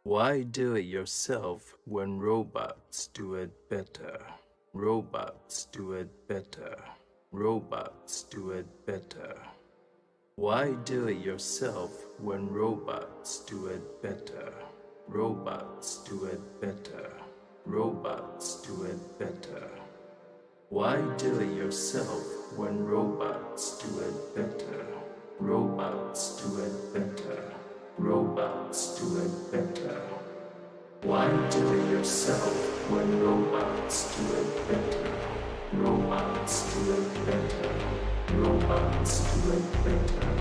Why do it yourself when robots do it better? Robots do it better. Robots do it better. Why do it yourself when robots do it better? Robots do it better. Robots do it better. Why do it yourself when robots do it better? Robots do it better. Robots do it better. Why do it yourself when robots do it better? Robots do it better. Robots do it better.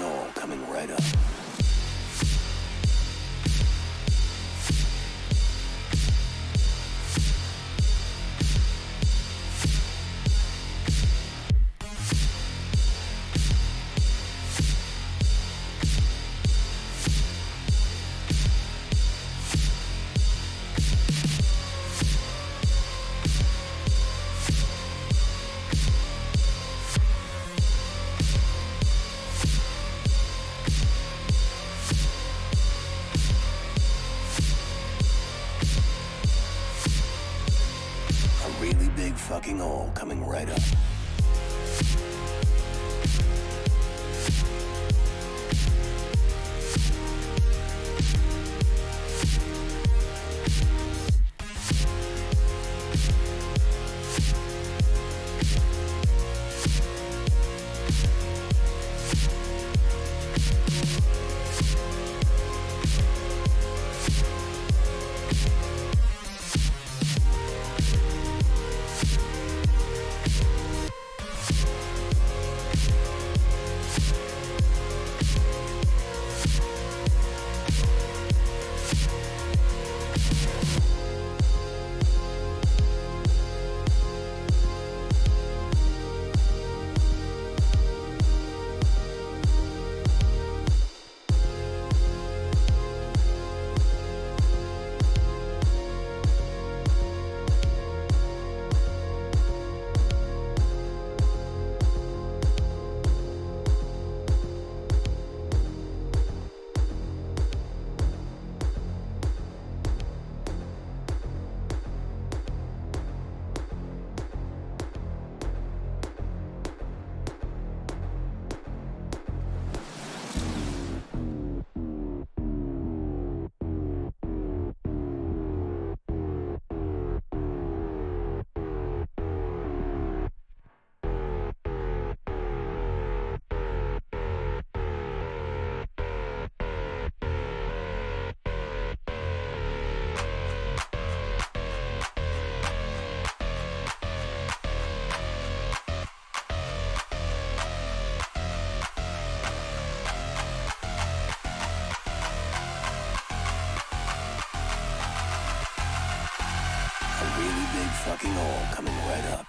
fucking all coming right up. Really big fucking all coming right up. Really big fucking all coming right up.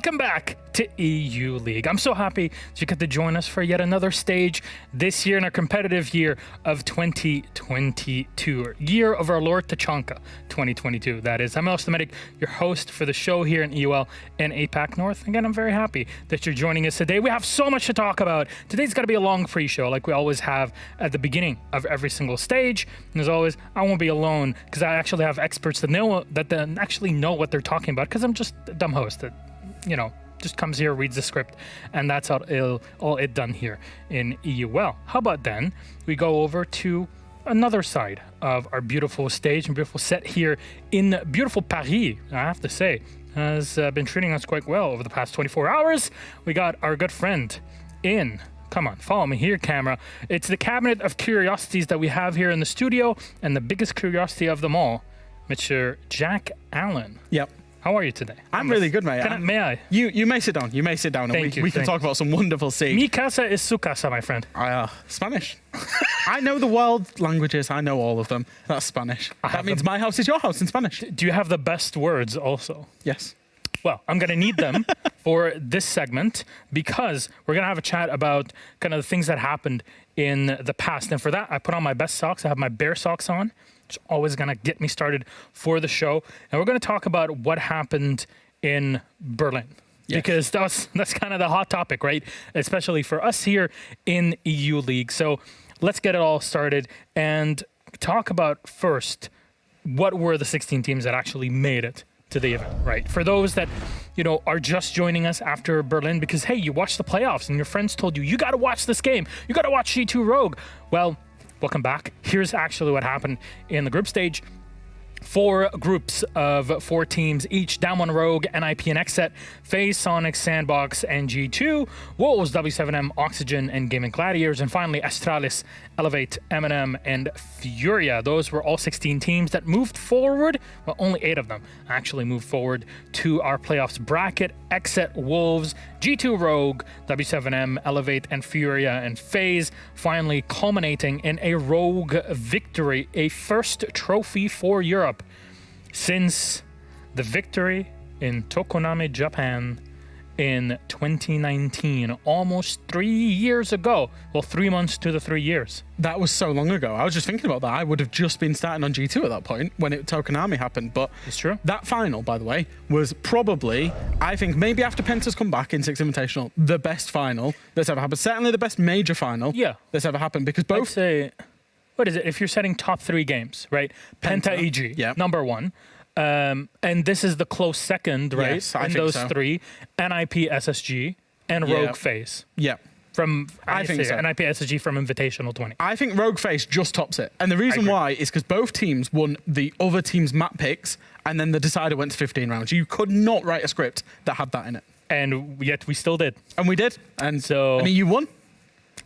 Welcome back to EU League. I'm so happy that you get to join us for yet another stage this year in our competitive year of 2022, year of our Lord Tachanka 2022. That is, I'm Elstamatic, your host for the show here in EUL and APAC North. Again, I'm very happy that you're joining us today. We have so much to talk about. Today's got to be a long pre-show like we always have at the beginning of every single stage. And as always, I won't be alone because I actually have experts that actually know what they're talking about, because I'm just a dumb host that, just comes here, reads the script, and that's all it done here in EUL. How about then we go over to another side of our beautiful stage and beautiful set here in beautiful Paris. I have to say, has been treating us quite well over the past 24 hours. We got our good friend come on, follow me here, camera. It's the cabinet of curiosities that we have here in the studio, and the biggest curiosity of them all, Mr. Jack Allen. Yep. How are you today? I'm really good, mate. May I? You may sit down. You may sit down, and we can talk about some wonderful siege. Mi casa is su casa, my friend. Spanish. I know the world languages. I know all of them. That's Spanish. That means my house is your house in Spanish. Do you have the best words also? Yes. Well, I'm going to need them for this segment, because we're going to have a chat about kind of the things that happened in the past. And for that, I put on my best socks. I have my bear socks on. It's always going to get me started for the show. And we're going to talk about what happened in Berlin. Yes. Because that's kind of the hot topic, right? Especially for us here in EU League. So let's get it all started and talk about first, what were the 16 teams that actually made it to the event, right? For those that, are just joining us after Berlin because, hey, you watched the playoffs and your friends told you got to watch this game. You got to watch G2 Rogue. Well, welcome back. Here's actually what happened in the group stage. 4 groups of 4 teams each. Down 1 Rogue, NIP and XSET, FaZe, Sonic, Sandbox, and G2. Wolves, W7M, Oxygen, and Gaming Gladiators. And finally, Astralis, Elevate, M&M, and Furia. Those were all 16 teams that moved forward. Well, only 8 of them actually moved forward to our playoffs bracket. XSET, Wolves, G2 Rogue, W7M, Elevate, and Furia, and FaZe, finally culminating in a Rogue victory, a first trophy for Europe since the victory in Tokonami, Japan in 2019, almost 3 years ago. Well, 3 months to the 3 years. That was so long ago. I was just thinking about that. I would have just been starting on G2 at that point when Tokonami happened. But it's true. That final, by the way, was probably, I think, maybe after Penta's come back in Six Invitational, the best final that's ever happened. Certainly the best major final that's ever happened, because both... I'd say, what is it? If you're setting top 3 games, right? Penta EG, number 1. And this is the close second, right? Yes, I in think those so. 3, NIP SSG and Rogue FaZe. Yeah. I think so. NIP SSG from Invitational 20. I think Rogue FaZe just tops it. And the reason why is because both teams won the other team's map picks, and then the decider went to 15 rounds. You could not write a script that had that in it. And yet we still did. And we did. And so EU won.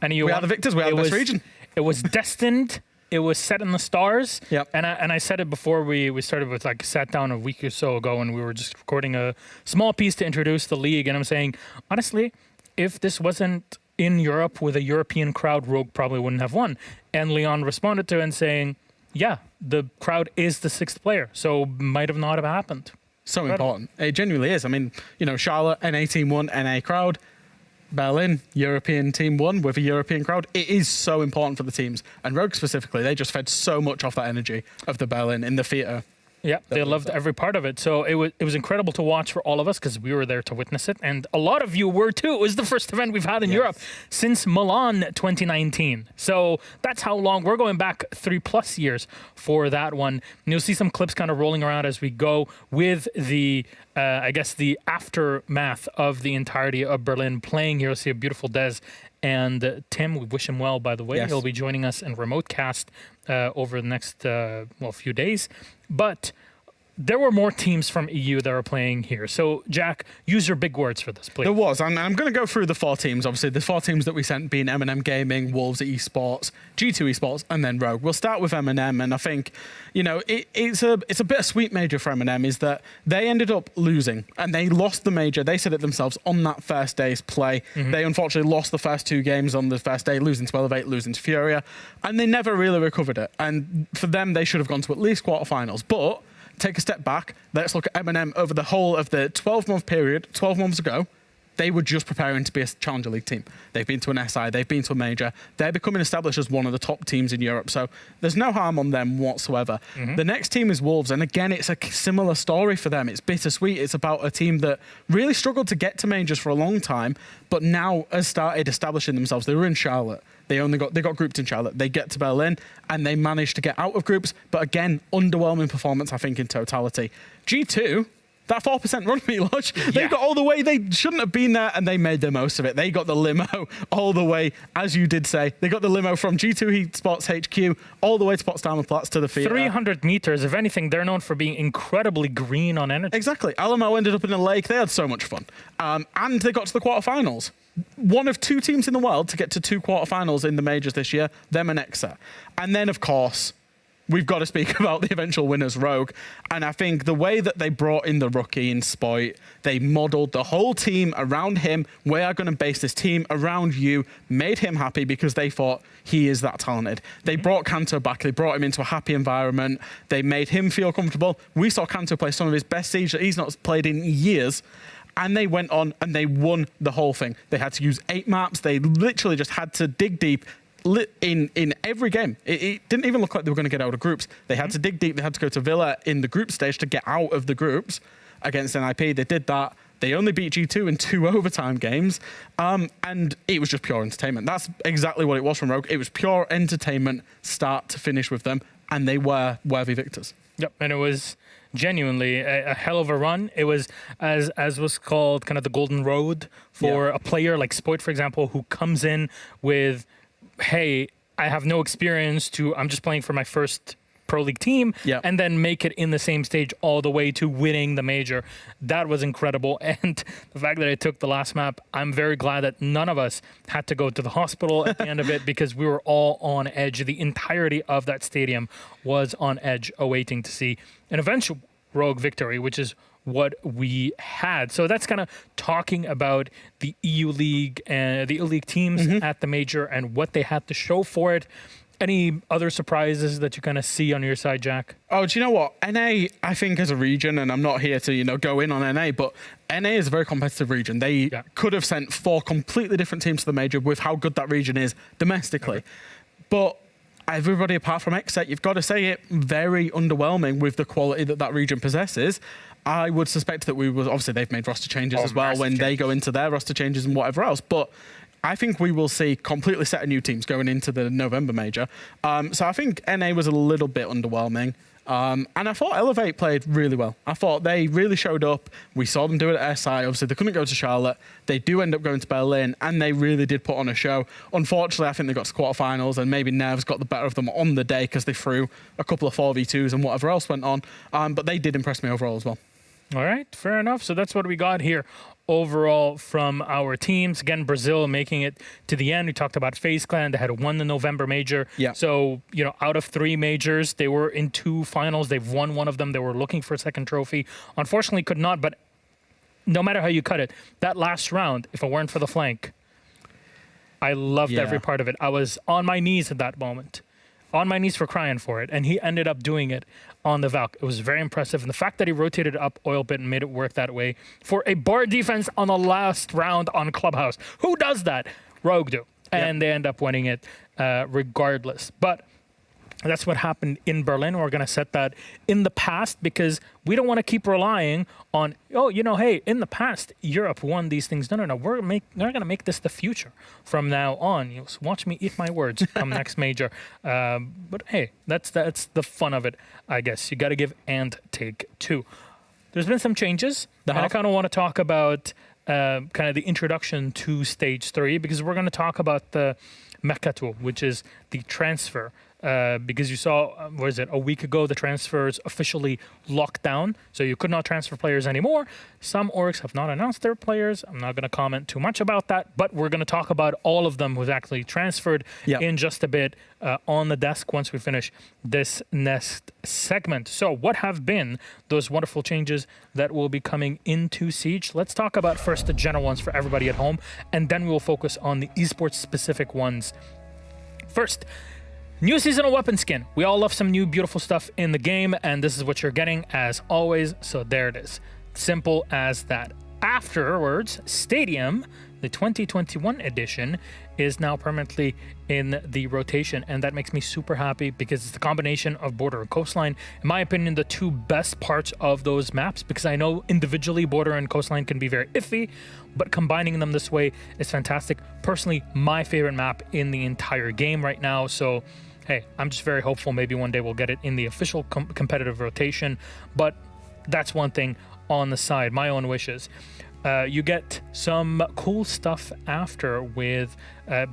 And EU we won. are the victors. We are the best region. It was destined. It was set in the stars. Yep. And I said it before we started, with sat down a week or so ago, and we were just recording a small piece to introduce the league. And I'm saying, honestly, if this wasn't in Europe with a European crowd, Rogue probably wouldn't have won. And Leon responded to it and saying, yeah, the crowd is the 6th player, so might have not have happened. So important. It genuinely is. I mean, Charlotte, NA team won, NA crowd. Berlin, European team won with a European crowd. It is so important for the teams. And Rogue specifically, they just fed so much off that energy of the Berlin in the theater. Yeah, they loved every part of it. So it was incredible to watch for all of us because we were there to witness it. And a lot of you were too. It was the first event we've had in Europe since Milan 2019. So that's how long. We're going back 3+ years for that one. And you'll see some clips kind of rolling around as we go with the, the aftermath of the entirety of Berlin playing here. You'll see a beautiful Des and Tim. We wish him well, by the way. He'll be joining us in remote cast over the next few days. But there were more teams from EU that were playing here. So, Jack, use your big words for this, please. There was. And I'm going to go through the 4 teams. Obviously, the 4 teams that we sent being M&M Gaming, Wolves Esports, G2 Esports, and then Rogue. We'll start with M&M. And I think, it's a bittersweet major for M&M is that they ended up losing. And they lost the major. They said it themselves on that first day's play. Mm-hmm. They unfortunately lost the first 2 games on the first day, losing to Elevate, losing to Furia. And they never really recovered it. And for them, they should have gone to at least quarterfinals. But take a step back. Let's look at M&M over the whole of the 12-month period, 12 months ago. They were just preparing to be a Challenger League team. They've been to an SI, they've been to a major. They're becoming established as one of the top teams in Europe. So there's no harm on them whatsoever. The next team is Wolves. And again, it's a similar story for them. It's bittersweet. It's about a team that really struggled to get to majors for a long time, but now has started establishing themselves. They were in Charlotte. They got grouped in Charlotte. They get to Berlin and they managed to get out of groups. But again, underwhelming performance, I think, in totality. G2, that 4% run, Milos, they got all the way. They shouldn't have been there, and they made the most of it. They got the limo all the way, as you did say. They got the limo from G2 Esports HQ all the way to Potsdamer Platz to the theater. 300 meters. If anything, they're known for being incredibly green on energy. Exactly. Alamo ended up in a lake. They had so much fun. And they got to the quarterfinals. One of 2 teams in the world to get to 2 quarterfinals in the majors this year, them and Exa. And then, of course, we've got to speak about the eventual winners, Rogue. And I think the way that they brought in the rookie in Spoit, they modelled the whole team around him. We are going to base this team around you, made him happy because they thought he is that talented. They brought Kanto back. They brought him into a happy environment. They made him feel comfortable. We saw Kanto play some of his best Siege that he's not played in years. And they went on and they won the whole thing. They had to use 8 maps. They literally just had to dig deep in every game. It didn't even look like they were going to get out of groups. They had to dig deep. They had to go to Villa in the group stage to get out of the groups against NIP. They did that. They only beat G2 in 2 overtime games. And it was just pure entertainment. That's exactly what it was from Rogue. It was pure entertainment, start to finish with them. And they were worthy victors. Yep, and it was genuinely a hell of a run. It was, as was called, kind of the golden road for a player like Spoit, for example, who comes in with, hey, I have no experience I'm just playing for my first Pro League team, and then make it in the same stage all the way to winning the major. That was incredible. And the fact that I took the last map, I'm very glad that none of us had to go to the hospital at the end of it, because we were all on edge. The entirety of that stadium was on edge, awaiting to see an eventual Rogue victory, which is what we had. So that's kind of talking about the EU League and the EU League teams at the major and what they had to show for it. Any other surprises that you kind of see on your side, Jack? Oh, do you know what? NA, I think, as a region, and I'm not here to, go in on NA, but NA is a very competitive region. They could have sent 4 completely different teams to the major with how good that region is domestically. But everybody apart from Xset, you've got to say it, very underwhelming with the quality that region possesses. I would suspect that obviously they've made roster changes as well when they go into their roster changes and whatever else. But I think we will see completely set of new teams going into the November major. So I think NA was a little bit underwhelming. And I thought Elevate played really well. I thought they really showed up. We saw them do it at SI. Obviously, they couldn't go to Charlotte. They do end up going to Berlin, and they really did put on a show. Unfortunately, I think they got to quarterfinals, and maybe Nevs got the better of them on the day because they threw a couple of 4v2s and whatever else went on. But they did impress me overall as well. All right, fair enough. So that's what we got here overall from our teams. Again, Brazil making it to the end. We talked about FaZe Clan. They had won the November major. Yeah. So, out of 3 majors, they were in 2 finals. They've won one of them. They were looking for a second trophy. Unfortunately, could not. But no matter how you cut it, that last round, if it weren't for the flank, I loved every part of it. I was on my knees at that moment. On my knees for crying for it. And he ended up doing it on the Valk. It was very impressive. And the fact that he rotated up Oil Pit and made it work that way for a bar defense on the last round on Clubhouse. Who does that? Rogue do. And they end up winning it regardless. But that's what happened in Berlin. We're going to set that in the past because we don't want to keep relying on, hey, in the past, Europe won these things. No. We're going to make this the future from now on. Watch me eat my words come next major. But hey, that's the fun of it, I guess. You got to give and take too. There's been some changes. And I kind of want to talk about kind of the introduction to Stage 3 because we're going to talk about the Mercato, which is the transfer. Because you saw, a week ago, the transfers officially locked down, so you could not transfer players anymore. Some orgs have not announced their players. I'm not going to comment too much about that, but we're going to talk about all of them who've actually transferred in just a bit on the desk once we finish this next segment. So what have been those wonderful changes that will be coming into Siege? Let's talk about first the general ones for everybody at home, and then we'll focus on the esports specific ones. First, New seasonal weapon skin. We all love some new beautiful stuff in the game, and this is what you're getting as always. So there it is. Simple as that. Afterwards, Stadium, the 2021 edition, is now permanently in the rotation, and that makes me super happy because it's the combination of Border and Coastline. In my opinion, the two best parts of those maps, because I know individually Border and Coastline can be very iffy, but combining them this way is fantastic. Personally, my favorite map in the entire game right now. So hey, I'm just very hopeful maybe one day we'll get it in the official competitive rotation, but that's one thing on the side, my own wishes. You get some cool stuff after with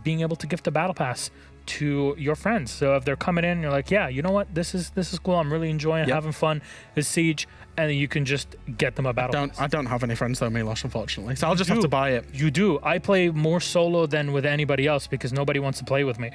being able to gift a battle pass to your friends. So if they're coming in, you're like, yeah, you know what, this is cool. I'm really enjoying having fun. It's Siege, and you can just get them a battle pass. I don't have any friends though, Milosh, unfortunately. So I'll just have to buy it. You do. I play more solo than with anybody else because nobody wants to play with me.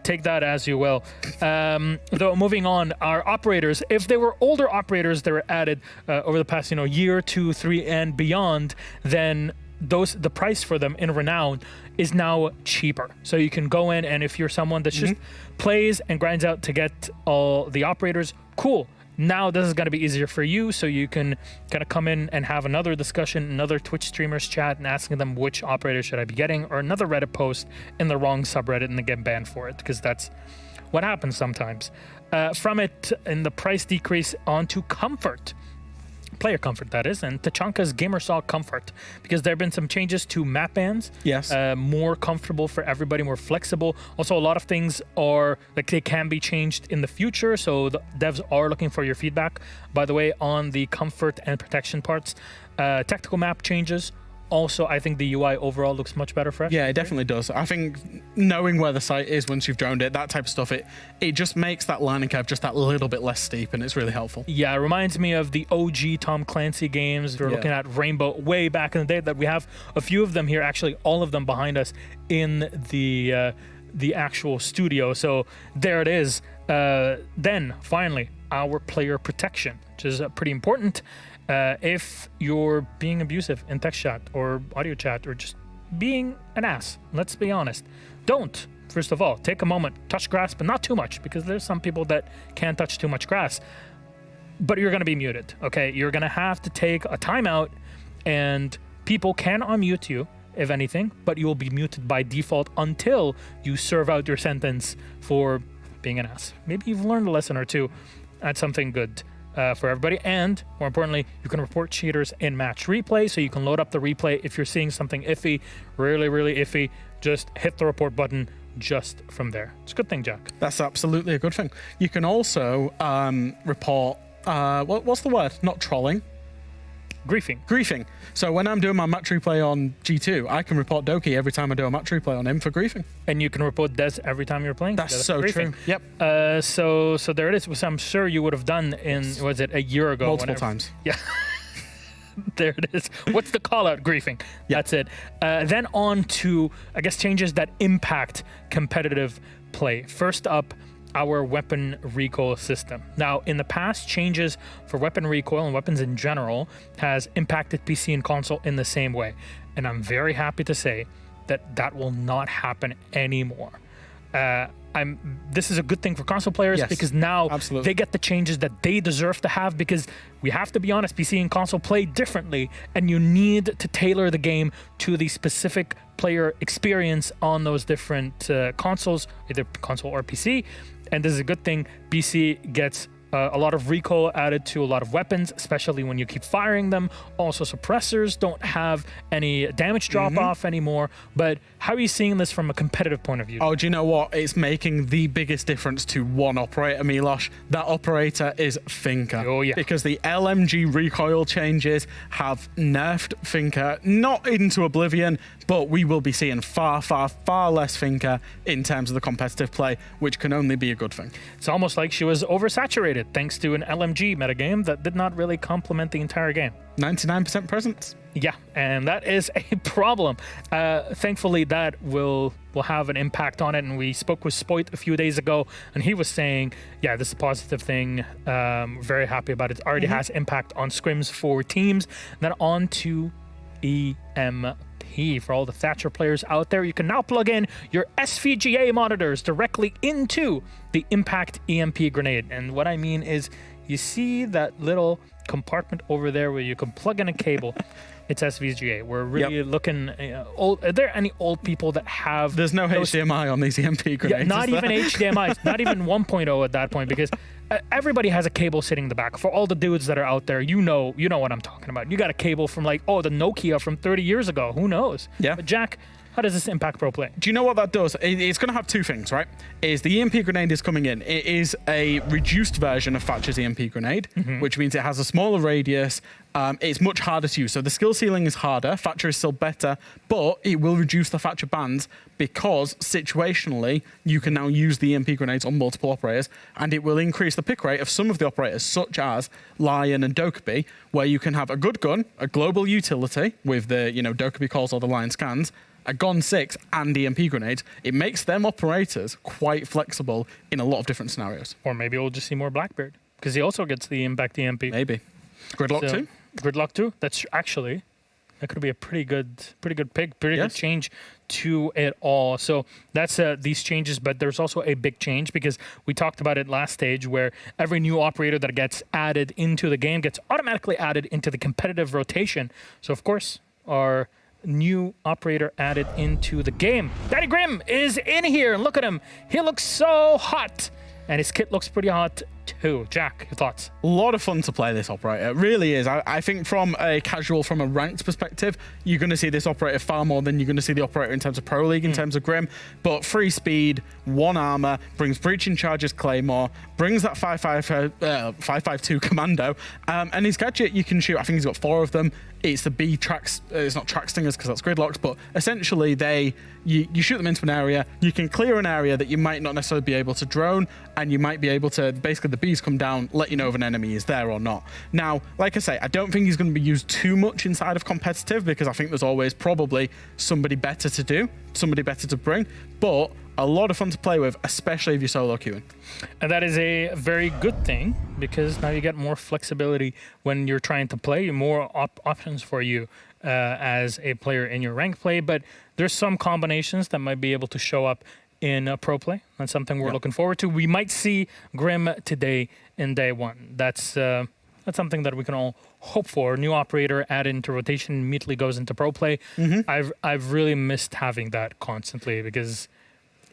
Take that as you will. Though moving on, our operators, if they were older operators that were added over the past year, 2, 3, and beyond, then the price for them in Renown is now cheaper. So you can go in, and if you're someone that just plays and grinds out to get all the operators, cool. Now this is going to be easier for you, so you can kind of come in and have another discussion, another Twitch streamers chat, and asking them which operator should I be getting, or another Reddit post in the wrong subreddit and they get banned for it, because that's what happens sometimes. From it, in the price decrease onto comfort. Player comfort, that is, and Tachanka's Gamersaw comfort, because there have been some changes to map bans. Yes. More comfortable for everybody, more flexible. Also, a lot of things are like they can be changed in the future, so the devs are looking for your feedback. By the way, on the comfort and protection parts, tactical map changes. Also, I think the UI overall looks much better for us. Yeah, it definitely does. I think knowing where the site is once you've droned it, that type of stuff, it just makes that learning curve just that little bit less steep, and it's really helpful. Yeah, it reminds me of the OG Tom Clancy games. We're looking at Rainbow way back in the day. That we have a few of them here, actually all of them behind us in the actual studio. So there it is. Then finally, our player protection, which is pretty important. If you're being abusive in text chat or audio chat or just being an ass, let's be honest, don't. First of all, take a moment, touch grass, but not too much, because there's some people that can't touch too much grass. But you're going to be muted, okay? You're going to have to take a timeout, and people can unmute you, if anything, but you will be muted by default until you serve out your sentence for being an ass. Maybe you've learned a lesson or two. That's something good. For everybody, and more importantly, you can report cheaters in match replay, so you can load up the replay if you're seeing something iffy, really iffy. Just hit the report button just from there. It's a good thing, Jack. That's absolutely a good thing. You can also report what's the word? Not trolling. Griefing. So when I'm doing my match replay on G2, I can report Doki every time I do a match replay on him for griefing. And you can report Des every time you're playing. That's so true. Yep. So there it is, which I'm sure you would have done was it a year ago? Multiple times. Yeah. There it is. What's the call out? Griefing. Yep. That's it. Then on to, I guess, changes that impact competitive play. First up, our weapon recoil system. Now, in the past, changes for weapon recoil and weapons in general has impacted PC and console in the same way. And I'm very happy to say that will not happen anymore. This is a good thing for console players, because now they get the changes that they deserve to have, because we have to be honest, PC and console play differently, and you need to tailor the game to the specific player experience on those different consoles, either console or PC. And this is a good thing. PC gets a lot of recoil added to a lot of weapons, especially when you keep firing them. Also, suppressors don't have any damage drop-off anymore. But how are you seeing this from a competitive point of view? Oh, do you know what? It's making the biggest difference to one operator, Milosh. That operator is Finka. Oh, yeah. Because the LMG recoil changes have nerfed Finka, not into oblivion, but we will be seeing far less Finka in terms of the competitive play, which can only be a good thing. It's almost like she was oversaturated thanks to an LMG metagame that did not really complement the entire game. 99% presence. Yeah, and that is a problem. Thankfully, that will have an impact on it. And we spoke with Spoit a few days ago, and he was saying, yeah, this is a positive thing. Very happy about it. Already has impact on scrims for teams. Then on to EMP. EMP. For all the Thatcher players out there, you can now plug in your SVGA monitors directly into the Impact EMP grenade. And what I mean is, you see that little compartment over there where you can plug in a cable. It's SVGA. We're really looking old. Are there any old people that have... There's no HDMI on these EMP grenades. Yeah, not even HDMI, not even 1.0 at that point, because everybody has a cable sitting in the back. For all the dudes that are out there, you know what I'm talking about. You got a cable from the Nokia from 30 years ago. Who knows? Yeah. But Jack, how does this impact pro play? Do you know what that does? It's going to have two things, right? Is the EMP grenade is coming in. It is a reduced version of Thatcher's EMP grenade, which means it has a smaller radius. It's much harder to use. So the skill ceiling is harder. Thatcher is still better, but it will reduce the Thatcher bans because situationally you can now use the EMP grenades on multiple operators, and it will increase the pick rate of some of the operators, such as Lion and Dokkaebi, where you can have a good gun, a global utility with the Dokkaebi calls or the Lion scans, a GON 6 and EMP grenades. It makes them operators quite flexible in a lot of different scenarios. Or maybe we'll just see more Blackbeard, because he also gets the Impact EMP. Maybe. Gridlock too? Gridlock too. That could be a pretty good pick, pretty good change to it all. So that's these changes, but there's also a big change because we talked about it last stage where every new operator that gets added into the game gets automatically added into the competitive rotation. So of course, our new operator added into the game, Daddy Grim, is in here. Look at him. He looks so hot. And his kit looks pretty hot too. Jack, your thoughts? A lot of fun to play this operator. It really is. I think from a ranked perspective, you're going to see this operator far more than you're going to see the operator in terms of Pro League, in terms of Grim. But 3 speed, 1 armor, brings breaching charges Claymore, brings that 5.52 commando, and his gadget you can shoot. I think he's got 4 of them. It's the B tracks. It's not track stingers because that's gridlocks, but essentially you shoot them into an area. You can clear an area that you might not necessarily be able to drone, and you might be able to, basically the bees come down, let you know if an enemy is there or not. Now, like I say, I don't think he's going to be used too much inside of competitive because I think there's always probably somebody better to do, somebody better to bring, but a lot of fun to play with, especially if you're solo queuing. And that is a very good thing because now you get more flexibility when you're trying to play, more options for you as a player in your rank play. But there's some combinations that might be able to show up in pro play. That's something we're looking forward to. We might see Grim today in day 1. That's something that we can all hope for. New operator added into rotation immediately goes into pro play. I've really missed having that constantly because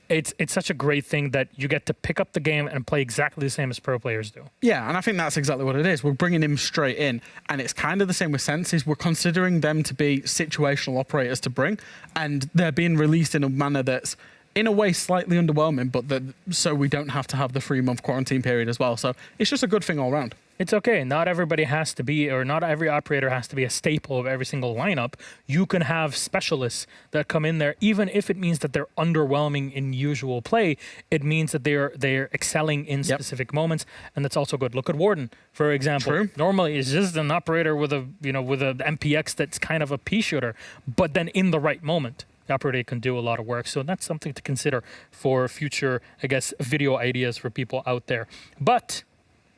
it's such a great thing that you get to pick up the game and play exactly the same as pro players do. Yeah, and I think that's exactly what it is. We're bringing him straight in, and it's kind of the same with Senses. We're considering them to be situational operators to bring, and they're being released in a manner that's, in a way, slightly underwhelming, but so we don't have to have the 3-month quarantine period as well. So it's just a good thing all around. It's okay. Not everybody has to be, or not every operator has to be a staple of every single lineup. You can have specialists that come in there, even if it means that they're underwhelming in usual play. It means that they're excelling in specific moments, and that's also good. Look at Warden, for example. True. Normally, it's just an operator with a MPX that's kind of a pea shooter, but then in the right moment, the operator can do a lot of work. So that's something to consider for future, I guess, video ideas for people out there. But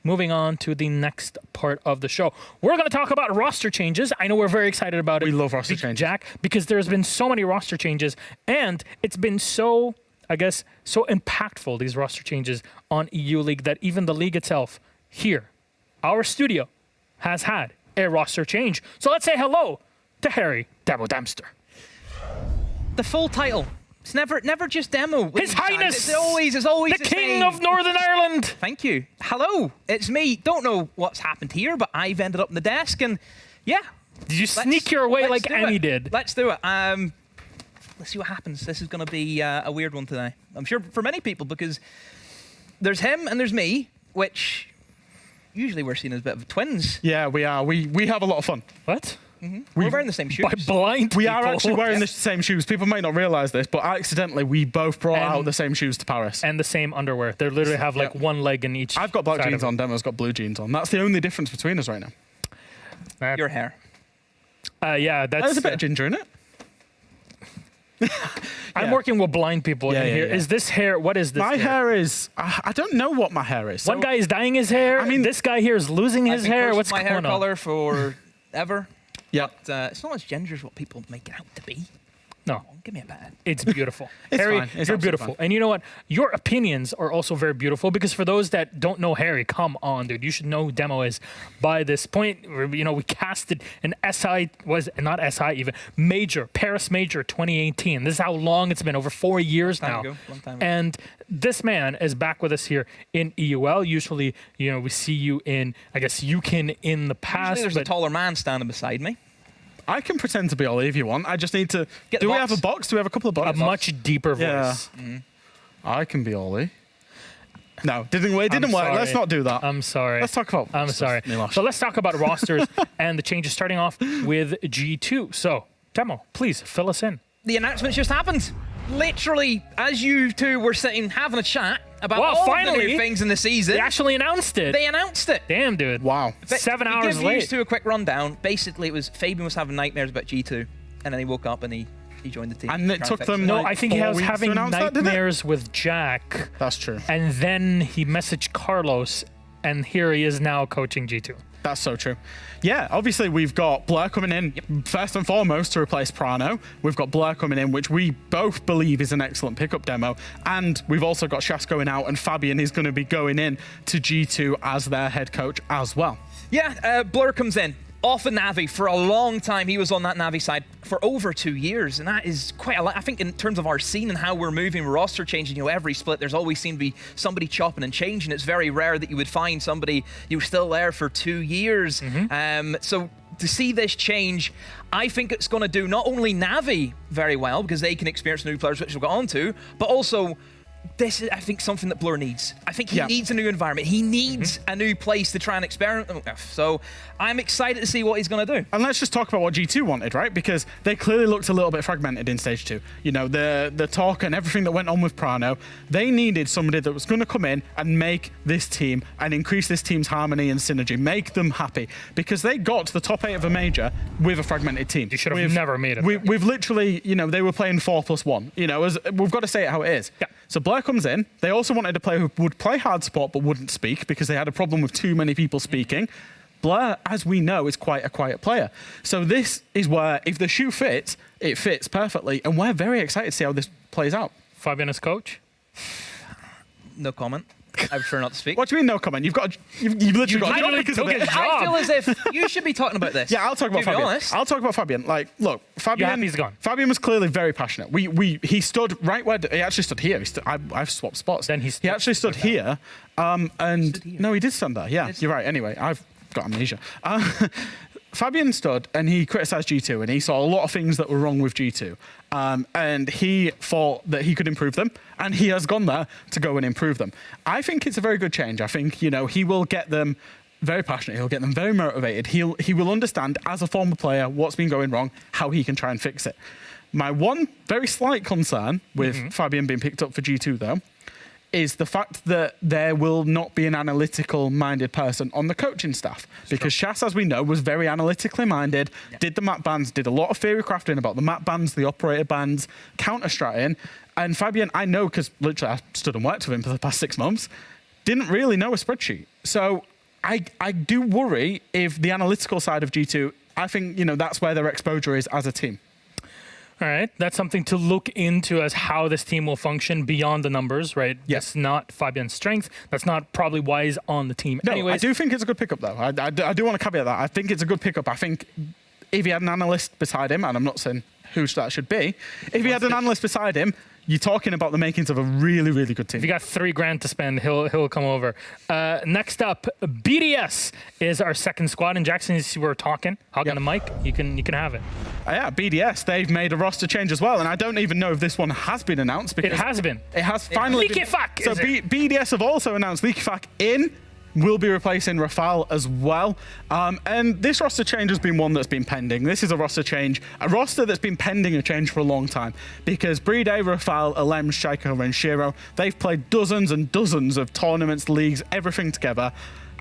moving on to the next part of the show, we're going to talk about roster changes. I know we're very excited about it. We love roster changes, Jack, because there's been so many roster changes, and it's been so impactful, these roster changes on EU League, that even the league itself here, our studio, has had a roster change. So let's say hello to Harry Demo Dempster. The full title. It's never just Demo. His Highness! It's always the King of Northern Ireland! Thank you. Hello, it's me. Don't know what's happened here, but I've ended up in the desk, and yeah. Did you sneak your way like Annie did? Let's do it. Let's see what happens. This is going to be a weird one today. I'm sure for many people, because there's him and there's me, which usually we're seen as a bit of twins. Yeah, we are. We have a lot of fun. What? We're wearing the same shoes. By blind We people. are actually wearing the same shoes. People might not realise this, but accidentally we both brought out the same shoes to Paris. And the same underwear. They literally have like one leg in each. I've got black jeans on, Demo's got blue jeans on. That's the only difference between us right now. Your hair. Yeah, that's... There's a bit of ginger in it. I'm working with blind people in here. Is this hair... What is this My hair is... I don't know what my hair is. One guy is dyeing his hair. I mean, this guy here is losing his hair. What's my going on? hair color forever. Yeah. But it's not as ginger as what people make it out to be. No. Give me a bit. It's beautiful. It's Harry, fine. It's you're absolutely beautiful. fine. And you know what? Your opinions are also very beautiful because for those that don't know Harry, come on, dude. You should know who Demo is by this point. You know, we casted an SI, not SI even, Major, Paris Major 2018. This is how long it's been, over 4 years now. Long time ago. And this man is back with us here in EUL. Usually, you know, we see you in, I guess, UKIN in the past. Usually there's a taller man standing beside me. I can pretend to be Ollie if you want. I just need to. Get the Do we box. have a box? Do we have a couple of a boxes? much deeper voice. Yeah. I can be Ollie. No, it didn't work. sorry. Let's not do that. I'm sorry. Let's talk about. I'm sorry. Milosh. So let's talk about rosters and the changes, starting off with G2. So, Demo, please fill us in. The announcements just happened. Literally, as you two were sitting having a chat about Well, all of the finally, new things in the season, They actually announced it. they announced it. Damn, dude. Wow. But 7 to hours give you late. to a quick rundown, basically it was Fabian was having nightmares about G2, and then he woke up and he joined the team. And it Try took fix them it. No, like I think he 4 was weeks to having announce that, didn't it? nightmares with Jack, That's true. and then he messaged Carlos, and here he is now coaching G2. That's so true. Yeah, obviously we've got Blair coming in first and foremost to replace Prano. We've got Blair coming in, which we both believe is an excellent pickup Demo. And we've also got Shas going out, and Fabian is going to be going in to G2 as their head coach as well. Yeah, Blur comes in. Off of Navi for a long time. He was on that Navi side for over 2 years, and that is quite a lot. I think in terms of our scene and how we're moving, roster changing, you know, every split, there's always seemed to be somebody chopping and changing. It's very rare that you would find somebody who's still there for 2 years. So to see this change, I think it's going to do not only Navi very well, because they can experience new players, which we'll get on to, but also this is, I think, something that Blur needs. I think he needs a new environment. He needs a new place to try and experiment with. So I'm excited to see what he's going to do. And let's just talk about what G2 wanted, right? Because they clearly looked a little bit fragmented in Stage 2. You know, the talk and everything that went on with Prano, they needed somebody that was going to come in and make this team and increase this team's harmony and synergy, make them happy. Because they got to the top 8 of a major with a fragmented team. You should have never made it. We've literally, you know, they were playing 4+1. You know, we've got to say it how it is. Yeah. So Blair comes in. They also wanted a player who would play hard support but wouldn't speak because they had a problem with too many people speaking. Blair, as we know, is quite a quiet player. So this is where, if the shoe fits, it fits perfectly. And we're very excited to see how this plays out. Fabian as coach? No comment. I prefer not to speak. What do you mean, no comment? You've literally got a job literally because of took it. his job. I feel as if you should be talking about this. Yeah, I'll talk about to be Fabian. honest. I'll talk about Fabian. Like, look, Fabian. happy he's gone? Fabian was clearly very passionate. He stood right where he actually stood here. I've swapped spots. Then he stood actually stood here. And stood here. no, he did stand there. Yeah, you're right. Anyway, I've got amnesia. Fabian stood and he criticised G2 and he saw a lot of things that were wrong with G2. And he thought that he could improve them, and he has gone there to go and improve them. I think it's a very good change. I think, you know, he will get them very passionate. He'll get them very motivated. He will understand as a former player what's been going wrong, how he can try and fix it. My one very slight concern with Fabian being picked up for G2, though, is the fact that there will not be an analytical-minded person on the coaching staff. Because Shas, as we know, was very analytically minded, did the map bans, did a lot of theory crafting about the map bans, the operator bans, counter-stratting. And Fabian, I know, because literally I stood and worked with him for the past 6 months, didn't really know a spreadsheet. So I do worry if the analytical side of G2, I think, you know, that's where their exposure is as a team. All right, that's something to look into as how this team will function beyond the numbers, right? Yes. That's not Fabian's strength. That's not probably why he's on the team. No, Anyways, I do think it's a good pickup, though. I do want to caveat that. I think it's a good pickup. I think if he had an analyst beside him, and I'm not saying who that should be, if he had an analyst beside him, you're talking about the makings of a really, really good team. if you got $3,000 to spend, he'll come over. Next up, BDS is our second squad. And Jackson, you see we're talking, hogging the mic. You can have it. Yeah, BDS, they've made a roster change as well, and I don't even know if this one has been announced. Because It has been. It has finally Leaky been. Fuck, So is it? BDS have also announced Leaky Fuck will be replacing Rafal as well. And this roster change has been one that's been pending. This is a roster change, a roster that's been pending a change for a long time, because Playday, Rafal, Alem, Shaiko, and Shiro, they've played dozens and dozens of tournaments, leagues, everything together.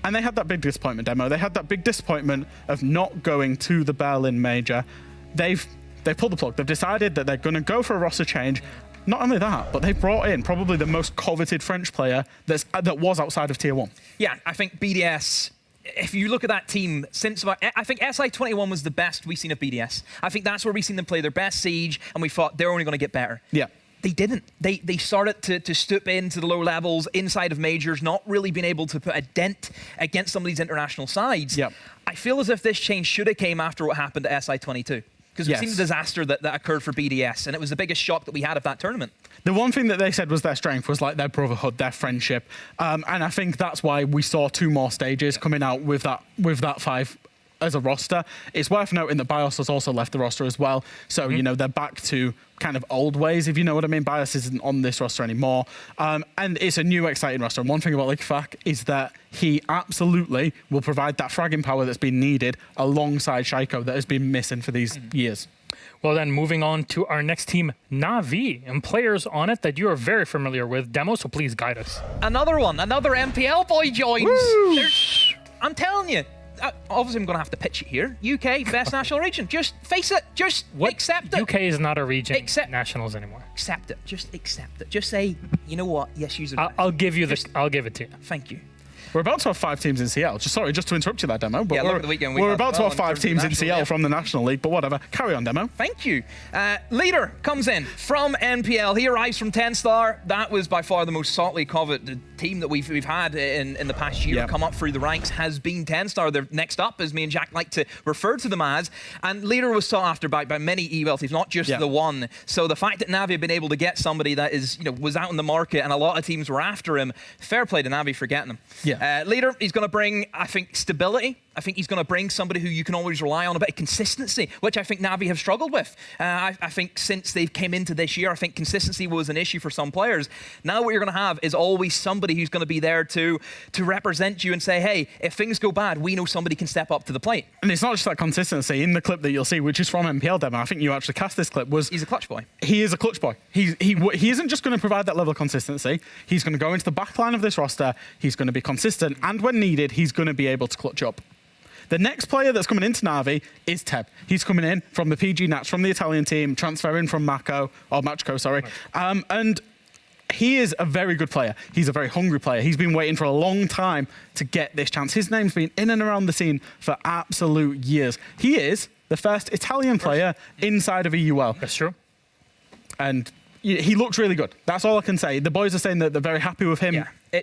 And they had that big disappointment demo. They had that big disappointment of not going to the Berlin Major. They've pulled the plug. They've decided that they're going to go for a roster change. Not only that, but they brought in probably the most coveted French player that was outside of Tier 1. Yeah, I think BDS, if you look at that team, I think SI21 was the best we've seen of BDS. I think that's where we've seen them play their best Siege, and we thought they're only going to get better. Yeah. They didn't. They started to stoop into the low levels inside of majors, not really being able to put a dent against some of these international sides. Yep. I feel as if this change should have came after what happened to SI22. Because we've seen the disaster that occurred for BDS, and it was the biggest shock that we had of that tournament. The one thing that they said was their strength was like their brotherhood, their friendship, and I think that's why we saw 2 more stages coming out with that 5 as a roster. It's worth noting that BIOS has also left the roster as well, so you know they're back to kind of old ways, if you know what I mean. BIOS isn't on this roster anymore, and it's a new exciting roster. And one thing about Liquefac is that he absolutely will provide that fragging power that's been needed alongside Shaiko that has been missing for these years. Well, then moving on to our next team, Na'Vi, and players on it that you are very familiar with. Demo, so please guide us. Another one, another MPL boy joins. I'm telling you, obviously I'm going to have to pitch it here. UK, best national region. Just face it. Just accept it. UK is not a region. Nationals anymore. Accept it. Just accept it. Just say, you know what? Yes, use it. I'll give you this. I'll give it to you. Thank you. We're about to have 5 teams in CL. Just to interrupt you there, Demo. But look at the weekend we're about to have 5 teams in CL from the National League, but whatever. Carry on, Demo. Thank you. Leader comes in from NPL. He arrives from 10 Star. That was by far the most sought coveted team that we've had in the past year. Come up through the ranks has been 10 Star. They're next up, as me and Jack like to refer to them as. And Leader was sought after by many EVL teams, not just the one. So the fact that Navi have been able to get somebody that was out in the market and a lot of teams were after him, fair play to Navi for getting him. Leader, he's going to bring, I think, stability. I think he's going to bring somebody who you can always rely on, a bit of consistency, which I think Navi have struggled with. I think since they've came into this year, I think consistency was an issue for some players. Now what you're going to have is always somebody who's going to be there to represent you and say, hey, if things go bad, we know somebody can step up to the plate. And it's not just that consistency. In the clip that you'll see, which is from MPL Demo, I think you actually cast this clip, was... He's a clutch boy. He is a clutch boy. He isn't just going to provide that level of consistency. He's going to go into the back line of this roster. He's going to be consistent, and when needed, he's going to be able to clutch up. The next player that's coming into Navi is Teb. He's coming in from the PG Nats, from the Italian team, transferring from Machko, sorry. And he is a very good player. He's a very hungry player. He's been waiting for a long time to get this chance. His name's been in and around the scene for absolute years. He is the first Italian player inside of a UL. That's true. And he looks really good. That's all I can say. The boys are saying that they're very happy with him. Yeah,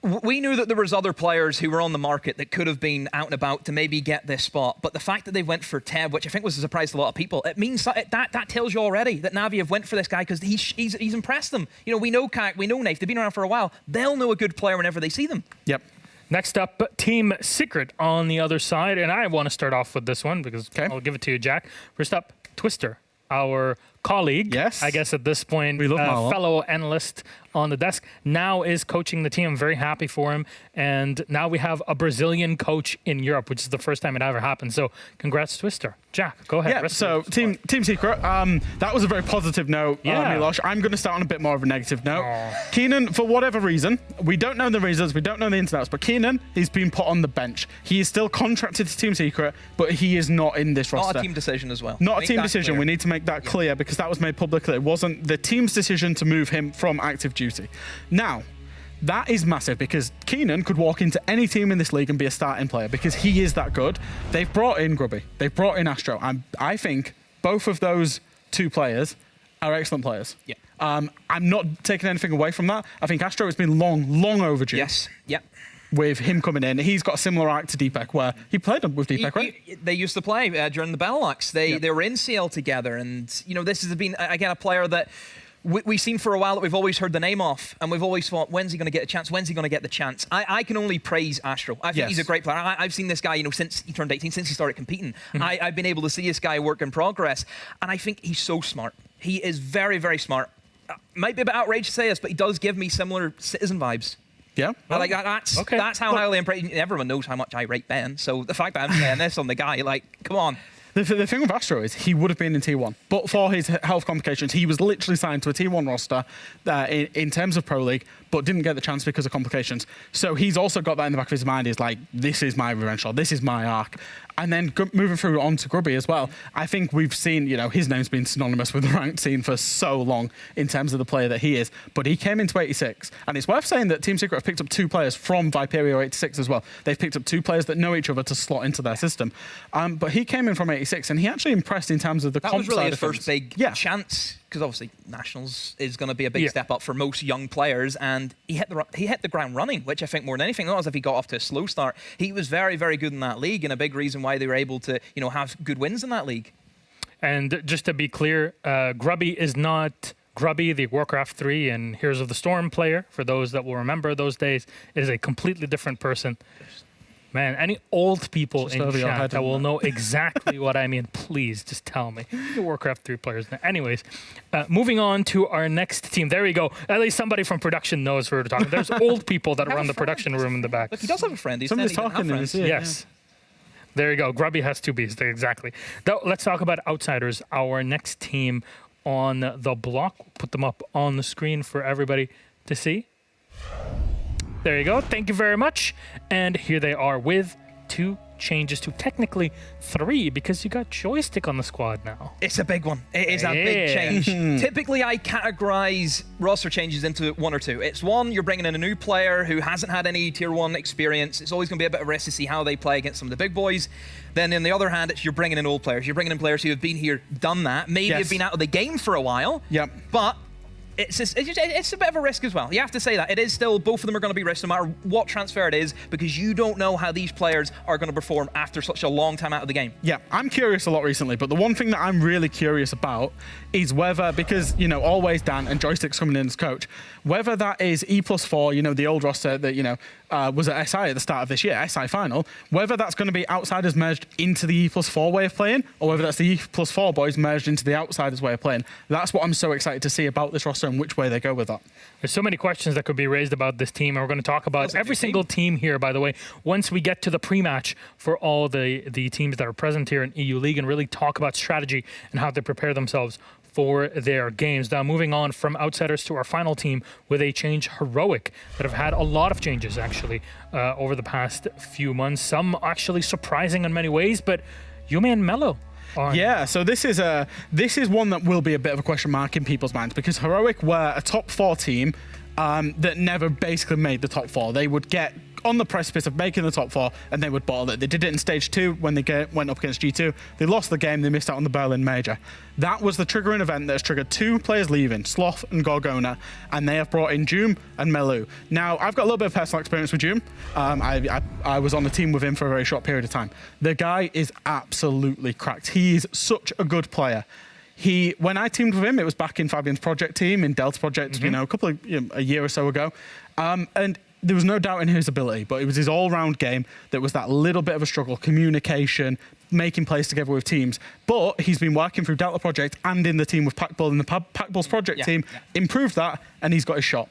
we knew that there was other players who were on the market that could have been out and about to maybe get this spot, but the fact that they went for Teb, which I think was a surprise to a lot of people, it means that tells you already that Navi have went for this guy because he's impressed them. We know Kak, we know Knife, they've been around for a while. They'll know a good player whenever they see them. Yep. Next up, Team Secret on the other side, and I want to start off with this one because I'll give it to you, Jack. First up, Twister, our colleague, I guess at this point, fellow analyst on the desk, now is coaching the team. I'm very happy for him. And now we have a Brazilian coach in Europe, which is the first time it ever happened. So congrats, Twister. Jack, go ahead. Yeah, so Team Secret, that was a very positive note, Milosh. I'm going to start on a bit more of a negative note. Keenan, for whatever reason, we don't know the reasons, we don't know the ins and outs, but Keenan, he's been put on the bench. He is still contracted to Team Secret, but he is not in this roster. Not a team decision as well. Not a team decision. Clear. We need to make that clear because that was made publicly. It wasn't the team's decision to move him from active duty. Now, that is massive because Keenan could walk into any team in this league and be a starting player because he is that good. They've brought in Grubby. They've brought in Astro. And I think both of those 2 players are excellent players. Yeah. I'm not taking anything away from that. I think Astro has been long overdue. Yes. Yep. With him coming in. He's got a similar arc to Deepak where he played with Deepak, right? They used to play during the Benelux. They were in CL together. And, this has been, again, a player that we've seen for a while that we've always heard the name off, and we've always thought, when's he going to get a chance? When's he going to get the chance? I can only praise Astro. I think he's a great player. I've seen this guy, since he turned 18, since he started competing. I've been able to see this guy work in progress, and I think he's so smart. He is very, very smart. Might be a bit outrageous to say this, but he does give me similar Citizen vibes. Yeah. That's how highly impressed. Everyone knows how much I rate Ben, so the fact that I'm saying this on the guy, come on. The thing with Astro is he would have been in T1, but for his health complications, he was literally signed to a T1 roster in terms of Pro League, but didn't get the chance because of complications. So he's also got that in the back of his mind. He's like, this is my revenge shot. This is my arc. And then moving through on to Grubby as well, I think we've seen, his name's been synonymous with the ranked scene for so long in terms of the player that he is. But he came into 86, and it's worth saying that Team Secret have picked up 2 players from Viperio 86 as well. They've picked up 2 players that know each other to slot into their system. But he came in from 86, and he actually impressed in terms of the comp side. That was really his of first big chance, because obviously Nationals is going to be a big step up for most young players, and he hit the ground running, which I think more than anything, not as if he got off to a slow start. He was very, very good in that league, and a big reason why they were able to, have good wins in that league. And just to be clear, Grubby is not Grubby, the Warcraft 3 and Heroes of the Storm player. For those that will remember those days, it is a completely different person. Man, any old people in chat that will know exactly what I mean, please just tell me. The Warcraft 3 players. Anyways, moving on to our next team. There we go. At least somebody from production knows who we're talking. There's old people that run the production room in the back. Look, he does have a friend. Somebody's talking in his ear. Yes. There you go. Grubby has 2 Bs. Exactly. Now, let's talk about Outsiders, our next team on the block. Put them up on the screen for everybody to see. There you go. Thank you very much. And here they are with 2 changes to technically 3, because you got Joystick on the squad now. It's a big one. It is a big change. Typically, I categorize roster changes into 1 or 2. It's 1, you're bringing in a new player who hasn't had any Tier 1 experience. It's always going to be a bit of a risk to see how they play against some of the big boys. Then, on the other hand, it's you're bringing in old players. You're bringing in players who have been here, done that, maybe have been out of the game for a while. Yep. But it's a bit of a risk as well. You have to say that. It is still, both of them are going to be risks no matter what transfer it is, because you don't know how these players are going to perform after such a long time out of the game. Yeah, I'm curious a lot recently, but the one thing that I'm really curious about is whether, because, always Dan and Joystick's coming in as coach, whether that is E+4, the old roster that, was at SI at the start of this year, SI final, whether that's going to be Outsiders merged into the E+4 way of playing, or whether that's the E+4 boys merged into the Outsiders way of playing. That's what I'm so excited to see about this roster and which way they go with that. There's so many questions that could be raised about this team, and we're going to talk about every single team here, by the way, once we get to the pre-match for all the teams that are present here in EU League, and really talk about strategy and how they prepare themselves for their games. Now, moving on from Outsiders to our final team with a change, Heroic, that have had a lot of changes, actually, over the past few months. Some actually surprising in many ways, but Yume and Mello. Yeah, so this is one that will be a bit of a question mark in people's minds, because Heroic were a top 4 team that never basically made the top 4. They would get on the precipice of making the top 4, and they would bottle it. They did it in stage 2 when they went up against G2. They lost the game. They missed out on the Berlin Major. That was the triggering event that has triggered 2 players leaving, Sloth and Gorgona, and they have brought in Joom and Melu. Now, I've got a little bit of personal experience with Joom. I was on the team with him for a very short period of time. The guy is absolutely cracked. He's such a good player. When I teamed with him, it was back in Fabian's project team, in Delta Project, a year or so ago. And there was no doubt in his ability, but it was his all-round game that was that little bit of a struggle, communication, making plays together with teams. But he's been working through Delta Project and in the team with Packbull in the Packbull's project team, improved that, and he's got his shot.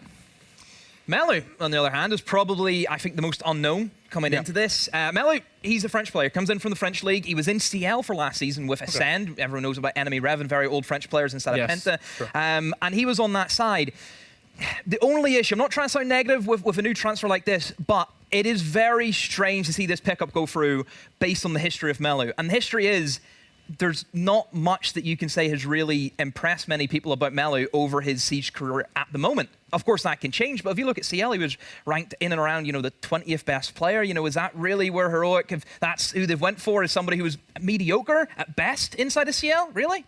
Melu, on the other hand, is probably, I think, the most unknown coming into this. Melu, he's a French player, comes in from the French league. He was in CL for last season with Ascend. Everyone knows about Enemy Revan, very old French players inside of Penta. Sure. And he was on that side. The only issue, I'm not trying to sound negative with a new transfer like this, but it is very strange to see this pickup go through based on the history of Melu. And the history is, there's not much that you can say has really impressed many people about Melu over his Siege career at the moment. Of course, that can change, but if you look at CL, he was ranked in and around, the 20th best player. Is that really where Heroic, if that's who they've went for, is somebody who was mediocre at best inside of CL? Really?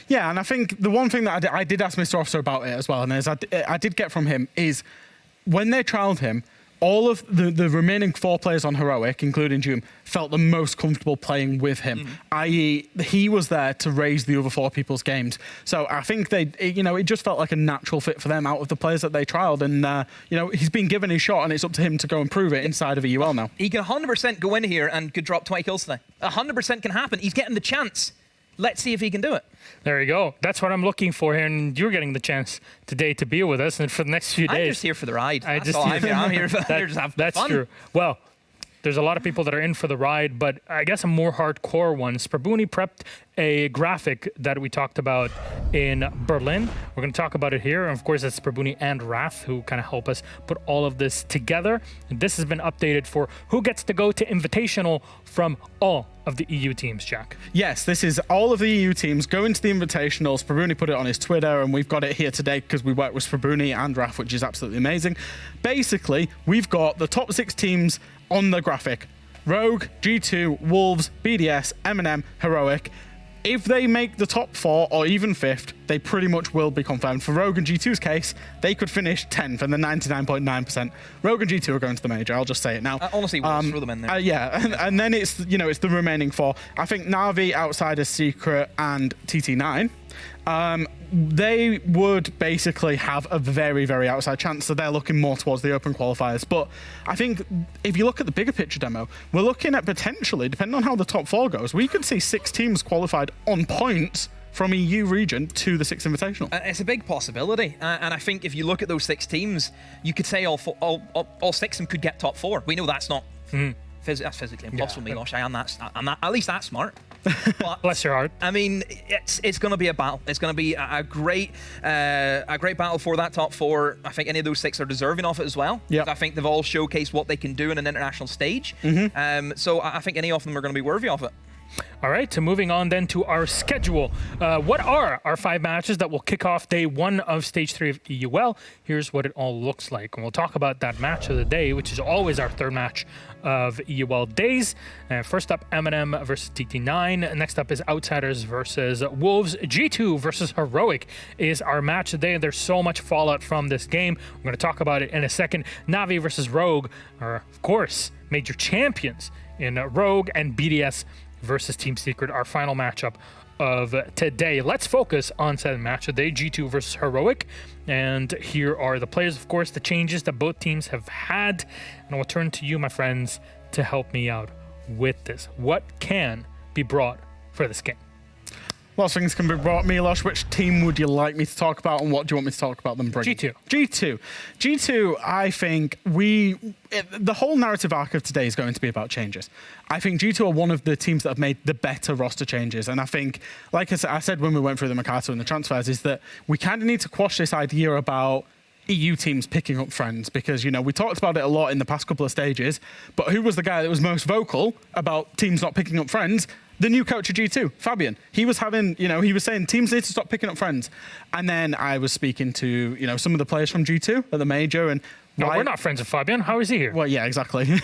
Yeah, and I think the one thing that I did ask Mr. Officer about it as well, and as I did get from him, is when they trialled him, all of the remaining 4 players on Heroic, including Joom, felt the most comfortable playing with him, i.e. he was there to raise the other 4 people's games. So I think it just felt like a natural fit for them out of the players that they trialled, and he's been given his shot, and it's up to him to go and prove it inside of EUL now. He can 100% go in here and could drop 20 kills today. 100% can happen. He's getting the chance. Let's see if he can do it. There you go. That's what I'm looking for here, and you're getting the chance today to be with us and for the next few days. I'm just here for the ride. I'm here for that's fun. True. Well, there's a lot of people that are in for the ride, but I guess a more hardcore one. Sprabuni prepped a graphic that we talked about in Berlin. We're going to talk about it here. And of course, it's Sprabuni and Wrath who kind of help us put all of this together. And this has been updated for who gets to go to Invitational from all of the EU teams, Jack. Yes, this is all of the EU teams going to the Invitational. Sprabuni put it on his Twitter, and we've got it here today because we work with Sprabuni and Wrath, which is absolutely amazing. Basically, we've got the top 6 teams on the graphic. Rogue, G2, Wolves, BDS, M&M, Heroic. If they make the top 4 or even 5th, they pretty much will be confirmed. For Rogue and G2's case, they could finish 10th and the 99.9%. Rogue and G2 are going to the major. I'll just say it now. Honestly, we'll throw them in there. Yeah, and then it's it's the remaining 4. I think Na'Vi, Outsiders, Secret, and TT9. They would basically have a very, very outside chance, so they're looking more towards the open qualifiers. But I think if you look at the bigger picture demo, we're looking at potentially, depending on how the top 4 goes, we could see 6 teams qualified on points from EU region to the 6th Invitational. It's a big possibility, and I think if you look at those 6 teams, you could say all 6 of them could get top 4. We know that's not that's physically impossible, Milosh. I'm not at least that smart. But, Bless your heart. I mean, it's going to be a battle. It's going to be a great battle for that top 4. I think any of those 6 are deserving of it as well. Yeah. I think they've all showcased what they can do in an international stage. So I think any of them are going to be worthy of it. All right, so moving on then to our schedule. What are our 5 matches that will kick off day 1 of Stage 3 of EUL? Here's what it all looks like. And we'll talk about that match of the day, which is always our 3rd match of EUL days. First up, M&M versus TT9. Next up is Outsiders versus Wolves. G2 versus Heroic is our match of the day. There's so much fallout from this game. We're going to talk about it in a second. Na'Vi versus Rogue are, of course, major champions in Rogue, and BDS versus Team Secret, our final matchup of today. Let's focus on said match of the day, G2 versus Heroic. And here are the players, of course, the changes that both teams have had. And I will turn to you, my friends, to help me out with this. What can be brought for this game? Lots of things can be brought. Milosh, which team would you like me to talk about, and what do you want me to talk about them bringing? G2, I think the whole narrative arc of today is going to be about changes. I think G2 are one of the teams that have made the better roster changes. And I think, like I said when we went through the Mercato and the transfers, is that we kind of need to quash this idea about EU teams picking up friends, because, we talked about it a lot in the past couple of stages, but who was the guy that was most vocal about teams not picking up friends? The new coach of G2, Fabian. He was he was saying teams need to stop picking up friends. And then I was speaking to, some of the players from G2 at the major, and no, we're not friends with Fabian. How is he here? Well, yeah, exactly.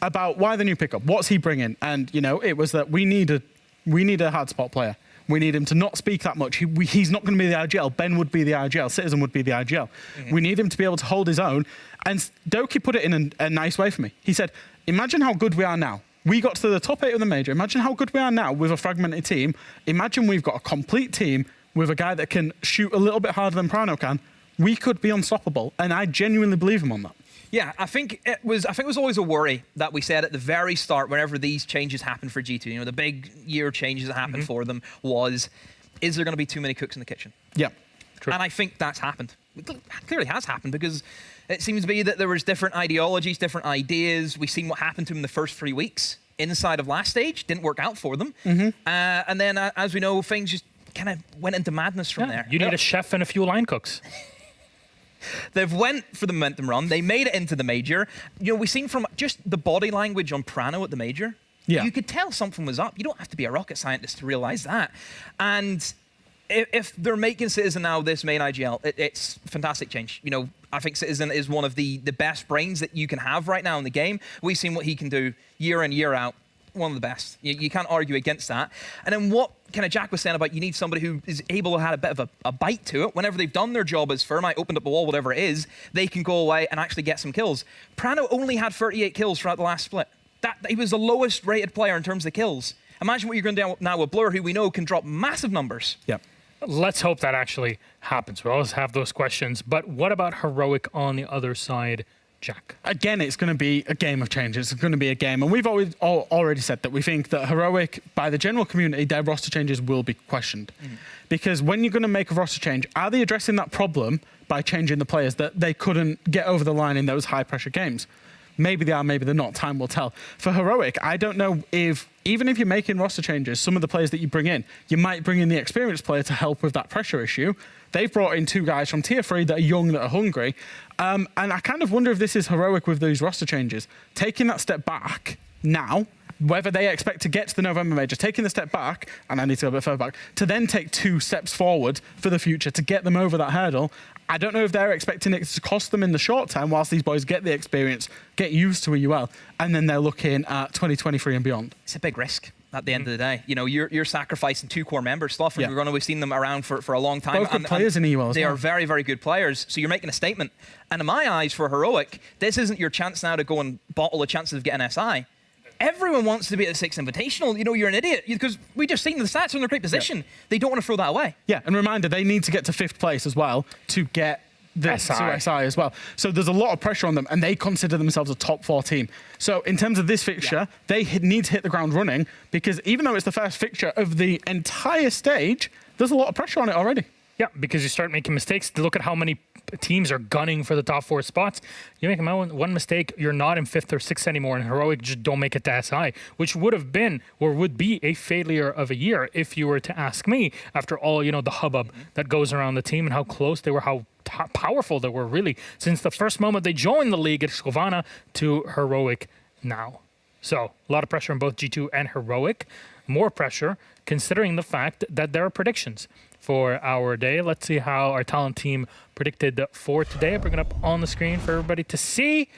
About why the new pickup. What's he bringing? And, it was that we need a hard spot player. We need him to not speak that much. He's not going to be the IGL. Ben would be the IGL. Citizen would be the IGL. We need him to be able to hold his own. And Doki put it in a nice way for me. He said, imagine how good we are now. We got to the top 8 of the major. Imagine how good we are now with a fragmented team. Imagine we've got a complete team with a guy that can shoot a little bit harder than Prano can. We could be unstoppable. And I genuinely believe him on that. Yeah, I think it was always a worry that we said at the very start, whenever these changes happened for G2, the big year changes that happened for them, is there going to be too many cooks in the kitchen? Yeah, true. And I think that's happened. It clearly has happened, because it seems to be that there was different ideologies, different ideas. We've seen what happened to them in the first 3 weeks inside of last stage. Didn't work out for them. And then, as we know, things just kind of went into madness from there. You need a chef and a few line cooks. They've went for the momentum run. They made it into the major. We've seen from just the body language on Prano at the major. Yeah. You could tell something was up. You don't have to be a rocket scientist to realize that. And if they're making Citizen now this main IGL, it's a fantastic change. I think Citizen is one of the best brains that you can have right now in the game. We've seen what he can do year in, year out. One of the best. You can't argue against that. And then what kind of Jack was saying about you need somebody who is able to have a bit of a bite to it. Whenever they've done their job as Firmite, opened up a wall, whatever it is, they can go away and actually get some kills. Prano only had 38 kills throughout the last split. He was the lowest rated player in terms of kills. Imagine what you're going to do now with Blur, who we know can drop massive numbers. Yep. Let's hope that actually happens. We always have those questions. But what about Heroic on the other side, Jack? Again, it's going to be a game of changes. It's going to be a game. And we've already said that we think that Heroic, by the general community, their roster changes will be questioned. Because when you're going to make a roster change, are they addressing that problem by changing the players that they couldn't get over the line in those high-pressure games? Maybe they are, maybe they're not. Time will tell. For Heroic, I don't know if, even if you're making roster changes, some of the players that you bring in, you might bring in the experienced player to help with that pressure issue. They've brought in 2 guys from Tier 3 that are young, that are hungry. And I kind of wonder if this is Heroic with those roster changes. Taking that step back now, whether they expect to get to the November Major, taking the step back, and I need to go a bit further back, to then take 2 steps forward for the future to get them over that hurdle. I don't know if they're expecting it to cost them in the short term whilst these boys get the experience, get used to a UL, and then they're looking at 2023 and beyond. It's a big risk at the end of the day. You know, you're sacrificing 2 core members. Sloth and We've seen them around for a long time. Both good players in EUL as They well. are very, very good players. So you're making a statement. And in my eyes, for Heroic, this isn't your chance now to go and bottle the chances of getting SI. Everyone wants to be at the 6th Invitational. You know, you're an idiot because we just seen the stats are in a great position. Yeah. They don't want to throw that away. Yeah, and reminder, they need to get to 5th place as well to get the SI as well. So there's a lot of pressure on them, and they consider themselves a top 4 team. So in terms of this fixture, they need to hit the ground running because even though it's the first fixture of the entire stage, there's a lot of pressure on it already. Yeah, because you start making mistakes. Look at how many teams are gunning for the top 4 spots. You make one mistake, you're not in 5th or 6th anymore, and Heroic just don't make it to SI, which would have been or would be a failure of a year if you were to ask me, after all, you know, the hubbub that goes around the team and how close they were, how powerful they were really since the first moment they joined the league at Scovana to Heroic now. So a lot of pressure on both G2 and Heroic. More pressure considering the fact that there are predictions for our day. Let's see how our talent team predicted for today. I bring it up on the screen for everybody to see.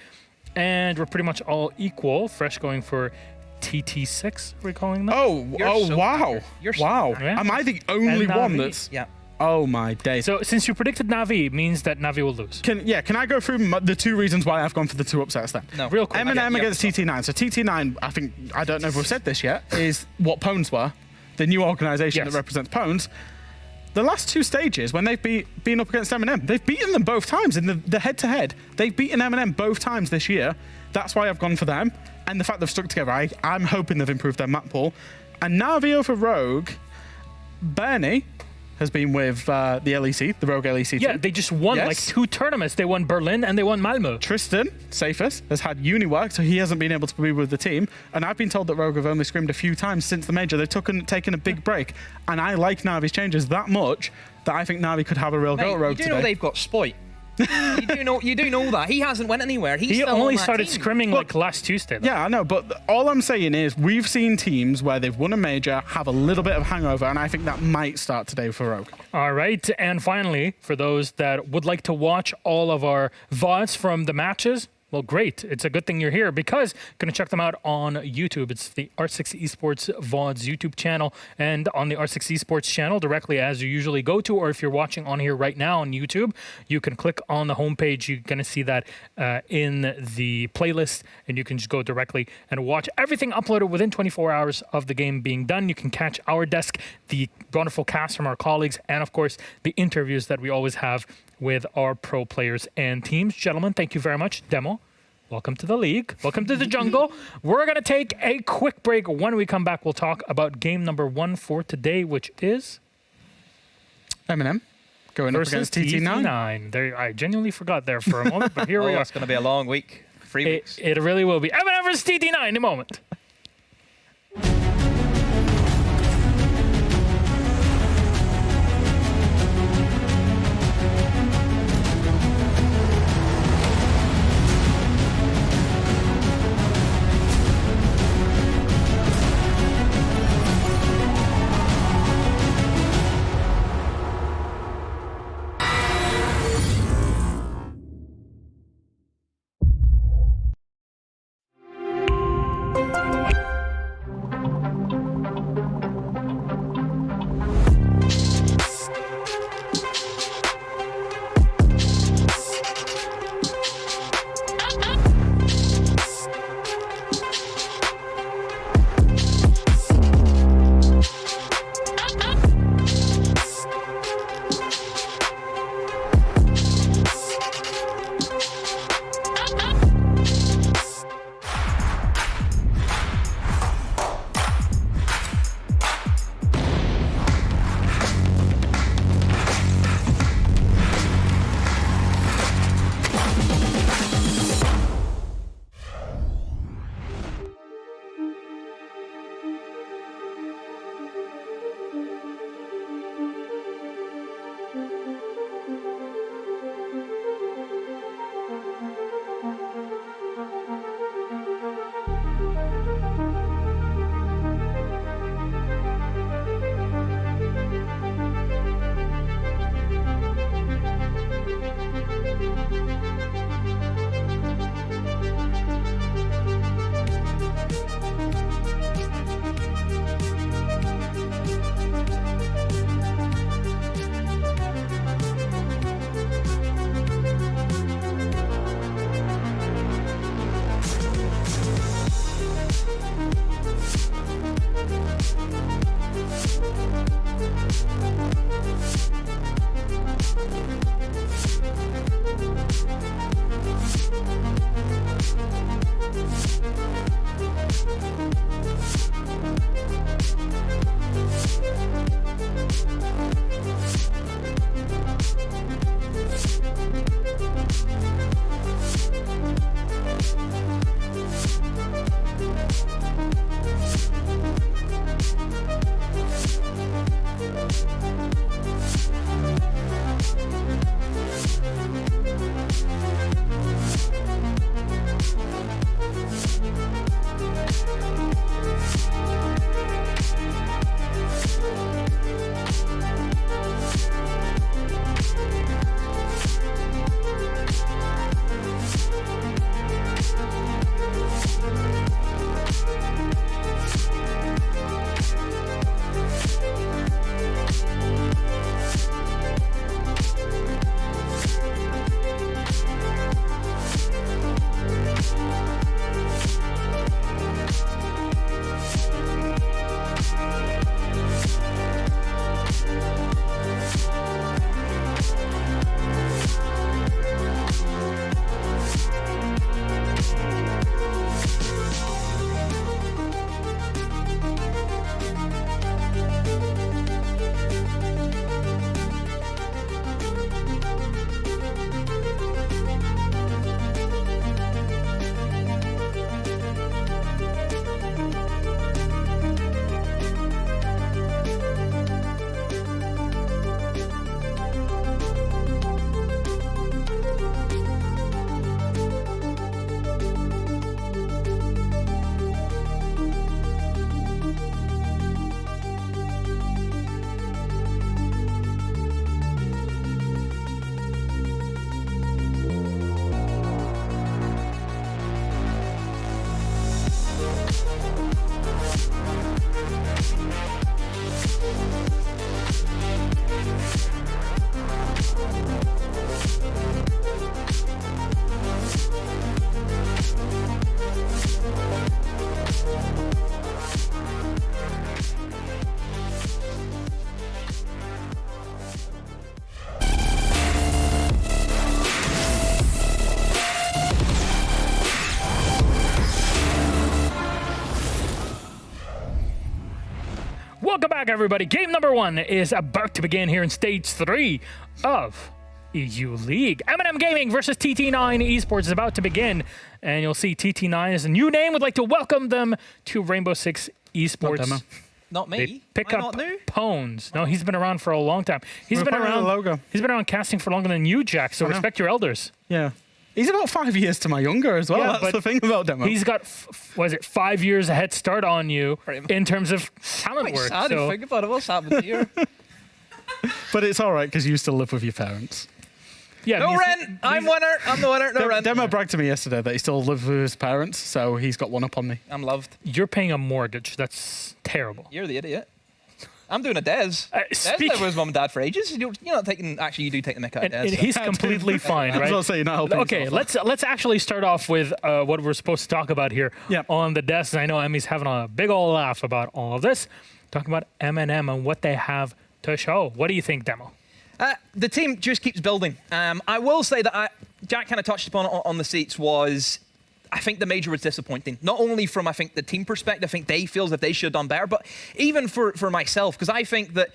And we're pretty much all equal. Fresh going for TT6, are we calling them? Wow. Wow. Yeah. Am I the only one that's... Yeah. Oh my days. So since you predicted Navi, it means that Navi will lose. Can I go through the 2 reasons why I've gone for the 2 upsets then? No. Real quick. M&M against TT9. So TT9, I don't know if we've said this yet, is what Pones were, the new organisation that represents Pones. The last 2 stages, when they've been up against M&M, they've beaten them both times in the head-to-head. They've beaten M&M both times this year. That's why I've gone for them. And the fact they've stuck together, I'm hoping they've improved their map pool. And Navi over Rogue, Bernie has been with the LEC, the Rogue LEC team. Yeah, they just won like 2 tournaments. They won Berlin and they won Malmö. Tristan, Safest, has had uni work, so he hasn't been able to be with the team. And I've been told that Rogue have only scrimmed a few times since the major. They've taken a big break. And I like Navi's changes that much that I think Navi could have a real go at Rogue you do today. know they've got Spoit. you do know that. He hasn't went anywhere. He only started scrimming like last Tuesday. Though. Yeah, I know, but all I'm saying is we've seen teams where they've won a major have a little bit of hangover, and I think that might start today for Rogue. All right, and finally, for those that would like to watch all of our VODs from the matches, well, great. It's a good thing you're here because going to check them out on YouTube. It's the R6 Esports VODs YouTube channel and on the R6 Esports channel directly as you usually go to, or if you're watching on here right now on YouTube, you can click on the homepage. You're going to see that in the playlist, and you can just go directly and watch everything uploaded within 24 hours of the game being done. You can catch our desk, the wonderful cast from our colleagues, and of course, the interviews that we always have with our pro players and teams. Gentlemen, thank you very much. Demo, welcome to the league. Welcome to the jungle. We're going to take a quick break. When we come back, we'll talk about game number 1 for today, which is M&M going up against TT9. There, I genuinely forgot there for a moment, but here we are. It's going to be a long week. 3 weeks. It really will be. M&M versus TT9 in a moment. Welcome back, everybody. Game number 1 is about to begin here in stage 3 of EU League. M&M Gaming versus TT9 Esports is about to begin, and you'll see TT9 is a new name. Would like to welcome them to Rainbow Six Esports. Not me. They pick Am I up not new? Pones. No, he's been around for a long time. He's been around. Logo. He's been around casting for longer than you, Jack. So I know. respect your elders. Yeah. He's about 5 years to my younger as well. Yeah, That's but the thing about Demo. He's got, 5 years a head start on you in terms of talent Quite work. sad to So think about it. What's happened here? But it's all right because you still live with your parents. yeah, No rent. I'm winner. I'm the winner. No rent. Demo bragged to me yesterday that he still lives with his parents, so he's got one up on me. I'm loved. you're paying a mortgage. That's terrible. You're the idiot. I'm doing a Des. Des lived with his mum and dad for ages. You're not taking. Actually, you do take the mick out of And Des. he's completely fine, I was right? going to say, you're not helping Okay, yourself. let's actually start off with what we're supposed to talk about here Yep. on the desk. I know Emmy's having a big old laugh about all of this, talking about M&M and what they have to show. What do you think, Demo? The team just keeps building. I will say that Jack kind of touched upon it on the seats was. I think the major was disappointing. Not only from, I think, the team perspective, I think they feel that they should have done better, but even for myself, because I think that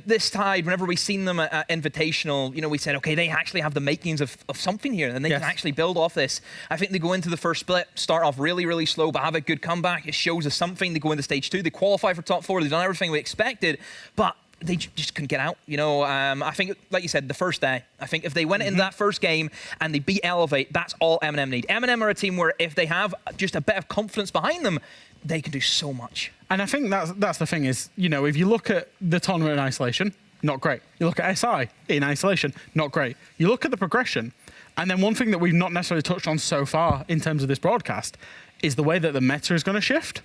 this tide, whenever we've seen them at Invitational, we said, okay, they actually have the makings of something here, and they Yes. can actually build off this. I think they go into the first split, start off really, really slow, but have a good comeback. It shows us something. They go into stage 2, they qualify for top 4, they've done everything we expected, but they just couldn't get out. I think, like you said, the first day, I think if they went into that first game and they beat Elevate, that's all M&M need. M&M are a team where if they have just a bit of confidence behind them, they can do so much. And I think that's the thing is, if you look at the tournament in isolation, not great. You look at SI in isolation, not great. You look at the progression, and then one thing that we've not necessarily touched on so far in terms of this broadcast is the way that the meta is going to shift.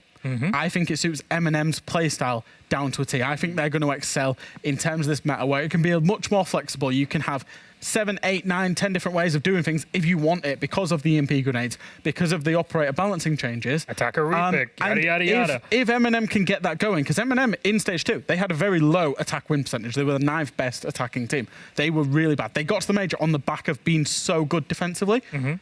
I think it suits M&M's playstyle down to a T. I think they're going to excel in terms of this meta where it can be much more flexible. You can have 7, 8, 9, 10 different ways of doing things if you want it because of the EMP grenades, because of the operator balancing changes. Attacker repick, And yada, yada, yada. If M&M can get that going, because M&M in stage 2, they had a very low attack win percentage. They were the 9th best attacking team. They were really bad. They got to the major on the back of being so good defensively.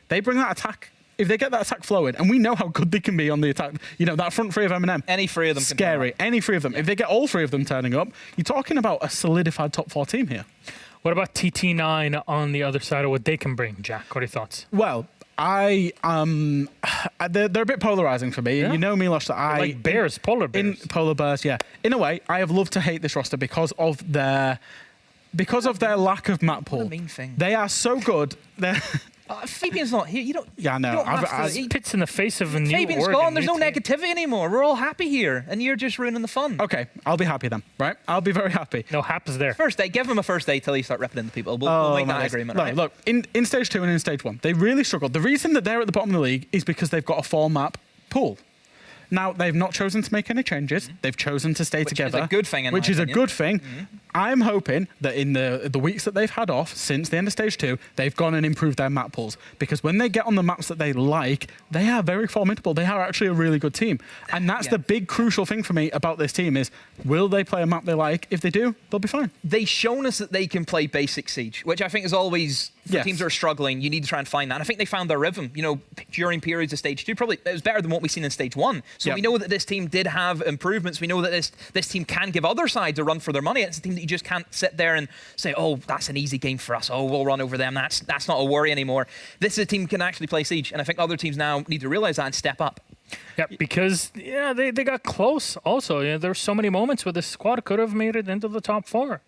They bring that attack. If they get that attack flowing, and we know how good they can be on the attack, that front three of M&M. Any three of them can scary. Any three of them. If they get all three of them turning up, you're talking about a solidified top 4 team here. What about TT9 on the other side of what they can bring, Jack? What are your thoughts? Well, they're a bit polarizing for me. Yeah. You know me, Lush, that Like bears, polar bears. in polar bears, yeah. In a way, I have loved to hate this roster because of their lack of map pool. What a mean thing. They are so good. Fabian's not here. You don't. Yeah, I know. You don't have I've- to, he- Pits in the face of a new Fabian's org gone. and There's new no team. negativity anymore. We're all happy here, and you're just ruining the fun. Okay, I'll be happy then, right? I'll be very happy. No, Hap is there. First day, give him a first day till you start ripping into people. We'll make that man, agreement, no, right? Look, in stage 2 and in stage 1, they really struggled. The reason that they're at the bottom of the league is because they've got a 4-map pool. Now, they've not chosen to make any changes. They've chosen to stay together. Which is a good thing, in Which my is a opinion. good thing. I'm hoping that in the weeks that they've had off since the end of stage 2, they've gone and improved their map pools. Because when they get on the maps that they like, they are very formidable. They are actually a really good team. And that's the big crucial thing for me about this team is, will they play a map they like? If they do, they'll be fine. They've shown us that they can play basic Siege, which I think is always, for Yes. teams that are struggling, you need to try and find that. And I think they found their rhythm, during periods of stage 2. Probably it was better than what we've seen in stage 1. So Yep. we know that this team did have improvements. We know that this team can give other sides a run for their money. It's a team that you just can't sit there and say, oh, that's an easy game for us. Oh, we'll run over them. That's not a worry anymore. This is a team who can actually play Siege. And I think other teams now need to realize that and step up. Yeah, because they got close also. There were so many moments where the squad could have made it into the top 4.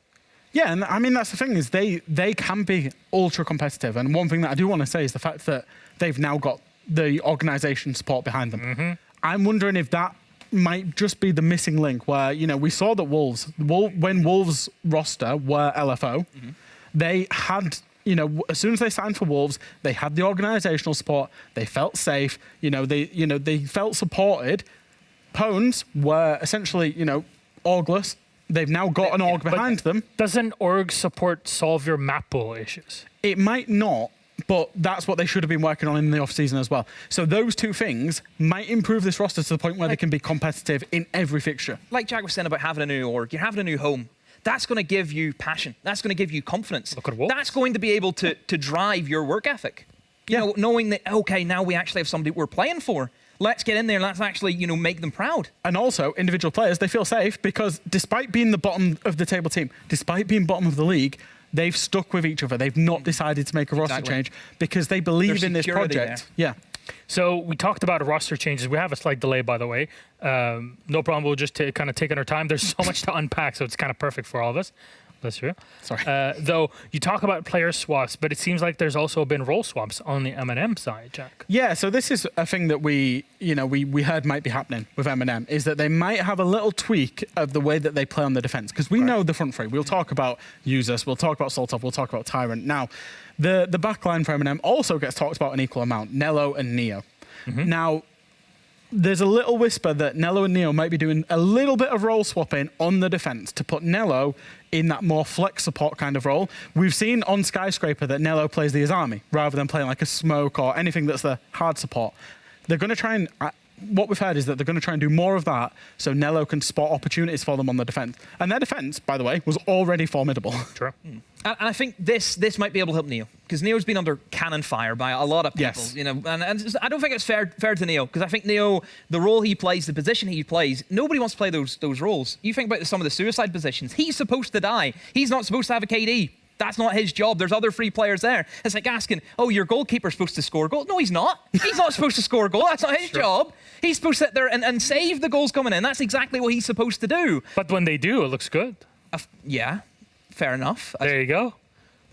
Yeah, and I mean, that's the thing is they can be ultra competitive. And one thing that I do want to say is the fact that they've now got the organisation support behind them. I'm wondering if that might just be the missing link where, we saw that when Wolves roster were LFO, they had, as soon as they signed for Wolves, they had the organisational support, they felt safe, they felt supported. Pones were essentially, orgless. They've now got an org behind them. Doesn't org support solve your map pool issues? It might not, but that's what they should have been working on in the off-season as well. So those two things might improve this roster to the point where they can be competitive in every fixture. Like Jack was saying about having a new org, you're having a new home. That's going to give you passion. That's going to give you confidence. Look at Wolves. That's going to be able to drive your work ethic. Knowing that, okay, now we actually have somebody we're playing for. Let's get in there and let's actually, make them proud. And also, individual players, they feel safe because despite being the bottom of the table team, despite being bottom of the league, they've stuck with each other. They've not decided to make a roster change because they believe There's in this security project. Yeah. So we talked about roster changes. We have a slight delay, by the way. No problem. We'll just kind of take our time. There's so much to unpack, so it's kind of perfect for all of us. That's true. Sorry. Though you talk about player swaps, but it seems like there's also been role swaps on the M&M side, Jack. Yeah, so this is a thing that we heard might be happening with M&M, is that they might have a little tweak of the way that they play on the defense. Because we know the front three. We'll talk about Users, we'll talk about Soltov, we'll talk about Tyrant. Now, the back line for M&M also gets talked about an equal amount, Nello and Neo. Now, there's a little whisper that Nello and Neo might be doing a little bit of role swapping on the defense to put Nello in that more flex support kind of role. We've seen on Skyscraper that Nello plays the Azami rather than playing like a smoke or anything that's the hard support. They're going to try and... what we've heard is that they're going to try and do more of that so Nello can spot opportunities for them on the defense. And their defense, by the way, was already formidable. True. And I think this might be able to help Neo, because Neo's been under cannon fire by a lot of people. Yes. And I don't think it's fair to Neo, because I think Neo, the role he plays, the position he plays, nobody wants to play those roles. You think about some of the suicide positions. He's supposed to die. He's not supposed to have a KD. That's not his job. There's other free players there. It's like asking, oh, your goalkeeper's supposed to score a goal. No, he's not. He's not supposed to score a goal. That's not his job. He's supposed to sit there and save the goals coming in. That's exactly what he's supposed to do. But when they do, it looks good. Yeah, fair enough. There you go.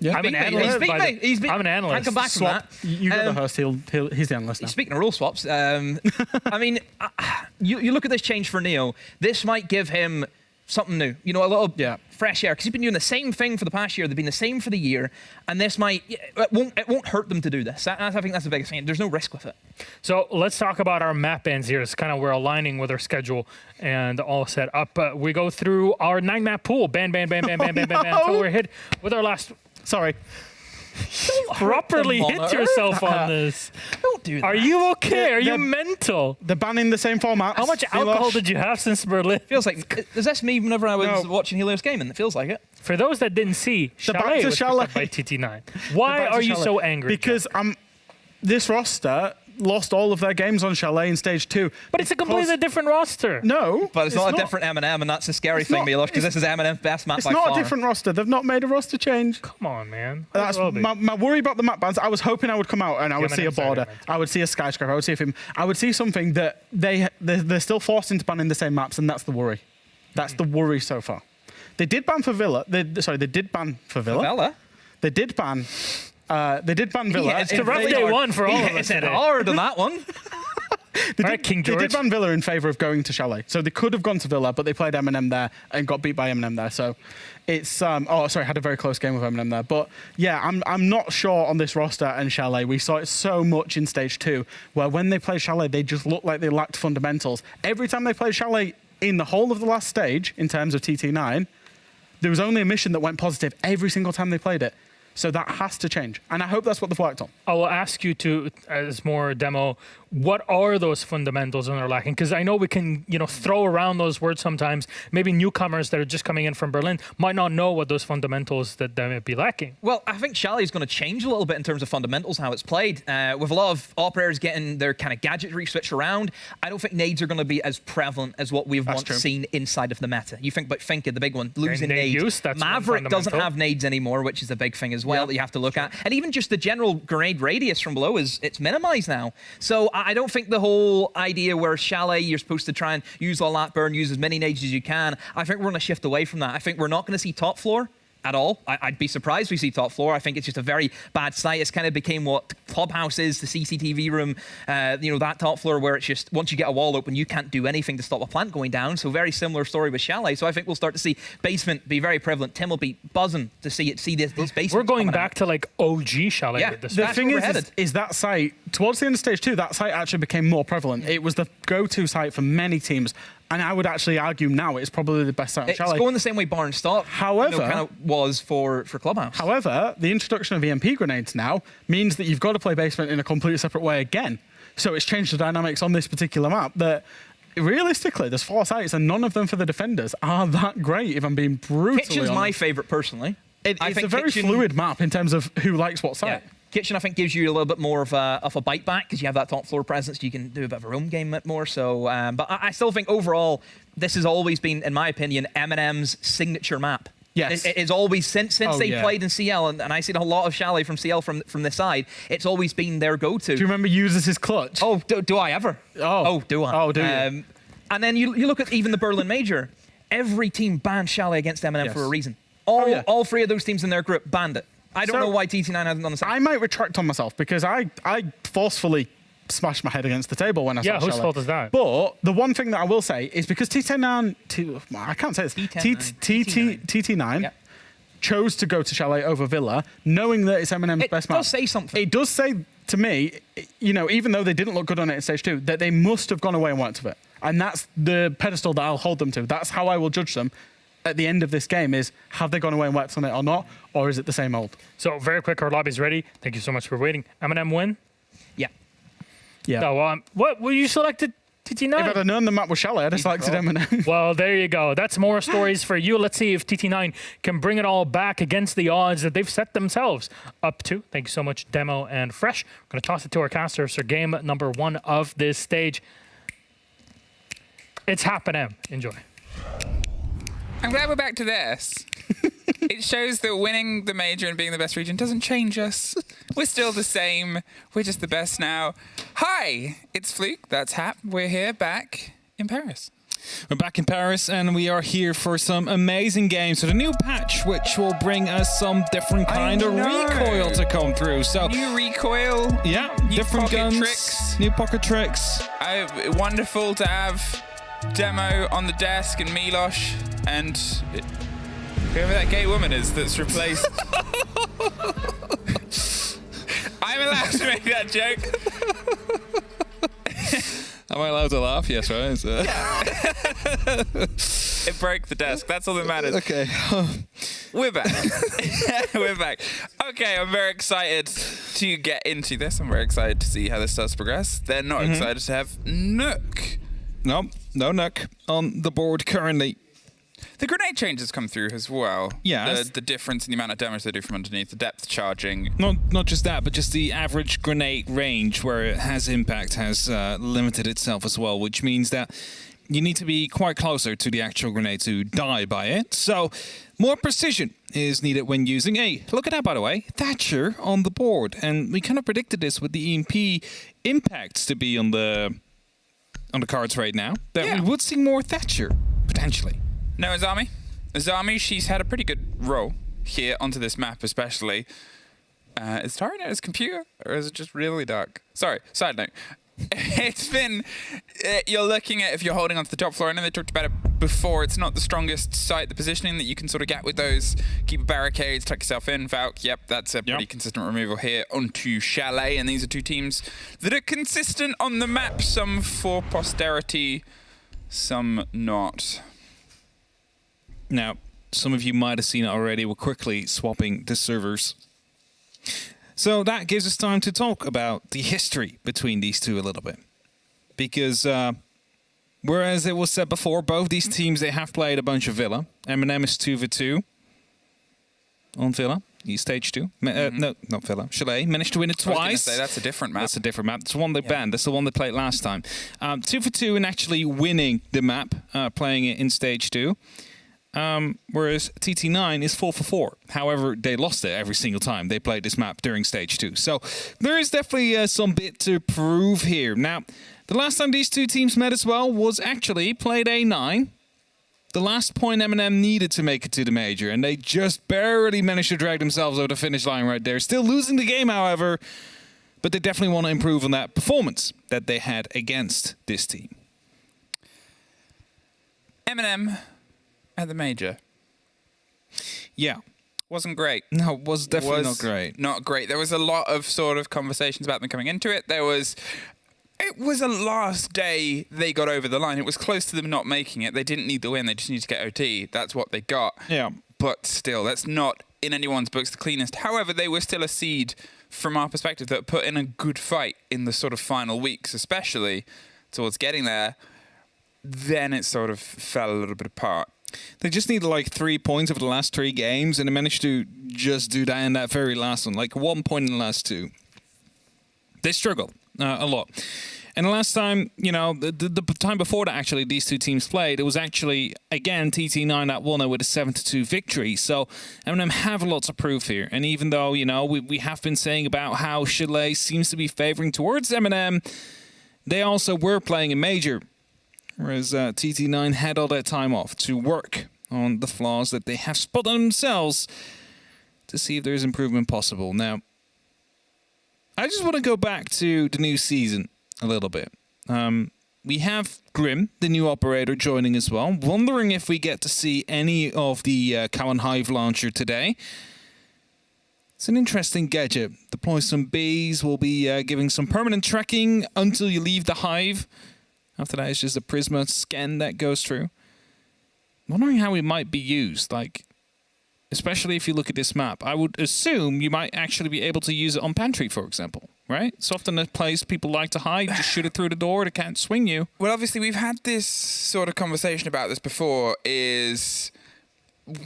Yeah. I'm an analyst. I'm an analyst. Can't come back from that. You got the host. He's the analyst now. Speaking of role swaps, I mean, you look at this change for Neo. This might give him something new, a little fresh air, because he's been doing the same thing for the past year. They've been the same for the year, and this it won't hurt them to do this. I think that's the biggest thing. There's no risk with it. So let's talk about our map bans here. It's kind of we're aligning with our schedule and all set up. We go through our 9-map pool. Ban, until we're hit with our last. Sorry. Properly hit yourself on this. Don't do that. Are you okay? Are you mental? They're banning the same format. How much alcohol did you have since Berlin? Feels like, is this me whenever I was watching Helios Gaming? It feels like it. For those that didn't see, Chalet was picked up by TT9. Why are you so angry? Because this roster lost all of their games on Chalet in Stage 2. But it's a completely different roster. No. But it's not a different M&M, and that's the scary thing, Milos, because this is M&M's best map by far. It's not a different roster. They've not made a roster change. Come on, man. That's my worry about the map bans. I was hoping I would come out and I would see a border. I would see a Skyscraper. I would see a film. I would see something that they're still forced into banning the same maps, and that's the worry. That's the worry so far. They did ban for Villa. They did ban for Villa. Villa? They did ban Villa. Yeah, it's a rough day one for all of us. It's hard on that one. They did ban Villa in favour of going to Chalet. So they could have gone to Villa, but they played M&M there and got beat by M&M there. So it's had a very close game with M&M there. But yeah, I'm not sure on this roster and Chalet. We saw it so much in Stage 2, where when they played Chalet, they just looked like they lacked fundamentals. Every time they played Chalet in the whole of the last stage, in terms of TT9, there was only a mission that went positive every single time they played it. So that has to change. And I hope that's what they've worked on. I will ask you to, as more demo, what are those fundamentals that are lacking? Because I know we can, throw around those words sometimes. Maybe newcomers that are just coming in from Berlin might not know what those fundamentals that they might be lacking. Well, I think Chalet is going to change a little bit in terms of fundamentals, how it's played. With a lot of operators getting their kind of gadgetry switched around, I don't think nades are going to be as prevalent as what we've once seen inside of the meta. You think about Finka, the big one, losing nades. Maverick doesn't have nades anymore, which is a big thing as well that you have to look at. And even just the general grenade radius from below it's minimized now. So I don't think the whole idea where Chalet, you're supposed to try and use all that burn, use as many nades as you can, I think we're going to shift away from that. I think we're not going to see top floor at all. I'd be surprised if we see top floor. I think it's just a very bad sight. It's kind of became what Clubhouse is, the CCTV room, that top floor where it's just, once you get a wall open, you can't do anything to stop a plant going down. So very similar story with Chalet. So I think we'll start to see basement be very prevalent. Tim will be buzzing to see these basements. We're going back to like OG Chalet. Yeah, with this. The thing is that site, towards the end of Stage 2, that site actually became more prevalent. It was the go-to site for many teams. And I would actually argue now it's probably the best site on Chalet. It's going the same way Barn Stock was for Clubhouse. However, the introduction of EMP grenades now means that you've got to play basement in a completely separate way again. So it's changed the dynamics on this particular map that realistically, there's 4 sites and none of them for the defenders are that great, if I'm being brutally honest. Kitchen's my favourite personally. It's a very fluid map in terms of who likes what site. Yeah. Kitchen, I think, gives you a little bit more of a bite back because you have that top floor presence. You can do a bit of a roam game more. So, but I still think overall, this has always been, in my opinion, Eminem's signature map. Yes. It's always, since they played in CL, and I seen a lot of Chalet from CL from this side, it's always been their go-to. Do you remember Uses' clutch? Oh, do I ever? Oh, do I? Oh, do you? And then you look at even the Berlin Major. Every team banned Chalet against Eminem for a reason. All three of those teams in their group banned it. I don't know why TT9 hasn't done the same. I might retract on myself because I forcefully smashed my head against the table when I saw whose fault is that? But the one thing that I will say is because TT9, I can't say this, TT9 chose to go to Chalet over Villa, knowing that it's Eminem's best map. It does say something. It does say to me, you know, even though they didn't look good on it in stage 2, that they must have gone away and worked with it. And that's the pedestal that I'll hold them to. That's how I will judge them at the end of this game is, have they gone away and worked on it or not? Or is it the same old? So very quick, our lobby's ready. Thank you so much for waiting. Eminem win? Yeah. Yeah. No, what? Well, you selected TT9? If I'd have known the map was Chalet, I'd have selected Eminem. Well, there you go. That's more stories for you. Let's see if TT9 can bring it all back against the odds that they've set themselves up to. Thank you so much, Demo and Fresh. I'm going to toss it to our casters for game number 1 of this stage. It's happening. Enjoy. I'm glad we're back to this. It shows that winning the major and being the best region doesn't change us. We're still the same. We're just the best now. Hi, it's Fluke. That's Hap. We're here back in Paris. We're back in Paris and we are here for some amazing games. So the new patch, which will bring us some different kind of recoil to come through. So new recoil. Yeah, new different guns, tricks. new pocket tricks. Wonderful to have Demo on the desk and Milosh and whoever that gay woman is that's replaced. I'm allowed to make that joke. Am I allowed to laugh? Yes, right? So. It broke the desk. That's all that matters. Okay. We're back. We're back. Okay, I'm very excited to get into this. I'm very excited to see how this does progress. They're not excited to have Nook. No Nook on the board currently. The grenade changes come through as well. Yeah. The difference in the amount of damage they do from underneath, the depth charging. Not just that, but just the average grenade range where it has impact has limited itself as well, which means that you need to be quite closer to the actual grenade to die by it. So more precision is needed when using look at that, by the way, Thatcher on the board. And we kind of predicted this with the EMP impacts to be on the cards right now, that we would see more Thatcher, potentially. No, Azami. Azami, she's had a pretty good roll here onto this map, especially. Is Tari Natus' computer, or is it just really dark? Sorry, side note. It's been, you're looking at if you're holding onto the top floor. I know they talked about it before. It's not the strongest site, the positioning that you can sort of get with those. Keep barricades, tuck yourself in. Valk, yep, that's a pretty consistent removal here onto Chalet. And these are two teams that are consistent on the map. Some for posterity, some not. Now, some of you might have seen it already. We're quickly swapping the servers. So that gives us time to talk about the history between these two a little bit. Because whereas it was said before, both these teams, they have played a bunch of Villa. Eminem is 2v2 on Villa. He's stage 2. No, not Villa. Chalet managed to win it twice. I was going to say, that's a different map. That's a different map. That's the one they banned. That's the one they played last time. 2v2 in actually winning the map, playing it in stage 2. Whereas TT9 is 4-for-4. However, they lost it every single time they played this map during stage 2. So there is definitely some bit to prove here. Now, the last time these two teams met as well was actually Playday 9. The last point Eminem needed to make it to the major, and they just barely managed to drag themselves over the finish line right there. Still losing the game, however, but they definitely want to improve on that performance that they had against this team. Eminem at the major. Yeah. Wasn't great. No, it was definitely not great. Not great. There was a lot of sort of conversations about them coming into it. It was a last day they got over the line. It was close to them not making it. They didn't need the win. They just needed to get OT. That's what they got. Yeah. But still, that's not, in anyone's books, the cleanest. However, they were still a seed, from our perspective, that put in a good fight in the sort of final weeks, especially towards getting there. Then it sort of fell a little bit apart. They just needed like 3 points over the last 3 games, and they managed to just do that in that very last one, like 1 point in the last 2. They struggled a lot. And the last time, you know, the time before that, actually, these two teams played, it was actually, again, TT9 that won it with a 7-2 victory. So M&M have lots of proof here. And even though, you know, we have been saying about how Chalet seems to be favoring towards M&M, they also were playing a major. Whereas TT9 had all that time off to work on the flaws that they have spotted themselves to see if there's improvement possible. Now, I just want to go back to the new season a little bit. We have Grim, the new operator, joining as well. Wondering if we get to see any of the Cow and Hive launcher today. It's an interesting gadget. Deploy some bees. We'll be giving some permanent tracking until you leave the hive. After that, it's just a Prisma scan that goes through. Wondering how it might be used, like, especially if you look at this map. I would assume you might actually be able to use it on Pantry, for example, right? It's often a place people like to hide, just shoot it through the door, they can't swing you. Well, obviously, we've had this sort of conversation about this before, is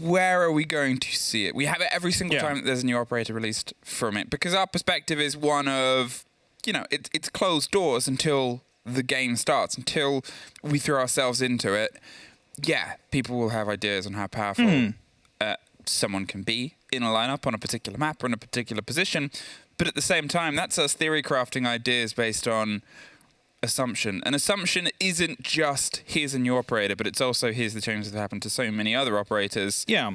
where are we going to see it? We have it every single time that there's a new operator released from it, because our perspective is one of, you know, it's closed doors until the game starts, until we throw ourselves into it. Yeah, people will have ideas on how powerful someone can be in a lineup on a particular map or in a particular position, but at the same time, that's us theory crafting ideas based on assumption. An assumption isn't just here's a new operator, but it's also here's the changes that happen to so many other operators. Yeah.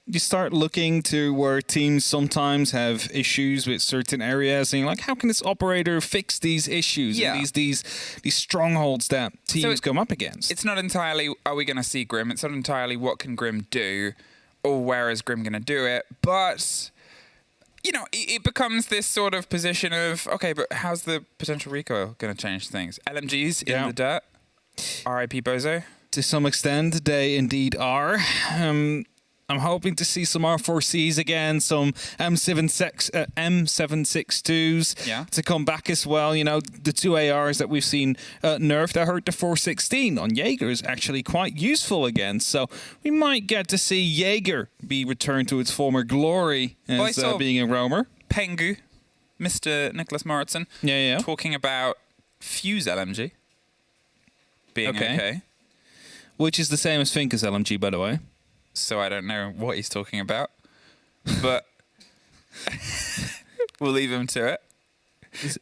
You start looking to where teams sometimes have issues with certain areas, and you're like, how can this operator fix these issues and these strongholds that teams come up against? It's not entirely, are we going to see Grim? It's not entirely what can Grim do, or where is Grim going to do it? But, you know, it becomes this sort of position of, okay, but how's the potential recoil going to change things? LMGs in the dirt? R.I.P. Bozo? To some extent, they indeed are. I'm hoping to see some R4Cs again, some M762s to come back as well. You know, the 2 ARs that we've seen nerfed that hurt the 416 on Jaeger is actually quite useful again. So we might get to see Jaeger be returned to its former glory as being a roamer. Pengu, Mr. Nicholas Morrison, talking about Fuse LMG being okay. Which is the same as Finka's LMG, by the way. So I don't know what he's talking about, but we'll leave him to it.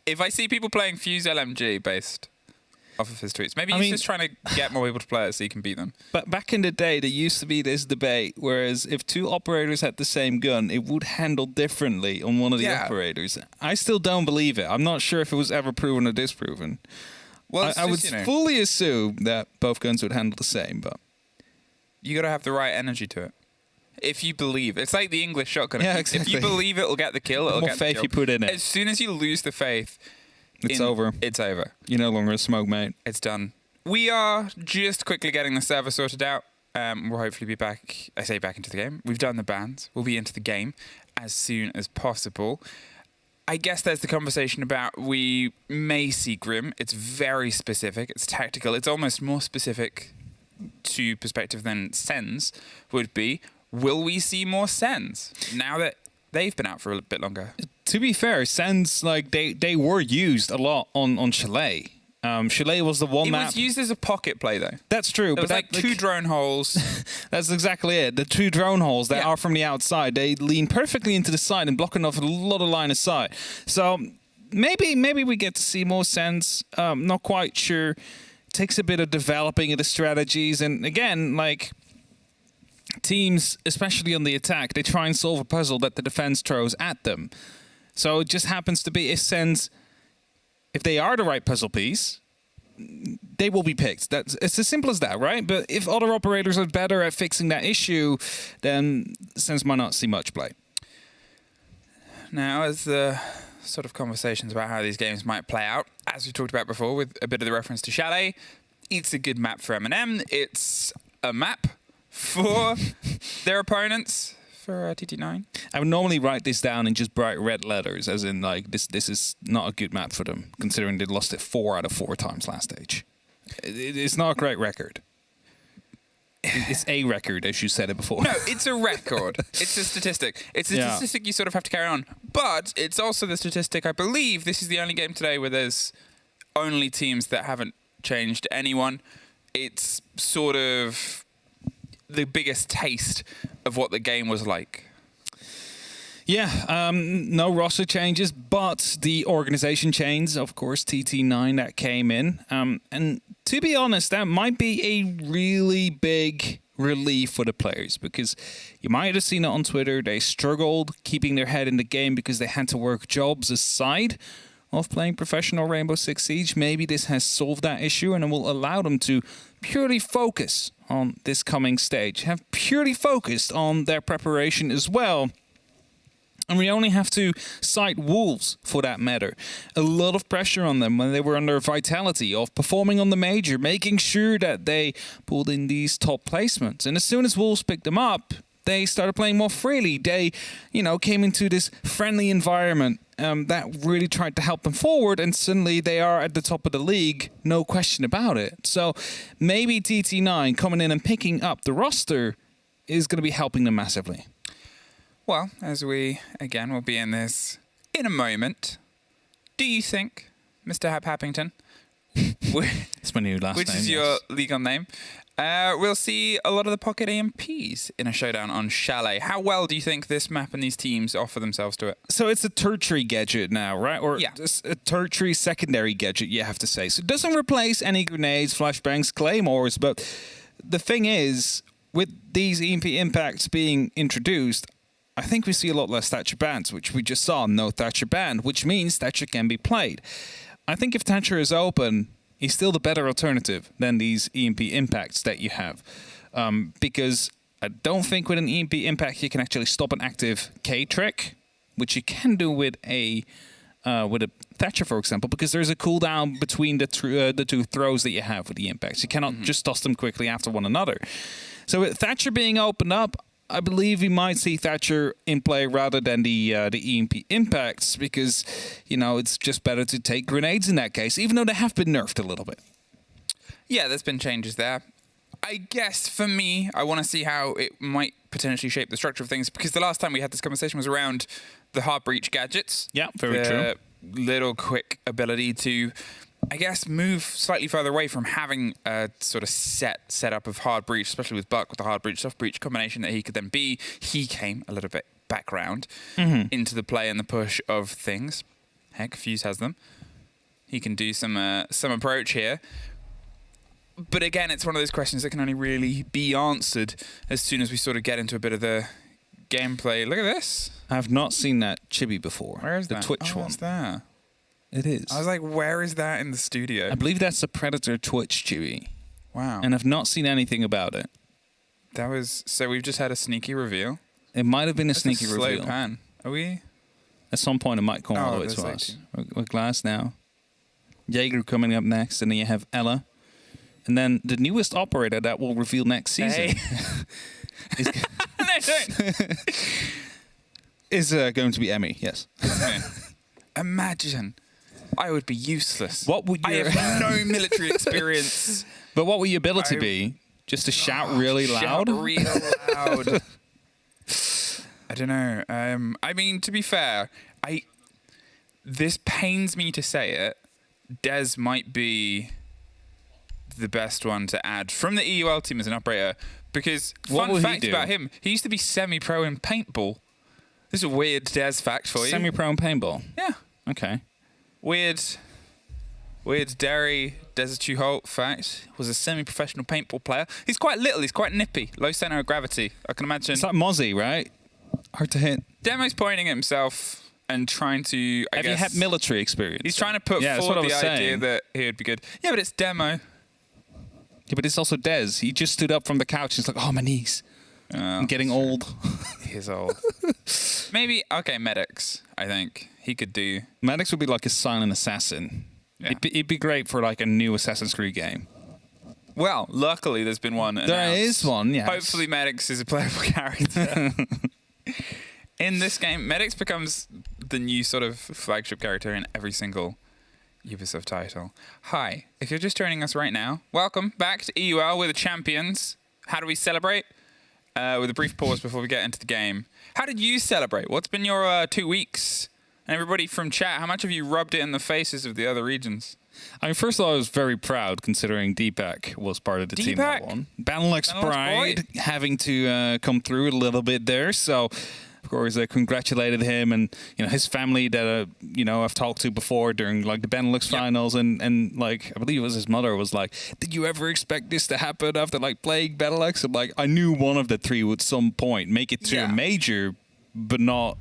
If I see people playing Fuse LMG based off of his tweets, maybe he's just trying to get more people to play it so he can beat them. But back in the day, there used to be this debate, whereas if 2 operators had the same gun, it would handle differently on one of the operators. I still don't believe it. I'm not sure if it was ever proven or disproven. Well, I would fully assume that both guns would handle the same, but you got to have the right energy to it. If you believe, it's like the English shotgun. Yeah, exactly. If you believe it'll get the kill, it'll get the kill. The more faith you put in it. As soon as you lose the faith, it's over. It's over. You're no longer a smoke mate. It's done. We are just quickly getting the server sorted out. We'll hopefully be back. I say back into the game. We've done the bans. We'll be into the game as soon as possible. I guess there's the conversation about we may see Grim. It's very specific. It's tactical. It's almost more specific to perspective than Sens would be. Will we see more Sens now that they've been out for a bit longer? To be fair, Sens, like they were used a lot on Chalet. Chalet was the one map. It was used as a pocket play though. That's true. But like 2 drone holes. That's exactly it. The 2 drone holes that are from the outside. They lean perfectly into the side and blocking off a lot of line of sight. So maybe we get to see more Sens. Not quite sure. Takes a bit of developing of the strategies, and again, like teams, especially on the attack, they try and solve a puzzle that the defense throws at them. So it just happens to be if they are the right puzzle piece, they will be picked. It's as simple as that, right? But if other operators are better at fixing that issue, then Sens might not see much play. Now, as the sort of conversations about how these games might play out, as we talked about before with a bit of the reference to Chalet, it's a good map for M&M. It's a map for their opponents for TT9. I would normally write this down in just bright red letters, as in like this is not a good map for them, considering they lost it 4 out of 4 times last stage. It's not a great record. It's a record, as you said it before. No, it's a record. It's a statistic. It's a statistic you sort of have to carry on. But it's also the statistic, I believe, this is the only game today where there's only teams that haven't changed anyone. It's sort of the biggest taste of what the game was like. Yeah, no roster changes, but the organization changes, of course, TT9 that came in. And to be honest, that might be a really big relief for the players, because you might have seen it on Twitter. They struggled keeping their head in the game because they had to work jobs aside of playing professional Rainbow Six Siege. Maybe this has solved that issue and it will allow them to purely focus on this coming stage, have purely focused on their preparation as well. And we only have to cite Wolves for that matter. A lot of pressure on them when they were under Vitality of performing on the major, making sure that they pulled in these top placements. And as soon as Wolves picked them up, they started playing more freely. They, came into this friendly environment that really tried to help them forward, and suddenly they are at the top of the league, no question about it. So maybe TT9 coming in and picking up the roster is going to be helping them massively. Well, as we, again, will be in this in a moment, do you think, Mr. Happington, It's my new last which name, is your legal name, we'll see a lot of the pocket AMPs in a showdown on Chalet? How well do you think this map and these teams offer themselves to it? So it's a tertiary gadget now, right? Or a tertiary secondary gadget, you have to say. So it doesn't replace any grenades, flashbangs, claymores, but the thing is, with these EMP impacts being introduced, I think we see a lot less Thatcher bans, which we just saw. No Thatcher ban, which means Thatcher can be played. I think if Thatcher is open, he's still the better alternative than these EMP impacts that you have. Because I don't think with an EMP impact you can actually stop an active K trick, which you can do with a Thatcher, for example, because there's a cooldown between the two throws that you have with the impacts. You cannot just toss them quickly after one another. So with Thatcher being opened up, I believe we might see Thatcher in play rather than the EMP impacts, because, it's just better to take grenades in that case, even though they have been nerfed a little bit. Yeah, there's been changes there. I guess for me, I want to see how it might potentially shape the structure of things, because the last time we had this conversation was around the hard breach gadgets. Yeah, very true. Little quick ability to, I guess, move slightly further away from having a sort of setup of hard breach, especially with Buck with the hard breach, soft breach combination that he could then be. He came a little bit background into the play and the push of things. Heck, Fuse has them. He can do some approach here. But again, it's one of those questions that can only really be answered as soon as we sort of get into a bit of the gameplay. Look at this. I have not seen that chibi before. Where is the that? Twitch one? What's that? It is. I was like, where is that in the studio? I believe that's a Predator Twitch chibi. Wow. And I've not seen anything about it. That was... So we've just had a sneaky reveal. It might have been a That's sneaky a slow reveal. pan. Are we... At some point, it might come all the way there's to like us. We're Glass now. Jaeger coming up next, and then you have Ella. And then the newest operator that will reveal next season is going to be Emmy, yes. Imagine. I would be useless. What would I your... have no military experience. But what would your ability be? Just to shout really loud? Shout real loud. I don't know. I mean, to be fair, this pains me to say it. Dez might be the best one to add from the EUL team as an operator, because fun fact about him, he used to be semi-pro in paintball. This is a weird Dez fact for you. Semi-pro in paintball? Yeah. Okay. Weird Derry Desert Holt fact. Was a semi-professional paintball player. He's quite little. He's quite nippy. Low center of gravity. I can imagine. It's like Mozzie, right? Hard to hit. Demo's pointing at himself and trying to, I guess... Have you had military experience? He's trying to put forward the idea that he would be good. Yeah, but it's Demo. Yeah, but it's also Dez. He just stood up from the couch and he's like, oh, my knees. I'm getting old. He is old. Maybe, okay, Medics, I think. He could do... Medics would be like a silent assassin. Yeah. It'd be great for like a new Assassin's Creed game. Well, luckily there's been one announced. There is one, yes. Hopefully Medics is a playable character. In this game, Medics becomes the new sort of flagship character in every single Ubisoft title. Hi, if you're just joining us right now, welcome back to EUL. We're the champions. How do we celebrate? With a brief pause before we get into the game. How did you celebrate? What's been your 2 weeks? And everybody from chat, how much have you rubbed it in the faces of the other regions? I mean, first of all, I was very proud considering Deepak was part of the team that won. Benelux Pride having to come through a little bit there. So, of course, I congratulated him and his family that I've talked to before during like the Benelux finals and like I believe it was his mother was like, "Did you ever expect this to happen after like playing Benelux?" And like I knew one of the three would some point make it to a major, but not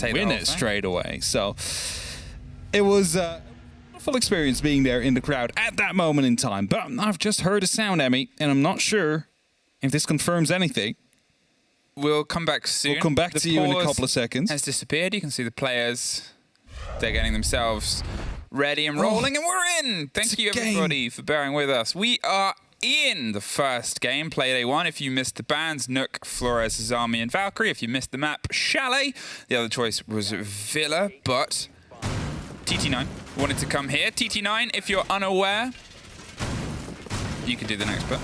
win it straight away. So it was a full experience being there in the crowd at that moment in time. But I've just heard a sound, Emmy, and I'm not sure if this confirms anything. We'll come back soon. We'll come back to you in a couple of seconds. Has disappeared. You can see the players. They're getting themselves ready and rolling, and we're in. Thank you, everybody, for bearing with us. We are in the first game, Playday 1. If you missed the bans, Nook, Flores, Zami, and Valkyrie. If you missed the map, Chalet. The other choice was Villa, but TT9 wanted to come here. TT9, if you're unaware, you can do the next bit.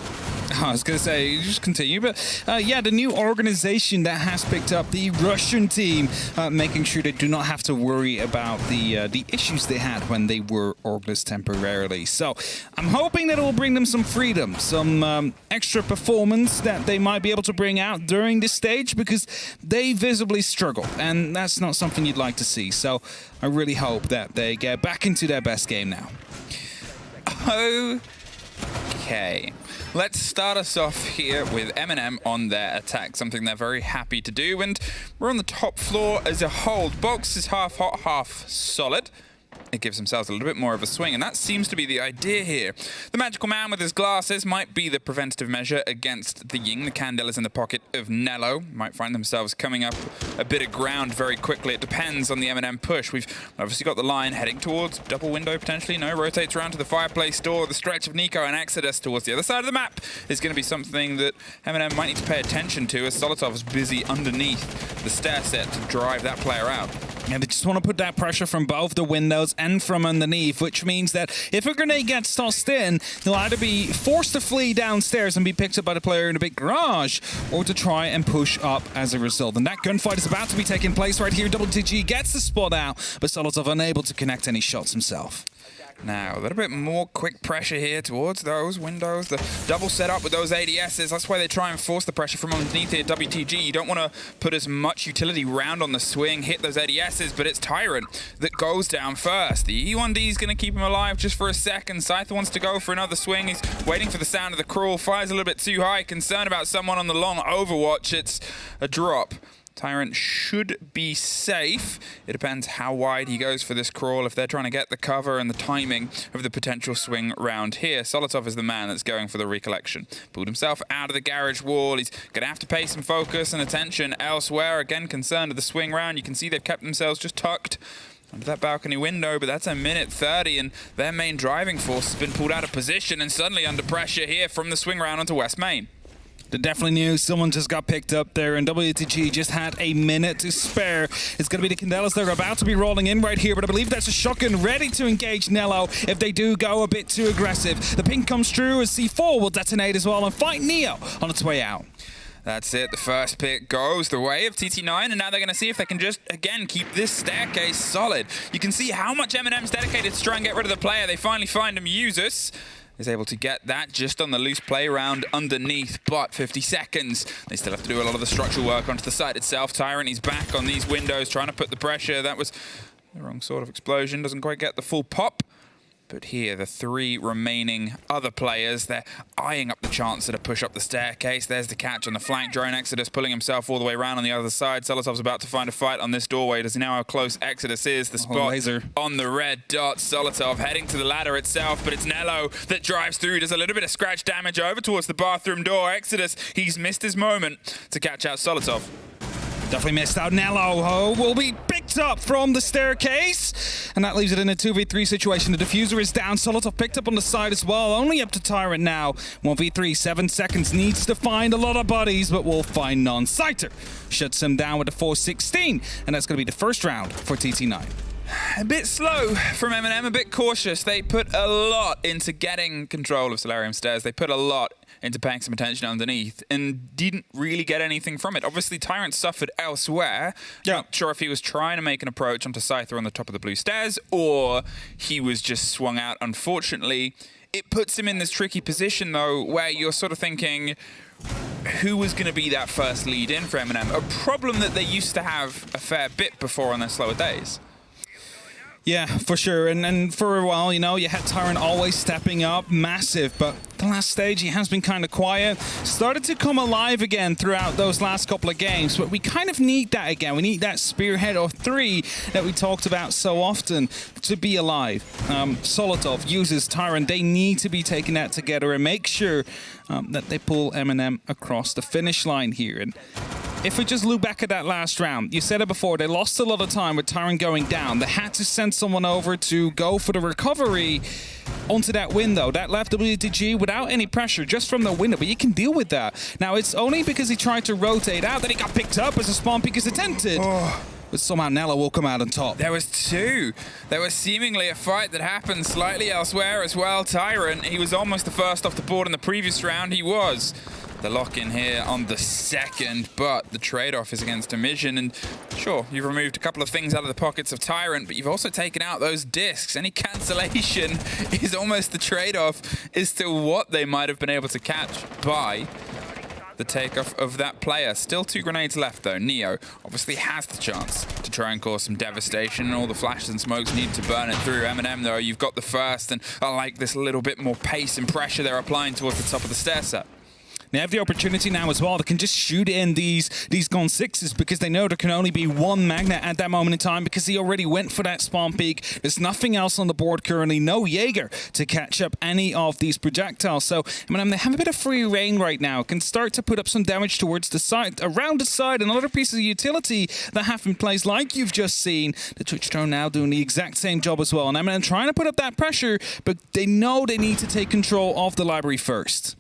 I was going to say, just continue, but yeah, the new organization that has picked up the Russian team, making sure they do not have to worry about the issues they had when they were orgless temporarily. So I'm hoping that it will bring them some freedom, some extra performance that they might be able to bring out during this stage, because they visibly struggle, and that's not something you'd like to see. So I really hope that they get back into their best game now. Okay. Let's start us off here with M&M on their attack, something they're very happy to do. And we're on the top floor as a whole. Box is half hot, half solid. It gives themselves a little bit more of a swing, and that seems to be the idea here. The magical man with his glasses might be the preventative measure against the Ying. The Candela's in the pocket of Nello. Might find themselves coming up a bit of ground very quickly. It depends on the M&M push. We've obviously got the line heading towards double window potentially. No, rotates around to the fireplace door. The stretch of Nico and Exodus towards the other side of the map is going to be something that M&M might need to pay attention to, as Solotov is busy underneath the stair set to drive that player out. Yeah, they just want to put that pressure from both the windows and from underneath, which means that if a grenade gets tossed in, they'll either be forced to flee downstairs and be picked up by the player in the big garage, or to try and push up as a result. And that gunfight is about to be taking place right here. WTG gets the spot out, but Solotov unable to connect any shots himself. Now, a little bit more quick pressure here towards those windows. The double setup with those ADSs. That's why they try and force the pressure from underneath here. WTG, you don't want to put as much utility round on the swing, hit those ADSs, but it's Tyrant that goes down first. The E1D is going to keep him alive just for a second. Scythe wants to go for another swing. He's waiting for the sound of the crawl. Fires a little bit too high. Concerned about someone on the long overwatch. It's a drop. Tyrant should be safe. It depends how wide he goes for this crawl, if they're trying to get the cover and the timing of the potential swing round here. Solotov is the man that's going for the recollection. Pulled himself out of the garage wall. He's going to have to pay some focus and attention elsewhere. Again, concerned with the swing round. You can see they've kept themselves just tucked under that balcony window, but that's a minute 30, and their main driving force has been pulled out of position and suddenly under pressure here from the swing round onto West Main. They definitely knew someone just got picked up there, and WTG just had a minute to spare. It's going to be the Candelas that are about to be rolling in right here, but I believe that's a shotgun ready to engage Nello if they do go a bit too aggressive. The ping comes through as C4 will detonate as well and fight Neo on its way out. That's it. The first pick goes the way of TT9, and now they're going to see if they can just, again, keep this staircase solid. You can see how much M&M's dedicated to try and get rid of the player. They finally find him. Usus is able to get that just on the loose play round underneath, but 50 seconds. They still have to do a lot of the structural work onto the site itself. Tyrant, he's back on these windows, trying to put the pressure. That was the wrong sort of explosion. Doesn't quite get the full pop. But here, the three remaining other players, they're eyeing up the chance to push up the staircase. There's the catch on the flank. Drone Exodus pulling himself all the way around on the other side. Solotov's about to find a fight on this doorway. Does he know how close Exodus is? The spot on the red dot. Solotov heading to the ladder itself, but it's Nello that drives through. Does a little bit of scratch damage over towards the bathroom door. Exodus, he's missed his moment to catch out Solotov. Definitely missed out. Nello will be picked up from the staircase, and that leaves it in a 2v3 situation. The diffuser is down. Solotov picked up on the side as well. Only up to Tyrant now. 1v3, 7 seconds. Needs to find a lot of bodies, but will find none. Scyther shuts him down with a 4-16, and that's going to be the first round for TT9. A bit slow from M&M, a bit cautious. They put a lot into getting control of Solarium Stairs. They put a lot into paying some attention underneath and didn't really get anything from it. Obviously, Tyrant suffered elsewhere. Yeah. Not sure if he was trying to make an approach onto Scyther on the top of the blue stairs or he was just swung out. Unfortunately, it puts him in this tricky position, though, where you're sort of thinking, who was going to be that first lead in for M&M? A problem that they used to have a fair bit before on their slower days. Yeah, for sure. And for a while, you know, you had Tyrant always stepping up, massive, but the last stage he has been kind of quiet. Started to come alive again throughout those last couple of games, but we kind of need that again. We need that spearhead of 3 that we talked about so often to be alive. Solotov uses Tyrant. They need to be taking that together and make sure that they pull M&M across the finish line here. And if we just look back at that last round, you said it before, they lost a lot of time with Tyrant going down. They had to send someone over to go for the recovery onto that window. That left WTG without any pressure, just from the window, but you can deal with that. Now, it's only because he tried to rotate out that he got picked up as a spawn peek is attempted. But somehow Nella will come out on top. There was 2. There was seemingly a fight that happened slightly elsewhere as well. Tyrant, he was almost the first off the board in the previous round. He was the lock-in here on the second, but the trade-off is against Emission. And sure, you've removed a couple of things out of the pockets of Tyrant, but you've also taken out those discs. Any cancellation is almost the trade-off as to what they might have been able to catch by the takeoff of that player. Still 2 grenades left, though. Neo obviously has the chance to try and cause some devastation, and all the flashes and smokes need to burn it through. M&M, though, you've got the first, and I like this little bit more pace and pressure they're applying towards the top of the stair set. They have the opportunity now as well. They can just shoot in these gun 6s because they know there can only be 1 Magnet at that moment in time because he already went for that spawn peak. There's nothing else on the board currently. No Jaeger to catch up any of these projectiles. So, they have a bit of free reign right now. Can start to put up some damage towards the side, around the side, and other pieces of utility that have been placed like you've just seen. The Twitch drone now doing the exact same job as well. And M&M trying to put up that pressure, but they know they need to take control of the library first.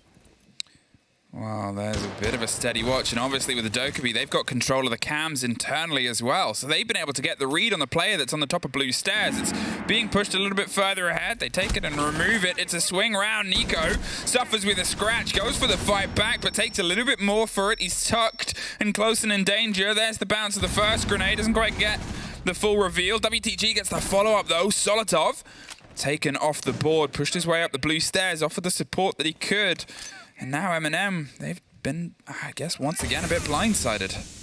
Well, there's a bit of a steady watch, and obviously with the Dokkaebi, they've got control of the cams internally as well, so they've been able to get the read on the player that's on the top of blue stairs. It's being pushed a little bit further ahead. They take it and remove it. It's a swing round. Nico suffers with a scratch, goes for the fight back, but takes a little bit more for it. He's tucked and close and in danger. There's the bounce of the first grenade. Doesn't quite get the full reveal. WTG gets the follow-up, though. Solotov taken off the board, pushed his way up the blue stairs, offered the support that he could. And now M&M, they've been, I guess, once again a bit blindsided.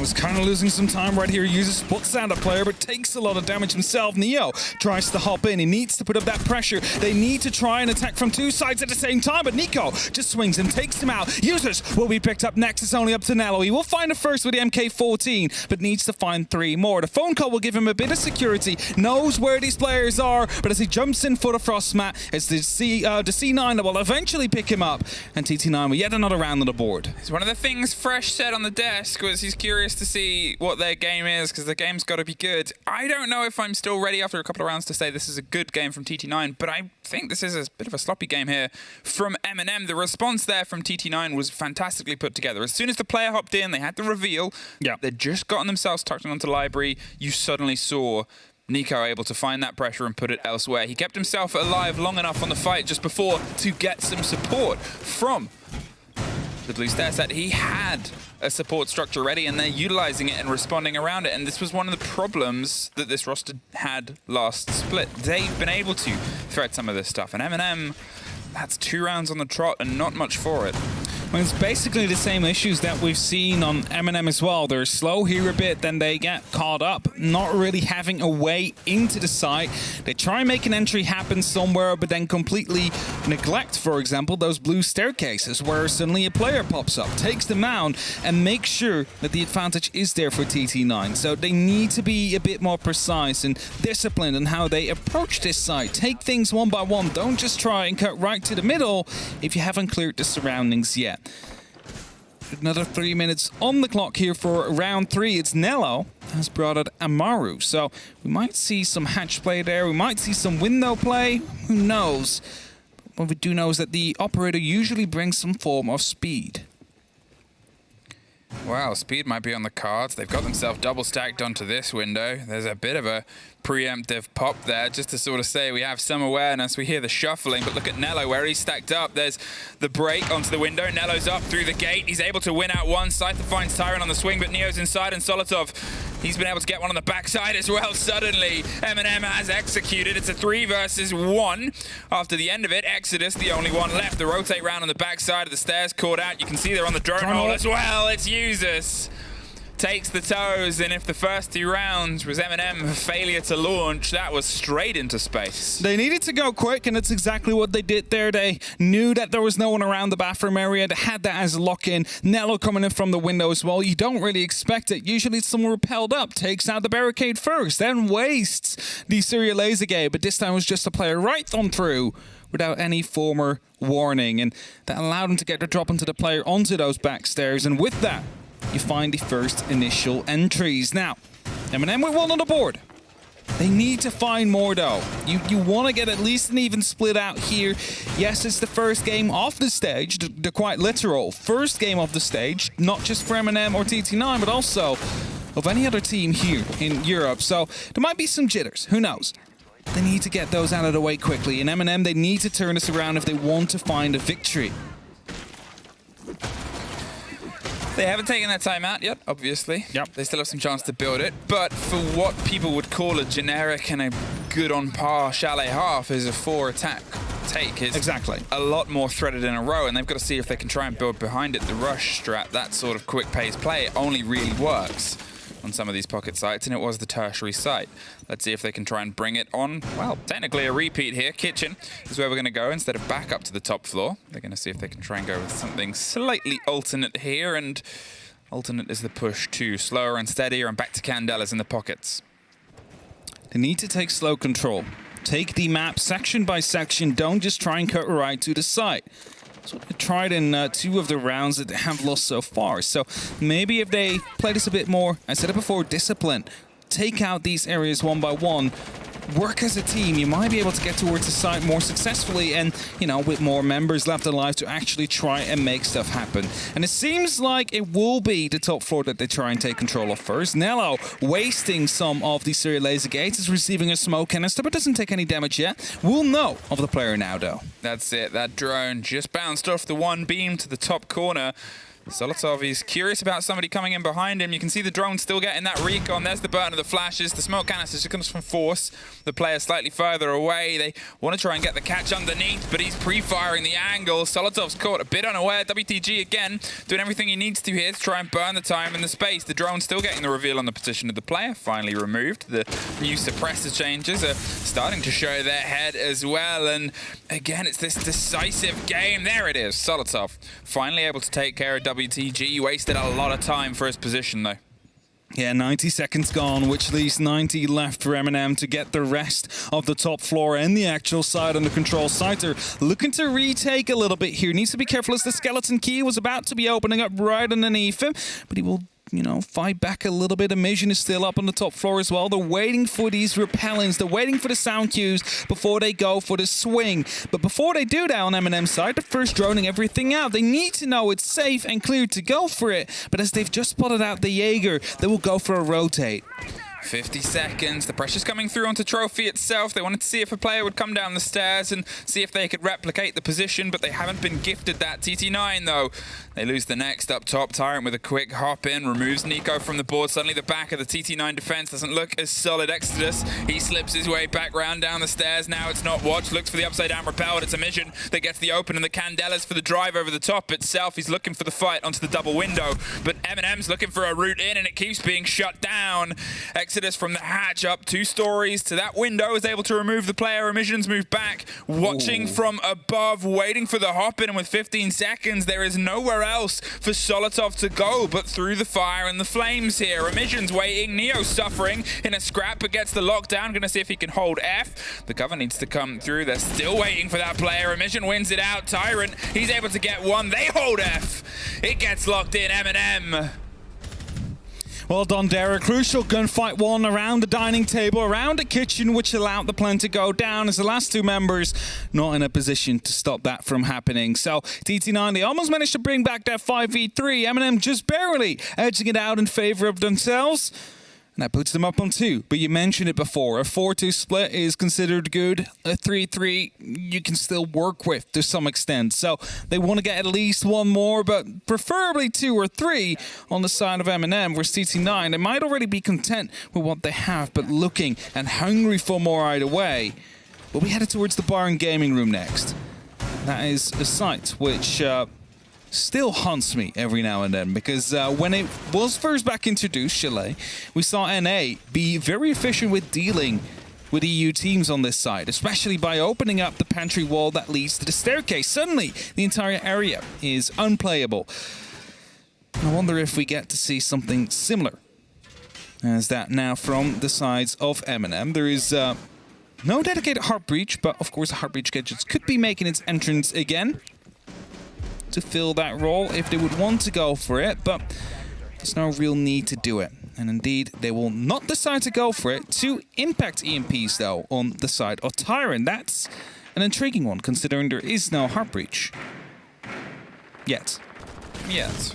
Was kind of losing some time right here. Uses puts out a player, but takes a lot of damage himself. Neo tries to hop in. He needs to put up that pressure. They need to try and attack from 2 sides at the same time, but Nico just swings him, takes him out. Users will be picked up next. It's only up to Nello. He will find a first with the MK14, but needs to find 3 more. The phone call will give him a bit of security. Knows where these players are, but as he jumps in for the frost mat, it's the C9 that will eventually pick him up, and TT9 with yet another round on the board. It's one of the things Fresh said on the desk was he's curious to see what their game is because the game's got to be good. I don't know if I'm still ready after a couple of rounds to say this is a good game from TT9, but I think this is a bit of a sloppy game here from M&M. The response there from TT9 was fantastically put together. As soon as the player hopped in, they had the reveal. Yeah. They'd just gotten themselves tucked onto library. You suddenly saw Nico able to find that pressure and put it elsewhere. He kept himself alive long enough on the fight just before to get some support from the blue stair set. He had a support structure ready and they're utilizing it and responding around it, and this was one of the problems that this roster had last split. They've been able to thread some of this stuff, and M&M, that's 2 rounds on the trot and not much for it. Well, it's basically the same issues that we've seen on M&M as well. They're slow here a bit, then they get caught up, not really having a way into the site. They try and make an entry happen somewhere, but then completely neglect, for example, those blue staircases where suddenly a player pops up, takes them down, and makes sure that the advantage is there for TT9. So they need to be a bit more precise and disciplined in how they approach this site. Take things one by one. Don't just try and cut right to the middle if you haven't cleared the surroundings yet. Another 3 minutes on the clock here for round 3. It's Nello has brought out Amaru. So we might see some hatch play there. We might see some window play. Who knows? What we do know is that the operator usually brings some form of speed. Wow, speed might be on the cards. They've got themselves double stacked onto this window. There's a bit of a preemptive pop there just to sort of say we have some awareness. We hear the shuffling, but look at Nello where he's stacked up. There's the break onto the window. Nello's up through the gate. He's able to win out one. Scyther finds Tyrant on the swing, but Neo's inside, and Solotov, he's been able to get one on the backside as well. Suddenly, M&M has executed. It's a 3 versus 1. After the end of it, Exodus, the only one left. The rotate round on the backside of the stairs caught out. You can see they're on the drone hole as well. It's Usus. Takes the toes, and if the first 2 rounds was M&M failure to launch, that was straight into space. They needed to go quick, and it's exactly what they did there. They knew that there was no one around the bathroom area. They had that as a lock-in. Nello coming in from the window as well. You don't really expect it. Usually someone repelled up, takes out the barricade first, then wastes the serial laser gate, but this time it was just a player right on through without any former warning, and that allowed him to get the drop into the player onto those back stairs, and with that, you find the first initial entries. Now, M&M with 1 on the board. They need to find more though. You want to get at least an even split out here. Yes, it's the first game off the stage, the quite literal first game of the stage, not just for M&M or TT9, but also of any other team here in Europe. So there might be some jitters, who knows? They need to get those out of the way quickly. And M&M, they need to turn this around if they want to find a victory. They haven't taken their time out yet, obviously. Yep. They still have some chance to build it. But for what people would call a generic and a good on par Chalet half is a 4 attack take. It's exactly a lot more threaded in a row, and they've got to see if they can try and build behind it. The rush strat, that sort of quick pace play, only really works on some of these pocket sites, and it was the tertiary site. Let's see if they can try and bring it on. Well, technically a repeat here. Kitchen is where we're going to go instead of back up to the top floor. They're going to see if they can try and go with something slightly alternate here, and alternate is the push to slower and steadier, and back to Candelas in the pockets. They need to take slow control. Take the map section by section. Don't just try and cut right to the side. That's what they tried in 2 of the rounds that they have lost so far. So maybe if they play this a bit more, I said it before, discipline. Take out these areas one by one. Work as a team. You might be able to get towards the site more successfully and, you know, with more members left alive to actually try and make stuff happen. And it seems like it will be the top floor that they try and take control of first. Nello wasting some of the serial laser gates, is receiving a smoke canister, but doesn't take any damage yet. We'll know of the player now, though. That's it. That drone just bounced off the one beam to the top corner. Solotov is curious about somebody coming in behind him. You can see the drone still getting that recon. There's the burn of the flashes. The smoke canister just comes from force. The player slightly further away. They want to try and get the catch underneath, but he's pre-firing the angle. Solotov's caught a bit unaware. WTG again doing everything he needs to here to try and burn the time and the space. The drone still getting the reveal on the position of the player. Finally removed. The new suppressor changes are starting to show their head as well. And again, it's this decisive game. There it is. Solotov finally able to take care of WTG. Wasted a lot of time for his position though. Yeah, 90 seconds gone, which leaves 90 left for M&M to get the rest of the top floor and the actual side under control. Scyther looking to retake a little bit here. Needs to be careful as the skeleton key was about to be opening up right underneath him, but he will, you know, fight back a little bit. Emission is still up on the top floor as well. They're waiting for these repellents. They're waiting for the sound cues before they go for the swing. But before they do that on M&M's side, they're first droning everything out. They need to know it's safe and clear to go for it. But as they've just spotted out the Jaeger, they will go for a rotate. 50 seconds. The pressure's coming through onto Trophy itself. They wanted to see if a player would come down the stairs and see if they could replicate the position, but they haven't been gifted that. TT9, though, they lose the next up top. Tyrant with a quick hop in, removes Nico from the board. Suddenly the back of the TT9 defense doesn't look as solid. Exodus, he slips his way back round down the stairs. Now it's not Watch. Looks for the upside down rappel, but it's Emission that gets the open, and the Candelas for the drive over the top itself. He's looking for the fight onto the double window, but M&M's looking for a route in, and it keeps being shut down. Exodus from the hatch up 2 stories to that window is able to remove the player. Emissions move back, watching from above, waiting for the hop in, and with 15 seconds, there is nowhere else for Solotov to go but through the fire and the flames here. Emissions waiting, Neo suffering in a scrap but gets the lockdown. Gonna see if he can hold F. The cover needs to come through. They're still waiting for that player. Emission wins it out. Tyrant, he's able to get one. They hold F. It gets locked in. M&M. Well done, Derek. Crucial gunfight won around the dining table, around the kitchen, which allowed the plan to go down as the last two members not in a position to stop that from happening. So TT9, they almost managed to bring back that 5v3. M&M just barely edging it out in favor of themselves. And that puts them up on 2. But you mentioned it before. A 4-2 split is considered good. A 3-3 you can still work with to some extent. So they want to get at least one more, but preferably 2 or 3 on the side of M&M. Whereas TT9, they might already be content with what they have, but looking and hungry for more either way. But we headed towards the bar and gaming room next. That is a site which still haunts me every now and then, because when it was first back introduced, Chalet, we saw NA be very efficient with dealing with EU teams on this side, especially by opening up the pantry wall that leads to the staircase. Suddenly, the entire area is unplayable. I wonder if we get to see something similar as that now from the sides of M&M. There is no dedicated heart breach, but of course the heart breach gadgets could be making its entrance again to fill that role if they would want to go for it, but there's no real need to do it. And indeed, they will not decide to go for it. 2 impact EMPs, though, on the side of Tyrant. That's an intriguing one, considering there is no heart breach. Yet. Yes.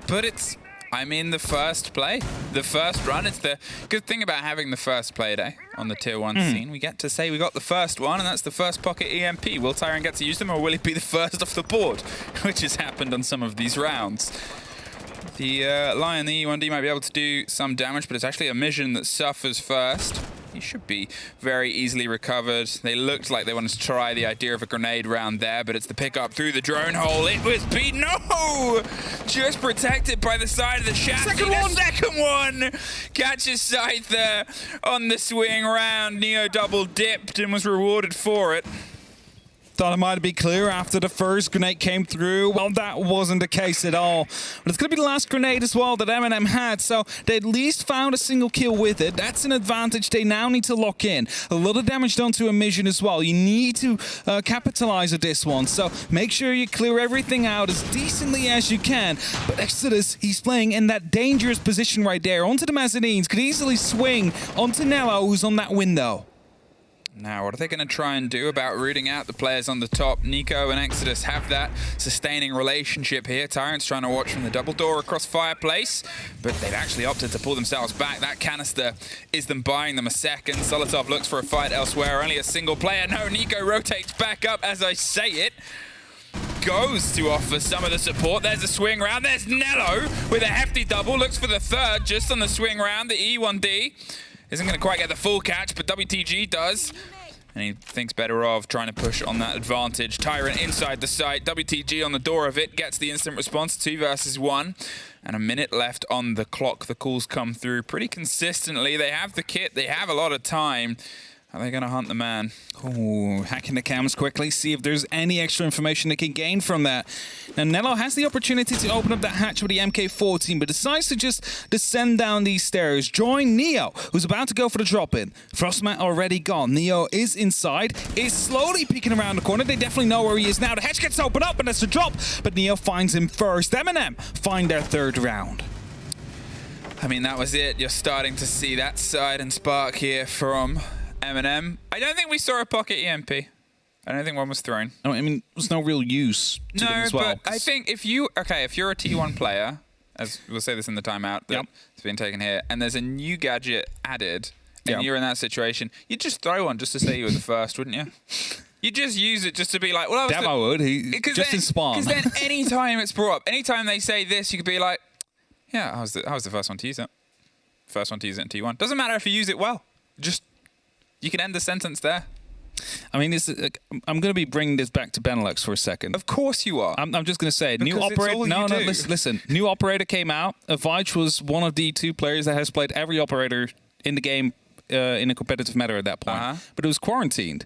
But it's, I mean, the first play, the first run. It's the good thing about having the first Playday on the Tier 1 scene. We get to say we got the first one, and that's the first pocket EMP. Will Tyrant get to use them, or will he be the first off the board? Which has happened on some of these rounds. The Lion, the E1D, might be able to do some damage, but it's actually a mission that suffers first. He should be very easily recovered. They looked like they wanted to try the idea of a grenade round there, but it's the pickup through the drone hole. It was beat. No! Just protected by the side of the chassis. Second one! Catches sight there on the swing round. Neo double dipped and was rewarded for it. Thought it might be clear after the first grenade came through. Well, that wasn't the case at all. But it's going to be the last grenade as well that M&M had, so they at least found a single kill with it. That's an advantage they now need to lock in. A lot of damage done to a mission as well. You need to capitalize on this one, so make sure you clear everything out as decently as you can. But Exodus, he's playing in that dangerous position right there. Onto the mezzanines, could easily swing onto Nello, who's on that window. Now, what are they going to try and do about rooting out the players on the top? Nico and Exodus have that sustaining relationship here. Tyrant's trying to watch from the double door across Fireplace, but they've actually opted to pull themselves back. That canister is them buying them a second. Solotov looks for a fight elsewhere. Only a single player. No, Nico rotates back up as I say it. Goes to offer some of the support. There's a swing round. There's Nello with a hefty double. Looks for the third just on the swing round. The E1D isn't going to quite get the full catch, but WTG does. And he thinks better of trying to push on that advantage. Tyrant inside the site. WTG on the door of it. Gets the instant response. 2 versus 1. And a minute left on the clock. The calls come through pretty consistently. They have the kit. They have a lot of time. Are they going to hunt the man? Oh, hacking the cams quickly, see if there's any extra information they can gain from that. Now, Nello has the opportunity to open up that hatch with the MK14, but decides to just descend down these stairs. Join Neo, who's about to go for the drop-in. Frostmat already gone. Neo is inside, is slowly peeking around the corner. They definitely know where he is now. The hatch gets opened up, and that's the drop, but Neo finds him first. M&M find their 3rd round. I mean, that was it. You're starting to see that side and spark here from M&M. I don't think we saw a pocket EMP. I don't think one was thrown. I mean, there's no real use to them as well. But I think if you're a T1 player, as we'll say this in the timeout that's been taken here, and there's a new gadget added, and you're in that situation, you'd just throw one just to say you were the first, wouldn't you? You just use it just to be like, well, I was Damn, I would. Just in spawn. Because then any time it's brought up, any time they say this, you could be like, yeah, I was the first one to use it. First one to use it in T1. Doesn't matter if you use it well. Just, you can end the sentence there. I mean, I'm going to be bringing this back to Benelux for a second. Of course you are. I'm just going to say, because new operator. No, listen. New operator came out. Vige was one of the 2 players that has played every operator in the game in a competitive manner at that point. But it was quarantined.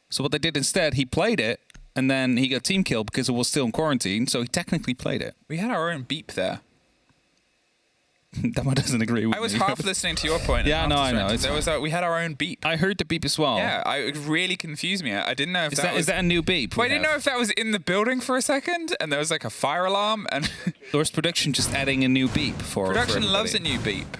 So what they did instead, he played it, and then he got team killed because it was still in quarantine. So he technically played it. We had our own beep there. Dama doesn't agree with me. I was half listening to your point. Yeah, and no, half I know. distracted. It's There was we had our own beep. I heard the beep as well. Yeah, it really confused me. I didn't know if that was... Is that a new beep? Well, I didn't know if that was in the building for a second, and there was like a fire alarm, and... Or is production just adding a new beep for Production for loves a everybody? new beep.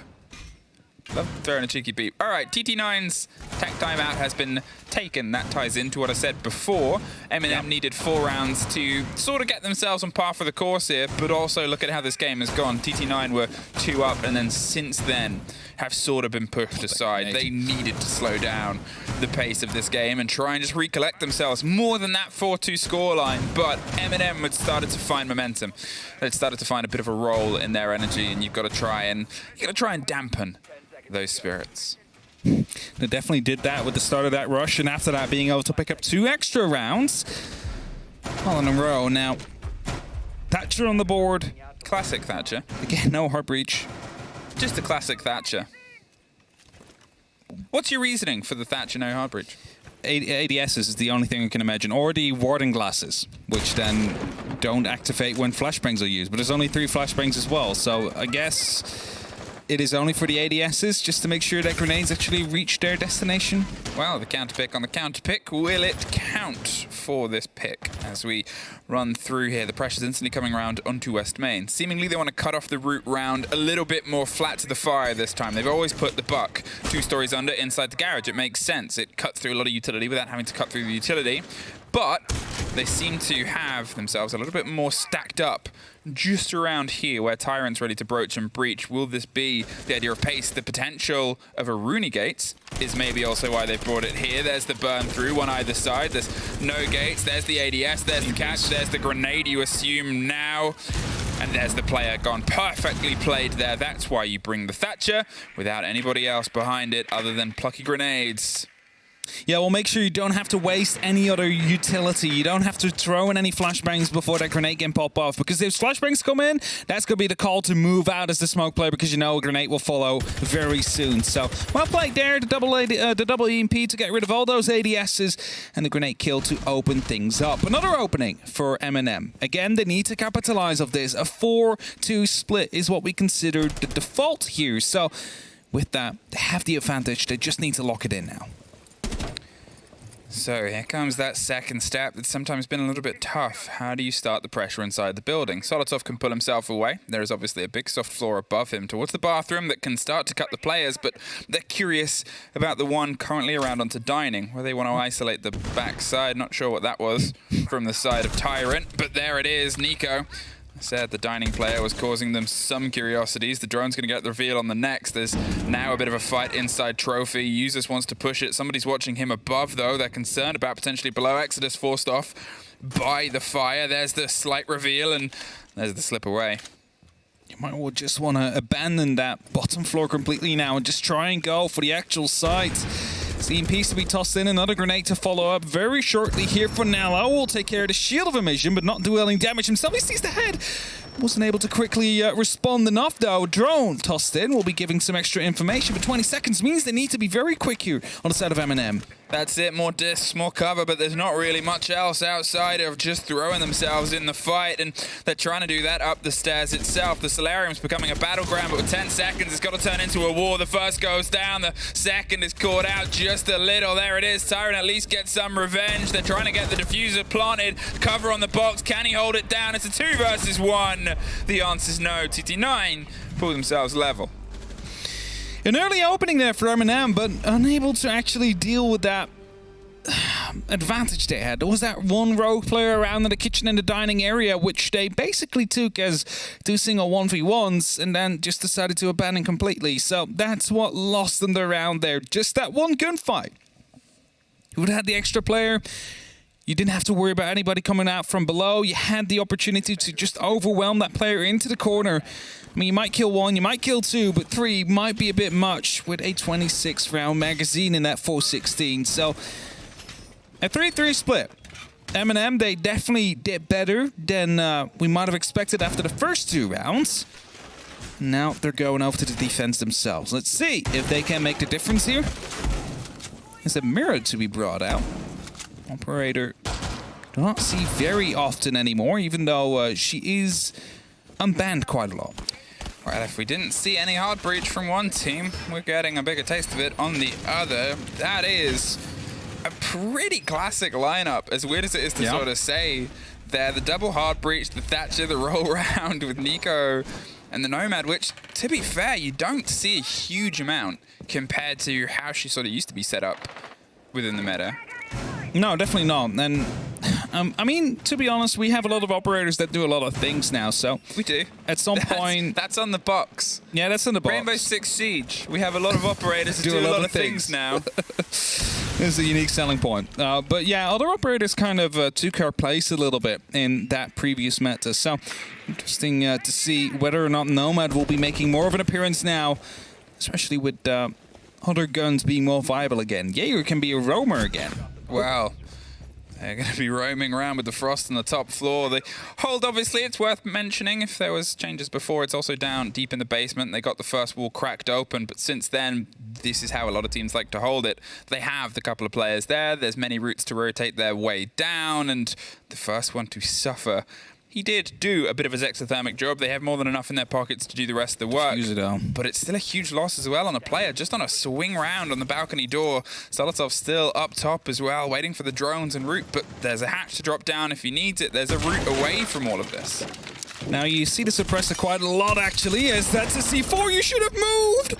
Love throwing a cheeky beep. All right, TT9's tech timeout has been taken. That ties into what I said before. M&M needed 4 rounds to sort of get themselves on par for the course here, but also look at how this game has gone. TT9 were 2 up, and then since then have sort of been pushed aside. They needed to slow down the pace of this game and try and just recollect themselves more than that 4-2 scoreline. But M&M had started to find momentum. They'd started to find a bit of a roll in their energy, and you've got to try and dampen those spirits. They definitely did that with the start of that rush, and after that being able to pick up 2 extra rounds all in a row. Now, Thatcher on the board. Classic Thatcher. Again, no heart breach. Just a classic Thatcher. What's your reasoning for the Thatcher no hard breach? ADSs is the only thing I can imagine, or the warding glasses, which then don't activate when flashbangs are used. But there's only 3 flashbangs as well, so I guess it is only for the ADSs, just to make sure that grenades actually reach their destination. Well, the counter pick on the counter pick. Will it count for this pick as we run through here? The pressure's instantly coming around onto West Main. Seemingly they want to cut off the route round a little bit more flat to the fire this time. They've always put the buck 2 stories under inside the garage. It makes sense. It cuts through a lot of utility without having to cut through the utility. But they seem to have themselves a little bit more stacked up just around here where Tyrant's ready to broach and breach. Will this be the idea of pace? The potential of a Rooney Gates is maybe also why they've brought it here. There's the burn through, one either side. There's no gates. There's the ADS. There's the catch. There's the grenade, you assume now. And there's the player gone. Perfectly played there. That's why you bring the Thatcher without anybody else behind it other than plucky grenades. Yeah, well, make sure you don't have to waste any other utility. You don't have to throw in any flashbangs before that grenade can pop off, because if flashbangs come in, that's going to be the call to move out as the smoke player, because you know a grenade will follow very soon. So, well played there, the double EMP to get rid of all those ADSs, and the grenade kill to open things up. Another opening for M&M. Again, they need to capitalize of this. A 4-2 split is what we consider the default here. So, with that, they have the advantage. They just need to lock it in now. So here comes that second step that's sometimes been a little bit tough. How do you start the pressure inside the building? Solotov can pull himself away. There is obviously a big soft floor above him towards the bathroom that can start to cut the players, but they're curious about the one currently around onto dining, where they want to isolate the backside. Not sure what that was from the side of Tyrant, but there it is, Nico. I said the dining player was causing them some curiosities. The drone's going to get the reveal on the next. There's now a bit of a fight inside Trophy. Users wants to push it. Somebody's watching him above, though. They're concerned about potentially below. Exodus forced off by the fire. There's the slight reveal, and there's the slip away. You might well just want to abandon that bottom floor completely now and just try and go for the actual site. EMPs to be tossed in, another grenade to follow up very shortly here for Nello. Will take care of the shield of emission, but not do any damage himself. He sees the head. Wasn't able to quickly respond enough, though. Drone tossed in. Will be giving some extra information, but 20 seconds means they need to be very quick here on the side of M&M. That's it, more discs, more cover, but there's not really much else outside of just throwing themselves in the fight, and they're trying to do that up the stairs itself. The Solarium's becoming a battleground, but with 10 seconds, it's got to turn into a war. The first goes down, the second is caught out just a little. There it is, Tyrant at least gets some revenge. They're trying to get the diffuser planted, cover on the box. Can he hold it down? It's a 2 versus 1. The answer's no. TT9 pull themselves level. An early opening there for M&M, but unable to actually deal with that advantage they had. There was that one rogue player around in the kitchen and the dining area, which they basically took as 2 single 1v1s and then just decided to abandon completely. So that's what lost them the round there. Just that one gunfight. You would have had the extra player. You didn't have to worry about anybody coming out from below. You had the opportunity to just overwhelm that player into the corner. I mean, you might kill 1, you might kill 2, but 3 might be a bit much with a 26-round magazine in that 416. So, a 3-3 split. M&M, they definitely did better than we might have expected after the first 2 rounds. Now they're going over to the defense themselves. Let's see if they can make the difference here. There's a mirror to be brought out. Operator, do not see very often anymore, even though she is unbanned quite a lot. Well, if we didn't see any hard breach from one team, we're getting a bigger taste of it on the other. That is a pretty classic lineup, as weird as it is to sort of say. There, the double hard breach, the Thatcher, the roll round with Nico, and the Nomad, which, to be fair, you don't see a huge amount compared to how she sort of used to be set up within the meta. No, definitely not. And I mean, to be honest, we have a lot of operators that do a lot of things now. So We do. at some point, That's on the box. yeah, that's in the box. Rainbow Six Siege. We have a lot of operators that do a lot of things now. Is a unique selling point. But yeah, other operators kind of took our place a little bit in that previous meta. So interesting to see whether or not Nomad will be making more of an appearance now, especially with other guns being more viable again. Jaeger can be a roamer again. Wow. They're going to be roaming around with the Frost on the top floor. The hold, obviously, it's worth mentioning. If there was changes before, it's also down deep in the basement. They got the first wall cracked open, but since then, this is how a lot of teams like to hold it. They have the couple of players there. There's many routes to rotate their way down, and the first one to suffer. He did do a bit of his exothermic job. They have more than enough in their pockets to do the rest of the work. Use it all. But it's still a huge loss as well on a player, just on a swing round on the balcony door. Solotov's still up top as well, waiting for the drones en route, but there's a hatch to drop down if he needs it. There's a route away from all of this. Now you see the suppressor quite a lot, actually, as that's a C4. You should have moved.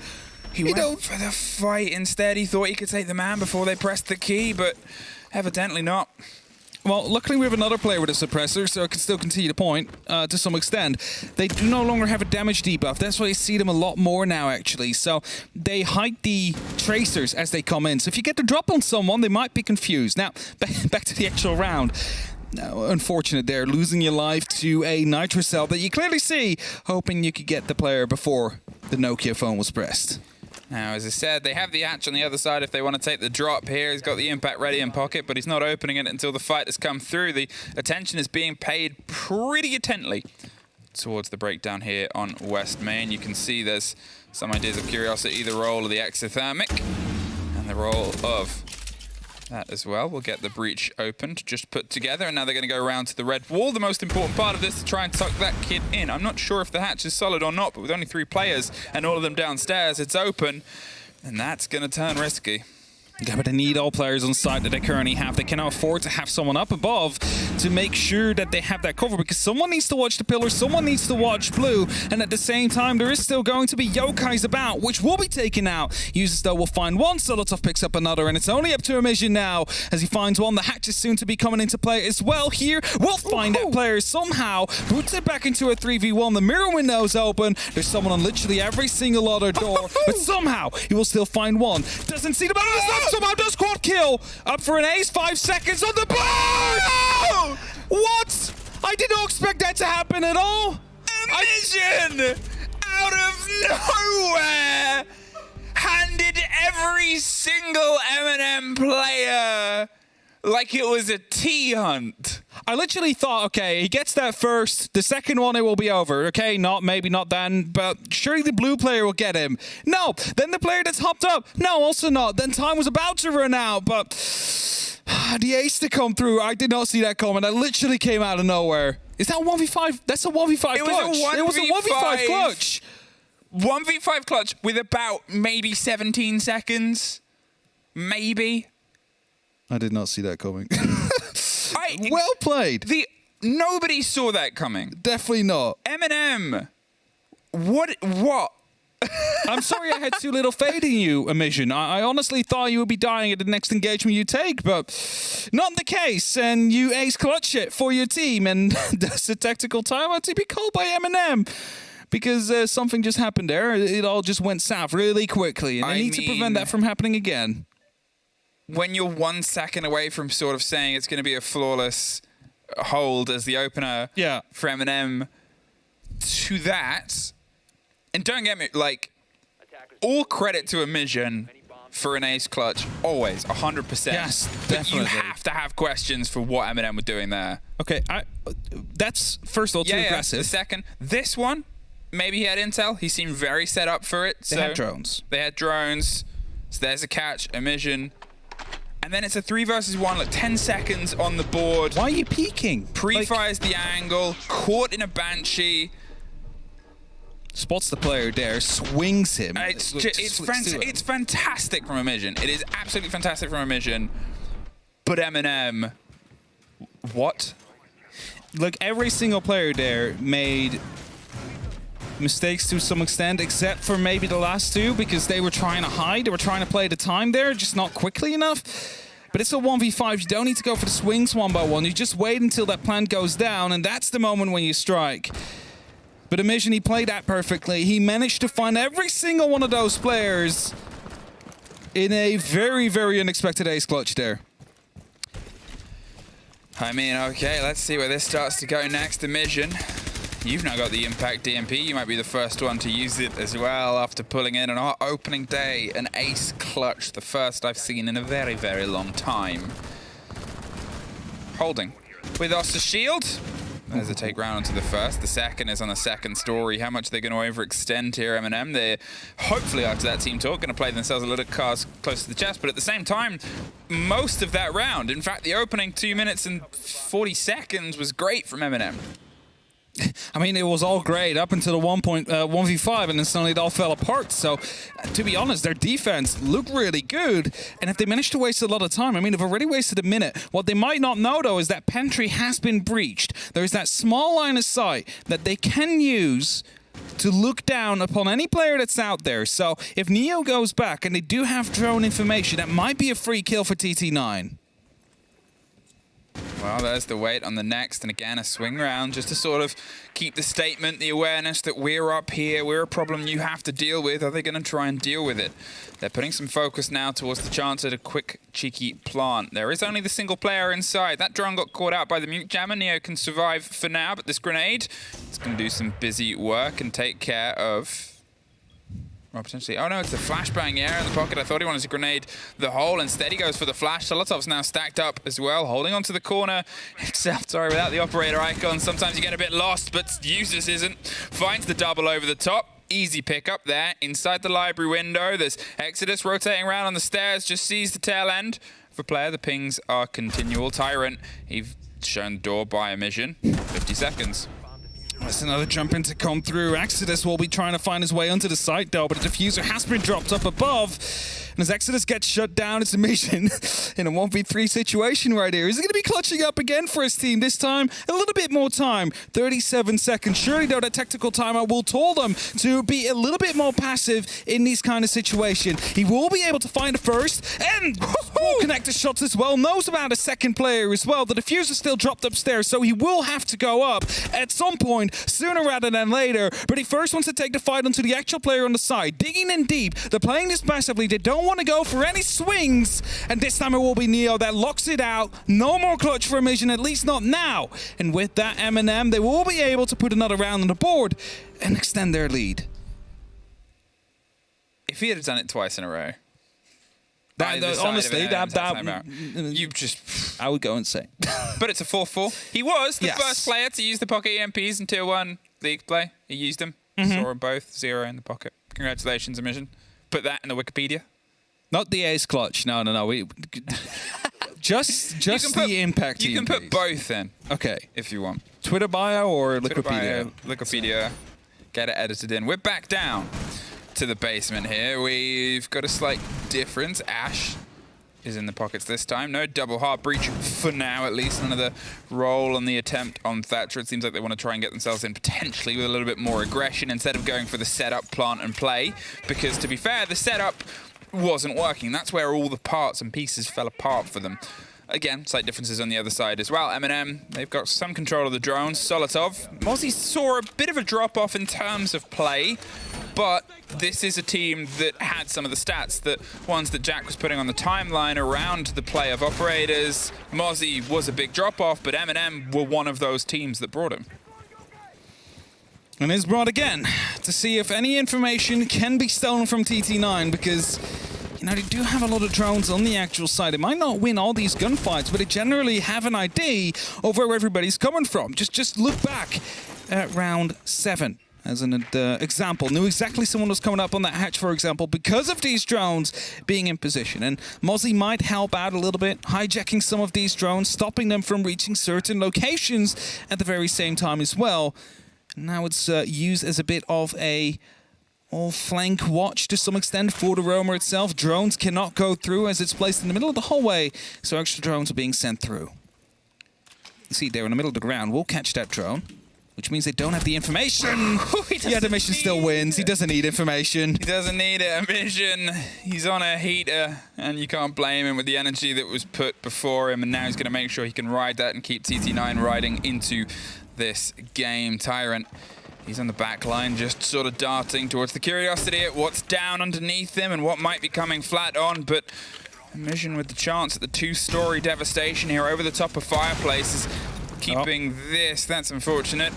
He went for the fight instead. He thought he could take the man before they pressed the key, but evidently not. Well, luckily we have another player with a suppressor, so it can still continue to point to some extent. They do no longer have a damage debuff. That's why you see them a lot more now, actually. So they hide the tracers as they come in. So if you get the drop on someone, they might be confused. Now, back to the actual round. Now, unfortunate there, losing your life to a Nitro cell that you clearly see, hoping you could get the player before the Nokia phone was pressed. Now, as I said, they have the hatch on the other side if they want to take the drop here. He's got the impact ready in pocket, but he's not opening it until the fight has come through. The attention is being paid pretty intently towards the breakdown here on West Main. You can see there's some ideas of curiosity, the roll of the exothermic, and the roll of that as well. We'll get the breach opened, just put together, and now they're going to go around to the red wall. The most important part of this to try and tuck that kid in. I'm not sure if the hatch is solid or not, but with only 3 players and all of them downstairs, it's open, and that's going to turn risky. Yeah, but they need all players on site that they currently have. They cannot afford to have someone up above to make sure that they have that cover, because someone needs to watch the pillar, someone needs to watch blue, and at the same time, there is still going to be yokais about, which will be taken out. Users, though, will find one. Solotov picks up another, and it's only up to Emission now as he finds one. The hatch is soon to be coming into play as well here. We'll find that player somehow puts it back into a 3v1. The mirror window's open. There's someone on literally every single other door, but somehow he will still find one. Doesn't see the battle. Somehow does quad kill. Up for an ace, 5 seconds on the board! Oh! What? I did not expect that to happen at all. Emission out of nowhere handed every single M&M player like it was a tea hunt. I literally thought, okay, he gets that first. The second one, it will be over. Okay, maybe not then, but surely the blue player will get him. No, then the player that's hopped up. No, also not. Then time was about to run out, but the ace to come through, I did not see that coming. That literally came out of nowhere. Is that a 1v5? That's a 1v5 clutch. It was a 1v5 clutch. 1v5 clutch with about maybe 17 seconds. Maybe. I did not see that coming. Well played. Nobody saw that coming. Definitely not. M&M. What? I'm sorry I had too little faith in you, Emission. I honestly thought you would be dying at the next engagement you take, but not the case. And you ace clutch it for your team, and that's a tactical timeout to be called by M&M. Because something just happened there. It all just went south really quickly, and they need to prevent that from happening again. When you're 1 second away from sort of saying it's going to be a flawless hold as the opener for M&M to that, and don't get me, like, all credit to Emission for an ace clutch, always, 100%. Yes, but definitely. you have to have questions for what M&M were doing there. Okay, that's first of all too aggressive. The second, this one, maybe he had intel. He seemed very set up for it. They had drones. They had drones. So there's a catch, Emission. And then it's a 3 versus 1, like 10 seconds on the board. Why are you peeking? Pre-fires the angle, caught in a Banshee. spots the player there, swings him. It's fantastic from a mission. It is absolutely fantastic from a mission. But Eminem, what? Look, every single player there made mistakes to some extent, except for maybe the last two, because they were trying to hide. They were trying to play the time there, just not quickly enough. But it's a 1v5. You don't need to go for the swings one by one. You just wait until that plant goes down, and that's the moment when you strike. But Emission, he played that perfectly. He managed to find every single one of those players in a very, very unexpected ace clutch there. I mean, okay, let's see where this starts to go next. Emission, you've now got the Impact DMP. You might be the first one to use it as well after pulling in on our opening day an ace clutch, the first I've seen in a very, very long time. Holding with Oster Shield. There's a take round onto the first. The second is on the second story. How much are they going to overextend here, M&M? They're hopefully, after that team talk, going to play themselves a little cards close to the chest. But at the same time, most of that round, in fact, the opening 2 minutes and 40 seconds was great from M&M. I mean, it was all great up until the 1v5, and then suddenly it all fell apart. So, to be honest, their defense looked really good. And if they managed to waste a lot of time, I mean, they've already wasted a minute. What they might not know, though, is that Pantry has been breached. There's that small line of sight that they can use to look down upon any player that's out there. So, if Neo goes back and they do have drone information, that might be a free kill for TT9. Well, there's the wait on the next, and again, a swing round just to sort of keep the statement, the awareness that we're up here, we're a problem you have to deal with. Are they going to try and deal with it? They're putting some focus now towards the chance at a quick, cheeky plant. There is only the single player inside. That drone got caught out by the mute jammer. Neo can survive for now, but this grenade is going to do some busy work and take care of... Well, potentially. Oh no, it's the flashbang air in the pocket. I thought he wanted to grenade the hole. Instead, he goes for the flash. Solotov's now stacked up as well, holding onto the corner himself. Sorry, without the operator icon, sometimes you get a bit lost, but Useless isn't. Finds the double over the top. Easy pickup there. Inside the library window, there's Exodus rotating around on the stairs. Just sees the tail end of a player. The pings are continual. Tyrant, he's shown the door by Emission. 50 seconds. That's another jump in to come through. Exodus will be trying to find his way onto the site, though, but the diffuser has been dropped up above. And as Exodus gets shut down, it's Emission in a 1v3 situation right here. Is he going to be clutching up again for his team this time? A little bit more time. 37 seconds. Surely, though, that tactical timeout will tell them to be a little bit more passive in these kind of situations. He will be able to find a first and will connect the shots as well. Knows about a second player as well. The diffuser still dropped upstairs, so he will have to go up at some point, sooner rather than later. But he first wants to take the fight onto the actual player on the side. Digging in deep. They're playing this massively. They don't want to go for any swings. And this time it will be Neo that locks it out. No more clutch for Emission, at least not now. And with that M&M, they will be able to put another round on the board and extend their lead. If he had done it twice in a row, honestly, you just... I would go insane. But it's a 4-4. He was the Yes. first player to use the pocket EMPs in Tier 1 League play. He used them. Saw them both. 0 in the pocket. Congratulations, Emission. Put that in the Wikipedia. Not the ace clutch. No. Just the impact. You can put EMPs. both in. Okay. If you want. Twitter bio or Twitter Wikipedia? bio, Wikipedia. Get it edited in. We're back down to the basement here. We've got a slight difference. Ash is in the pockets this time. No double heart breach for now, at least. Another roll on the attempt on Thatcher. It seems like they want to try and get themselves in potentially with a little bit more aggression instead of going for the setup, plant, and play. Because to be fair, the setup wasn't working. That's where all the parts and pieces fell apart for them. Again, slight differences on the other side as well. M&M, they've got some control of the drones. Solotov, Mozzie saw a bit of a drop-off in terms of play, but this is a team that had some of the stats, that ones that Jack was putting on the timeline around the play of operators. Mozzie was a big drop-off, but M&M were one of those teams that brought him. And is brought again to see if any information can be stolen from TT9, because you know, they do have a lot of drones on the actual side. They might not win all these gunfights, but they generally have an idea of where everybody's coming from. Just look back at round 7 as an example. Knew exactly someone was coming up on that hatch, for example, because of these drones being in position. And Mozzie might help out a little bit, hijacking some of these drones, stopping them from reaching certain locations at the very same time as well. Now it's used as a bit of a flank watch to some extent for the roamer itself. Drones cannot go through as it's placed in the middle of the hallway, so extra drones are being sent through. You see there in the middle of the ground, we'll catch that drone, which means they don't have the information. Yeah, the mission still wins. He doesn't need information. He doesn't need it. A mission. He's on a heater, and you can't blame him with the energy that was put before him, and now he's going to make sure he can ride that and keep TT9 riding into this game. Tyrant, he's on the back line, just sort of darting towards the curiosity at what's down underneath him and what might be coming flat on, but Mission with the chance at the 2-story devastation here over the top of Fireplace is keeping this. That's unfortunate.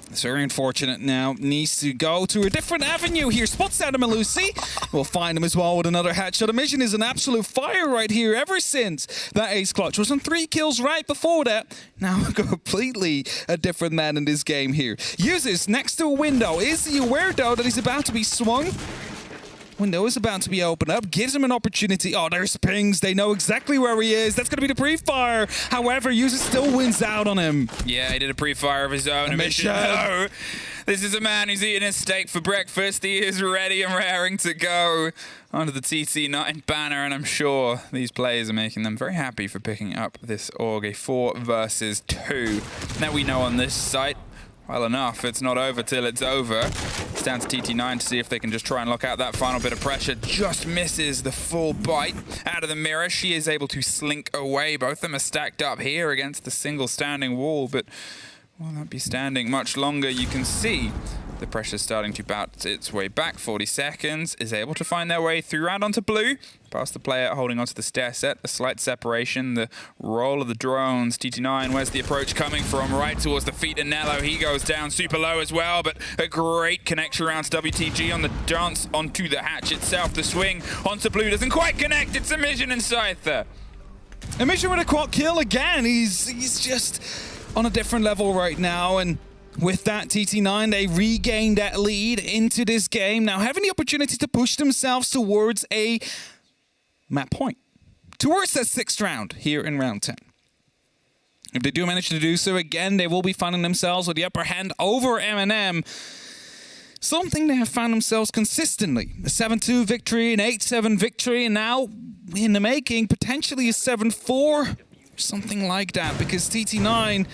It's very unfortunate now. Needs to go to a different avenue here. Spots out of Malusi. We'll find him as well with another headshot. The mission is an absolute fire right here ever since that ace clutch was on 3 kills right before that. Now completely a different man in this game here. Uses next to a window. Is he aware though that he's about to be swung? Window is about to be opened up, gives him an opportunity. Oh, there's pings. They know exactly where he is. That's going to be the pre-fire. However, User still wins out on him. Yeah, he did a pre-fire of his own. A mission. No. This is a man who's eating his steak for breakfast. He is ready and raring to go under the TT9 banner, and I'm sure these players are making them very happy for picking up this AUG, a 4 versus 2. Now we know on this site, well enough, it's not over till it's over. It's down to TT9 to see if they can just try and lock out that final bit of pressure. Just misses the full bite out of the mirror. She is able to slink away. Both of them are stacked up here against the single standing wall, but will not be standing much longer. You can see the pressure starting to bounce its way back. 40 seconds, is able to find their way through round onto blue. Past the player holding onto the stair set. A slight separation. The roll of the drones. TT9, where's the approach coming from? Right towards the feet of Nello. He goes down super low as well, but a great connection around to WTG on the dance onto the hatch itself. The swing onto blue doesn't quite connect. It's a mission inside there. A mission with a quad kill again. He's just on a different level right now, and with that, TT9, they regained that lead into this game. Now having the opportunity to push themselves towards a map point, towards that 6th round here in round 10. If they do manage to do so again, they will be finding themselves with the upper hand over M&M. Something they have found themselves consistently. A 7-2 victory, an 8-7 victory, and now in the making, potentially a 7-4, something like that, because TT9,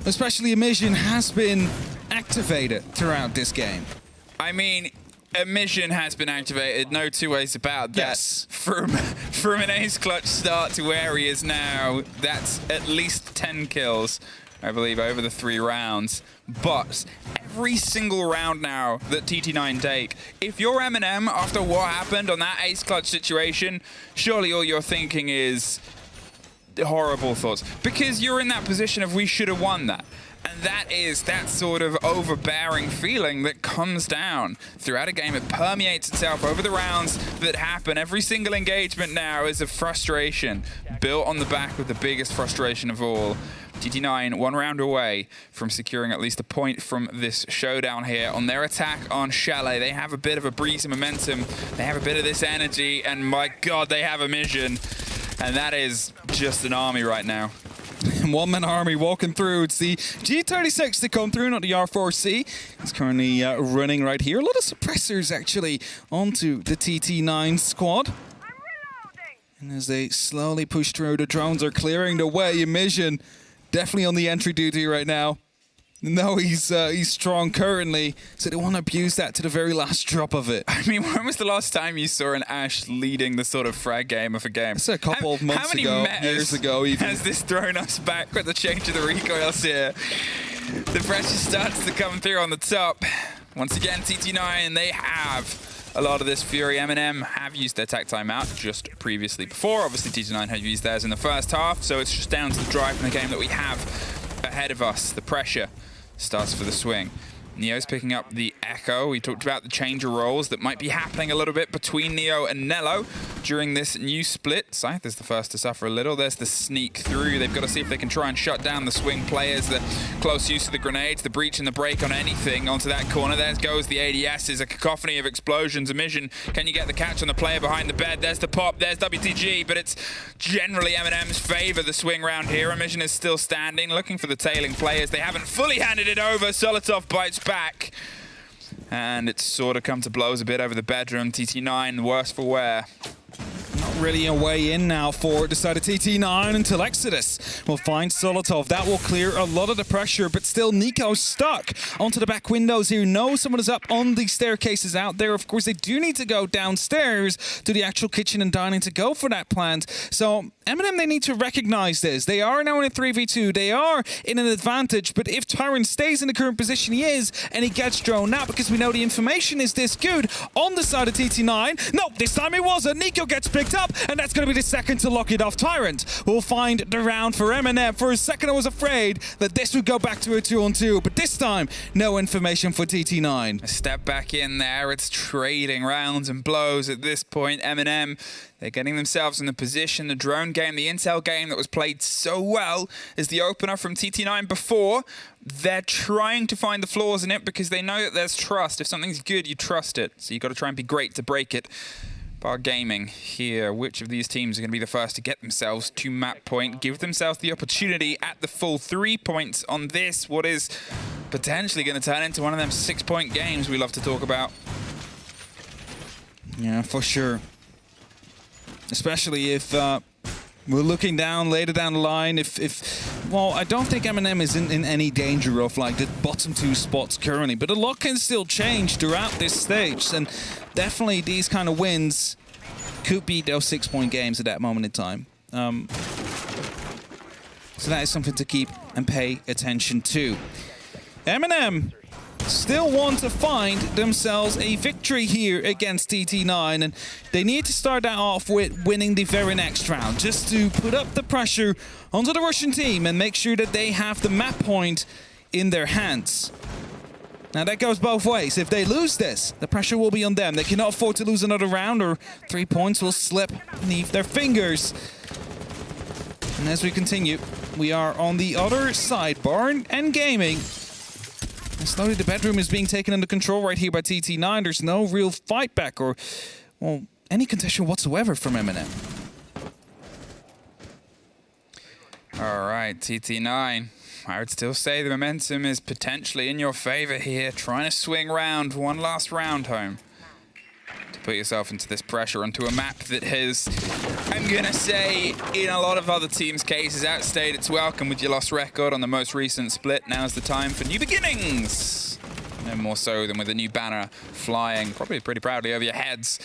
especially Emission, has been activated throughout this game. I mean, Emission has been activated, no two ways about that. Yes. From an ace clutch start to where he is now, that's at least 10 kills, I believe, over the 3 rounds. But every single round now that TT9 take, if you're M&M after what happened on that ace clutch situation, surely all you're thinking is horrible thoughts, because you're in that position of we should have won that. And that is that sort of overbearing feeling that comes down throughout a game. It permeates itself over the rounds that happen. Every single engagement now is a frustration built on the back of the biggest frustration of all. TT9 1 round away from securing at least a point from this showdown here on their attack on Chalet. They have a bit of a breeze of momentum. They have a bit of this energy, and my God, they have a mission. And that is just an army right now. One-man army walking through. It's the G36 to come through, not the R4C. It's currently running right here. A lot of suppressors, actually, onto the TT9 squad. And as they slowly push through, the drones are clearing the way. Emission definitely on the entry duty right now. No, he's strong currently, so they want to abuse that to the very last drop of it. I mean, when was the last time you saw an Ash leading the sort of frag game of a game? It's a couple of months ago, years ago even. Has this thrown us back with the change of the recoils here? The pressure starts to come through on the top. Once again, TT9, they have a lot of this fury. M&M have used their attack timeout just previously before. Obviously, TT9 had used theirs in the first half, so it's just down to the drive in the game that we have ahead of us. The pressure starts for the swing. Neo's picking up the echo. We talked about the change of roles that might be happening a little bit between Neo and Nello. during this new split. Scythe is the first to suffer a little. There's the sneak through. They've got to see if they can try and shut down the swing players. The close use of the grenades, the breach and the break on anything onto that corner. There goes the ADSs, a cacophony of explosions. Emission, can you get the catch on the player behind the bed? There's the pop, there's WTG, but it's generally M&M's favor the swing round here. Emission is still standing, looking for the tailing players. They haven't fully handed it over. Solotov bites back. And it's sort of come to blows a bit over the bedroom. TT9, worse for wear. Not really a way in now for decided TT9 until Exodus will find Solotov. That will clear a lot of the pressure, but still Nico's stuck onto the back windows here. No, someone is up on the staircases out there. Of course, they do need to go downstairs to the actual kitchen and dining to go for that plant. So M&M, they need to recognize this. They are now in a 3v2. They are in an advantage, but if Tyrant stays in the current position he is and he gets drawn out, because we know the information is this good on the side of TT9. No, this time it wasn't. Nico gets picked up, and that's going to be the second to lock it off. Tyrant will find the round for M&M. For a second, I was afraid that this would go back to a 2-on-2, but this time, no information for TT9. A step back in there. It's trading rounds and blows at this point. M&M, they're getting themselves in the position. The drone game, the intel game that was played so well is the opener from TT9 before. They're trying to find the flaws in it because they know that there's trust. If something's good, you trust it. So you've got to try and be great to break it. Bar Gaming here. Which of these teams are going to be the first to get themselves to map point, give themselves the opportunity at the full 3 points on this, what is potentially going to turn into one of them 6-point games we love to talk about. Yeah, for sure. Especially if we're looking down later down the line. Well, I don't think M&M is in any danger of like the bottom 2 spots currently, but a lot can still change throughout this stage, and definitely these kind of wins could be those 6-point games at that moment in time. So that is something to keep and pay attention to. M&M still want to find themselves a victory here against TT9, and they need to start that off with winning the very next round, just to put up the pressure onto the Russian team and make sure that they have the map point in their hands. Now that goes both ways. If they lose this, the pressure will be on them. They cannot afford to lose another round, or 3 points will slip beneath their fingers. And as we continue, we are on the other side, Barn and Gaming. And slowly the bedroom is being taken under control right here by TT9. There's no real fight back or, well, any contention whatsoever from M&M. All right, TT9. I would still say the momentum is potentially in your favor here. Trying to swing round, one last round home. To put yourself into this pressure onto a map that has, I'm going to say, in a lot of other teams' cases, outstayed its welcome with your lost record on the most recent split. Now's the time for new beginnings. No more so than with a new banner flying, probably pretty proudly over your heads.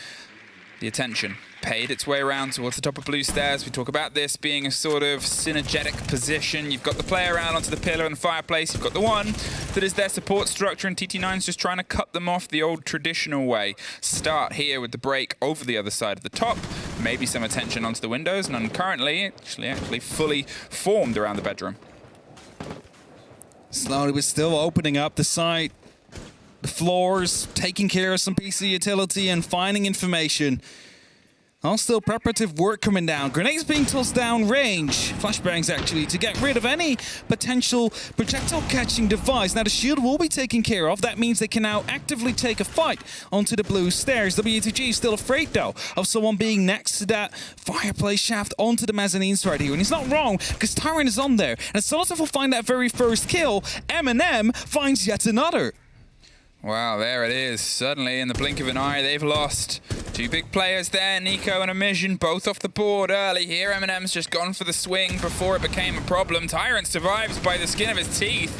The attention paid its way around towards the top of blue stairs. We talk about this being a sort of synergetic position. You've got the player around onto the pillar and the fireplace. You've got the one that is their support structure, and TT9's just trying to cut them off the old traditional way. Start here with the break over the other side of the top. Maybe some attention onto the windows, and currently actually fully formed around the bedroom. Slowly but still opening up the site. The floors, taking care of some PC utility and finding information. All still preparative work coming down. Grenades being tossed down range. Flashbangs actually to get rid of any potential projectile catching device. Now the shield will be taken care of. That means they can now actively take a fight onto the blue stairs. WTG is still afraid though of someone being next to that fireplace shaft onto the mezzanines right here. And he's not wrong because Tyrant is on there. And Solotov will find that very first kill. M&M finds yet another. Wow, there it is. Suddenly, in the blink of an eye, they've lost 2 big players there. Nico and Emission both off the board early here. M&M's just gone for the swing before it became a problem. Tyrant survives by the skin of his teeth.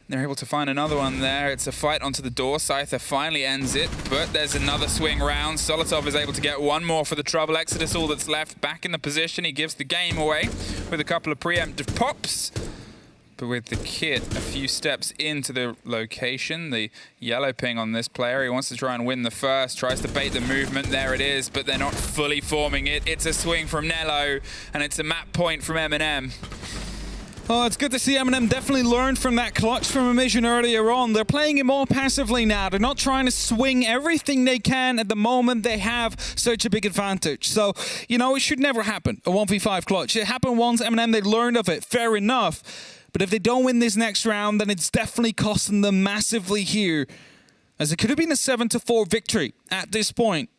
They're able to find another one there. It's a fight onto the door. Scyther finally ends it, but there's another swing round. Solotov is able to get one more for the trouble. Exodus, all that's left, back in the position. He gives the game away with a couple of preemptive pops. But with the kit a few steps into the location, the yellow ping on this player, he wants to try and win the first, tries to bait the movement, there it is, but they're not fully forming it. It's a swing from Nello, and it's a map point from M&M. Oh, it's good to see M&M definitely learned from that clutch from a mission earlier on. They're playing it more passively now. They're not trying to swing everything they can at the moment they have such a big advantage. So, you know, it should never happen, a 1v5 clutch. It happened once, M&M, they learned of it, fair enough. But if they don't win this next round, then it's definitely costing them massively here. As it could have been a 7-4 victory at this point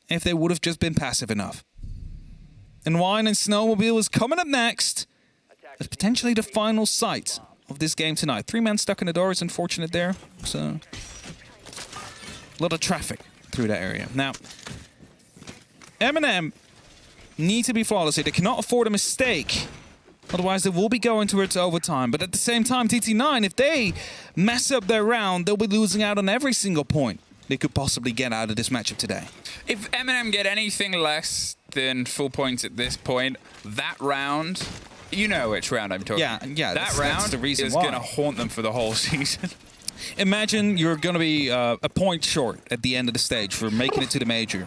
if they would have just been passive enough. And Wine and Snowmobile is coming up next. As potentially the final sight of this game tonight. 3 men stuck in the door is unfortunate there. So, a lot of traffic through that area. Now, M&M need to be flawless here. They cannot afford a mistake. Otherwise, they will be going towards overtime. But at the same time, TT9, if they mess up their round, they'll be losing out on every single point they could possibly get out of this matchup today. If M&M get anything less than full points at this point, that round... You know which round I'm talking about. Yeah, that round that's the reason is why. going to haunt them for the whole season. Imagine you're going to be a point short at the end of the stage for making it to the major.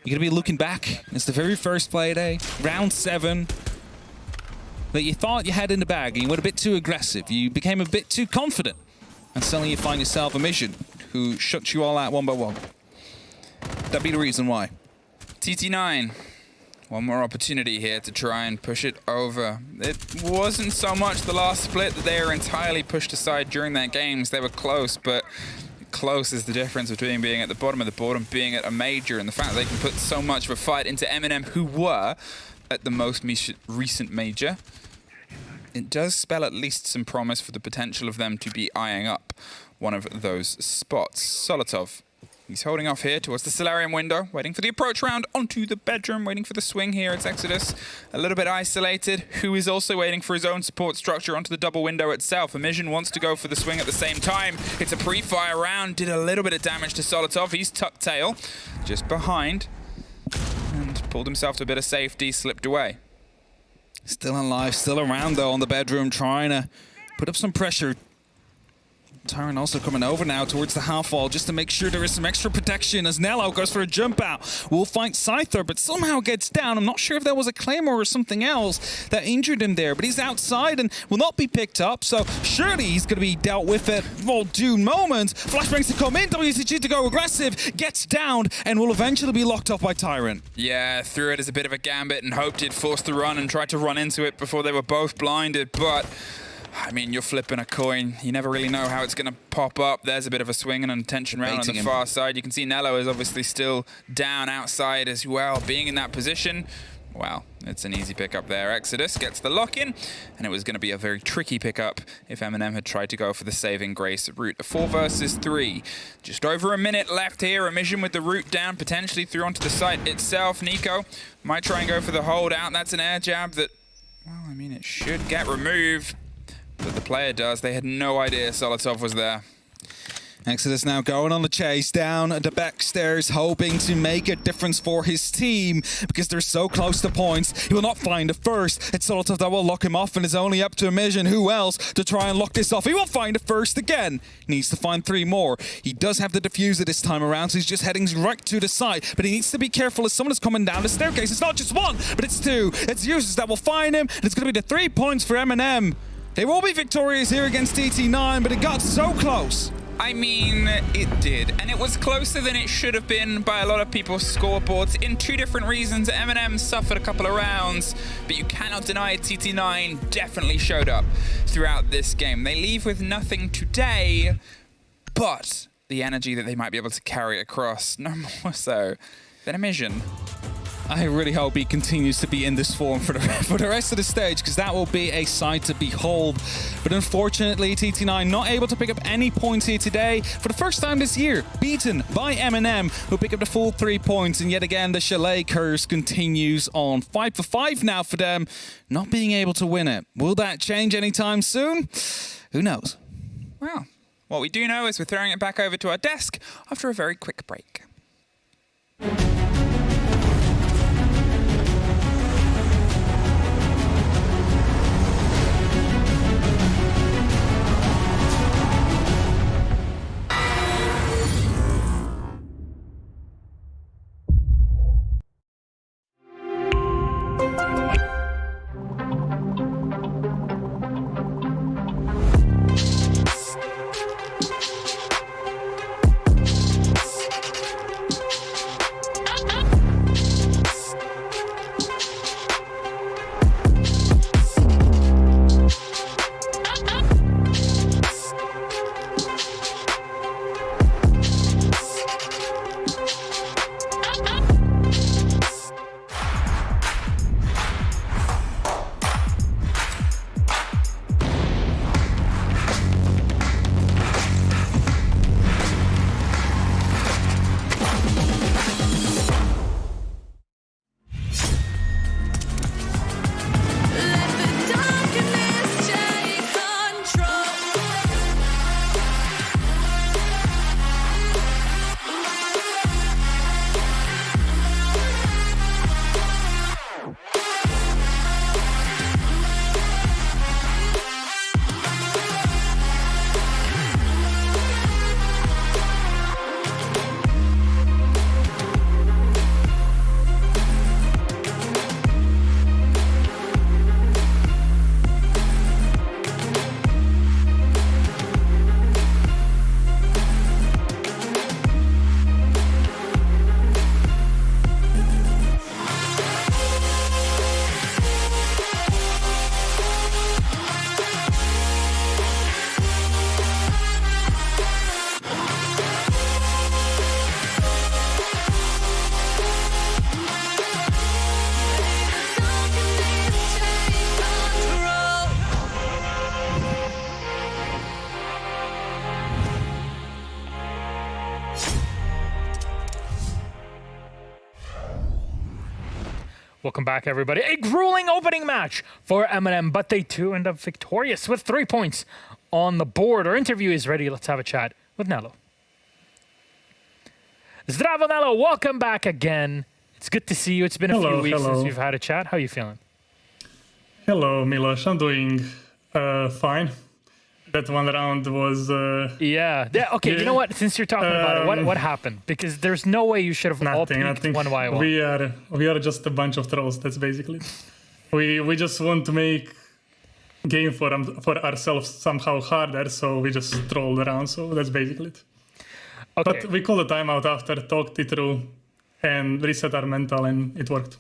You're going to be looking back. It's the very first Playday, round 7, that you thought you had in the bag, and you went a bit too aggressive. You became a bit too confident, and suddenly you find yourself a mission who shuts you all out one by one. That'd be the reason why. TT9. One more opportunity here to try and push it over. It wasn't so much the last split that they were entirely pushed aside during their games. They were close, but close is the difference between being at the bottom of the board and being at a major. And the fact that they can put so much of a fight into M&M, who were at the most recent major, it does spell at least some promise for the potential of them to be eyeing up one of those spots. Solotov. He's holding off here towards the Solarium window, waiting for the approach round onto the bedroom, waiting for the swing here. It's Exodus, a little bit isolated, who is also waiting for his own support structure onto the double window itself. Amision wants to go for the swing at the same time. It's a pre-fire round, did a little bit of damage to Solotov. He's tucked tail, just behind, and pulled himself to a bit of safety, slipped away. Still alive, still around though on the bedroom, trying to put up some pressure. Tyron also coming over now towards the half wall just to make sure there is some extra protection as Nello goes for a jump out. Will fight Scyther, but somehow gets down. I'm not sure if there was a Claymore or something else that injured him there, but he's outside and will not be picked up, so surely he's going to be dealt with at all due moment. Flashbangs to come in, WCG to go aggressive, gets down, and will eventually be locked off by Tyrant. Yeah, threw it as a bit of a gambit and hoped he'd force the run and tried to run into it before they were both blinded, but I mean, you're flipping a coin. You never really know how it's going to pop up. There's a bit of a swing and an attention round on the far side. You can see Nello is obviously still down outside as well. Being in that position, well, it's an easy pickup there. Exodus gets the lock-in, and it was going to be a very tricky pickup if M&M had tried to go for the saving grace route. A 4 versus 3. Just over a minute left here. Amision with the route down, potentially through onto the site itself. Nico might try and go for the hold out. That's an air jab that, well, I mean, it should get removed. But the player does. They had no idea Solotov was there. Exodus now going on the chase down the back stairs, hoping to make a difference for his team because they're so close to points. He will not find a first. It's Solotov that will lock him off, and it's only up to Amision, who else, to try and lock this off. He will find a first again. He needs to find 3 more. He does have the diffuser this time around, so he's just heading right to the side. But he needs to be careful as someone is coming down the staircase. It's not just 1, but it's 2. It's users that will find him, and it's going to be the 3 points for M&M. They will be victorious here against TT9, but it got so close. I mean, it did. And it was closer than it should have been by a lot of people's scoreboards in 2 different reasons. M&M suffered a couple of rounds, but you cannot deny TT9 definitely showed up throughout this game. They leave with nothing today, but the energy that they might be able to carry across, no more so than Amision. I really hope he continues to be in this form for the rest of the stage, because that will be a sight to behold. But unfortunately, TT9 not able to pick up any points here today. For the first time this year, beaten by M&M, who pick up the full 3 points. And yet again, the Chalet curse continues on. 5 for 5 now for them, not being able to win it. Will that change anytime soon? Who knows? Well, what we do know is we're throwing it back over to our desk after a very quick break. Welcome back, everybody. A grueling opening match for M&M, but they too end up victorious with 3 points on the board. Our interview is ready. Let's have a chat with Nello. Zdravo, Nello. Welcome back again. It's good to see you. It's been a few weeks since we've had a chat. How are you feeling? Hello, Milos. I'm doing fine. That one round was... Yeah. Okay, you know what? Since you're talking about it, what happened? Because there's no way you should have all peaked one by one. We are just a bunch of trolls. That's basically it. We just want to make game for ourselves somehow harder, so we just trolled around. So that's basically it. Okay. But we called a timeout after, talked it through, and reset our mental, and it worked.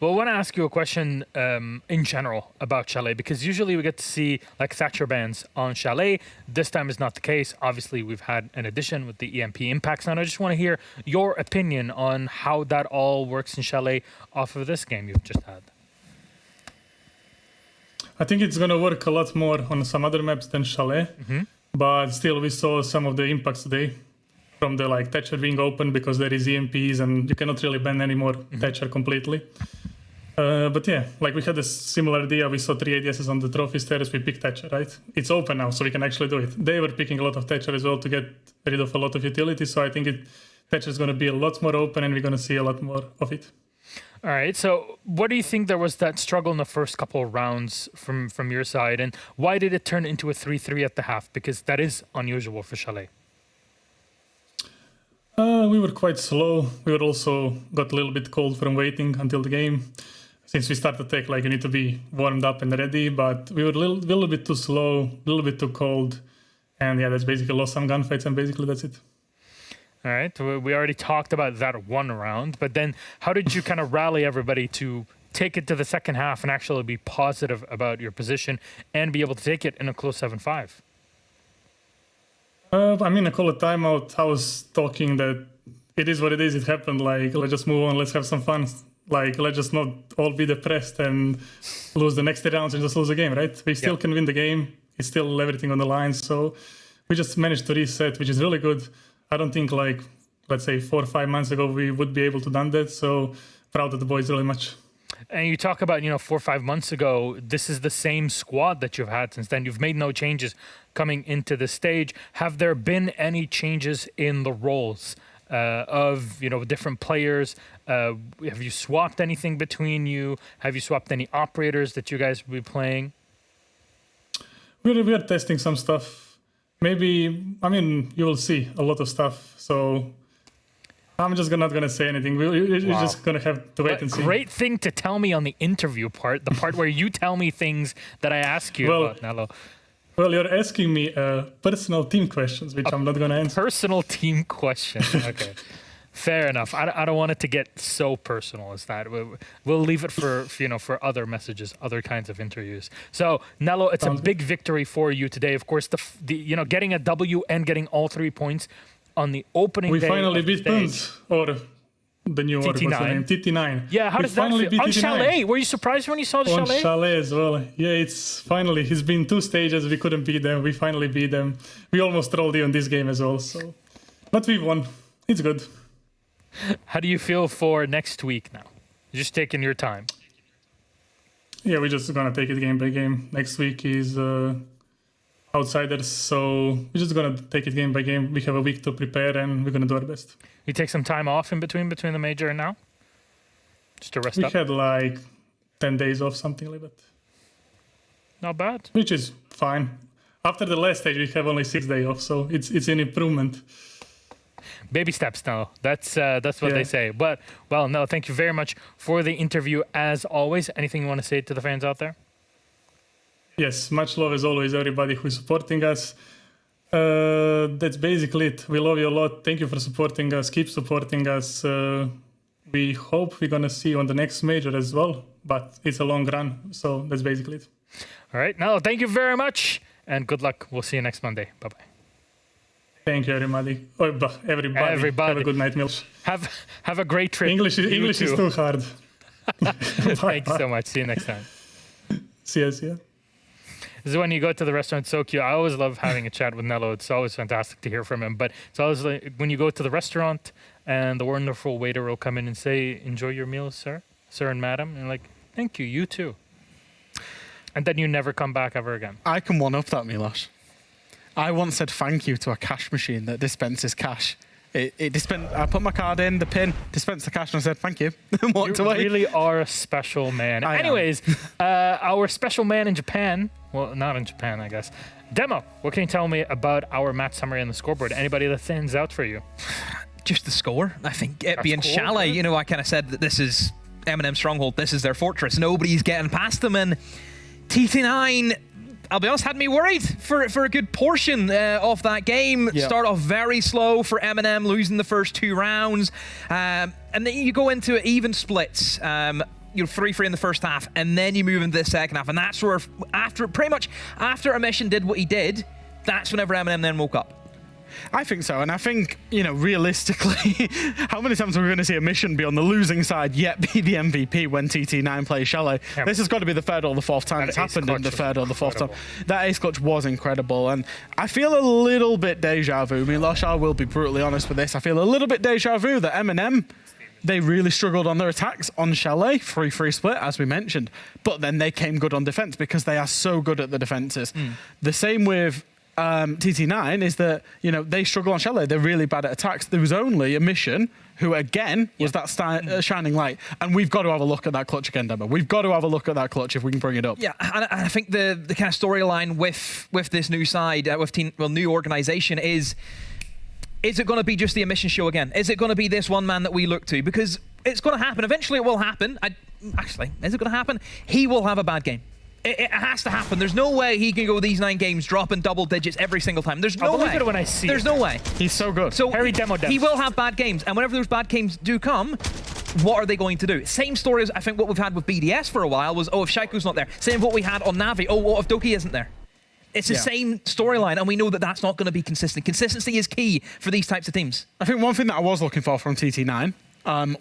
Well, I want to ask you a question in general about Chalet, because usually we get to see like Thatcher bans on Chalet. This time is not the case. Obviously, we've had an addition with the EMP impacts, and I just want to hear your opinion on how that all works in Chalet off of this game you've just had. I think it's going to work a lot more on some other maps than Chalet, but still we saw some of the impacts today from the like Thatcher being open because there is EMPs and you cannot really ban anymore Thatcher completely. But yeah, like we had a similar idea. We saw 3 ADSs on the trophy stairs. We picked Thatcher, right? It's open now, so we can actually do it. They were picking a lot of Thatcher as well to get rid of a lot of utility. So I think Thatcher is going to be a lot more open and we're going to see a lot more of it. All right. So what do you think there was that struggle in the first couple of rounds from your side? And why did it turn into a 3-3 at the half? Because that is unusual for Chalet. We were quite slow. We were also got a little bit cold from waiting until the game. Since we started tech, like you need to be warmed up and ready, but we were a little bit too slow, a little bit too cold. And yeah, that's basically lost some gunfights and basically that's it. All right. We already talked about that one round, but then how did you kind of rally everybody to take it to the second half and actually be positive about your position and be able to take it in a close 7-5? I mean, I call it timeout. I was talking that it is what it is. It happened. Like, let's just move on. Let's have some fun. Like, let's just not all be depressed and lose the next 3 rounds and just lose the game, right? We still can win the game. It's still everything on the line. So we just managed to reset, which is really good. I don't think, like, let's say 4 or 5 months ago, we would be able to done that. So proud of the boys really much. And you talk about, 4 or 5 months ago, this is the same squad that you've had since then. You've made no changes coming into the stage. Have there been any changes in the roles of, different players? Have you swapped anything between you? Have you swapped any operators that you guys will be playing? We are testing some stuff. Maybe, I mean, you will see a lot of stuff. So I'm just not going to say anything. You're just going to have to wait and see. Great thing to tell me on the interview part, the part where you tell me things that I ask you about, Nello. Well, you're asking me personal team questions, which I'm not going to answer. Personal team question. Okay. Fair enough. I don't want it to get so personal as that. We'll leave it for other messages, other kinds of interviews. So, Nello, it's a big victory for you today. Of course, the getting a W and getting all 3 points on the opening day. We finally beat Punt, or the new org, what's the name? TT9. Yeah, how does that feel? On Chalet, were you surprised when you saw the Chalet? On Chalet as well. Yeah, it's been 2 stages. We couldn't beat them. We finally beat them. We almost rolled you in this game as well. So, but we won. It's good. How do you feel for next week now? You're just taking your time. Yeah, we're just gonna take it game by game. Next week is Outsiders, so we're just gonna take it game by game. We have a week to prepare, and we're gonna do our best. You take some time off in between the major and now, just to rest up. We had like 10 days off, something like that. Not bad. Which is fine. After the last stage, we have only 6 days off, so it's an improvement. Baby steps now. That's what they say. But, well, no, thank you very much for the interview as always. Anything you want to say to the fans out there? Yes, much love as always, everybody who's supporting us. That's basically it. We love you a lot. Thank you for supporting us. Keep supporting us. We hope we're going to see you on the next major as well, but it's a long run. So that's basically it. All right. Now, thank you very much and good luck. We'll see you next Monday. Bye-bye. Thank you, everybody. Everybody. Have a good night, Milch. Have a great trip. English is too hard. Thank you so much. See you next time. See you. This is when you go to the restaurant. It's so cute. I always love having a chat with Nello. It's always fantastic to hear from him. But it's always like when you go to the restaurant and the wonderful waiter will come in and say, "Enjoy your meal, sir." sir and madam. And like, thank you, you too. And then you never come back ever again. I can one-up that, Milosh. I once said thank you to a cash machine that dispenses cash. I put my card in, the pin, dispensed the cash, and I said thank you, and walked away. You really are a special man. Anyways, our special man in Japan, well, not in Japan, I guess. Demo, what can you tell me about our match summary on the scoreboard? Anybody that stands out for you? Just the score. I think it being cool, Chalet, good. you know, I kind of said that this is M&M's stronghold. This is their fortress. Nobody's getting past them. And TT9, I'll be honest, had me worried for a good portion of that game. Yep. Start off very slow for M&M, losing the first 2 rounds. And then you go into even splits. You're 3-3 in the first half, and then you move into the second half. And that's where, after a mission did what he did, that's whenever M&M then woke up. I think so, and I think, you know, realistically, how many times are we going to see a mission be on the losing side yet be the MVP when TT9 plays Chalet? Yeah. This has got to be the third or the fourth time it's happened in the third or the fourth time. That ace clutch was incredible, and I feel a little bit deja vu. I mean, Losh, I will be brutally honest with this. I feel a little bit deja vu that M&M, they really struggled on their attacks on Chalet, 3-3 split, as we mentioned, but then they came good on defense because they are so good at the defenses. The same with TT9 is that, you know, they struggle on Chalet. They're really bad at attacks. There was only a mission who, again, was that shining light. And we've got to have a look at that clutch again, Demo. We've got to have a look at that clutch if we can bring it up. Yeah, and I think the kind of storyline with this new side, new organization is it going to be just the emission show again? Is it going to be this one man that we look to? Because it's going to happen. Eventually it will happen. Actually, is it going to happen? He will have a bad game. It has to happen. There's no way he can go these 9 games dropping double digits every single time. There's no way. I'll believe it when I see There's it. no way. He's so good. So Harry Demo he will have bad games, and whenever those bad games do come, what are they going to do? Same story as I think what we've had with BDS for a while was, oh, if Shaiku's not there. Same what we had on Navi. Oh, what if Doki isn't there? It's the same storyline, and we know that that's not going to be consistent. Consistency is key for these types of teams. I think one thing that I was looking for from TT9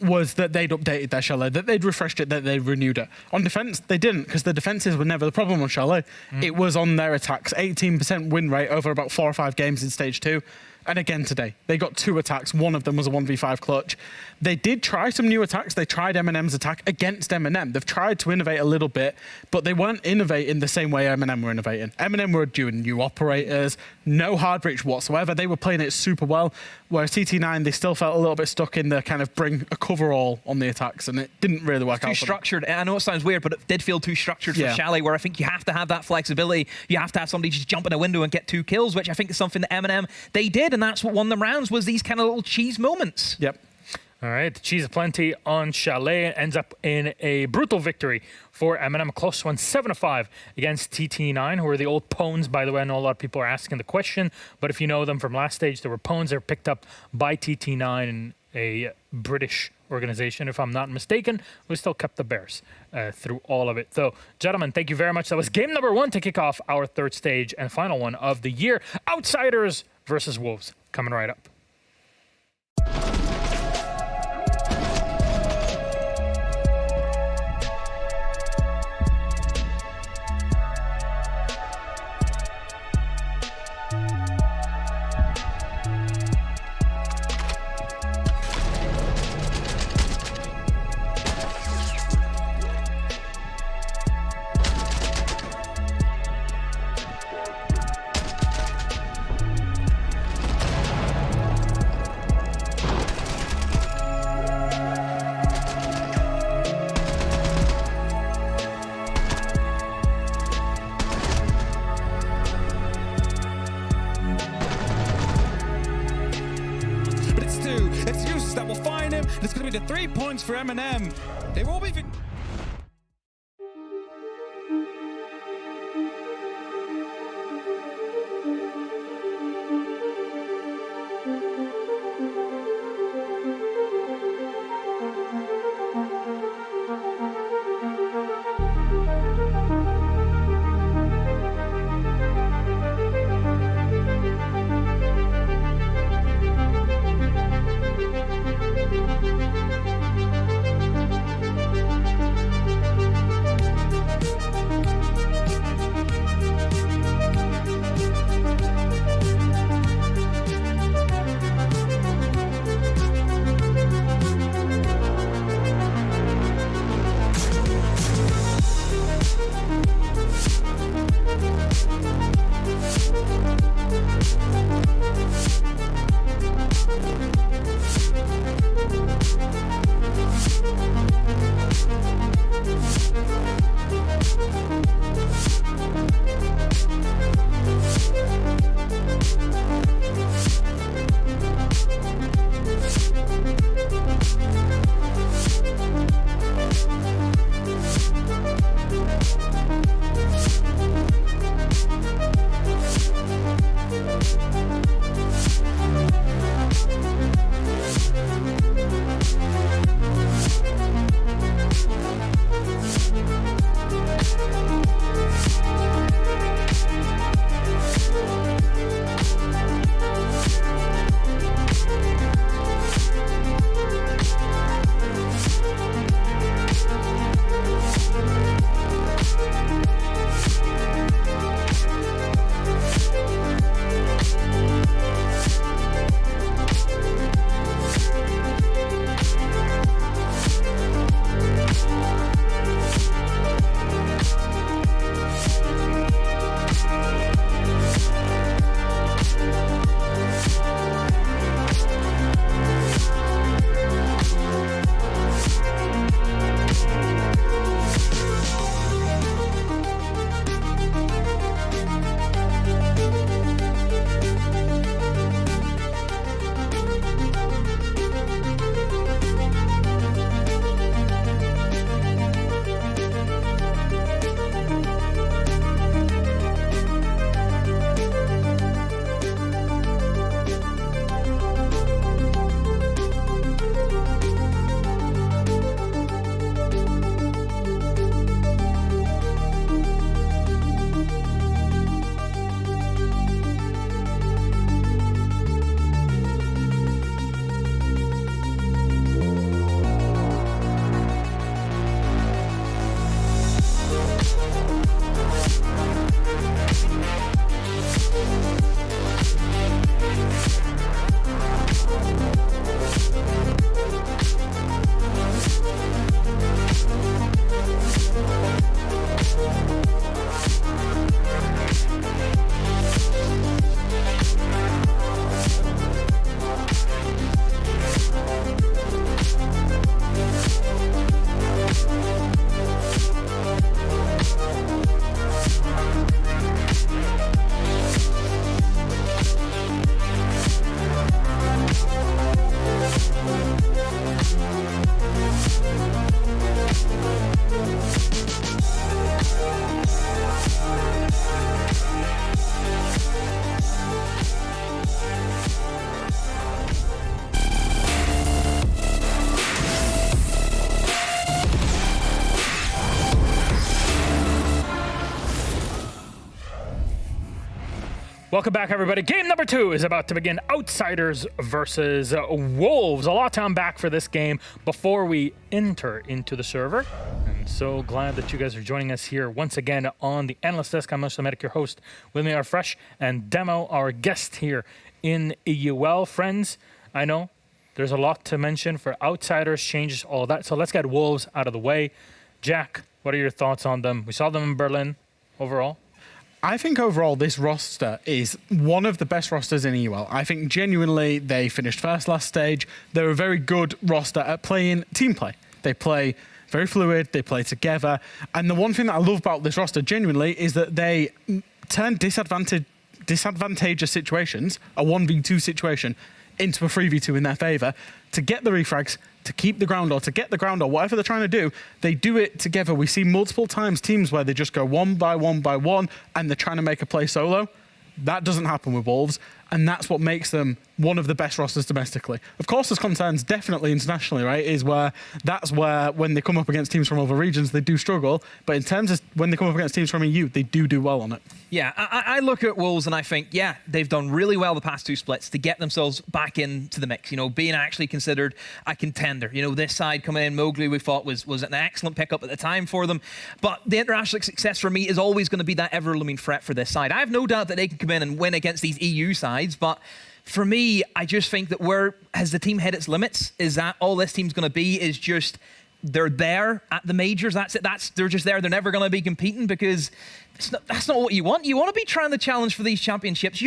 was that they'd updated their Chalet, that they'd refreshed it, that they'd renewed it. On defense, they didn't, because the defenses were never the problem on Chalet. It was on their attacks. 18% win rate over about 4 or 5 games in stage 2. And again today, they got 2 attacks. One of them was a 1v5 clutch. They did try some new attacks. They tried M&M's attack against M&M. They've tried to innovate a little bit, but they weren't innovating the same way M&M were innovating. M&M were doing new operators, no hard breach whatsoever. They were playing it super well, whereas TT9, they still felt a little bit stuck in the kind of bring a coverall on the attacks, and it didn't really work out. Too structured. I know it sounds weird, but it did feel too structured for Chalet, where I think you have to have that flexibility. You have to have somebody just jump in a window and get 2 kills, which I think is something that M&M, they did, and that's what won them rounds, was these kind of little cheese moments. Yep. All right, cheese aplenty on Chalet ends up in a brutal victory for M&M, a close one, 7-5 against TT9, who are the old Pones, by the way. I know a lot of people are asking the question, but if you know them from last stage, they were Pones. They were picked up by TT9 in a British organization, if I'm not mistaken. We still kept the Bears through all of it. So, gentlemen, thank you very much. That was game number 1 to kick off our 3rd stage and final one of the year. Outsiders versus Wolves, coming right up. It's going to be the 3 points for M&M. They will be... Welcome back, everybody. Game number 2 is about to begin. Outsiders versus Wolves. A lot to unpack for this game before we enter into the server. I'm so glad that you guys are joining us here once again on the Analyst Desk. I'm Mr. Medic, your host. With me are Fresh and Demo, our guest here in EUL. Friends, I know there's a lot to mention for Outsiders, changes, all that. So let's get Wolves out of the way. Jack, what are your thoughts on them? We saw them in Berlin overall. I think overall this roster is one of the best rosters in EUL. I think genuinely they finished first last stage. They're a very good roster at playing team play. They play very fluid, they play together. And the one thing that I love about this roster genuinely is that they turn disadvantageous situations, a 1v2 situation, into a 3v2 in their favor to get the refrags, to keep the ground or to get the ground or whatever they're trying to do. They do it together. We see multiple times teams where they just go one by one by one and they're trying to make a play solo. That doesn't happen with Wolves, and that's what makes them one of the best rosters domestically. Of course, there's concerns definitely internationally, right? That's where when they come up against teams from other regions, they do struggle. But in terms of when they come up against teams from EU, they do well on it. Yeah, I look at Wolves and I think, yeah, they've done really well the past 2 splits to get themselves back into the mix, being actually considered a contender. This side coming in, Mowgli, we thought was an excellent pickup at the time for them. But the international success for me is always going to be that ever-looming threat for this side. I have no doubt that they can come in and win against these EU sides, but for me, I just think that where has the team hit its limits? Is that all this team's going to be is just they're there at the majors. That's it. They're just there. They're never going to be competing because that's not what you want. You want to be trying to challenge for these championships.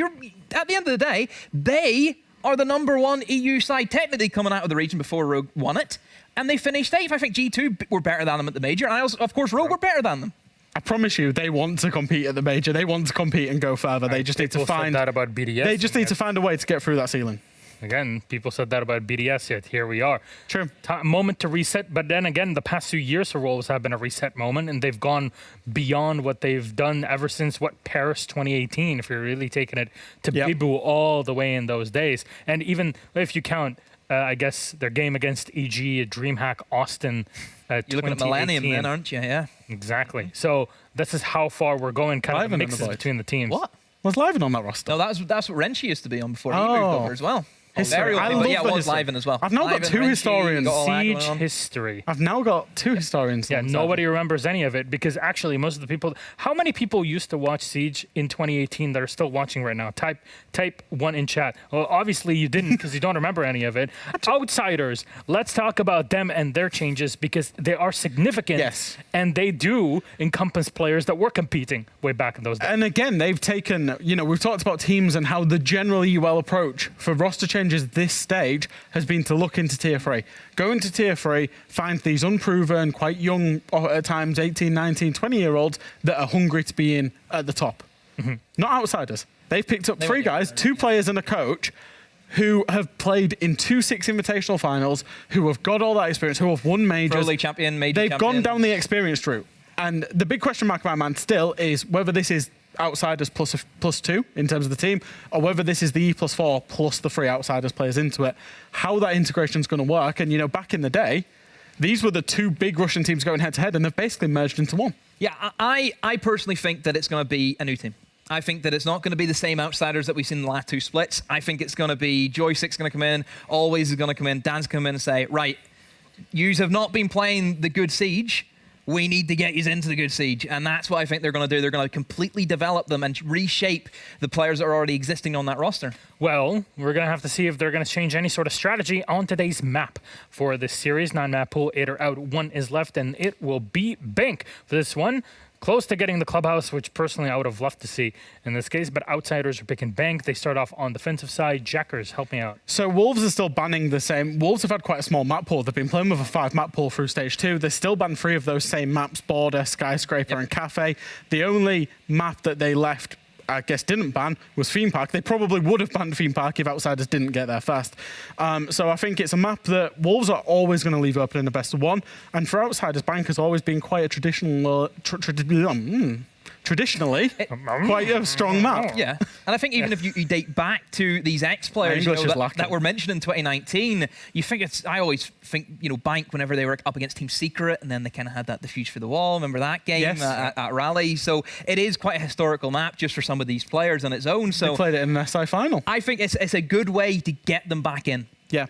At the end of the day, they are the #1 EU side technically coming out of the region before Rogue won it, and they finished 8th. I think G2 were better than them at the major, and I also, of course, Rogue were better than them. I promise you, they want to compete at the major. They want to compete and go further. They just need to find that about BDS. They just need to find a way to get through that ceiling. Again, people said that about BDS, yet here we are. True. Moment to reset, but then again, the past 2 years for Wolves have been a reset moment, and they've gone beyond what they've done ever since, Paris 2018, if you're really taking it to Bibu all the way in those days. And even if you count, I guess, their game against EG, DreamHack Austin, you're looking at Millennium then, aren't you? Yeah. Exactly. So this is how far we're going, kind of mixes between the teams. What? Was Liven on that roster? No, that's what Renchi used to be on before he moved over as well. History. I love it was Liven as well. I've now got 2 historians. Siege history. I've now got 2 historians. Yeah, nobody remembers any of it because actually most of the people... How many people used to watch Siege in 2018 that are still watching right now? Type 1 in chat. Well, obviously you didn't because you don't remember any of it. Outsiders. Let's talk about them and their changes because they are significant. Yes. And they do encompass players that were competing way back in those days. And again, they've taken... we've talked about teams and how the general UL approach for roster changes this stage has been to look into tier 3. Go into tier 3, find these unproven, quite young, at times 18, 19, 20-year-olds that are hungry to be in at the top. Mm-hmm. Not outsiders. They've picked up 3 guys, 2 players and a coach who have played in 2 6 invitational finals, who have got all that experience, who have won majors. Pro League champion, major They've champion. gone down the experienced route. And the big question mark, my man, still is whether this is outsiders plus 2 in terms of the team, or whether this is the E+4 plus the 3 outsiders players into it. How that integration is going to work. And, back in the day, these were the 2 big Russian teams going head-to-head, and they've basically merged into one. Yeah, I personally think that it's going to be a new team. I think that it's not going to be the same outsiders that we've seen in the last 2 splits. I think it's going to be Joystick's going to come in, Always is going to come in, Dan's come in and say, right, yous have not been playing the good Siege. We need to get you into the good Siege. And that's what I think they're going to do. They're going to completely develop them and reshape the players that are already existing on that roster. Well, we're going to have to see if they're going to change any sort of strategy on today's map for this series. 9-map pool, 8 are out, 1 is left, and it will be Bank for this one. Close to getting the clubhouse, which personally I would have loved to see in this case, but outsiders are picking Bank. They start off on defensive side. Jackers, help me out. So Wolves are still banning the same. Wolves have had quite a small map pool. They've been playing with a 5 map pool through stage 2. They still banned 3 of those same maps, Border, Skyscraper, and Cafe. The only map that they left, I guess, didn't ban was Theme Park. They probably would have banned Theme Park if outsiders didn't get there first. So I think it's a map that Wolves are always going to leave open in the best of 1. And for outsiders, Bank has always been quite a traditional traditionally quite a strong map. Yeah, and I think even if you date back to these ex-players that were mentioned in 2019, you think I always think, Bank, whenever they were up against Team Secret, and then they kind of had that defuse for the wall. Remember that game at Rally? So it is quite a historical map just for some of these players on its own. So they played it in an SI final. I think it's a good way to get them back in. Yeah.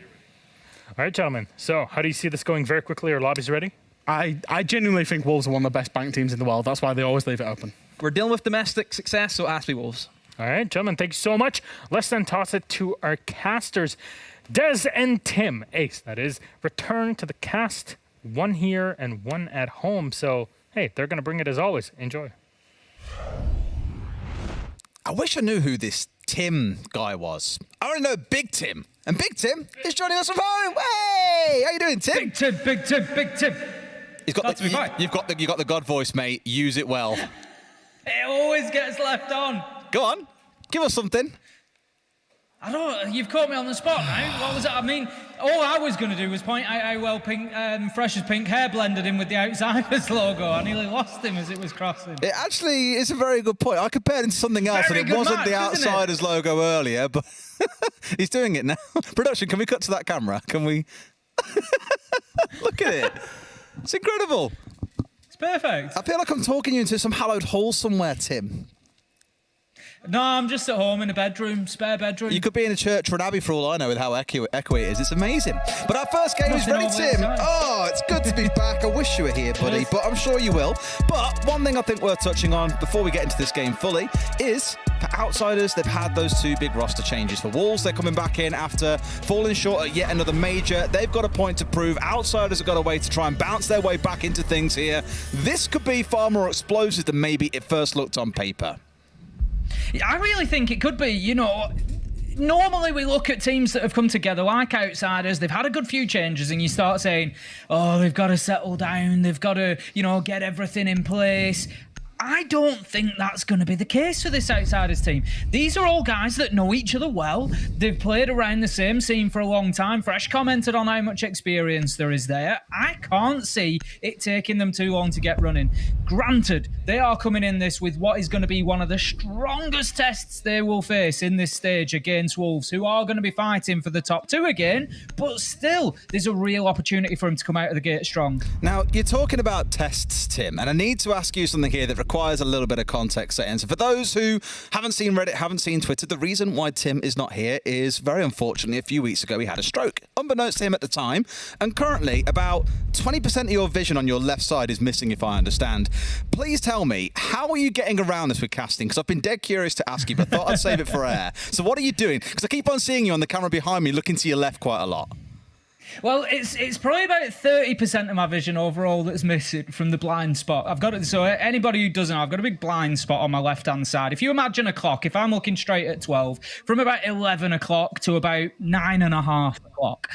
All right, gentlemen. So how do you see this going? Very quickly, are lobbies ready? I genuinely think Wolves are one of the best bank teams in the world. That's why they always leave it open. We're dealing with domestic success, so it has to be Wolves. All right, gentlemen, thank you so much. Let's then toss it to our casters. Des and Tim, Ace, that is, return to the cast. One here and one at home. So, hey, they're going to bring it as always. Enjoy. I wish I knew who this Tim guy was. I only know Big Tim. And Big Tim is joining us from home. Hey, how you doing, Tim? Big Tim, Big Tim, Big Tim. He's got you've got the God voice, mate. Use it well. It always gets left on. Go on, give us something. I don't. You've caught me on the spot now. What was it? I mean, all I was going to do was point out how well pink, Fresh's pink hair blended in with the Outsiders logo. I nearly lost him as it was crossing. It actually is a very good point. I compared him to something else, and it wasn't the Outsiders logo earlier, but he's doing it now. Production, can we cut to that camera? Can we? Look at it. It's incredible. It's perfect. I feel like I'm talking you into some hallowed hall somewhere, Tim. No, I'm just at home in a bedroom, spare bedroom. You could be in a church or an abbey for all I know with how echoey it is. It's amazing. But our first game is ready, Tim. Oh, it's good to be back. I wish you were here, buddy, but I'm sure you will. But one thing I think worth touching on before we get into this game fully is for Outsiders, they've had those two big roster changes. For Wolves, they're coming back in after falling short at yet another major. They've got a point to prove. Outsiders have got a way to try and bounce their way back into things here. This could be far more explosive than maybe it first looked on paper. I really think it could be. Normally we look at teams that have come together like Outsiders, they've had a good few changes, and you start saying, oh, they've got to settle down, they've got to, get everything in place. I don't think that's going to be the case for this Outsiders team. These are all guys that know each other well. They've played around the same scene for a long time. Fresh commented on how much experience there is there. I can't see it taking them too long to get running. Granted, they are coming in this with what is going to be one of the strongest tests they will face in this stage against Wolves, who are going to be fighting for the top two again, but still, there's a real opportunity for them to come out of the gate strong. Now, you're talking about tests, Tim, and I need to ask you something here that requires a little bit of context setting. So for those who haven't seen Reddit, haven't seen Twitter, the reason why Tim is not here is, very unfortunately, a few weeks ago he had a stroke, unbeknownst to him at the time, and currently about 20% of your vision on your left side is missing, if I understand. Please tell me, how are you getting around this with casting? Because I've been dead curious to ask you, but thought I'd save it for air. So what are you doing? Because I keep on seeing you on the camera behind me looking to your left quite a lot. Well, it's probably about 30% of my vision overall that's missing from the blind spot. I've got it. So anybody who doesn't know, I've got a big blind spot on my left-hand side. If you imagine a clock, if I'm looking straight at 12, from about 11 o'clock to about 9.5 o'clock,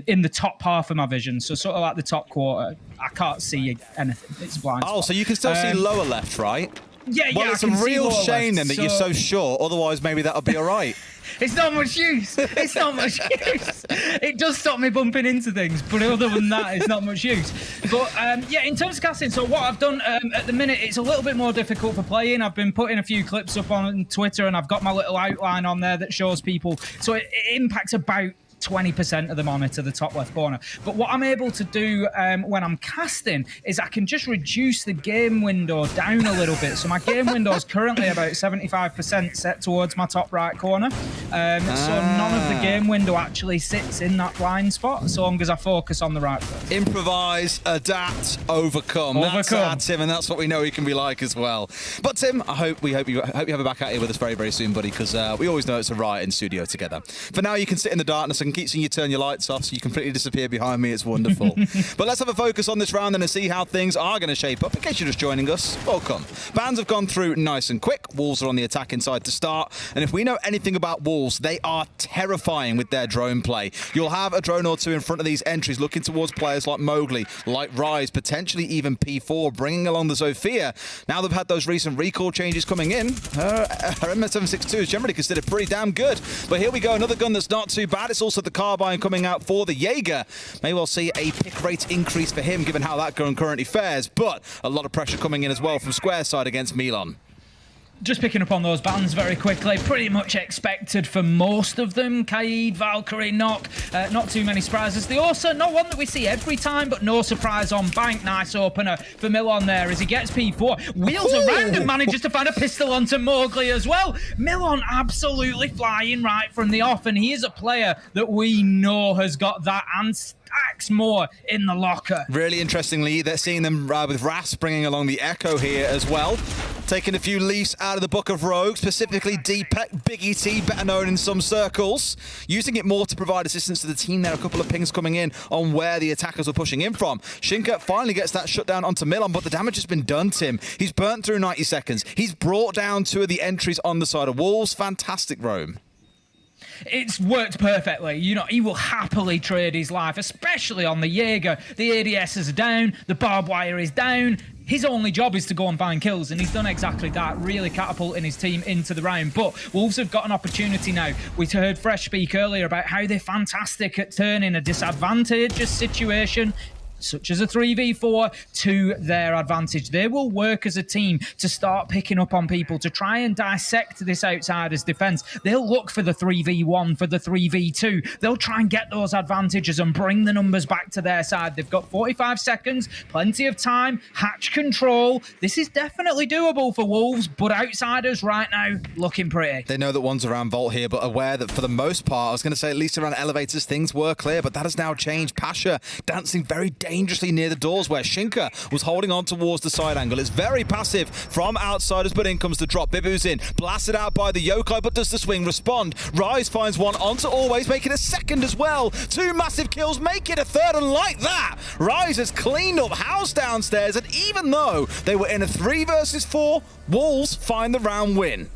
in the top half of my vision, so sort of like the top quarter, I can't see anything. It's a blind spot. Oh, so you can still see lower left, right? Yeah, well, it's a real shame then that you're so short. Otherwise, maybe that'll be all right. It's not much use. It's not much use. It does stop me bumping into things, but other than that, it's not much use. But yeah, in terms of casting, so what I've done at the minute, it's a little bit more difficult for playing. I've been putting a few clips up on Twitter, and I've got my little outline on there that shows people. So it impacts about 20% of the monitor, the top left corner. But what I'm able to do when I'm casting is I can just reduce the game window down a little bit. So my game window is currently about 75% set towards my top right corner. So none of the game window actually sits in that blind spot, as long as I focus on the right foot. Improvise, adapt, overcome. That's Tim, and that's what we know he can be like as well. But Tim, I hope you have a back out here with us very, very soon, buddy, because we always know it's a riot in studio together. For now, you can sit in the darkness and keep seeing you turn your lights off so you completely disappear behind me. It's wonderful. But let's have a focus on this round and see how things are going to shape up. In case you're just joining us, welcome. Bans have gone through nice and quick. Wolves are on the attacking side to start. And if we know anything about Wolves, they are terrifying with their drone play. You'll have a drone or two in front of these entries looking towards players like Mowgli, like Rise, potentially even P4, bringing along the Zofia. Now they've had those recent recall changes coming in. Her MS762 is generally considered pretty damn good. But here we go, another gun that's not too bad. It's also with the carbine coming out for the Jaeger. May well see a pick rate increase for him, given how that gun currently fares, but a lot of pressure coming in as well from Square side against Milan. Just picking up on those bans very quickly, pretty much expected for most of them. Kaid, Valkyrie, Knock, not too many surprises. The Orsa, not one that we see every time, but no surprise on Bank. Nice opener for Milan there as he gets P4. Wheels around and manages to find a pistol onto Mowgli as well. Milan absolutely flying right from the off, and he is a player that we know has got that and stacks more in the locker. Really interestingly, they're seeing them with Ras bringing along the Echo here as well. Taking a few leaves out of the book of Rogue, specifically Deepek, Big ET, better known in some circles. Using it more to provide assistance to the team there. A couple of pings coming in on where the attackers were pushing in from. Shinka finally gets that shutdown onto Milan, but the damage has been done, Tim. He's burnt through 90 seconds. He's brought down 2 of the entries on the side of Wolves. Fantastic, Rome. It's worked perfectly. You know, he will happily trade his life, especially on the Jaeger. The ADSs are down, the barbed wire is down. His only job is to go and find kills, and he's done exactly that, really catapulting his team into the round. But Wolves have got an opportunity now. We heard Fresh speak earlier about how they're fantastic at turning a disadvantageous situation, such as a 3v4, to their advantage. They will work as a team to start picking up on people, to try and dissect this outsider's defense. They'll look for the 3v1, for the 3v2. They'll try and get those advantages and bring the numbers back to their side. They've got 45 seconds, plenty of time, hatch control. This is definitely doable for Wolves, but outsiders right now looking pretty. They know that one's around Vault here, but aware that for the most part, I was going to say at least around elevators, things were clear, but that has now changed. Pasha dancing very dangerously near the doors where Shinka was holding on towards the side angle. It's very passive from outsiders, but in comes the drop. Bibu's in, blasted out by the Yokai, but does the swing respond? Rise finds one onto Always, making a second as well. 2 massive kills, make it a third, and like that, Rise has cleaned up house downstairs, and even though they were in a 3 versus 4, Wolves find the round win.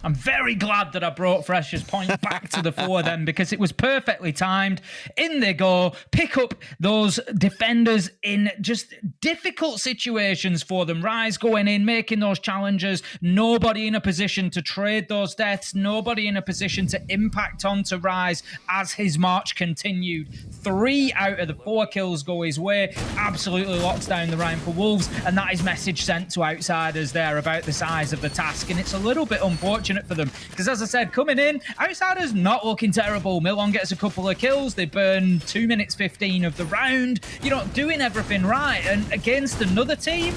I'm very glad that I brought Fresh's point back to the fore then, because it was perfectly timed. In they go, pick up those defenders in just difficult situations for them. Rise going in, making those challenges, nobody in a position to trade those deaths, nobody in a position to impact onto Rise as his march continued. 3 out of the 4 kills go his way, absolutely locks down the round for Wolves, and that is message sent to outsiders there about the size of the task, and it's a little bit unfortunate for them, because as I said, coming in, outsiders not looking terrible. Milan gets a couple of kills, they burn 2 minutes 15 of the round, you know, doing everything right, and against another team,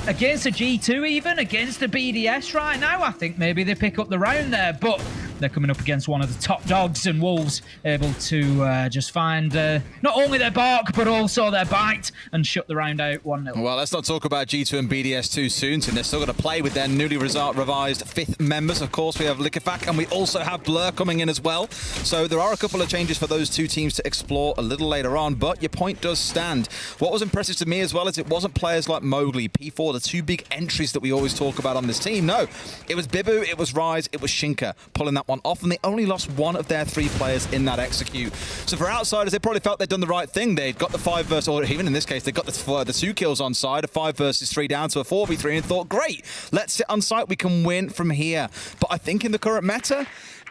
against a G2 even, against a BDS right now, I think maybe they pick up the round there, but they're coming up against one of the top dogs, and Wolves able to just find not only their bark, but also their bite, and shut the round out 1-0. Well, let's not talk about G2 and BDS too soon, so they're still going to play with their newly revised 5th members. Of course, we have Lickefak, and we also have Blur coming in as well. So there are a couple of changes for those 2 teams to explore a little later on, but your point does stand. What was impressive to me as well is it wasn't players like Mowgli, P4, the 2 big entries that we always talk about on this team. No, it was Bibu, it was Rise, it was Shinka pulling that one off, and they only lost 1 of their 3 players in that execute. So for outsiders, they probably felt they'd done the right thing. They'd got the 5 versus, or even in this case, they got the 2 kills on side, a 5 versus 3 down to a 4v3, and thought, great, let's sit on site, we can win from here. But I think in the current meta,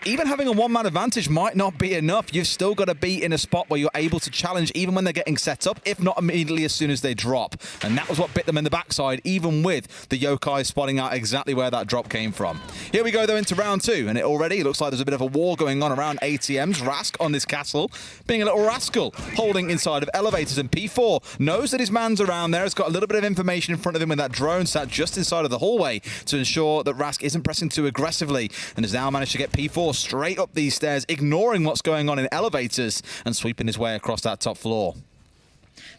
even having a 1-man advantage might not be enough. You've still got to be in a spot where you're able to challenge even when they're getting set up, if not immediately as soon as they drop. And that was what bit them in the backside, even with the Yokai spotting out exactly where that drop came from. Here we go, though, into round 2, and it already looks like there's a bit of a war going on around ATMs. Rask on this castle, being a little rascal, holding inside of elevators, and P4 knows that his man's around there. Has got a little bit of information in front of him with that drone sat just inside of the hallway to ensure that Rask isn't pressing too aggressively, and has now managed to get P4 straight up these stairs, ignoring what's going on in elevators and sweeping his way across that top floor.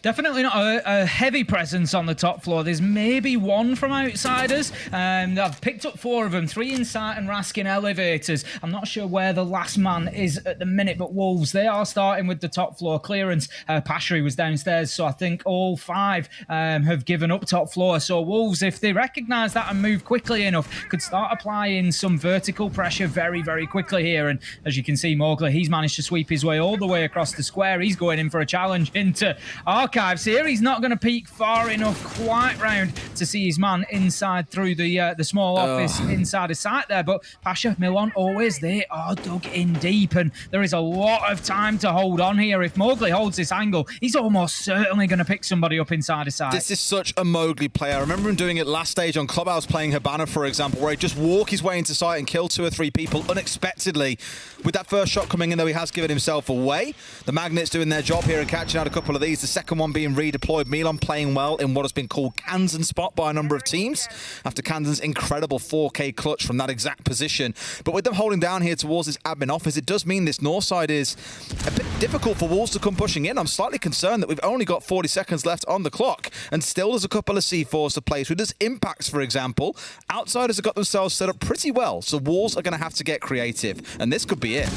Definitely not a heavy presence on the top floor. There's maybe 1 from outsiders. I've picked up 4 of them, 3 inside and Rask in elevators. I'm not sure where the last man is at the minute, but Wolves, they are starting with the top floor clearance. Pashery was downstairs, so I think all 5 have given up top floor. So Wolves, if they recognise that and move quickly enough, could start applying some vertical pressure very, very quickly here. And as you can see, Mowgli, he's managed to sweep his way all the way across the square. He's going in for a challenge into archives here. He's not going to peek far enough quite round to see his man inside through the small office inside his sight there. But Pasha, Milon, always, they are dug in deep, and there is a lot of time to hold on here. If Mowgli holds this angle, he's almost certainly going to pick somebody up inside his sight. This is such a Mowgli player. I remember him doing it last stage on Clubhouse, playing Habana, for example, where he'd just walk his way into sight and kill 2 or 3 people unexpectedly. With that first shot coming in, though, he has given himself away. The Magnets doing their job here and catching out a couple of these. The second one being redeployed. Milan playing well in what has been called Kansan spot by a number of teams after Kansan's incredible 4K clutch from that exact position. But with them holding down here towards this admin office, it does mean this north side is a bit difficult for Wolves to come pushing in. I'm slightly concerned that we've only got 40 seconds left on the clock, and still there's a couple of C4s to play through. There's impacts, for example. Outsiders have got themselves set up pretty well, so Wolves are going to have to get creative, and this could be it.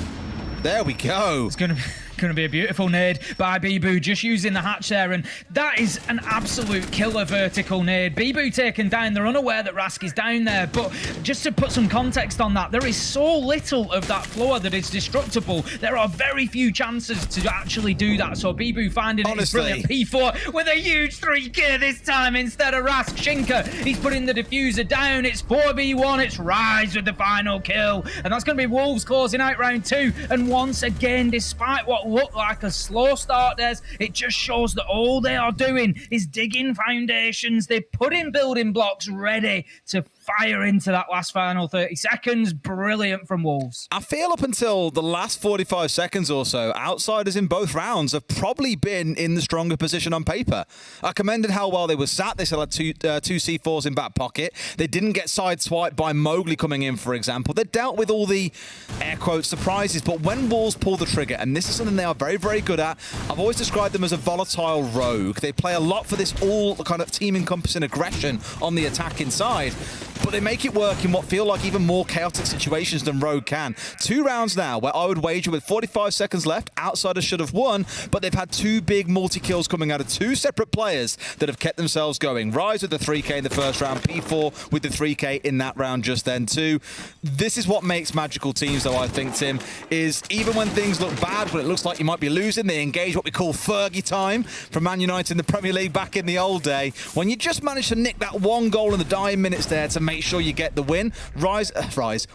There we go. It's going to be a beautiful nade by Bibu, just using the hatch there, and that is an absolute killer vertical nade. Bibu taken down. They're unaware that Rask is down there, but just to put some context on that, there is so little of that floor that is destructible. There are very few chances to actually do that, so Bibu finding it is brilliant. P4 with a huge 3K this time instead of Rask. Shinka, he's putting the diffuser down. It's 4v1. It's Rise with the final kill, and that's going to be Wolves closing out round 2. And once again, despite what looked like a slow start, it just shows that all they are doing is digging foundations. They're putting building blocks ready to fire into that last final 30 seconds. Brilliant from Wolves. I feel up until the last 45 seconds or so, outsiders in both rounds have probably been in the stronger position on paper. I commended how well they were sat. They still had two C4s in back pocket. They didn't get sideswiped by Mowgli coming in, for example. They dealt with all the, air quotes, surprises. But when Wolves pull the trigger, and this is something they are very, very good at, I've always described them as a volatile rogue. They play a lot for this all kind of team encompassing aggression on the attacking side. But they make it work in what feel like even more chaotic situations than Rogue can. 2 rounds now where I would wager with 45 seconds left, outsiders should have won, but they've had 2 big multi-kills coming out of 2 separate players that have kept themselves going. Rise with the 3K in the first round, P4 with the 3K in that round just then too. This is what makes magical teams, though, I think, Tim, is even when things look bad, when it looks like you might be losing, they engage what we call Fergie time from Man United in the Premier League back in the old day. When you just manage to nick that 1 goal in the dying minutes there to make sure you get the win. Rise.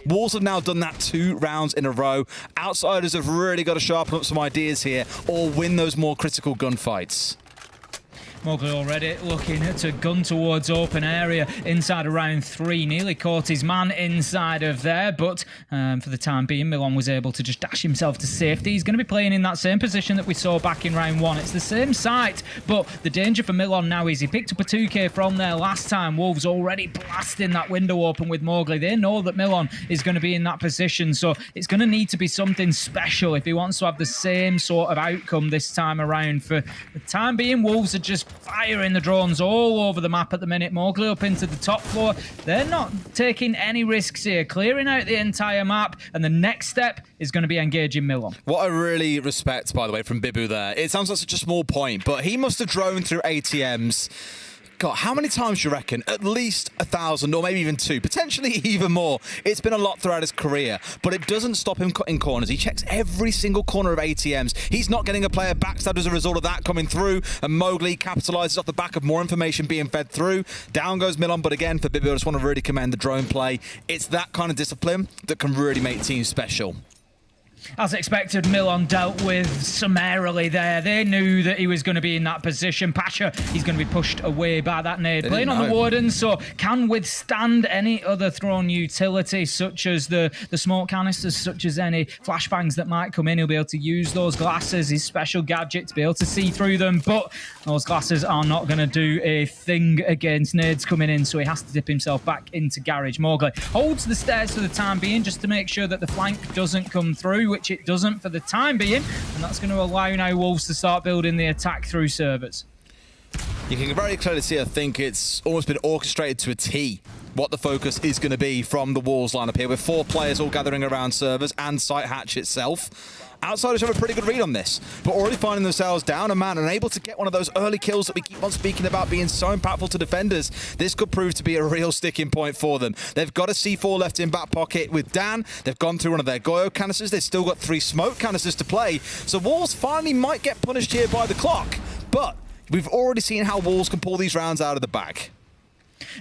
Wolves have now done that 2 rounds in a row. Outsiders have really got to sharpen up some ideas here or win those more critical gunfights. Mowgli already looking to gun towards open area inside of round 3. Nearly caught his man inside of there, but for the time being, Milan was able to just dash himself to safety. He's going to be playing in that same position that we saw back in round 1. It's the same site, but the danger for Milan now is he picked up a 2K from there last time. Wolves already blasting that window open with Mowgli. They know that Milan is going to be in that position, so it's going to need to be something special if he wants to have the same sort of outcome this time around. For the time being, Wolves are just firing the drones all over the map at the minute. Mowgli up into the top floor. They're not taking any risks here, clearing out the entire map, and the next step is going to be engaging Milan. What I really respect, by the way, from Bibu there, it sounds like such a small point, but he must have droned through ATMs. God, how many times do you reckon? At least 1,000 or maybe even 2, potentially even more. It's been a lot throughout his career, but it doesn't stop him cutting corners. He checks every single corner of ATMs. He's not getting a player backstabbed as a result of that coming through, and Mowgli capitalizes off the back of more information being fed through. Down goes Milan, but again, for Bibu, I just want to really commend the drone play. It's that kind of discipline that can really make teams special. As expected, Milan dealt with summarily there. They knew that he was going to be in that position. Pasha, he's going to be pushed away by that nade. Playing on the Warden, so can withstand any other thrown utility, such as the smoke canisters, such as any flashbangs that might come in. He'll be able to use those glasses, his special gadget, to be able to see through them. But those glasses are not going to do a thing against nades coming in, so he has to dip himself back into garage. Mowgli holds the stairs for the time being, just to make sure that the flank doesn't come through, which it doesn't for the time being, and that's going to allow now Wolves to start building the attack through servers. You can very clearly see, I think it's almost been orchestrated to a T what the focus is going to be from the Wolves lineup here, with 4 players all gathering around servers and site hatch itself. Outsiders have a pretty good read on this, but already finding themselves down a man and able to get one of those early kills that we keep on speaking about being so impactful to defenders. This could prove to be a real sticking point for them. They've got a C4 left in back pocket with Dan. They've gone through one of their Goyo canisters. They've still got 3 smoke canisters to play. So Wolves finally might get punished here by the clock, but We've already seen how Wolves can pull these rounds out of the bag.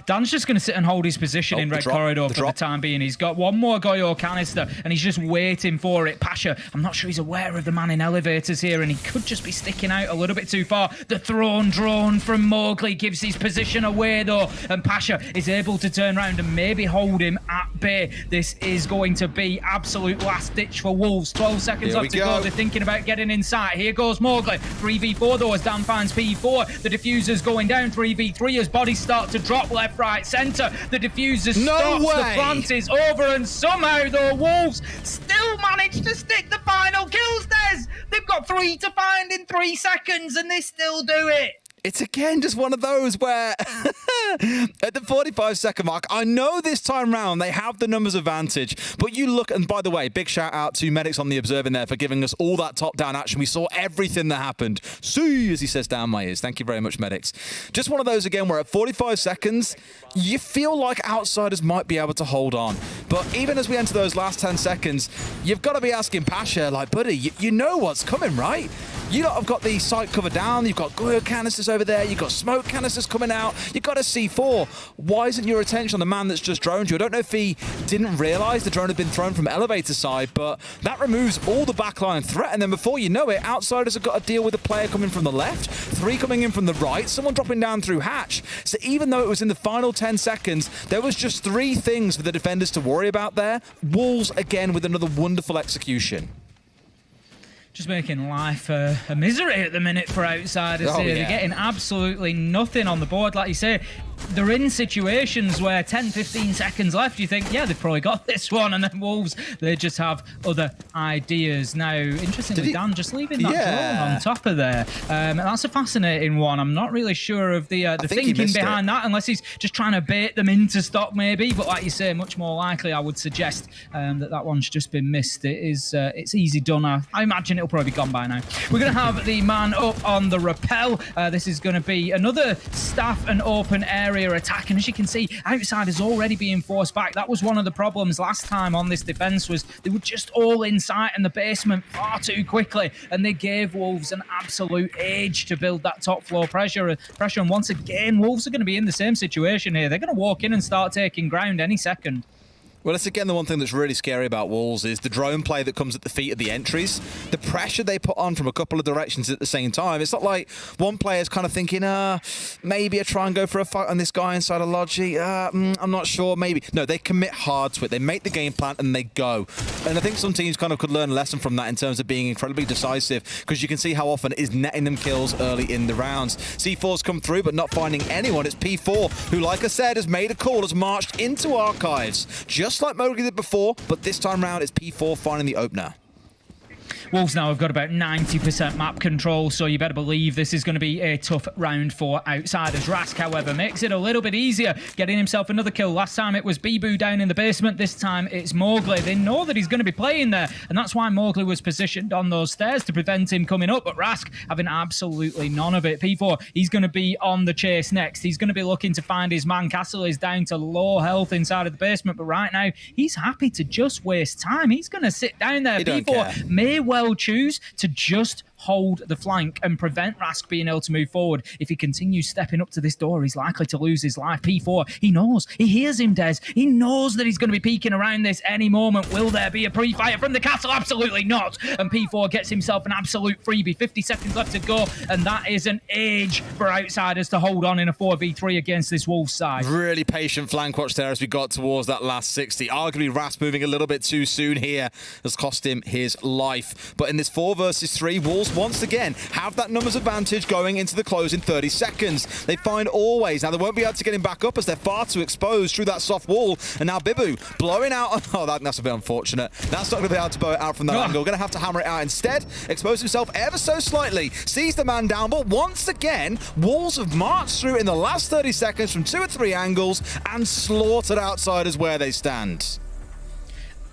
Dan's just going to sit and hold his position in red corridor for the time being. He's got one more Goyo canister, and he's just waiting for it. Pasha, I'm not sure he's aware of the man in elevators here, and he could just be sticking out a little bit too far. The thrown drone from Mowgli gives his position away, though, and Pasha is able to turn around and maybe hold him at bay. This is going to be absolute last ditch for Wolves. 12 seconds left to go. They're thinking about getting inside. Here goes Mowgli. 3v4, though, as Dan finds P4. The diffuser's going down. 3v3 as bodies start to drop left, right, centre. The diffuser stops. The plant is over, and somehow the Wolves still manage to stick the final kills, Des. They've got 3 to find in 3 seconds, and they still do it. It's again just one of those where at the 45-second mark, I know this time round they have the numbers advantage, but you look, and by the way, big shout out to Medics on the Observing there for giving us all that top-down action. We saw everything that happened. See, as he says down my ears. Thank you very much, Medics. Just one of those again where at 45 seconds, you feel like Outsiders might be able to hold on. But even as we enter those last 10 seconds, you've got to be asking Pasha, like, buddy, you know what's coming, right? You lot have got the site covered down. You've got Goyo canisters over there. You've got smoke canisters coming out. You've got a C4. Why isn't your attention on the man that's just droned you? I don't know if he didn't realise the drone had been thrown from elevator side, but that removes all the backline threat. And then before you know it, Outsiders have got to deal with a player coming from the left, 3 coming in from the right, someone dropping down through hatch. So even though it was in the final 10 seconds, there was just 3 things for the defenders to worry about there. Wolves, again, with another wonderful execution. Just making life a misery at the minute for Outsiders here. Yeah. They're getting absolutely nothing on the board. Like you say, they're in situations where 10, 15 seconds left, you think, yeah, they've probably got this one. And then Wolves, they just have other ideas. Now, interestingly, Dan just leaving that drone on top of there. And that's a fascinating one. I'm not really sure of the thinking behind that, unless he's just trying to bait them into stock, maybe. But like you say, much more likely, I would suggest that one's just been missed. It's easy done. I imagine it'll probably be gone by now. We're going to have the man up on the rappel. This is going to be another staff and open area attack, and as you can see, Outsiders already being forced back. That was one of the problems last time on this defense, was they were just all inside in the basement far too quickly, and they gave Wolves an absolute age to build that top floor pressure. And once again, Wolves are going to be in the same situation here. They're going to walk in and start taking ground any second. Well, it's again the one thing that's really scary about Wolves is the drone play that comes at the feet of the entries. The pressure they put on from a couple of directions at the same time. It's not like one player's kind of thinking, maybe I try and go for a fight on this guy inside of Logi. I'm not sure, maybe. No, they commit hard to it. They make the game plan and they go. And I think some teams kind of could learn a lesson from that in terms of being incredibly decisive, because you can see how often it is netting them kills early in the rounds. C4's come through, but not finding anyone. It's P4, who, like I said, has made a call, has marched into Archives. Just like Mowgli did before, but this time round it's P4 finding the opener. Wolves now have got about 90% map control, so you better believe this is going to be a tough round for Outsiders. Rask, however, makes it a little bit easier, getting himself another kill. Last time it was Bibu down in the basement. This time it's Mowgli. They know that he's going to be playing there, and that's why Mowgli was positioned on those stairs to prevent him coming up, but Rask having absolutely none of it. P4, he's going to be on the chase next. He's going to be looking to find his man. Castle is down to low health inside of the basement, but right now he's happy to just waste time. He's going to sit down there. P4 may well choose to just hold the flank and prevent Rask being able to move forward. If he continues stepping up to this door, he's likely to lose his life. P4, he knows. He hears him, Des. He knows that he's going to be peeking around this any moment. Will there be a pre-fire from the castle? Absolutely not. And P4 gets himself an absolute freebie. 50 seconds left to go, and that is an age for Outsiders to hold on in a 4v3 against this Wolves side. Really patient flank watch there as we got towards that last 60. Arguably, Rask moving a little bit too soon here has cost him his life. But in this 4 versus 3, Wolves once again have that numbers advantage going into the closing 30 seconds. They find Always. Now, they won't be able to get him back up as they're far too exposed through that soft wall. And now Bibu blowing out. Oh, that's a bit unfortunate. That's not going to be able to blow it out from that angle. Going to have to hammer it out instead. Expose himself ever so slightly. Sees the man down. But once again, Wolves have marched through in the last 30 seconds from 2 or 3 angles and slaughtered Outsiders where they stand.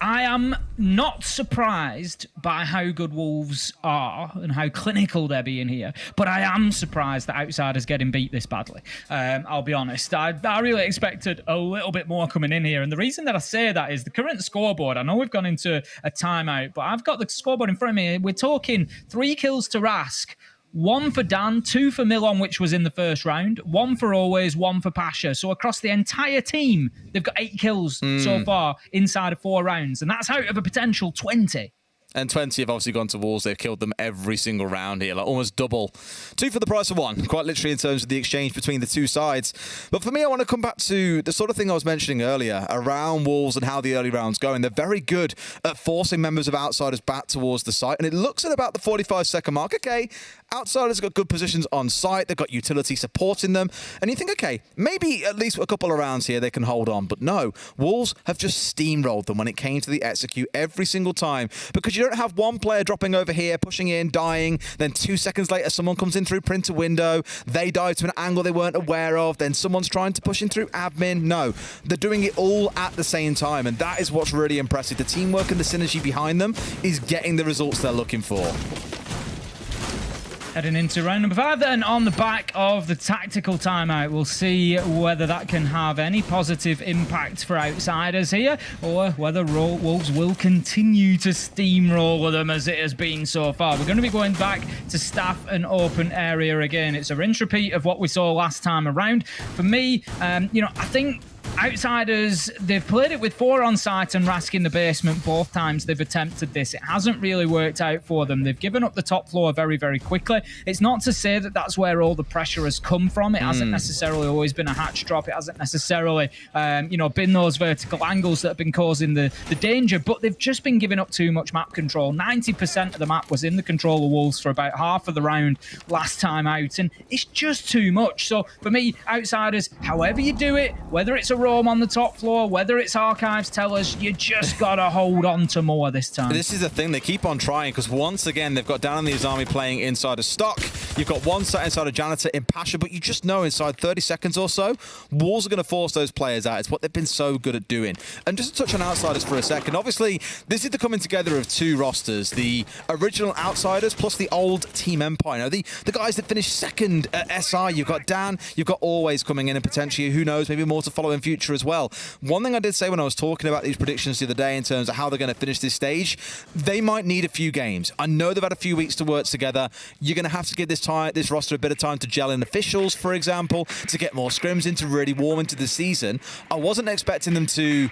I am not surprised by how good Wolves are and how clinical they're being here, but I am surprised that Outsiders getting beat this badly. I'll be honest. I really expected a little bit more coming in here, and the reason that I say that is the current scoreboard. I know we've gone into a timeout, but I've got the scoreboard in front of me. We're talking 3 kills to Rask, 1 for Dan, 2 for Milon, which was in the first round, 1 for Always, 1 for Pasha. So across the entire team, they've got 8 kills so far inside of 4 rounds. And that's out of a potential 20. And 20 have obviously gone to Wolves. They've killed them every single round here, like almost double. 2 for the price of 1, quite literally in terms of the exchange between the two sides. But for me, I want to come back to the sort of thing I was mentioning earlier around Wolves and how the early rounds go. And they're very good at forcing members of Outsiders back towards the site. And it looks at about the 45-second mark. Okay, Outsiders have got good positions on site. They've got utility supporting them. And you think, okay, maybe at least a couple of rounds here they can hold on. But no, Wolves have just steamrolled them when it came to the execute every single time. Because you don't have one player dropping over here, pushing in, dying, then 2 seconds later someone comes in through printer window, they dive to an angle they weren't aware of, then someone's trying to push in through admin. No, they're doing it all at the same time, and that is what's really impressive. The teamwork and the synergy behind them is getting the results they're looking for. Heading into round number 5 then, on the back of the tactical timeout. We'll see whether that can have any positive impact for Outsiders here, or whether Wolves will continue to steamroll them as it has been so far. We're going to be going back to staff and open area again. It's a rinse repeat of what we saw last time around. For me, I think Outsiders, they've played it with 4 on site and Rask in the basement both times they've attempted this. It hasn't really worked out for them. They've given up the top floor very, very quickly. It's not to say that that's where all the pressure has come from. It hasn't necessarily always been a hatch drop. It hasn't necessarily, been those vertical angles that have been causing the danger, but they've just been giving up too much map control. 90% of the map was in the control of Wolves for about half of the round last time out, and it's just too much. So for me, Outsiders, however you do it, whether it's a roam on the top floor, whether it's archives, tell us, you just gotta hold on to more this time. This is the thing, they keep on trying, because once again they've got Dan and the Azami playing inside of stock. You've got one side inside of Janitor in Pasha, but you just know inside 30 seconds or so, Wolves are going to force those players out. It's what they've been so good at doing. And just to touch on Outsiders for a second, obviously this is the coming together of 2 rosters, the original Outsiders plus the old Team Empire. Now, the guys that finished second at SI, you've got Dan, you've got Always coming in, and potentially, who knows, maybe more to follow in future as well. One thing I did say when I was talking about these predictions the other day in terms of how they're going to finish this stage, they might need a few games. I know they've had a few weeks to work together. You're going to have to give this roster a bit of time to gel in officials, for example, to get more scrims in, to really warm into the season. I wasn't expecting them to,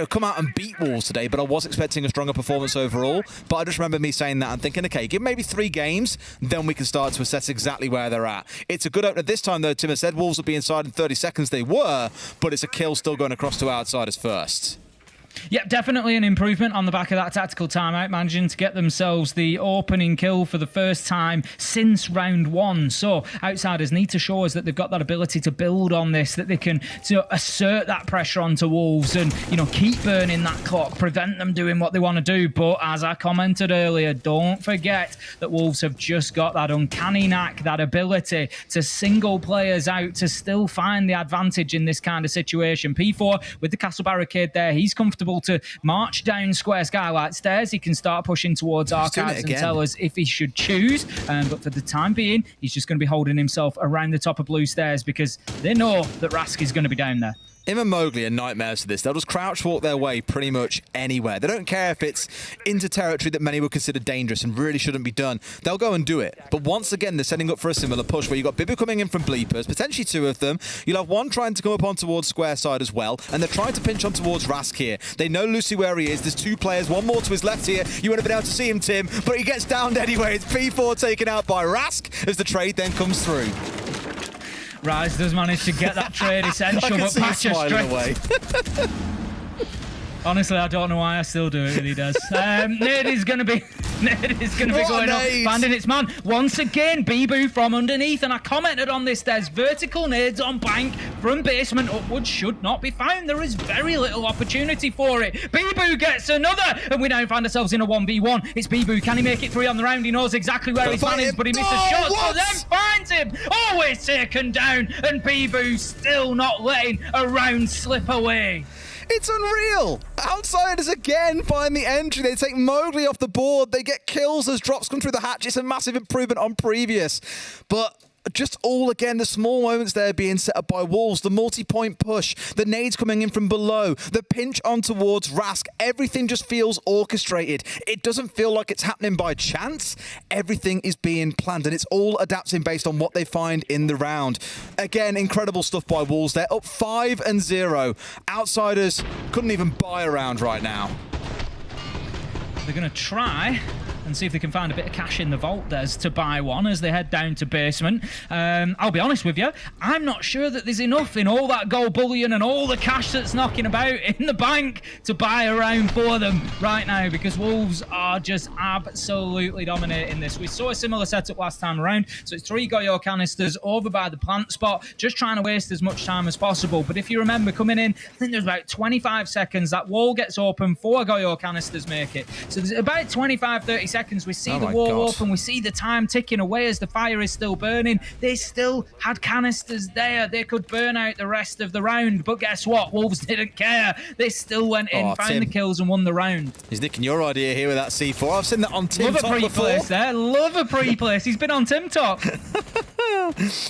come out and beat Wolves today, but I was expecting a stronger performance overall. But I just remember me saying that and thinking, okay, give maybe 3 games, then we can start to assess exactly where they're at. It's a good opener this time, though. Tim has said Wolves will be inside in 30 seconds. They were, but it's a kill still going across to Outsiders first. Yeah, definitely an improvement on the back of that tactical timeout, managing to get themselves the opening kill for the first time since round 1. So Outsiders need to show us that they've got that ability to build on this, that they can assert that pressure onto Wolves and, keep burning that clock, prevent them doing what they want to do. But as I commented earlier, don't forget that Wolves have just got that uncanny knack, that ability to single players out, to still find the advantage in this kind of situation. P4 with the castle barricade there, he's comfortable to march down Square Skylight Stairs. He can start pushing towards archives and tell us if he should choose. But for the time being, he's just going to be holding himself around the top of Blue Stairs because they know that Rask is going to be down there. Him and Mowgli are nightmares for this. They'll just crouch walk their way pretty much anywhere. They don't care if it's into territory that many would consider dangerous and really shouldn't be done. They'll go and do it. But once again, they're setting up for a similar push where you've got Bibu coming in from Bleepers, potentially 2 of them. You'll have one trying to come up on towards Square Side as well, and they're trying to pinch on towards Rask here. They know Lucy where he is. There's 2 players, one more to his left here. You wouldn't have been able to see him, Tim, but he gets downed anyway. It's P4 taken out by Rask as the trade then comes through. Rise does manage to get that trade essential, but Patcher straight. Honestly, I don't know why I still do it, and he does. Nade is going to be going up, finding its man. Once again, Bibu from underneath, and I commented on this. There's vertical nades on bank from basement upwards should not be found. There is very little opportunity for it. Bibu gets another, and we now find ourselves in a 1v1. It's Bibu. Can he make it 3 on the round? He knows exactly where his man is, but he misses shots. So then finds him. Always taken down, and Bibu still not letting a round slip away. It's unreal. Outsiders again find the entry. They take Mowgli off the board. They get kills as drops come through the hatch. It's a massive improvement on previous. But just all, again, the small moments there being set up by Wolves, the multi-point push, the nades coming in from below, the pinch on towards Rask. Everything just feels orchestrated. It doesn't feel like it's happening by chance. Everything is being planned, and it's all adapting based on what they find in the round. Again, incredible stuff by Wolves. They're up 5-0. Outsiders couldn't even buy a round right now. They're going to try and see if they can find a bit of cash in the vault, Des, to buy one as they head down to basement. I'll be honest with you, I'm not sure that there's enough in all that gold bullion and all the cash that's knocking about in the bank to buy a round for them right now, because Wolves are just absolutely dominating this. We saw a similar setup last time around, so it's 3 Goyo canisters over by the plant spot, just trying to waste as much time as possible. But if you remember coming in, I think there's about 25 seconds, that wall gets open, 4 Goyo canisters make it. So there's about 25-30 seconds. We see the wall open, we see the time ticking away as the fire is still burning. They still had canisters there. They could burn out the rest of the round, but guess what? Wolves didn't care. They still went in, found the kills and won the round. He's nicking your idea here with that C4. I've seen that on Tim Love Top a pre-place there. Love a pre-place. He's been on Tim Top.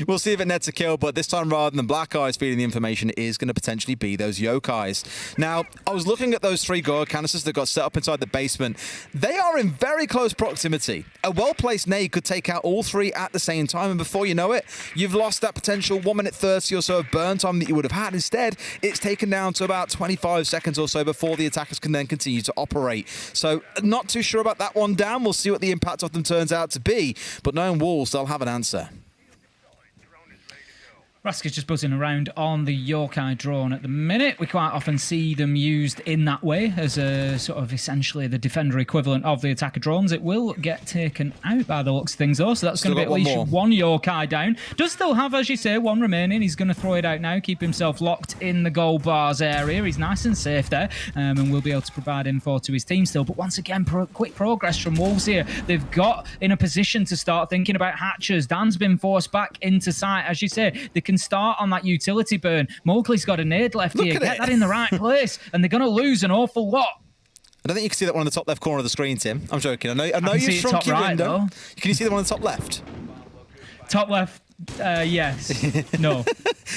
We'll see if it nets a kill, but this time rather than Black Eyes feeding the information, it is going to potentially be those Yokais. Now, I was looking at those 3 Goyo canisters that got set up inside the basement. They are in very close proximity. A well-placed nade could take out all 3 at the same time, and before you know it, you've lost that potential 1 minute 30 or so of burn time that you would have had. Instead, it's taken down to about 25 seconds or so before the attackers can then continue to operate. So, not too sure about that one down. We'll see what the impact of them turns out to be, but knowing Wolves, they'll have an answer. Rask is just buzzing around on the Yokai drone at the minute. We quite often see them used in that way as a sort of essentially the defender equivalent of the attacker drones. It will get taken out by the looks of things though, so that's going to be at least 1 Yokai down. Does still have, as you say, 1 remaining. He's going to throw it out now, keep himself locked in the gold bars area. He's nice and safe there, and will be able to provide info to his team still. But once again, quick progress from Wolves here. They've got in a position to start thinking about hatchers. Dan's been forced back into sight. As you say, they can start on that utility burn. Mowgli's got a nade left here. Get that in the right place, and they're going to lose an awful lot. I don't think you can see that one in the top left corner of the screen, Tim. I'm joking. I know you've shrunk your window. Though. Can you see the one in the top left? Top left. Yes. No.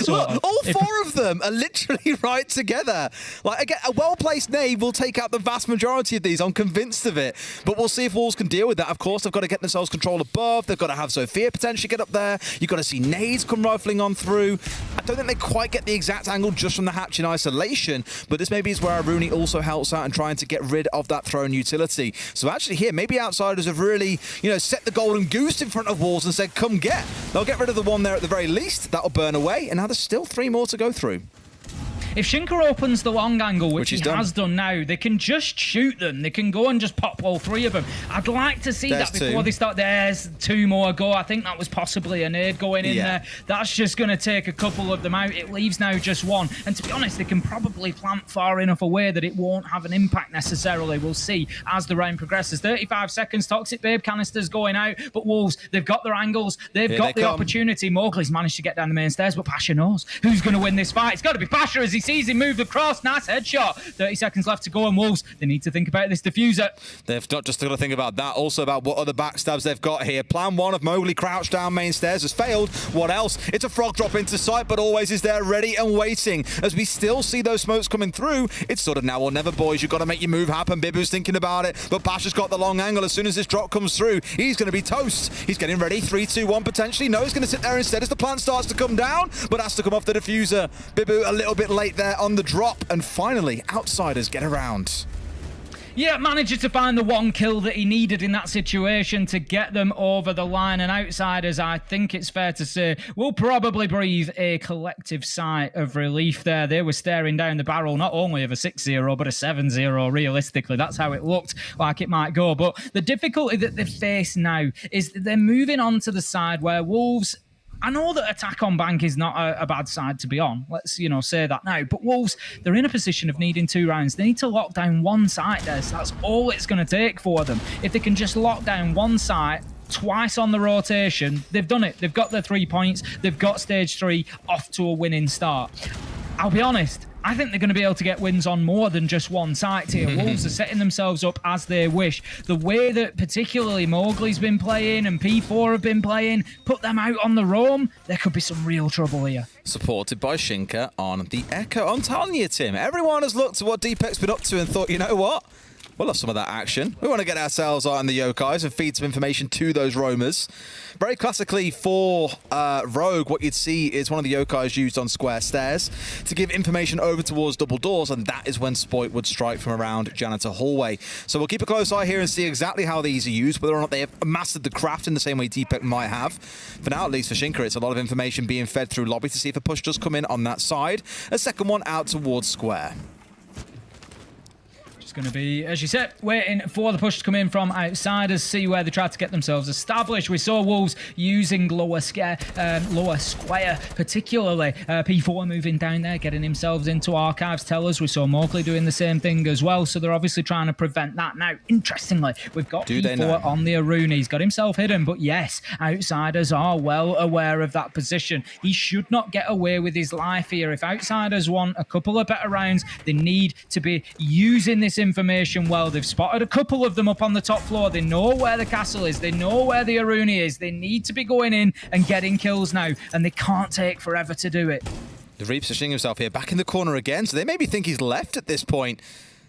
Look, all 4 of them are literally right together. Like, again, a well-placed nade will take out the vast majority of these. I'm convinced of it. But we'll see if Wolves can deal with that. Of course, they've got to get themselves control above. They've got to have Sophia potentially get up there. You've got to see nades come rifling on through. I don't think they quite get the exact angle just from the hatch in isolation, but this maybe is where Aruni also helps out in trying to get rid of that thrown utility. So actually here, maybe Outsiders have really, set the golden goose in front of Wolves and said, come get. They'll get rid of the one there at the very least. That'll burn away, and now there's still 3 more to go through. If Shinka opens the long angle, which he has done now, they can just shoot them. They can go and just pop all 3 of them. I'd like to see that before they start. There's 2 more go. I think that was possibly a nade going in there. That's just going to take a couple of them out. It leaves now just 1. And to be honest, they can probably plant far enough away that it won't have an impact necessarily. We'll see as the round progresses. 35 seconds, Toxic Babe canisters going out. But Wolves, they've got their angles. They've got the opportunity. Mowgli's managed to get down the main stairs, but Pasha knows who's going to win this fight. It's got to be Pasha as he sees him move across. Nice headshot. 30 seconds left to go, and Wolves, they need to think about this diffuser. They've not just got to think about that, also about what other backstabs they've got here. Plan 1 of Mowgli crouched down main stairs has failed. What else? It's a frog drop into sight, but always is there ready and waiting. As we still see those smokes coming through, it's sort of now or never, boys. You've got to make your move happen. Bibu's thinking about it, but Pasha's got the long angle. As soon as this drop comes through, he's going to be toast. He's getting ready. 3, 2, 1 potentially. No, he's going to sit there instead as the plant starts to come down, but has to come off the diffuser. Bibu a little bit late there on the drop, and finally, Outsiders get around. Yeah, manages to find the 1 kill that he needed in that situation to get them over the line. And Outsiders, I think it's fair to say, will probably breathe a collective sigh of relief there. They were staring down the barrel not only of a 6-0, but a 7-0 realistically. That's how it looked like it might go. But the difficulty that they face now is that they're moving on to the side where Wolves... I know that attack on bank is not a bad side to be on. Let's, say that now. But Wolves, they're in a position of needing 2 rounds. They need to lock down 1 site there. So that's all it's going to take for them. If they can just lock down 1 site twice on the rotation, they've done it. They've got their 3 points. They've got stage 3 off to a winning start. I'll be honest, I think they're going to be able to get wins on more than just one site here. Wolves are setting themselves up as they wish. The way that particularly Mowgli's been playing and P4 have been playing, put them out on the roam, there could be some real trouble here. Supported by Shinka on the Echo. I'm telling you, Tim, everyone has looked at what Deepek's been up to and thought, you know what? We'll have some of that action. We want to get ourselves out in the Yokais and feed some information to those roamers. Very classically for Rogue, what you'd see is one of the Yokais used on square stairs to give information over towards double doors, and that is when Spoit would strike from around Janitor Hallway. So we'll keep a close eye here and see exactly how these are used, whether or not they have mastered the craft in the same way Deepek might have. For now, at least for Shinka, it's a lot of information being fed through lobby to see if a push does come in on that side. A second one out towards square. It's going to be, as you said, waiting for the push to come in from outsiders, see where they try to get themselves established. We saw Wolves using lower square, particularly P4 moving down there, getting themselves into archives. Tellers, we saw Mowgli doing the same thing as well, so they're obviously trying to prevent that. Now, interestingly, we've got P4 on the Aruna. He's got himself hidden, but yes, outsiders are well aware of that position. He should not get away with his life here. If outsiders want a couple of better rounds, they need to be using this information well. They've spotted a couple of them up on the top floor. They know where the castle is. They know where the Aruna is. They need to be going in and getting kills now, and they can't take forever to do it. The Reap positioning himself here back in the corner again, so they maybe think he's left at this point.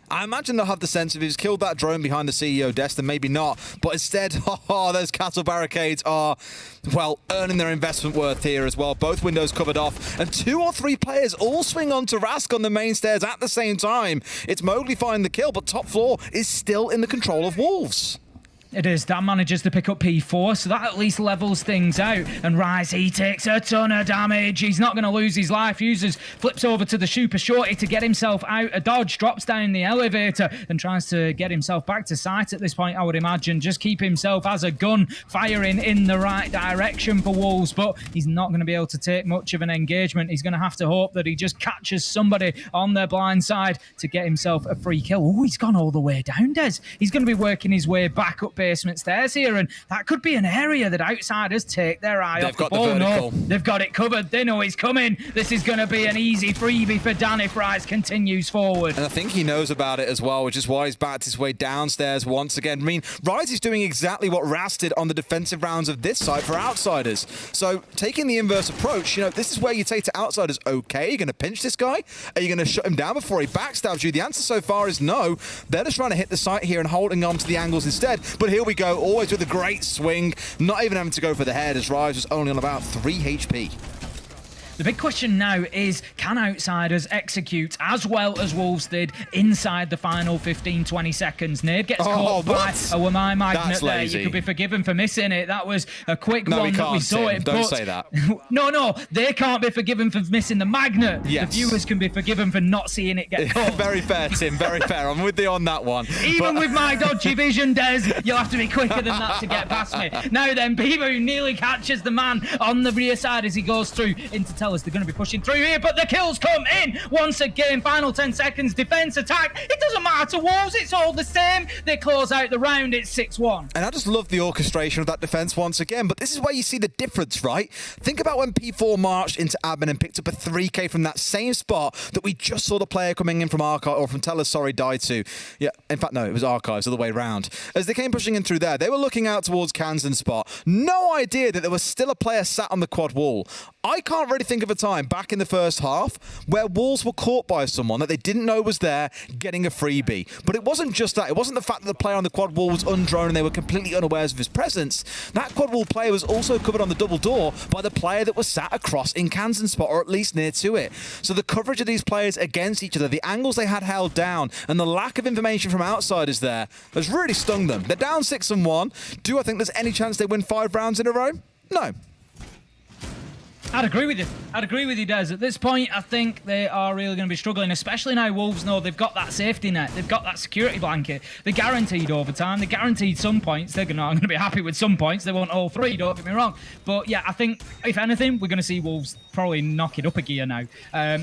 I imagine they'll have the sense if he's killed that drone behind the CEO desk, then maybe not. But instead, those castle barricades are, well, earning their investment worth here as well. Both windows covered off, and 2 or 3 players all swing onto Rask on the main stairs at the same time. It's Mowgli finding the kill, but top floor is still in the control of Wolves. It is. Dan manages to pick up P4, so that at least levels things out. And Rise, he takes a ton of damage. He's not going to lose his life. Flips over to the super shorty to get himself out. A dodge, drops down the elevator and tries to get himself back to site at this point, I would imagine. Just keep himself as a gun, firing in the right direction for Wolves, but he's not going to be able to take much of an engagement. He's going to have to hope that he just catches somebody on their blind side to get himself a free kill. Oh, he's gone all the way down, Des. He's going to be working his way back up basement stairs here, and that could be an area that outsiders take their eye off the ball. No, they've got it covered. They know he's coming. This is going to be an easy freebie for Dan if Rise continues forward. And I think he knows about it as well, which is why he's backed his way downstairs once again. I mean, Rise is doing exactly what Ras did on the defensive rounds of this side for outsiders. So taking the inverse approach, you know, this is where you take to outsiders. Okay, you're going to pinch this guy? Are you going to shut him down before he backstabs you? The answer so far is no. They're just trying to hit the site here and holding on to the angles instead. But here we go, always with a great swing, not even having to go for the head as Rise was only on about 3 HP. The big question now is, can outsiders execute as well as Wolves did inside the final 15-20 seconds? Nade gets caught by a Wamai Magnet there. You could be forgiven for missing it. That was a quick one that we saw it. Don't say that. No, they can't be forgiven for missing the Magnet. Yes. The viewers can be forgiven for not seeing it get caught. Very fair, Tim, very fair. I'm with you on that one. Even with my dodgy vision, Des, you'll have to be quicker than that to get past me. Now then, Beaver nearly catches the man on the rear side as he goes through into Tellers. They're going to be pushing through here, but the kills come in once again. Final 10 seconds, defense, attack. It doesn't matter to Wolves, it's all the same. They close out the round, it's 6-1. And I just love the orchestration of that defense once again, but this is where you see the difference, right? Think about when P4 marched into admin and picked up a 3K from that same spot that we just saw the player coming in from Archive, or from Tellers, sorry, died to. Yeah, in fact, no, it was Archives, the other way around. As they came pushing in through there, they were looking out towards Kansan's spot. No idea that there was still a player sat on the quad wall. I can't really think of a time back in the first half where Wolves were caught by someone that they didn't know was there getting a freebie. But it wasn't just that. It wasn't the fact that the player on the quad wall was undrone and they were completely unawares of his presence. That quad wall player was also covered on the double door by the player that was sat across in Kansan's spot, or at least near to it. So the coverage of these players against each other, the angles they had held down, and the lack of information from outsiders there has really stung them. They're down 6-1. Do I think there's any chance they win 5 rounds in a row? No. I'd agree with you, Des. At this point, I think they are really going to be struggling, especially now Wolves know they've got that safety net. They've got that security blanket. They're guaranteed overtime. They're guaranteed some points. They're not going to be happy with some points. They want all 3, don't get me wrong. But yeah, I think, if anything, we're going to see Wolves probably knock it up a gear now.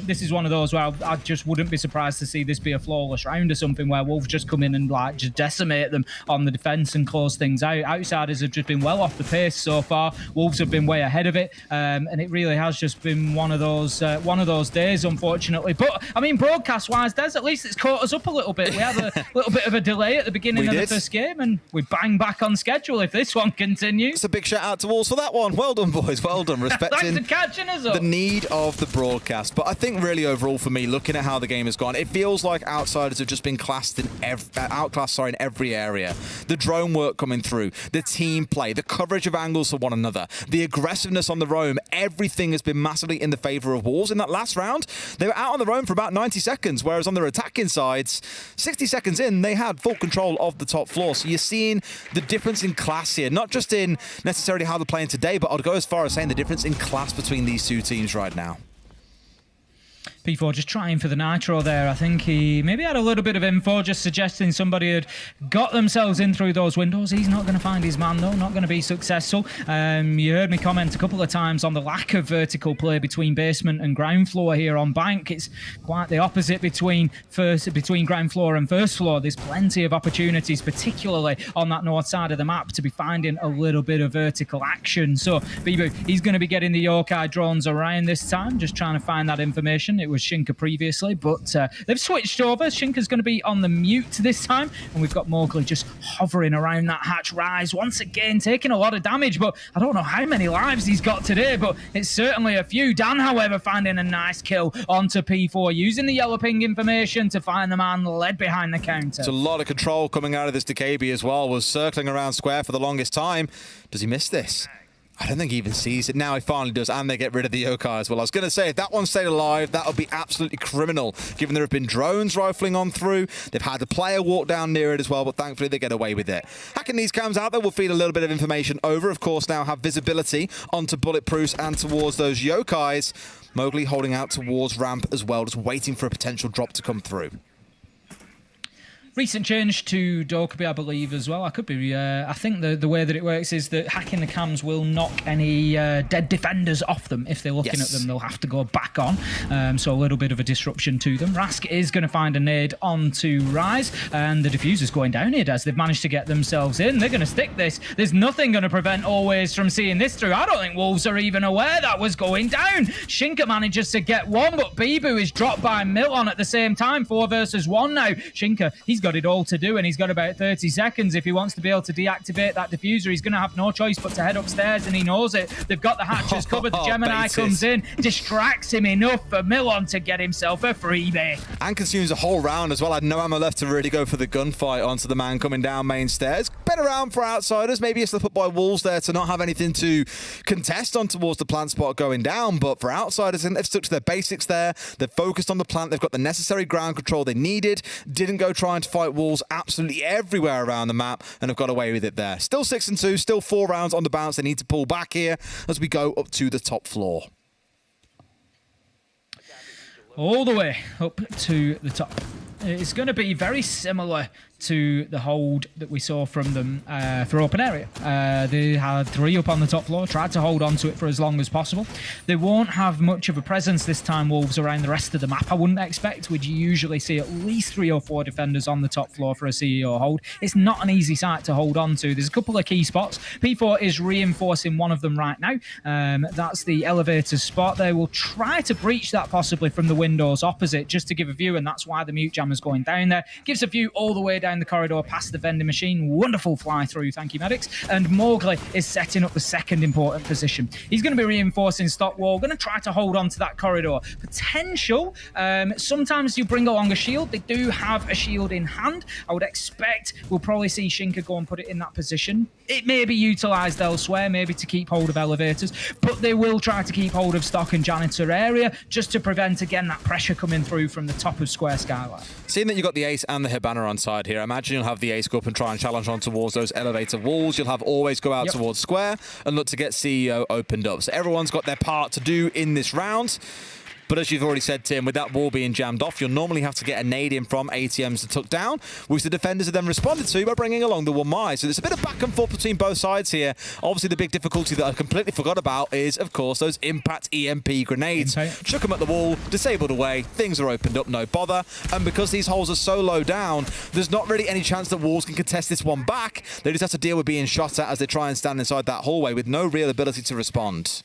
This is one of those where I just wouldn't be surprised to see this be a flawless round or something where Wolves just come in and like just decimate them on the defence and close things out. Outsiders have just been well off the pace so far. Wolves have been way ahead of it. And it really has just been one of those days, unfortunately. But I mean, broadcast-wise, Des, at least it's caught us up a little bit. We had a little bit of a delay at the beginning of the first game, and we bang back on schedule if this one continues. It's a big shout out to Wolves for that one. Well done, boys. Well done. Respecting Thanks for catching us up. The need of the broadcast. But I think really overall for me, looking at how the game has gone, it feels like Outsiders have just been outclassed in every area. The drone work coming through, the team play, the coverage of angles for one another, the aggressiveness on the roam, everything has been massively in the favour of Wolves. In that last round, they were out on the roam for about 90 seconds, whereas on their attacking sides, 60 seconds in, they had full control of the top floor. So you're seeing the difference in class here, not just in necessarily how they're playing today, but I'd go as far as saying the difference in class between these two teams right now. P4 just trying for the nitro there. I think he maybe had a little bit of info, just suggesting somebody had got themselves in through those windows. He's not going to find his man, though, not going to be successful. You heard me comment a couple of times on the lack of vertical play between basement and ground floor here on Bank. It's quite the opposite between ground floor and first floor. There's plenty of opportunities, particularly on that north side of the map, to be finding a little bit of vertical action. So, Bibu, he's going to be getting the Yokai drones around this time, just trying to find that information. It was Shinka previously, but they've switched over. Shinka's going to be on the mute this time, and we've got Mowgli just hovering around that hatch rise once again, taking a lot of damage, but I don't know how many lives he's got today, but it's certainly a few. Dan, however, finding a nice kill onto P4, using the yellow ping information to find the man led behind the counter. It's a lot of control coming out of this Dakabi as well. Was circling around square for the longest time. Does he miss this? I don't think he even sees it. Now he finally does, and they get rid of the Yokai as well. I was going to say, if that one stayed alive, that would be absolutely criminal, given there have been drones rifling on through. They've had a player walk down near it as well, but thankfully they get away with it. Hacking these cams out there will feed a little bit of information over. Of course, now have visibility onto bulletproofs and towards those Yokais. Mowgli holding out towards ramp as well, just waiting for a potential drop to come through. Recent change to Dokkaebi, I believe, as well. I could be. I think the way that it works is that hacking the cams will knock any dead defenders off them. If they're looking at them, they'll have to go back on. So a little bit of a disruption to them. Rask is going to find a nade onto Rise, and the diffuser's going down here, as they've managed to get themselves in. They're going to stick this. There's nothing going to prevent Always from seeing this through. I don't think Wolves are even aware that was going down. Shinka manages to get one, but Bibu is dropped by Milon at the same time. 4 versus 1 now. Shinka, he's got it all to do, and he's got about 30 seconds if he wants to be able to deactivate that diffuser. He's going to have no choice but to head upstairs, and he knows it. They've got the hatches covered. The Gemini comes in, distracts him enough for Milon to get himself a freebie. And consumes a whole round as well. Had no ammo left to really go for the gunfight onto the man coming down main stairs. Better round for Outsiders. Maybe a slip up by Wolves there to not have anything to contest on towards the plant spot going down, but for Outsiders, and they've stuck to their basics there. They've focused on the plant. They've got the necessary ground control they needed. Didn't go trying to fight Wolves absolutely everywhere around the map, and have got away with it there. Still 6-2, still 4 rounds on the bounce. They need to pull back here as we go up to the top floor. All the way up to the top. It's going to be very similar to the hold that we saw from them for open area. They had 3 up on the top floor, tried to hold on to it for as long as possible. They won't have much of a presence this time, Wolves, around the rest of the map. I wouldn't expect. We'd usually see at least 3 or 4 defenders on the top floor for a CEO hold. It's not an easy site to hold on to. There's a couple of key spots. P4 is reinforcing one of them right now. That's the elevator spot. They will try to breach that possibly from the windows opposite, just to give a view, and that's why the mute jammer's going down there. Gives a view all the way down the corridor past the vending machine. Wonderful fly through, thank you, medics. And Mowgli is setting up the second important position. He's going to be reinforcing stop wall, going to try to hold on to that corridor. Potential. Sometimes you bring along a shield. They do have a shield in hand. I would expect we'll probably see Shinka go and put it in that position. It may be utilised elsewhere, maybe to keep hold of elevators, but they will try to keep hold of stock and janitor area just to prevent, again, that pressure coming through from the top of Square Skyline. Seeing that you've got the Ace and the Hibana on side here, I imagine you'll have the Ace go up and try and challenge on towards those elevator walls. You'll have Always go out towards Square and look to get CEO opened up. So everyone's got their part to do in this round. But as you've already said, Tim, with that wall being jammed off, you'll normally have to get a nade in from ATMs to tuck down, which the defenders have then responded to by bringing along the 1-my. So there's a bit of back and forth between both sides here. Obviously, the big difficulty that I completely forgot about is, of course, those impact EMP grenades. Chuck them at the wall, disabled away, things are opened up, no bother. And because these holes are so low down, there's not really any chance that Wolves can contest this one back. They just have to deal with being shot at as they try and stand inside that hallway with no real ability to respond.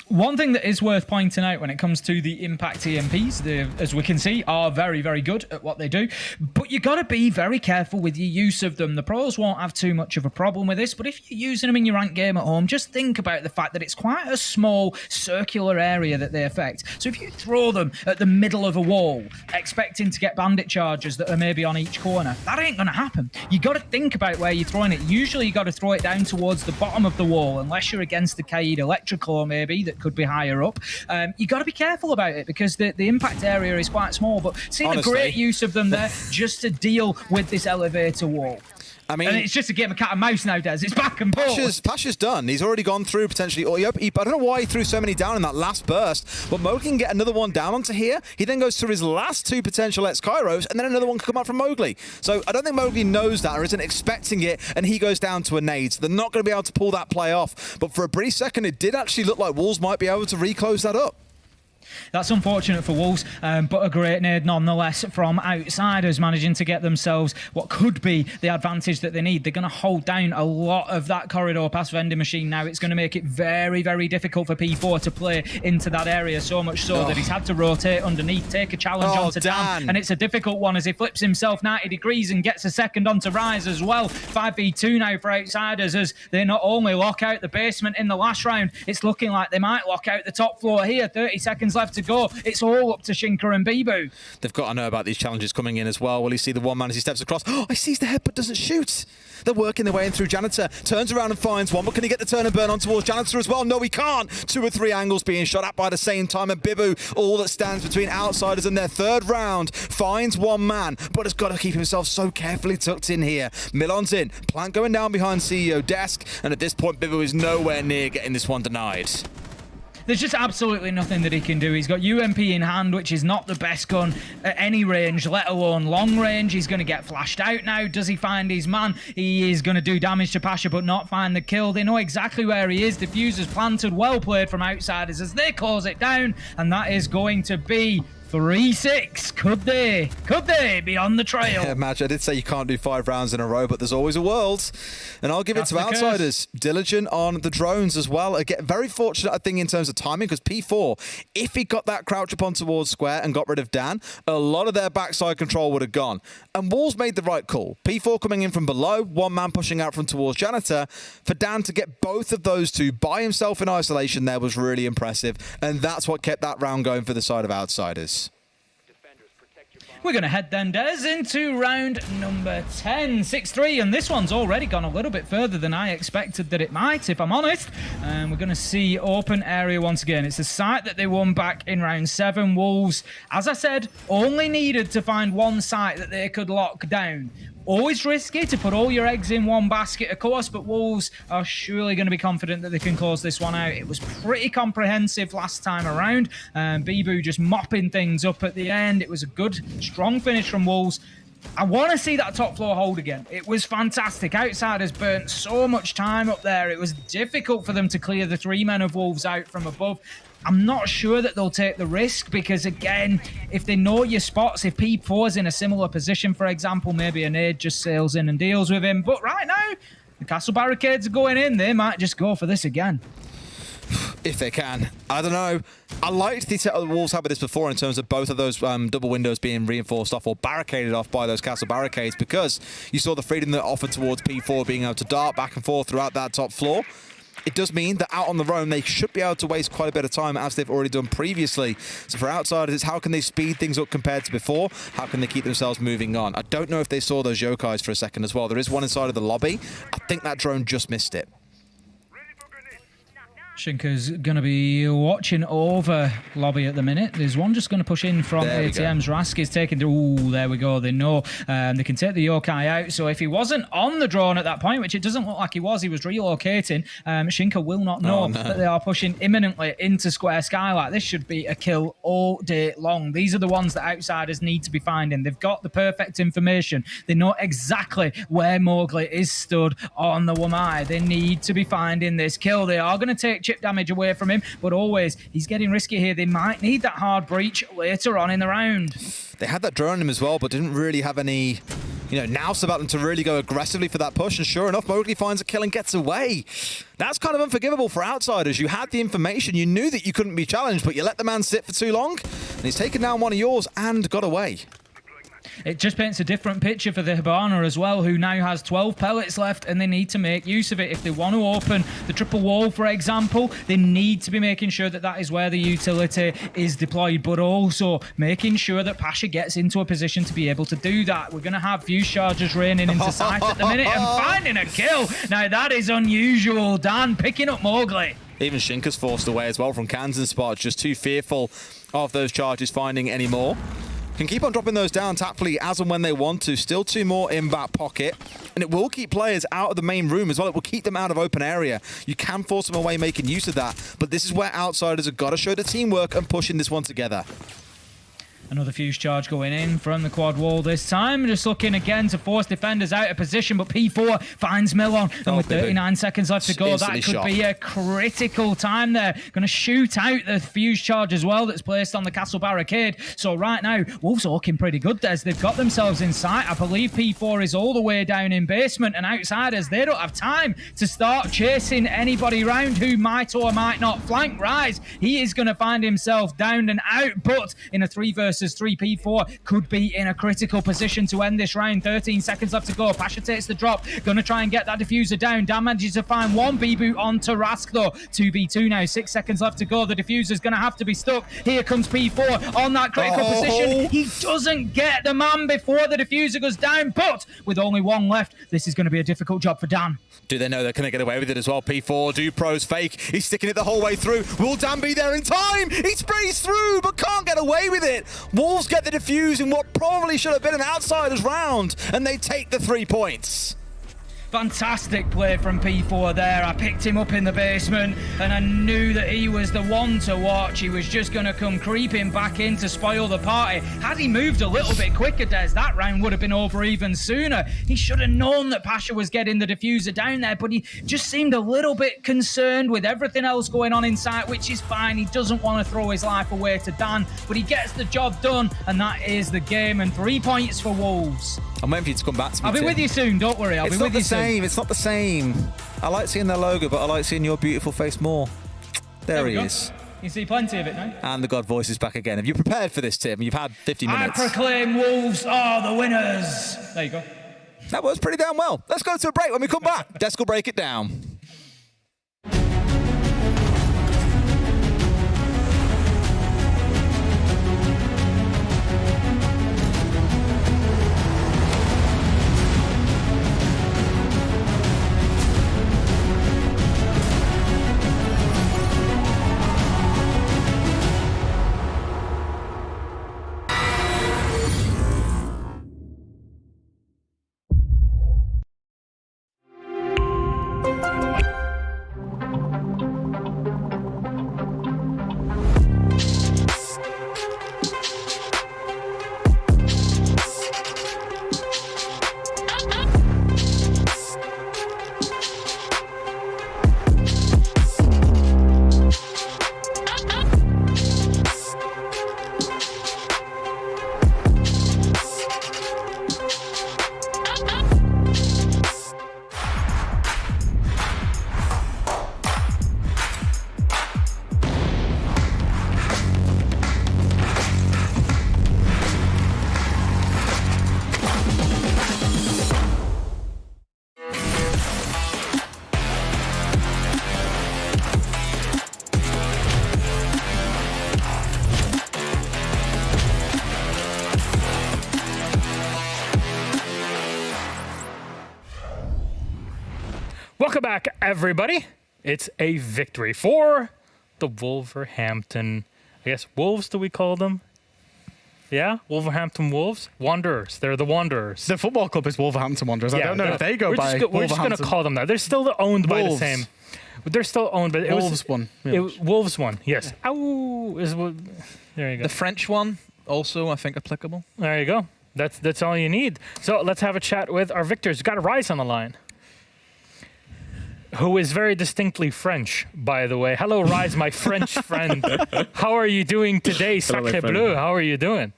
One thing that is worth pointing out when it comes to the impact EMPs, they, as we can see, are very, very good at what they do. But you got to be very careful with your use of them. The pros won't have too much of a problem with this, but if you're using them in your ranked game at home, just think about the fact that it's quite a small circular area that they affect. So if you throw them at the middle of a wall, expecting to get bandit charges that are maybe on each corner, that ain't going to happen. You got to think about where you're throwing it. Usually you got to throw it down towards the bottom of the wall, unless you're against the Kaid Electrical maybe, that could be higher up. You got to be careful about it because the impact area is quite small, but seeing a great use of them there just to deal with this elevator wall. I mean, and it's just a game of cat and mouse now, Des. It's back and forth. Pasha's done. He's already gone through potentially. I don't know why he threw so many down in that last burst, but Mowgli can get another one down onto here. He then goes through his last 2 potential X-Kairos, and then another one can come out from Mowgli. So I don't think Mowgli knows that or isn't expecting it, and he goes down to a nade. So they're not going to be able to pull that play off. But for a brief second, it did actually look like Wolves might be able to reclose that up. That's unfortunate for Wolves, but a great nade nonetheless from Outsiders, managing to get themselves what could be the advantage that they need. They're going to hold down a lot of that corridor past Vending Machine now. It's going to make it very, very difficult for P4 to play into that area, so much so that he's had to rotate underneath, take a challenge onto Dan, and it's a difficult one as he flips himself 90 degrees and gets a second onto Rise as well. 5v2 now for Outsiders as they not only lock out the basement in the last round, it's looking like they might lock out the top floor here. 30 seconds left to go. It's all up to Shinka and Bibu. They've got to know about these challenges coming in as well. Will he see the one man as he steps across? Oh, he sees the head but doesn't shoot. They're working their way in through Janitor. Turns around and finds one, but can he get the turn and burn on towards Janitor as well? No, he can't. 2 or 3 angles being shot at by the same time, and Bibu, all that stands between Outsiders and their third round, finds one man, but has got to keep himself so carefully tucked in here. Milon's in. Plant going down behind CEO Desk, and at this point, Bibu is nowhere near getting this one denied. There's just absolutely nothing that he can do. He's got UMP in hand, which is not the best gun at any range, let alone long range. He's going to get flashed out now. Does he find his man? He is going to do damage to Pasha, but not find the kill. They know exactly where he is. Diffuser's planted. Well played from Outsiders as they close it down, and that is going to be 3-6. Could they be on the trail? Yeah, Madge, I did say you can't do 5 rounds in a row, but there's always a world. And I'll give it to Outsiders. Diligent on the drones as well. Again, very fortunate, I think, in terms of timing, because P4, if he got that crouch up on towards Square and got rid of Dan, a lot of their backside control would have gone. And Wolves made the right call. P4 coming in from below, one man pushing out from towards Janitor. For Dan to get both of those two by himself in isolation there was really impressive. And that's what kept that round going for the side of Outsiders. We're going to head then, Des, into round number 10, 6-3, and this one's already gone a little bit further than I expected that it might, if I'm honest. And we're going to see open area once again. It's a site that they won back in round 7. Wolves, as I said, only needed to find one site that they could lock down. Always risky to put all your eggs in one basket, of course, but Wolves are surely going to be confident that they can close this one out. It was pretty comprehensive last time around. Bibu just mopping things up at the end. It was a good, strong finish from Wolves. I want to see that top floor hold again. It was fantastic. Outsiders burnt so much time up there. It was difficult for them to clear the 3 men of Wolves out from above. I'm not sure that they'll take the risk because, again, if they know your spots, if P4's in a similar position, for example, maybe a nade just sails in and deals with him. But right now, the castle barricades are going in. They might just go for this again. If they can. I don't know. I liked the setup the Wolves had with this before in terms of both of those double windows being reinforced off or barricaded off by those castle barricades, because you saw the freedom that offered towards P4 being able to dart back and forth throughout that top floor. It does mean that out on the roam, they should be able to waste quite a bit of time, as they've already done previously. So for Outsiders, it's how can they speed things up compared to before? How can they keep themselves moving on? I don't know if they saw those yokais for a second as well. There is one inside of the lobby. I think that drone just missed it. Shinka's going to be watching over lobby at the minute. There's one just going to push in from ATMs. Rask is taking the... Ooh, there we go. They know they can take the yokai out. So if he wasn't on the drone at that point, which it doesn't look like he was relocating, Shinka will not know that they are pushing imminently into Square Skylight. This should be a kill all day long. These are the ones that Outsiders need to be finding. They've got the perfect information. They know exactly where Mowgli is stood on the Wamai. They need to be finding this kill. They are going to take chip damage away from him, but always he's getting risky here. They might need that hard breach later on in the round. They had that drone on him as well, but didn't really have any Naus about them to really go aggressively for that push, and sure enough, Mowgli finds a kill and gets away. That's kind of unforgivable for outsiders. You had the information, you knew that you couldn't be challenged, but you let the man sit for too long, and he's taken down one of yours and got away. It just paints a different picture for the Hibana as well, who now has 12 pellets left, and they need to make use of it. If they want to open the triple wall, for example, they need to be making sure that that is where the utility is deployed, but also making sure that Pasha gets into a position to be able to do that. We're going to have fuse charges raining into sight at the minute and finding a kill. Now, that is unusual. Dan picking up Mowgli. Even Shinka's forced away as well from Kansan's spot, just too fearful of those charges finding any more. Can keep on dropping those down tactfully as and when they want to. Still 2 more in back pocket. And it will keep players out of the main room as well. It will keep them out of open area. You can force them away making use of that. But this is where outsiders have got to show the teamwork and pushing this one together. Another fuse charge going in from the quad wall this time. Just looking again to force defenders out of position, but P4 finds Milon. And with 39 seconds left to go, that could be a critical time there. Going to shoot out the fuse charge as well that's placed on the castle barricade. So right now, Wolves are looking pretty good, Des. They've got themselves in sight. I believe P4 is all the way down in basement, and outsiders, they don't have time to start chasing anybody around who might or might not flank Rise. He is going to find himself down and out, but in a 3 versus 3, P4 could be in a critical position to end this round. 13 seconds left to go. Pasha takes the drop. Going to try and get that diffuser down. Dan manages to find one B-boot on Tarask though. 2v2 now. 6 seconds left to go. The diffuser's going to have to be stuck. Here comes P4 on that critical position. He doesn't get the man before the diffuser goes down, but with only 1 left, this is going to be a difficult job for Dan. Do they know they're going to get away with it as well? P4, Dupro's fake. He's sticking it the whole way through. Will Dan be there in time? He sprays through, but can't get away with it. Wolves get the defuse in what probably should have been an outsiders round, and they take the 3 points. Fantastic play from P4 there. I picked him up in the basement and I knew that he was the one to watch. He was just going to come creeping back in to spoil the party. Had he moved a little bit quicker, Des, that round would have been over even sooner. He should have known that Pasha was getting the diffuser down there, but he just seemed a little bit concerned with everything else going on inside, which is fine. He doesn't want to throw his life away to Dan, but he gets the job done, and that is the game. And 3 points for Wolves. I'm waiting for you to come back to me. I'll be with you soon, don't worry. I'll be with you soon. It's not the same. I like seeing their logo, but I like seeing your beautiful face more. There he is. You see plenty of it now. And the God voice is back again. Have you prepared for this, Tim? You've had 50 minutes. I proclaim Wolves are the winners. There you go. That works pretty damn well. Let's go to a break. When we come back, Desk will break it down. Welcome back, everybody. It's a victory for the Wolverhampton, I guess, Wolves, do we call them? Yeah, Wolverhampton Wolves? Wanderers. They're the Wanderers. The football club is Wolverhampton Wanderers. I don't know if they go by Wolverhampton. We're just going to call them that. They're still owned by the same. They're still owned by... Wolves won. Wolves won, yes. Yeah. Ow! There you go. The French one, also, I think, applicable. There you go. That's all you need. So let's have a chat with our victors. We've got Rise on the line, who is very distinctly French, by the way. Hello, Rise, my French friend. How are you doing today, Sacre Bleu? How are you doing?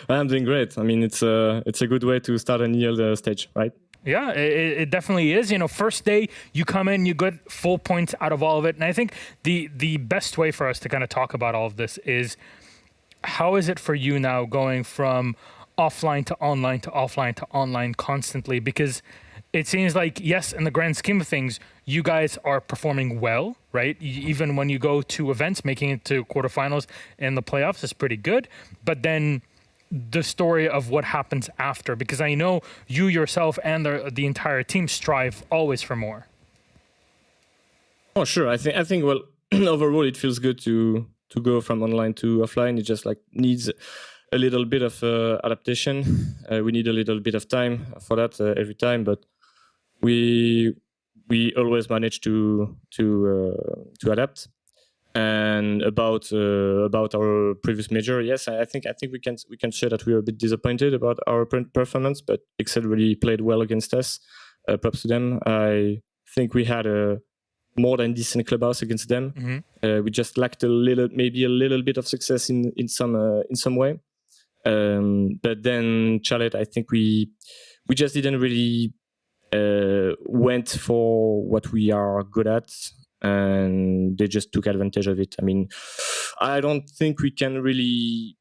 I'm doing great. I mean, it's a good way to start a new stage, right? Yeah, it definitely is. You know, first day you come in, you get full points out of all of it. And I think the best way for us to kind of talk about all of this is, how is it for you now going from offline to online to offline to online constantly? Because it seems like, yes, in the grand scheme of things, you guys are performing well, right? Even when you go to events, making it to quarterfinals and the playoffs is pretty good. But then the story of what happens after, because I know you yourself and the entire team strive always for more. Oh, sure. I think well, overall, it feels good to go from online to offline. It just like needs a little bit of adaptation. We need a little bit of time for that every time, but we always manage to adapt. And about our previous major, yes, I think we can say that we are a bit disappointed about our performance, but Excel really played well against us. Props to them. I think we had a more than decent clubhouse against them. Mm-hmm. We just lacked maybe a little bit of success in some way. But then Charlotte, I think we just didn't really went for what we are good at, and they just took advantage of it. I mean, I don't think we can really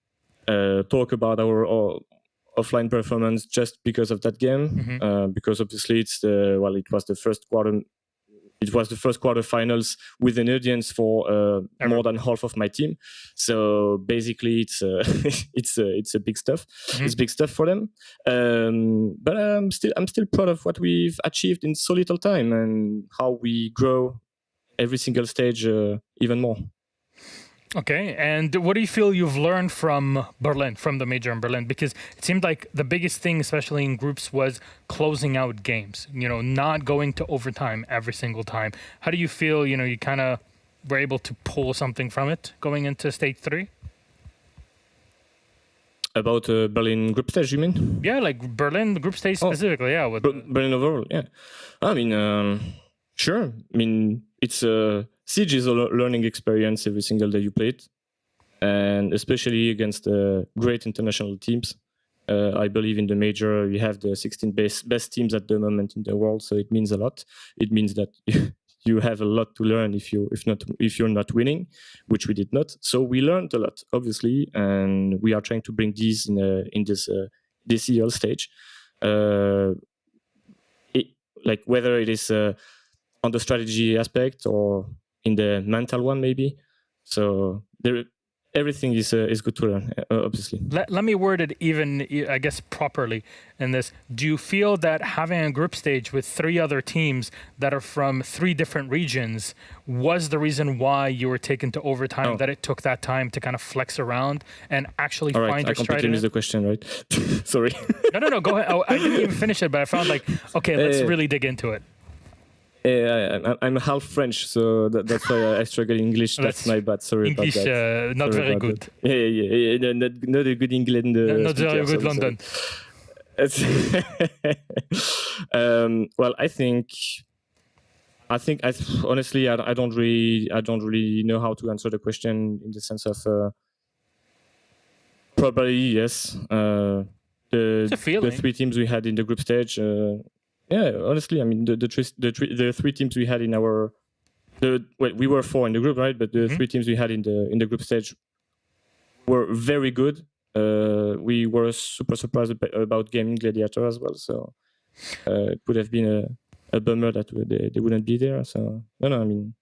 talk about our offline performance just because of that game, mm-hmm. Because obviously it was the first quarter. It was the first quarterfinals with an audience for more than half of my team. So basically, it's a big stuff. Mm-hmm. It's big stuff for them. But I'm still proud of what we've achieved in so little time and how we grow every single stage even more. Okay, and what do you feel you've learned from Berlin, from the major in Berlin? Because it seemed like the biggest thing, especially in groups, was closing out games, not going to overtime every single time. How do you feel, you kind of were able to pull something from it going into stage 3? About Berlin group stage, you mean? Yeah, like Berlin group stage specifically, yeah. Berlin overall, yeah. I mean, sure. I mean, it's Siege is a learning experience every single day you play it, and especially against great international teams. I believe in the major we have the 16 best teams at the moment in the world, so it means a lot. It means that you have a lot to learn if you're not winning, which we did not. So we learned a lot, obviously, and we are trying to bring these in this EL stage. Like whether it is on the strategy aspect or in the mental one, maybe. So everything is good to learn, obviously. Let me word it even, I guess, properly in this. Do you feel that having a group stage with 3 other teams that are from 3 different regions was the reason why you were taken to overtime, that it took that time to kind of flex around and actually find your stride? I completely missed the question, right? Sorry. No, go ahead. I didn't even finish it, but I found okay, let's really dig into it. I'm half French, so that's why I struggle in English. That's my bad. Sorry English, about that. Not Sorry very good. That. Yeah. Not a good England. Not very good London. Well, I think honestly, I don't really know how to answer the question in the sense of probably yes. The 3 teams we had in the group stage. Yeah, honestly, I mean the 3 teams we had in we were 4 in the group, right? But the 3 teams we had in the group stage were very good. We were super surprised about Gaming Gladiator as well, so it would have been a bummer that they wouldn't be there. So no, I mean,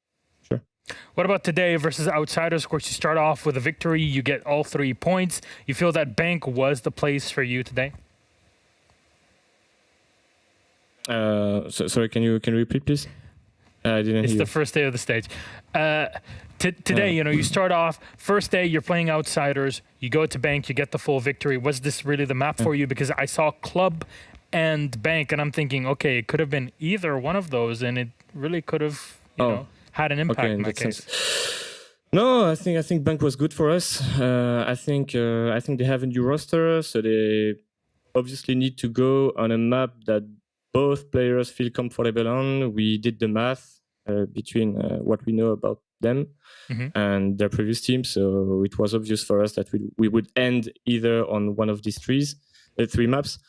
sure. What about today versus Outsiders? Of course, you start off with a victory. You get all 3 points. You feel that Bank was the place for you today? Sorry, can you repeat, please? I didn't hear. It's the first day of the stage. Today, you start off, first day, you're playing Outsiders, you go to Bank, you get the full victory. Was this really the map for you? Because I saw Club and Bank, and I'm thinking, okay, it could have been either one of those, and it really could have, had an impact in my case. No, I think Bank was good for us. I think they have a new roster, so they obviously need to go on a map that both players feel comfortable on. We did the math between what we know about them and their previous team. So it was obvious for us that we would end either on one of these three maps.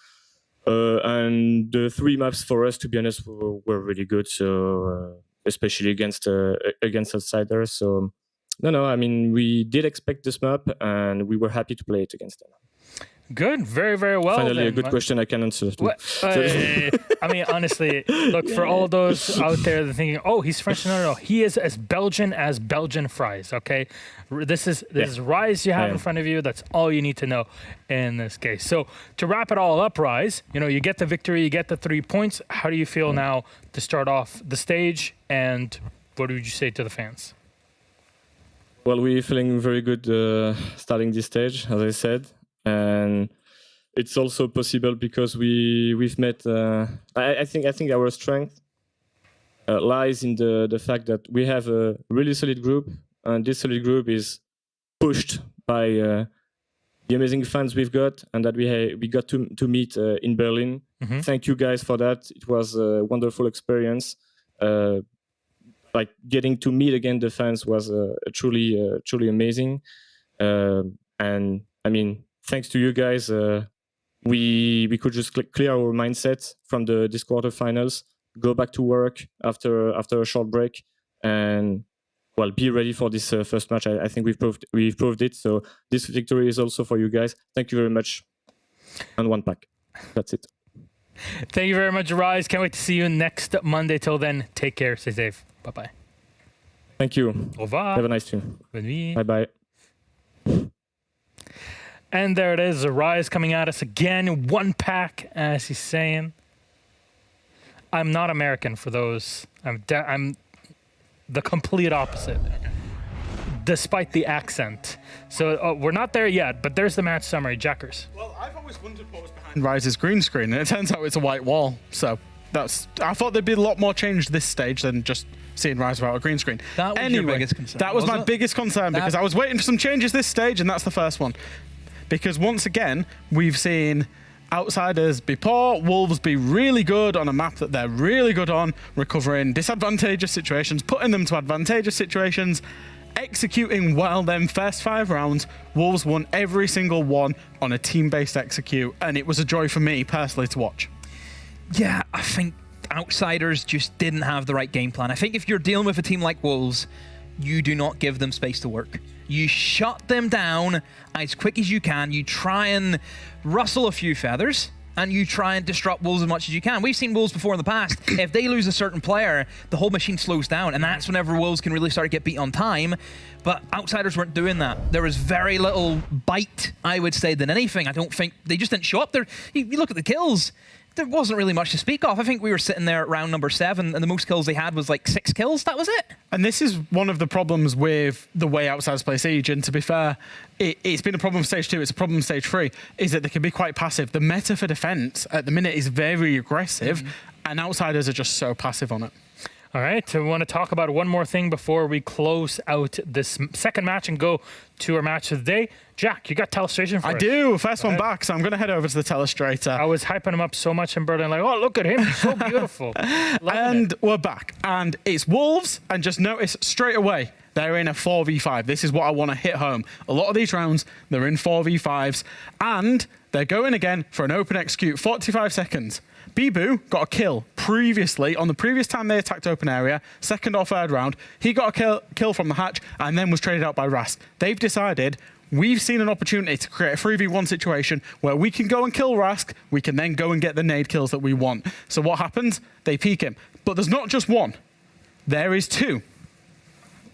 And the 3 maps for us, to be honest, were really good. So especially against outsiders. So no, I mean, we did expect this map, and we were happy to play it against them. Good, very, very well. Finally, then. a good question I can answer. I mean, honestly, look, for all those out there that are thinking, oh, he's French. No. He is as Belgian fries, okay? This is Rise you have in front of you. That's all you need to know in this case. So to wrap it all up, Rise, you get the victory, you get the 3 points. How do you feel now to start off the stage, and what would you say to the fans? Well, we're feeling very good starting this stage, as I said. And it's also possible because we've met. I think our strength lies in the fact that we have a really solid group, and this solid group is pushed by the amazing fans we've got, and that we got to meet in Berlin. Thank you guys for that. It was a wonderful experience. Like getting to meet again the fans was truly amazing. And I mean, thanks to you guys, we could just clear our mindset from this quarterfinals, go back to work after a short break, and well, be ready for this first match. I think we've proved it. So this victory is also for you guys. Thank you very much. And 1 pack. That's it. Thank you very much, Rise. Can't wait to see you next Monday. Till then, take care. Stay safe. Bye-bye. Thank you. Au revoir. Have a nice stream. Bonne nuit. Bye-bye. And there it is, Rise coming at us again. 1 pack, as he's saying. I'm not American for those. I'm the complete opposite, despite the accent. So we're not there yet, but there's the match summary. Jackers. Well, I've always wondered what was behind Rise's green screen, and it turns out it's a white wall. So I thought there'd be a lot more change this stage than just seeing Rise without a green screen. That was your biggest concern. That was my biggest concern, because I was waiting for some changes this stage, and that's the first one. Because once again, we've seen outsiders be poor, Wolves be really good on a map that they're really good on, recovering disadvantageous situations, putting them to advantageous situations, executing well. Them first 5 rounds, Wolves won every single one on a team-based execute, and it was a joy for me personally to watch. Yeah, I think outsiders just didn't have the right game plan. I think if you're dealing with a team like Wolves, you do not give them space to work. You shut them down as quick as you can. You try and rustle a few feathers, and you try and disrupt Wolves as much as you can. We've seen Wolves before in the past. If they lose a certain player, the whole machine slows down, and that's whenever Wolves can really start to get beat on time. But outsiders weren't doing that. There was very little bite, I would say, than anything. I don't think they just didn't show up there. You look at the kills. There wasn't really much to speak of. I think we were sitting there at round number 7, and the most kills they had was like 6 kills. That was it. And this is one of the problems with the way outsiders play Siege. And to be fair, it's been a problem in stage 2. It's a problem in stage 3. Is that they can be quite passive. The meta for defense at the minute is very aggressive, and outsiders are just so passive on it. All right, I want to talk about one more thing before we close out this second match and go to our match of the day. Jack, you got Telestration for us. I do. First one back, so I'm going to head over to the Telestrator. I was hyping him up so much in Berlin, like, oh, look at him, he's so beautiful. And we're back, and it's Wolves, and just notice straight away, they're in a 4v5. This is what I want to hit home. A lot of these rounds, they're in 4v5s, and they're going again for an open execute, 45 seconds. Bibu got a kill previously, on the previous time they attacked open area, 2nd or 3rd round. He got a kill from the hatch and then was traded out by Rask. They've decided, we've seen an opportunity to create a 3v1 situation where we can go and kill Rask, we can then go and get the nade kills that we want. So what happens? They peek him. But there's not just one. There is 2.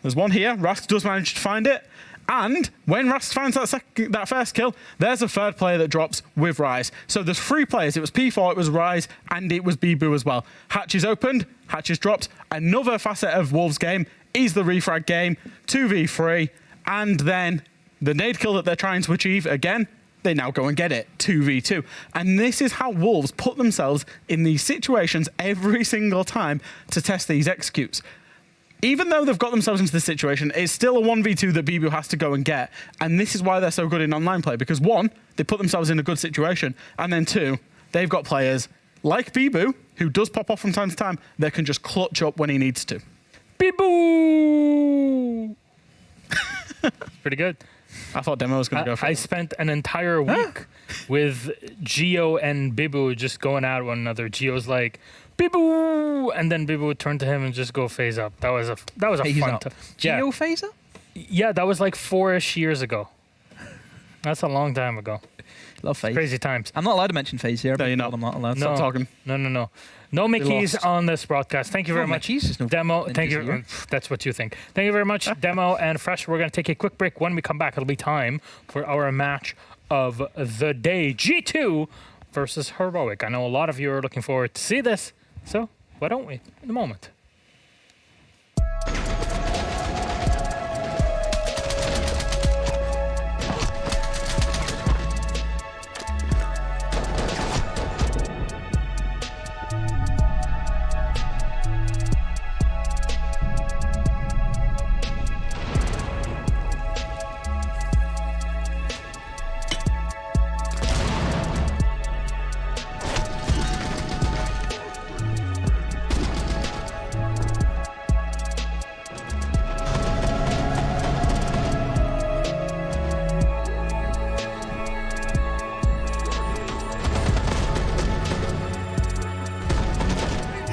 There's one here. Rask does manage to find it. And when Rask finds that first kill, there's a 3rd player that drops with Rise. So there's 3 players. It was P4, it was Rise, and it was Bibu as well. Hatch is opened, Hatch is dropped. Another facet of Wolves' game is the refrag game, 2v3, and then the nade kill that they're trying to achieve, again, they now go and get it, 2v2. And this is how Wolves put themselves in these situations every single time to test these executes. Even though they've got themselves into this situation, it's still a 1v2 that Bibu has to go and get. And this is why they're so good in online play. Because 1, they put themselves in a good situation. And then 2, they've got players like Bibu, who does pop off from time to time, that can just clutch up when he needs to. Bibu. Pretty good. I thought Demo was going to go for I it. spent an entire week with Gio and Bibu just going at one another. Gio's like, Bibu! And then Bibu would turn to him and just go phase up. That was a Phase fun up. time. Geo Yeah. phaser? Yeah, that was like 4-ish years ago. That's a long time ago. Love phase. Crazy times. I'm not allowed to mention phase here. No, you're not. I'm not allowed. No. Stop talking. No. No Mickeys lost. on this broadcast. Thank you very No much. Mickeys, there's no Demo, thank Mickeys you. here. That's what you think. Thank you very much, Demo and Fresh. We're going to take a quick break. When we come back, it'll be time for our match of the day. G2 versus Heroic. I know a lot of you are looking forward to see this, so why don't we in a moment?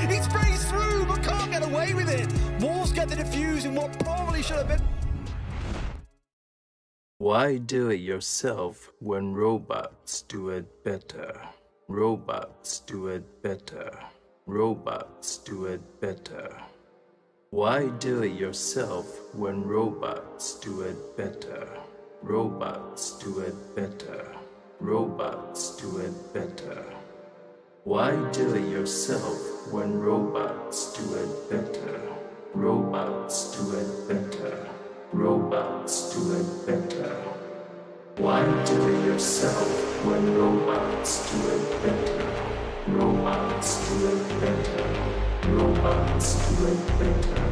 He sprays through, but can't get away with it. Wolves get the defuse in what probably should have been. Why do it yourself when robots do it better? Robots do it better. Robots do it better. Why do it yourself when robots do it better? Robots do it better. Robots do it better. Why do it yourself when robots do it better? Robots do it better. Robots do it better. Why do it yourself when robots do it better? Robots do it better. Robots do it better.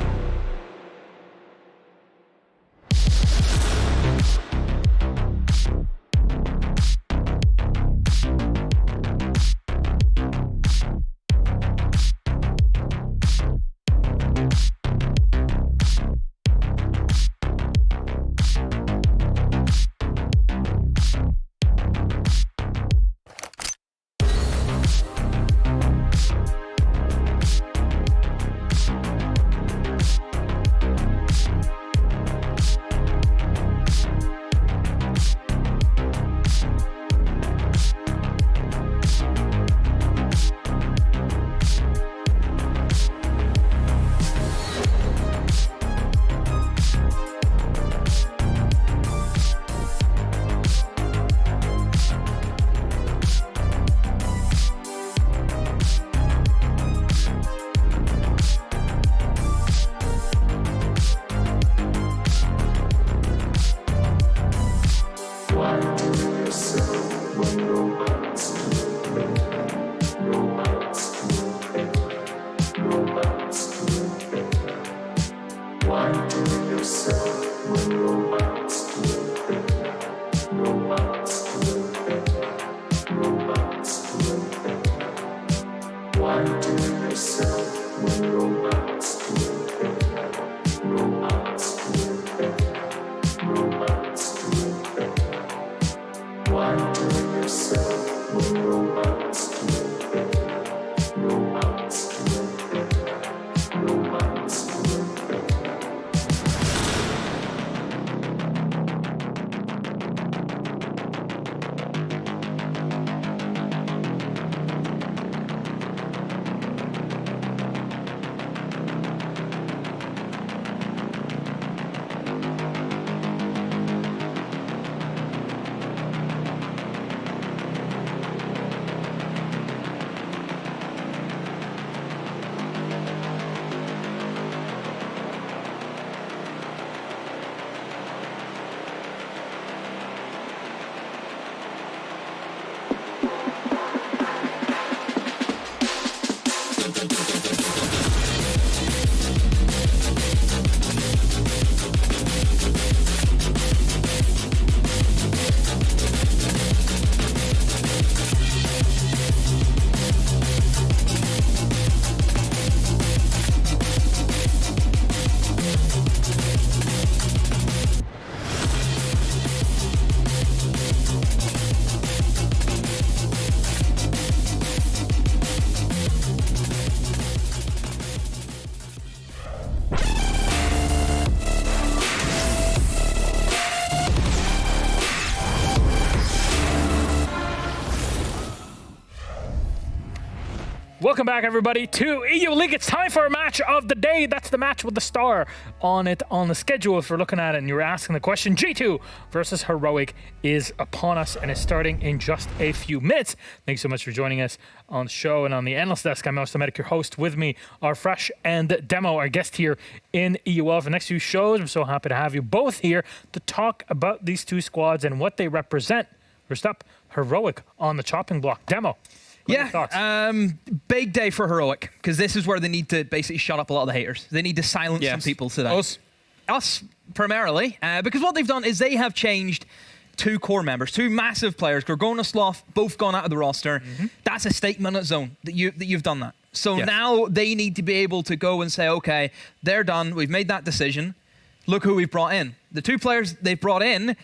Welcome back, everybody, to EU League. It's time for a match of the day. That's the match with the star on it on the schedule. If you're looking at it and you're asking the question, G2 versus Heroic is upon us and is starting in just a few minutes. Thanks so much for joining us on the show and on the analyst desk. I'm Mouse Medic, your host. With me are Fresh and Demo, our guest here in EUL for the next few shows. I'm so happy to have you both here to talk about these two squads and what they represent. First up, Heroic on the chopping block. Demo. Big day for Heroic, because this is where they need to basically shut up a lot of the haters. They need to silence some people today. Us primarily, because what they've done is they have changed two core members, two massive players. Gorgona, Sloth, both gone out of the roster. That's a statement on its own that you've done that. So now they need to be able to go and say, okay, they're done. We've made that decision. Look who we've brought in. The two players they've brought in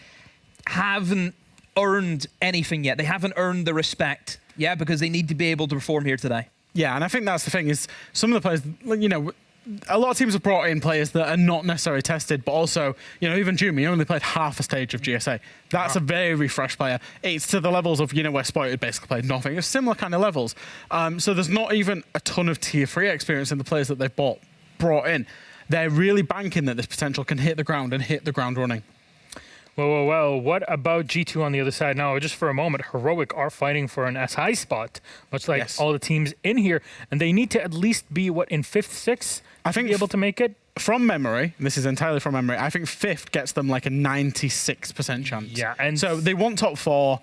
haven't earned anything yet. They haven't earned the respect. Yeah, because they need to be able to perform here today. Yeah, and I think that's the thing is some of the players, you know, a lot of teams have brought in players that are not necessarily tested, but also, you know, even Jumi only played half a stage of GSA. That's a very fresh player. It's to the levels of, you know, where Spoited basically played nothing. It's similar kind of levels. So there's not even a ton of tier 3 experience in the players that they've brought in. They're really banking that this potential can hit the ground and hit the ground running. Well, what about G2 on the other side? Now, just for a moment, Heroic are fighting for an SI spot, much like all the teams in here, and they need to at least be, what, in 5th, 6th? I think be able to make it? From memory, this is entirely from memory, I think 5th gets them like a 96% chance. Yeah, and so they want top 4.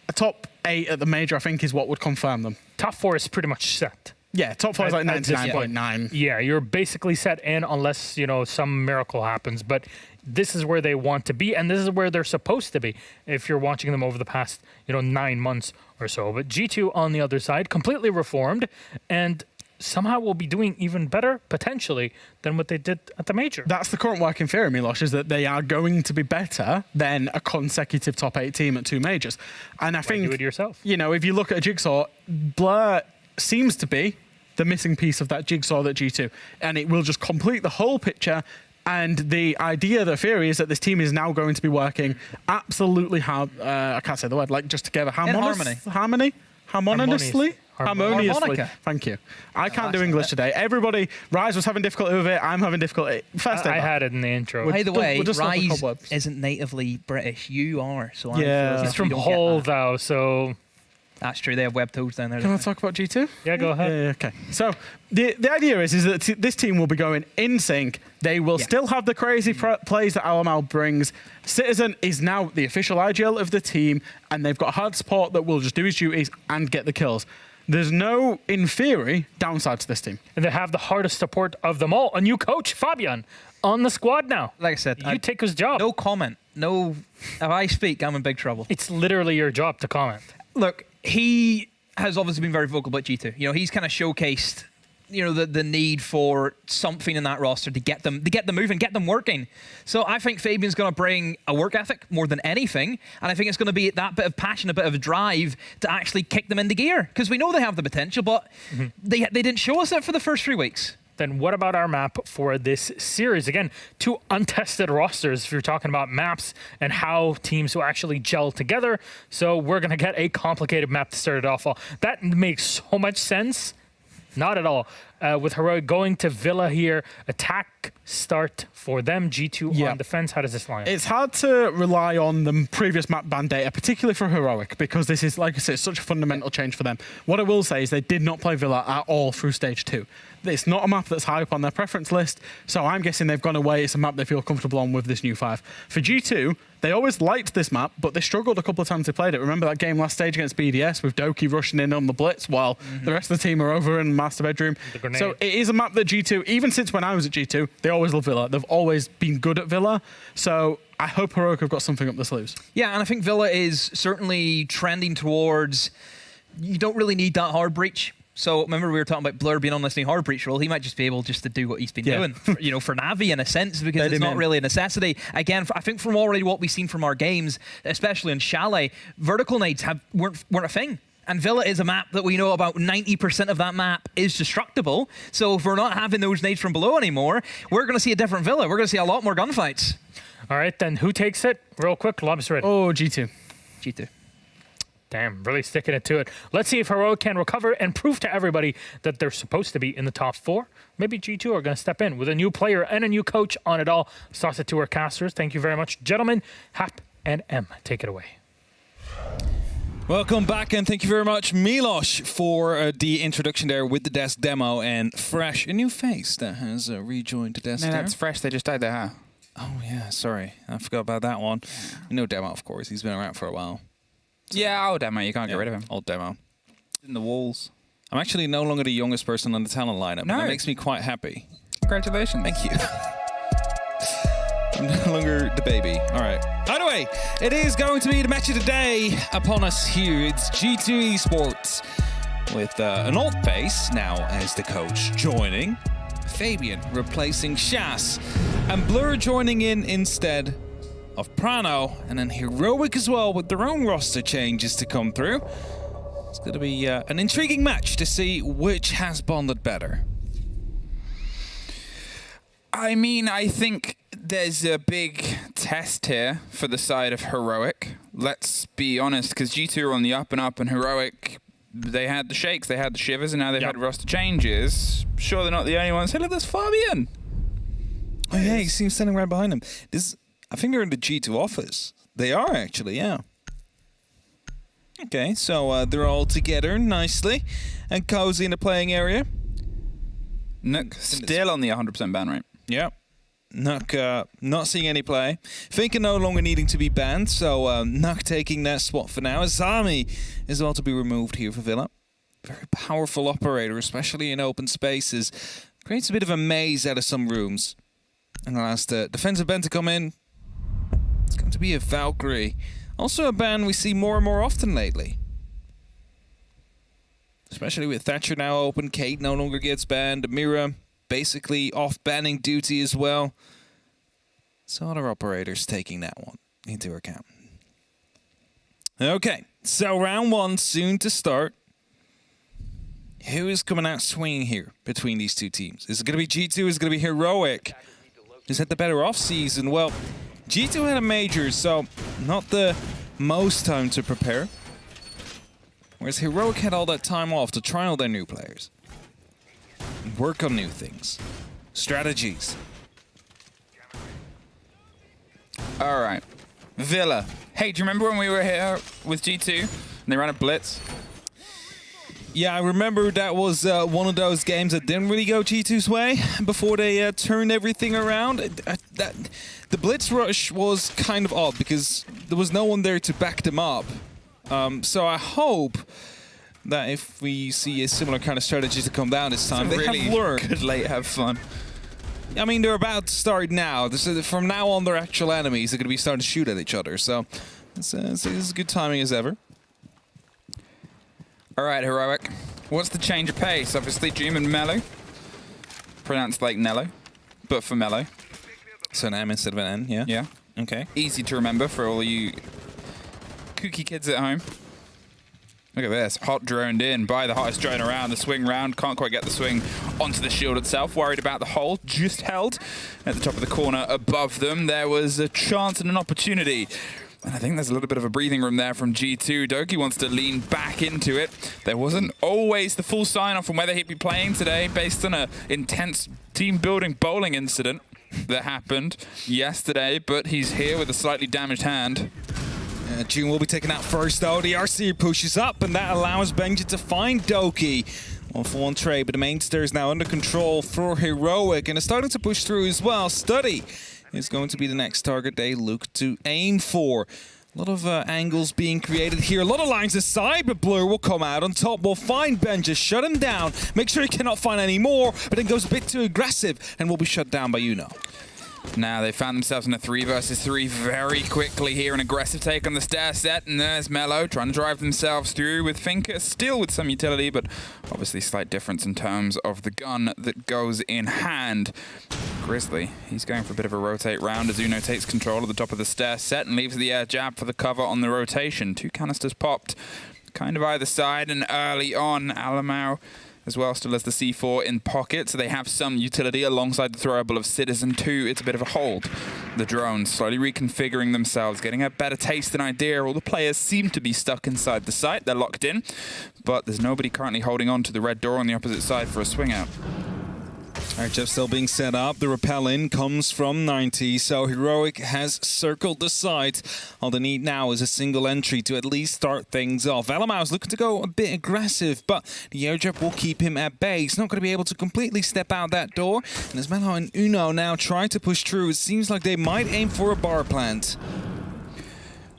A top 8 at the major, I think, is what would confirm them. Top 4 is pretty much set. Yeah, top 4 is like 99.9. Yeah, you're basically set in unless, you know, some miracle happens, but this is where they want to be, and this is where they're supposed to be if you're watching them over the past, you know, 9 months or so. But G2 on the other side, completely reformed, and somehow will be doing even better, potentially, than what they did at the major. That's the current working theory, Milosh, is that they are going to be better than a consecutive top 8 team at 2 majors. And I think, do it yourself. You know, if you look at a jigsaw, Blur seems to be the missing piece of that jigsaw that G2, and it will just complete the whole picture. And the idea, the theory, is that this team is now going to be working absolutely hard. I can't say the word, like just together. Harmoniously. Thank you. I can't do English today. Everybody, Rise was having difficulty with it. I'm having difficulty. I had it in the intro. By the way, Rise isn't natively British. You are. So he's from Hull, though, so... That's true. They have web tools down there. Can I talk about G2? Yeah, go ahead. Yeah, okay. So the idea is that this team will be going in sync. They will still have the crazy plays that Alamal brings. Citizen is now the official IGL of the team, and they've got hard support that will just do his duties and get the kills. There's no, in theory, downside to this team. And they have the hardest support of them all. A new coach, Fabian, on the squad now. Like I said, you take his job. No comment. No, if I speak, I'm in big trouble. It's literally your job to comment. Look, he has obviously been very vocal about G2. You know, he's kind of showcased, you know, the need for something in that roster to get them moving, get them working. So I think Fabian's going to bring a work ethic more than anything, and I think it's going to be that bit of passion, a bit of a drive to actually kick them into gear, because we know they have the potential, but they didn't show us that for the first 3 weeks. Then what about our map for this series? Again, 2 untested rosters if you're talking about maps and how teams will actually gel together. So we're going to get a complicated map to start it off. That makes so much sense. Not at all. With Heroic going to Villa here, attack start for them, G2 on defense. How does this line up? It's hard to rely on the previous map ban data, particularly for Heroic, because this is, like I said, such a fundamental change for them. What I will say is they did not play Villa at all through stage 2. It's not a map that's high up on their preference list, so I'm guessing they've gone away. It's a map they feel comfortable on with this new 5. For G2, they always liked this map, but they struggled a couple of times they played it. Remember that game last stage against BDS with Doki rushing in on the blitz while the rest of the team are over in Master Bedroom. So it is a map that G2, even since when I was at G2, they always love Villa. They've always been good at Villa. So I hope Heroic have got something up their sleeves. Yeah, and I think Villa is certainly trending towards, you don't really need that hard breach. So remember we were talking about Blur being on this new hard breach role. He might just be able just to do what he's been doing, for, you know, for Navi in a sense, because it's not really a necessity. Again, I think from already what we've seen from our games, especially in Chalet, vertical nades weren't a thing. And Villa is a map that we know about 90% of that map is destructible. So if we're not having those nades from below anymore, we're going to see a different Villa. We're going to see a lot more gunfights. All right, then who takes it? Real quick, Lobster. Oh, G2. G2. Damn, really sticking it to it. Let's see if Heroic can recover and prove to everybody that they're supposed to be in the top 4. Maybe G2 are going to step in with a new player and a new coach on it all. Toss it to our casters. Thank you very much, gentlemen. Hap and M, take it away. Welcome back, and thank you very much, Milos, for the introduction there with the desk demo, and Fresh, a new face that has rejoined the desk. No, there. that's Fresh. They just dyed their hair. Oh yeah, sorry, I forgot about that one. No Demo, of course. He's been around for a while. So, yeah, old Demo. You can't get rid of him. Old Demo. In the walls. I'm actually no longer the youngest person on the talent lineup. No. That makes me quite happy. Congratulations. Thank you. I'm no longer the baby. All right. Anyway, it is going to be the match of the day upon us here. It's G2 Esports with an old face now as the coach joining. Fabian replacing Shas. And Blur joining in instead of Prano. And then Heroic as well with their own roster changes to come through. It's going to be an intriguing match to see which has bonded better. I mean, I think there's a big test here for the side of Heroic. Let's be honest, because G2 are on the up and up, and Heroic, they had the shakes, they had the shivers, and now they've had roster changes. Sure, they're not the only ones. Hey, look, there's Fabian. Oh yeah, you see him standing right behind him. I think they're in the G2 office. They are actually, yeah. Okay, so they're all together nicely and cozy in the playing area. Nook still on the 100% ban rate. Yeah. Nook not seeing any play. Finka no longer needing to be banned, so Nook taking that spot for now. Azami is about to be removed here for Villa. Very powerful operator, especially in open spaces. Creates a bit of a maze out of some rooms. And allows the defensive ban to come in. It's going to be a Valkyrie. Also a ban we see more and more often lately. Especially with Thatcher now open, Kate no longer gets banned, Amira basically off banning duty as well. So other operators taking that one into account. Okay, so round 1 soon to start. Who is coming out swinging here between these two teams? Is it going to be G2? Is it going to be Heroic? Is that the better off-season? Well, G2 had a major, so not the most time to prepare. Whereas Heroic had all that time off to try all their new players. Work on new things. Strategies. All right. Villa. Hey, do you remember when we were here with G2 and they ran a blitz? Yeah, I remember that was one of those games that didn't really go G2's way before they turned everything around. The blitz rush was kind of odd because there was no one there to back them up. So I hope that if we see a similar kind of strategy to come down this time, they really have learned. Good late, have fun. I mean, they're about to start now. From now on, they're actual enemies. They're going to be starting to shoot at each other. So it's as good timing as ever. All right, Heroic. What's the change of pace? Obviously, Doom and Mellow. Pronounced like Nello, but for Mellow. So an M instead of an N, yeah? Yeah. Okay. Easy to remember for all you kooky kids at home. Look at this. Hot droned in by the hottest drone around. The swing round. Can't quite get the swing onto the shield itself. Worried about the hole. Just held at the top of the corner above them. There was a chance and an opportunity. And I think there's a little bit of a breathing room there from G2. Doki wants to lean back into it. There wasn't always the full sign-off on whether he'd be playing today based on an intense team-building bowling incident that happened yesterday, but he's here with a slightly damaged hand. June will be taken out first, though. The RC pushes up, and that allows Benji to find Doki. 1-for-1 trade, but the mainstay is now under control for Heroic, and it's starting to push through as well. Study is going to be the next target they look to aim for. A lot of angles being created here. A lot of lines aside, but Blur will come out on top. We'll find Benji, shut him down, make sure he cannot find any more, but then goes a bit too aggressive and will be shut down by Uno. Now they found themselves in a 3 versus 3 very quickly here. An aggressive take on the stair set, and there's Mellow trying to drive themselves through with Finka still with some utility, but obviously slight difference in terms of the gun that goes in hand. Grizzly, he's going for a bit of a rotate round as Uno takes control of the top of the stair set and leaves the air jab for the cover on the rotation. 2 canisters popped, kind of either side, and early on, Alamau as well, still has the C4 in pocket, so they have some utility alongside the throwable of Citizen 2. It's a bit of a hold. The drones slowly reconfiguring themselves, getting a better taste and idea. All the players seem to be stuck inside the site. They're locked in, but there's nobody currently holding on to the red door on the opposite side for a swing out. Jeff still being set up. The rappel in comes from 90, so Heroic has circled the site. All they need now is a single entry to at least start things off. Elamau's looking to go a bit aggressive, but the airdrop will keep him at bay. He's not going to be able to completely step out that door. And as Melo and Uno now try to push through, it seems like they might aim for a bar plant.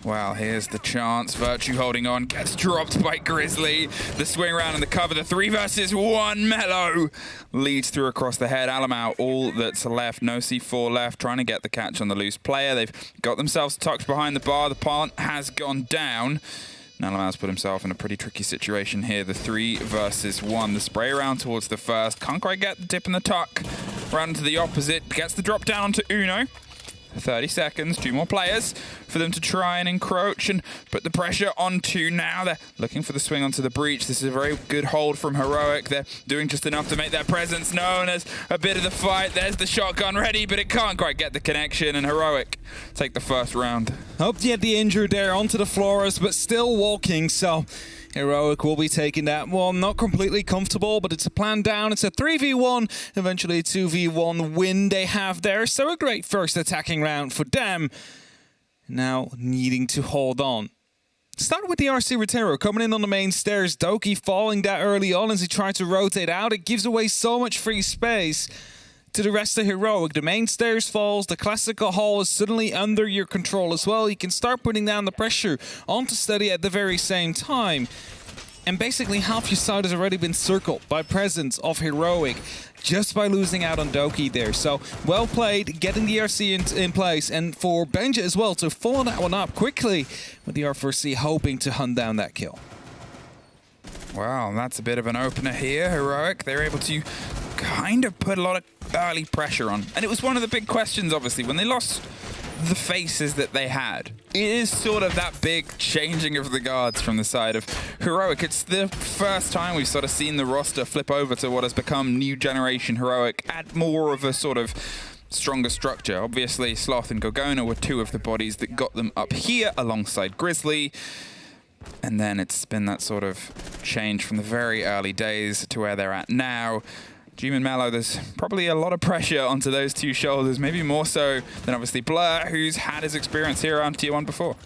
Well, here's the chance. Virtue holding on, gets dropped by Grizzly. The swing round and the cover, the 3 versus 1. Melo leads through across the head. Alamau, all that's left. No C4 left, trying to get the catch on the loose player. They've got themselves tucked behind the bar. The plant has gone down. Alamau's put himself in a pretty tricky situation here. The 3 versus 1. The spray around towards the first. Can't quite get the tip and the tuck. Round to the opposite. Gets the drop down onto Uno. 30 seconds, 2 more players for them to try and encroach and put the pressure onto now. They're looking for the swing onto the breach. This is a very good hold from Heroic. They're doing just enough to make their presence known as a bit of the fight. There's the shotgun ready, but it can't quite get the connection, and Heroic take the first round. Hope to get the injured there onto the floors, but still walking, so Heroic will be taking that one. Not completely comfortable, but it's a plan down. It's a 3v1, eventually a 2v1 win they have there. So a great first attacking round for them. Now needing to hold on. Start with the RC Rotero coming in on the main stairs. Doki falling that early on as he tried to rotate out. It gives away so much free space to the rest of Heroic. The main stairs falls, the classical hall is suddenly under your control as well. You can start putting down the pressure onto Steady at the very same time. And basically half your side has already been circled by presence of Heroic just by losing out on Doki there. So well played, getting the RC in place, and for Benja as well to follow that one up quickly with the R4C hoping to hunt down that kill. Wow, that's a bit of an opener here. Heroic, they're able to kind of put a lot of early pressure on. And it was one of the big questions, obviously, when they lost the faces that they had. It is sort of that big changing of the guards from the side of Heroic. It's the first time we've sort of seen the roster flip over to what has become new generation Heroic at more of a sort of stronger structure. Obviously, Sloth and Gorgona were 2 of the bodies that got them up here alongside Grizzly. And then it's been that sort of change from the very early days to where they're at now. Jim and Melo, there's probably a lot of pressure onto those 2 shoulders, maybe more so than obviously Blur, who's had his experience here on Tier 1 before.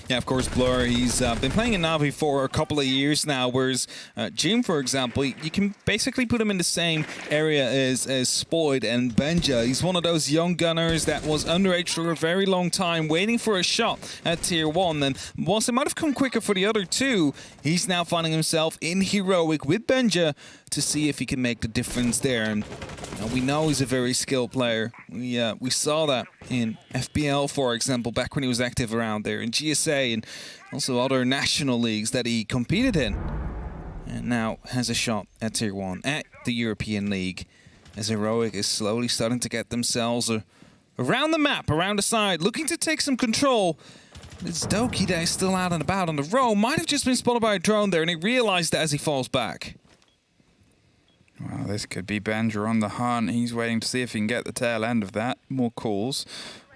Yeah, of course, Blur, he's been playing in Navi for a couple of years now, whereas Jim, for example, you can basically put him in the same area as Spoid and Benja. He's one of those young gunners that was underage for a very long time, waiting for a shot at Tier 1. And whilst it might have come quicker for the other 2, he's now finding himself in Heroic with Benja to see if he can make the difference there. And we know he's a very skilled player. We saw that in FPL, for example, back when he was active around there, in GSA and also other national leagues that he competed in. And now has a shot at Tier 1 at the European League, as Heroic is slowly starting to get themselves around the map, around the side, looking to take some control. It's Doki that is still out and about on the row. Might have just been spotted by a drone there, and he realized that as he falls back. Well, this could be Benja on the hunt. He's waiting to see if he can get the tail end of that. More calls,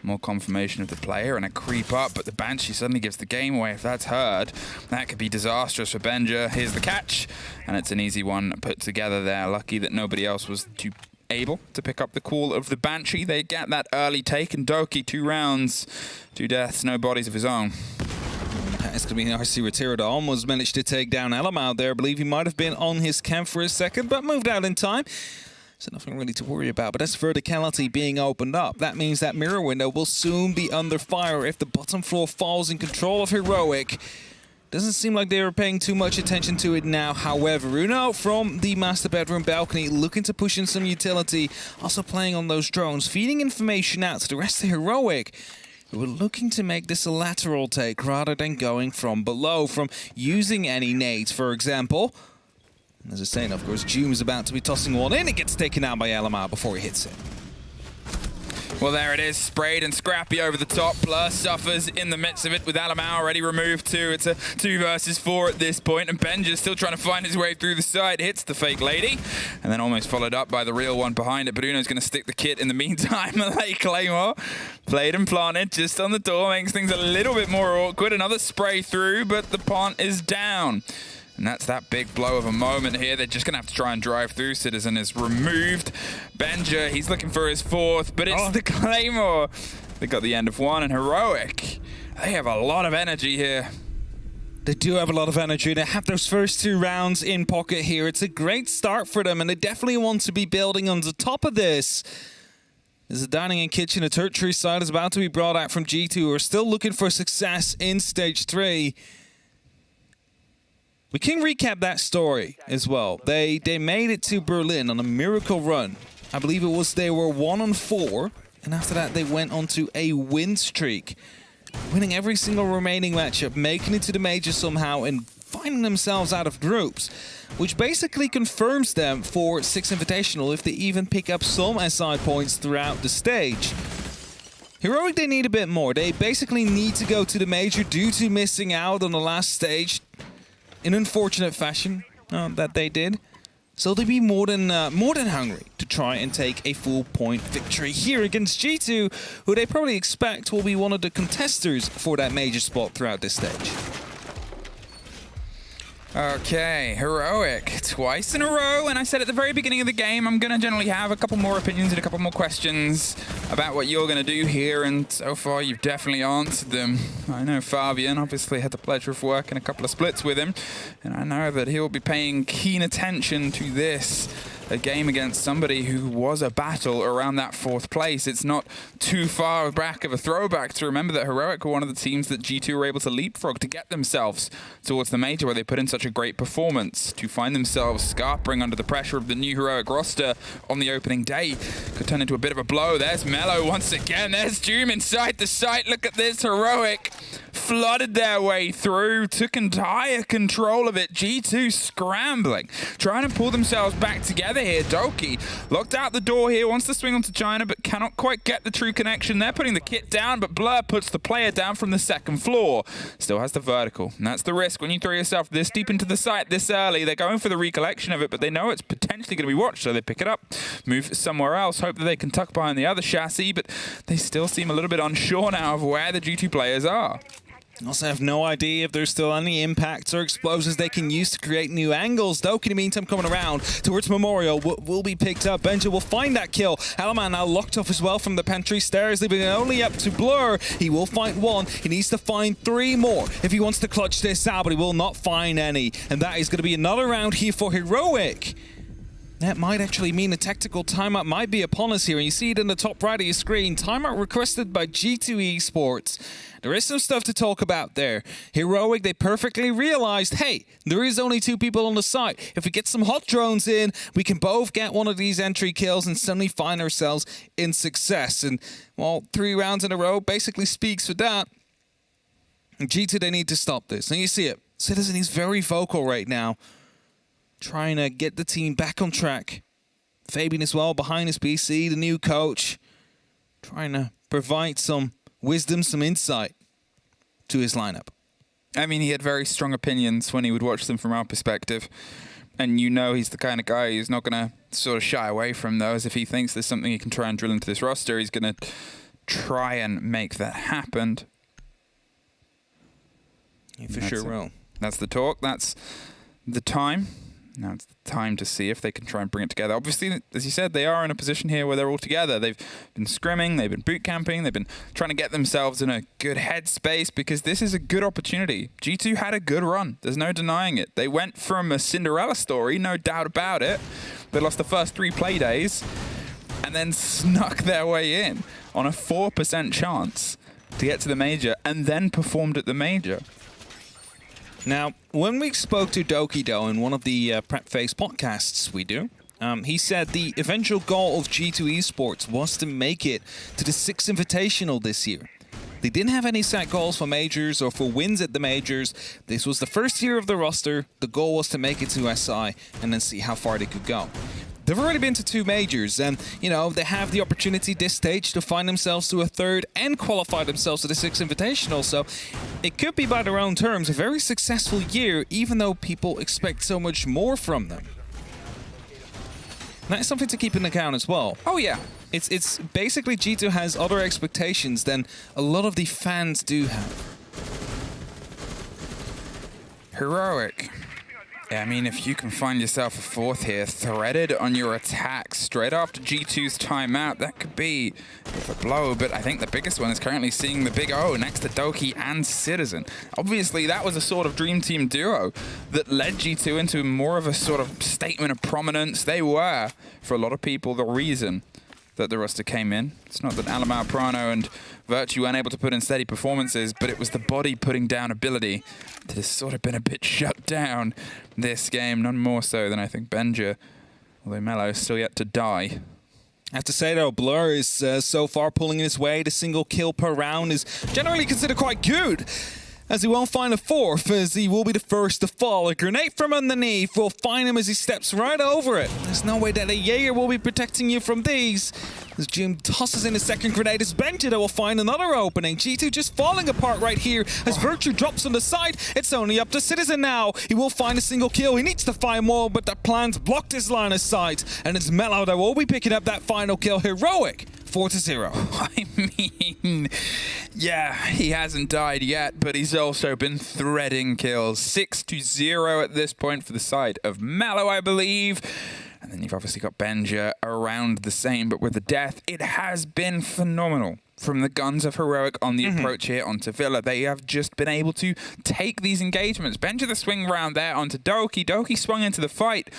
more confirmation of the player, and a creep up, but the Banshee suddenly gives the game away. If that's heard, that could be disastrous for Benja. Here's the catch, and it's an easy one put together there. Lucky that nobody else was too able to pick up the call of the Banshee. They get that early take, and Doki, 2 rounds, 2 deaths, no bodies of his own. It's going to be RC Rotero that almost managed to take down Elamau there. I believe he might have been on his camp for a second, but moved out in time. So nothing really to worry about. But as verticality being opened up, that means that mirror window will soon be under fire if the bottom floor falls in control of Heroic. Doesn't seem like they were paying too much attention to it now. However, Uno from the master bedroom balcony looking to push in some utility. Also playing on those drones, feeding information out to the rest of Heroic. We're looking to make this a lateral take rather than going from below, from using any nades, for example. And as I say, of course, Doom is about to be tossing one in. It gets taken out by Elamau before he hits it. Well, there it is, sprayed and scrappy over the top. Blur suffers in the midst of it with Alamau already removed too. It's a 2 versus 4 at this point, and Benja's still trying to find his way through the side. Hits the fake lady, and then almost followed up by the real one behind it. But Uno's going to stick the kit in the meantime. Late Claymore, played and planted just on the door, makes things a little bit more awkward. Another spray through, but the pont is down. And that's that big blow of a moment here. They're just going to have to try and drive through. Citizen is removed. Benja, he's looking for his 4th, but it's the Claymore. They got the end of 1, and Heroic, they have a lot of energy here. They do have a lot of energy. They have those first 2 rounds in pocket here. It's a great start for them, and they definitely want to be building on the top of this. As the dining and kitchen, a tertiary side is about to be brought out from G2, who are still looking for success in Stage 3. We can recap that story as well. They made it to Berlin on a miracle run. I believe it was they were 1-4, and after that they went on to a win streak, winning every single remaining matchup, making it to the major somehow, and finding themselves out of groups, which basically confirms them for 6 Invitational if they even pick up some SI points throughout the stage. Heroic, they need a bit more. They basically need to go to the major due to missing out on the last stage in unfortunate fashion that they did. So they'll be more than hungry to try and take a full point victory here against G2, who they probably expect will be one of the contesters for that major spot throughout this stage. Okay, Heroic, twice in a row, and I said at the very beginning of the game, I'm going to generally have a couple more opinions and a couple more questions about what you're going to do here, and so far you've definitely answered them. I know Fabian obviously had the pleasure of working a couple of splits with him, and I know that he'll be paying keen attention to this. A game against somebody who was a battle around that 4th place. It's not too far back of a throwback to remember that Heroic were one of the teams that G2 were able to leapfrog to get themselves towards the major, where they put in such a great performance to find themselves scarpering under the pressure of the new Heroic roster on the opening day. Could turn into a bit of a blow. There's Mello once again. There's Doom inside the site. Look at this. Heroic flooded their way through, took entire control of it. G2 scrambling, trying to pull themselves back together here. Doki locked out the door here, wants to swing onto China, but cannot quite get the true connection. They're putting the kit down, but Blur puts the player down from the 2nd floor. Still has the vertical, and that's the risk when you throw yourself this deep into the site this early. They're going for the recollection of it, but they know it's potentially going to be watched, so they pick it up, move somewhere else, hope that they can tuck behind the other chassis, but they still seem a little bit unsure now of where the G2 players are. Also have no idea if there's still any impacts or explosives they can use to create new angles. Doki, in the meantime, coming around towards Memorial will be picked up. Benja will find that kill. Alaman now locked off as well from the pantry stairs, leaving it only up to Blur. He will find 1. He needs to find 3 more if he wants to clutch this out, but he will not find any. And that is going to be another round here for Heroic. That might actually mean a tactical timeout might be upon us here. And you see it in the top right of your screen. Timeout requested by G2 Esports. There is some stuff to talk about there. Heroic, they perfectly realized, hey, there is only 2 people on the site. If we get some hot drones in, we can both get one of these entry kills and suddenly find ourselves in success. And, well, 3 rounds in a row basically speaks for that. G2, they need to stop this. And you see it. Citizen is very vocal right now, trying to get the team back on track. Fabian as well behind his PC, the new coach, trying to provide some wisdom, some insight to his lineup. I mean, he had very strong opinions when he would watch them from our perspective. And you know he's the kind of guy who's not going to sort of shy away from those. If he thinks there's something he can try and drill into this roster, he's going to try and make that happen. He for sure will. That's the talk. That's the time. Now it's time to see if they can try and bring it together. Obviously, as you said, they are in a position here where they're all together. They've been scrimming, they've been boot camping, they've been trying to get themselves in a good headspace because this is a good opportunity. G2 had a good run. There's no denying it. They went from a Cinderella story, no doubt about it. They lost the first 3 play days and then snuck their way in on a 4% chance to get to the major and then performed at the major. Now, when we spoke to Doki Do in one of the Prep Phase podcasts we do, he said the eventual goal of G2 Esports was to make it to the 6th Invitational this year. They didn't have any set goals for majors or for wins at the majors. This was the first year of the roster. The goal was to make it to SI and then see how far they could go. They've already been to 2 majors, and, you know, they have the opportunity this stage to find themselves to a 3rd and qualify themselves to the 6th Invitational. So it could be, by their own terms, a very successful year, even though people expect so much more from them. That is something to keep in account as well. Oh, yeah. It's basically G2 has other expectations than a lot of the fans do have. Heroic. Yeah, I mean, if you can find yourself a 4th here, threaded on your attack straight after G2's timeout, that could be a blow, but I think the biggest one is currently seeing the big O next to Doki and Citizen. Obviously, that was a sort of dream team duo that led G2 into more of a sort of statement of prominence. They were, for a lot of people, the reason that the roster came in. It's not that Alamar, Prano, and Virtue weren't able to put in steady performances, but it was the body putting down ability that has sort of been a bit shut down this game, none more so than I think Benja, although Mello is still yet to die. I have to say though, Blur is so far pulling his way. The single kill per round is generally considered quite good, as he won't find a 4th, as he will be the first to fall. A grenade from underneath will find him as he steps right over it. There's no way that a Jaeger will be protecting you from these. As Jim tosses in a 2nd grenade, as Benja will find another opening. G2 just falling apart right here as Virtue drops on the side. It's only up to Citizen now. He will find a single kill. He needs to find more, but the plans blocked his line of sight. And it's Mello that will be picking up that final kill. Heroic. 4-0. I mean, yeah, he hasn't died yet, but he's also been threading kills. 6-0 at this point for the side of Mello, I believe. And then you've obviously got Benja around the same, but with the death, it has been phenomenal from the guns of Heroic on the approach here onto Villa. They have just been able to take these engagements. Benja the swing round there onto Doki. Doki swung into the fight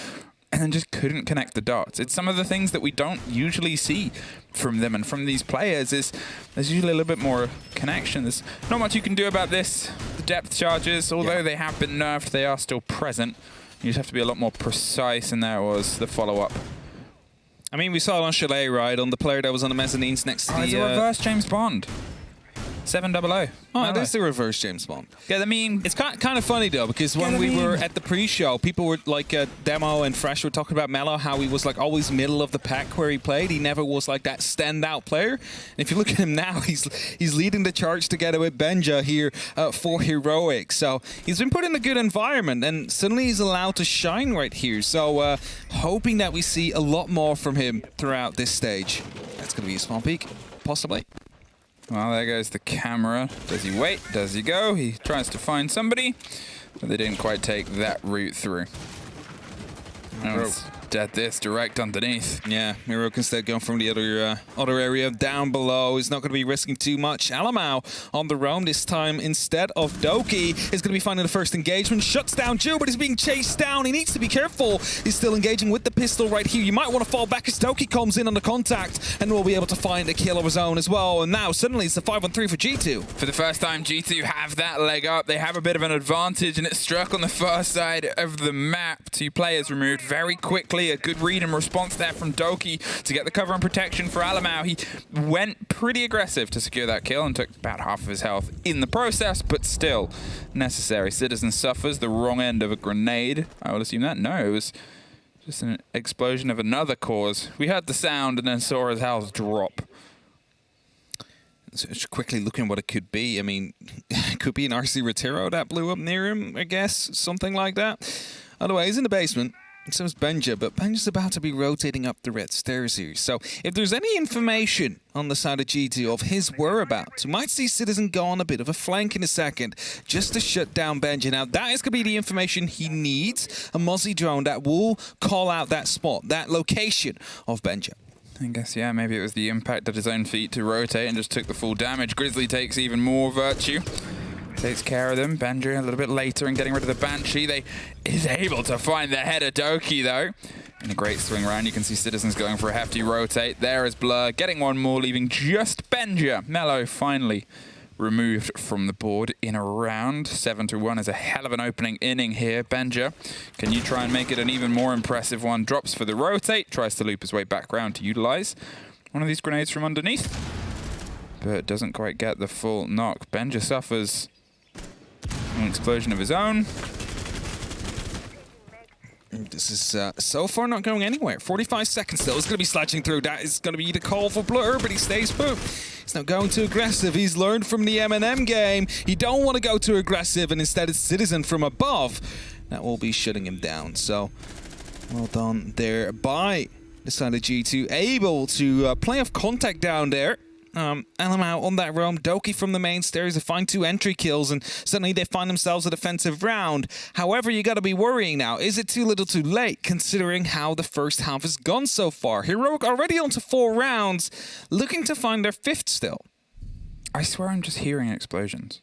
and then just couldn't connect the dots. It's some of the things that we don't usually see from them and from these players. Is there's usually a little bit more connection. There's not much you can do about this. The depth charges, although they have been nerfed, they are still present. You just have to be a lot more precise, and there was the follow-up. I mean, we saw it on Chalet, right? On the player that was on the mezzanines next to the... It's a reverse James Bond. 700. Oh, it is the reverse James Bond. Yeah, I mean... It's kind of funny, though, because when we were at the pre-show, people were like, Demo and Fresh were talking about Mello, how he was like always middle of the pack where he played. He never was like that standout player. And if you look at him now, he's leading the charge together with Benja here for Heroic. So he's been put in a good environment, and suddenly he's allowed to shine right here. So hoping that we see a lot more from him throughout this stage. That's going to be a small peek, possibly. Well, there goes the camera. Does he wait? Does he go? He tries to find somebody, but they didn't quite take that route through. And it's dead this, direct underneath. Yeah, Heroic instead going from the other area down below. He's not going to be risking too much. Alamau on the roam this time instead of Doki is going to be finding the first engagement. Shuts down Ju, but he's being chased down. He needs to be careful. He's still engaging with the pistol right here. You might want to fall back as Doki comes in on the contact and will be able to find a kill of his own as well. And now suddenly it's a 5-on-3 for G2. For the first time, G2 have that leg up. They have a bit of an advantage, and it's struck on the far side of the map. 2 players removed very quickly. A good read and response there from Doki to get the cover and protection for Alamau. He went pretty aggressive to secure that kill and took about half of his health in the process, but still necessary. Citizen suffers the wrong end of a grenade. I would assume that. No, it was just an explosion of another cause. We heard the sound and then saw his health drop. So just quickly looking what it could be. I mean, it could be an RC Retiro that blew up near him, I guess, something like that. Otherwise, he's in the basement. So is Benja, but Benja's about to be rotating up the red stairs here. So if there's any information on the side of G2 of his whereabouts, we might see Citizen go on a bit of a flank in a second just to shut down Benja. Now, that is going to be the information he needs. A Mozzie drone that will call out that spot, that location of Benja. I guess, yeah, maybe it was the impact of his own feet to rotate and just took the full damage. Grizzly takes even more Virtue. Takes care of them. Benja a little bit later and getting rid of the Banshee. They is able to find the head of Doki, though. In a great swing round, you can see Citizens going for a hefty rotate. There is Blur, getting one more, leaving just Benja. Mello finally removed from the board in a round. 7-1 is a hell of an opening inning here. Benja, can you try and make it an even more impressive one? Drops for the rotate, tries to loop his way back round to utilize one of these grenades from underneath, but doesn't quite get the full knock. Benja suffers an explosion of his own. This is so far not going anywhere. 45 seconds still. It's going to be sledging through. That is going to be the call for Blur, but he stays put. He's not going too aggressive. He's learned from the M&M game. You don't want to go too aggressive, and instead it's Citizen from above that will be shutting him down. So, well done there by the side of G2. Able to play off contact down there. Alamau on that roam, Doki from the main stairs to find 2 entry kills, and suddenly they find themselves a defensive round. However, you got to be worrying now. Is it too little too late, considering how the first half has gone so far? Heroic already on to 4 rounds, looking to find their 5th still. I swear I'm just hearing explosions.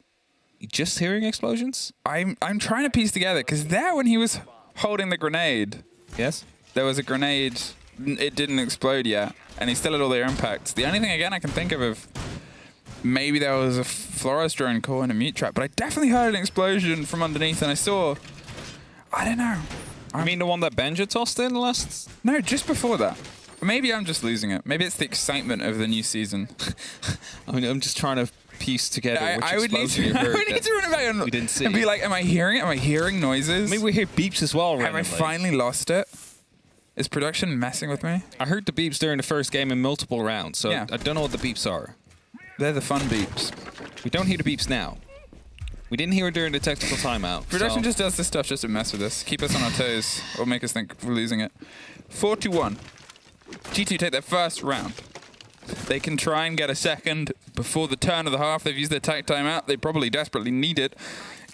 You just hearing explosions? I'm trying to piece together, because there when he was holding the grenade, yes, there was a grenade. It didn't explode yet, and he still had all their impacts. The only thing, again, I can think of maybe there was a Flores drone caught in a mute trap, but I definitely heard an explosion from underneath, and I saw... I don't know. I mean the one that Benja tossed in last... No, just before that. Maybe I'm just losing it. Maybe it's the excitement of the new season. I mean, I'm just trying to piece together which I would need to run it back we didn't see. And be like, am I hearing it? Am I hearing noises? Maybe we hear beeps as well randomly. Have I finally lost it? Is production messing with me? I heard the beeps during the first game in multiple rounds, so yeah. I don't know what the beeps are. They're the fun beeps. We don't hear the beeps now. We didn't hear it during the technical timeout. Production just does this stuff just to mess with us, keep us on our toes, or make us think we're losing it. 4-1. G2 take their first round. They can try and get a second before the turn of the half. They've used their tech timeout. They probably desperately need it,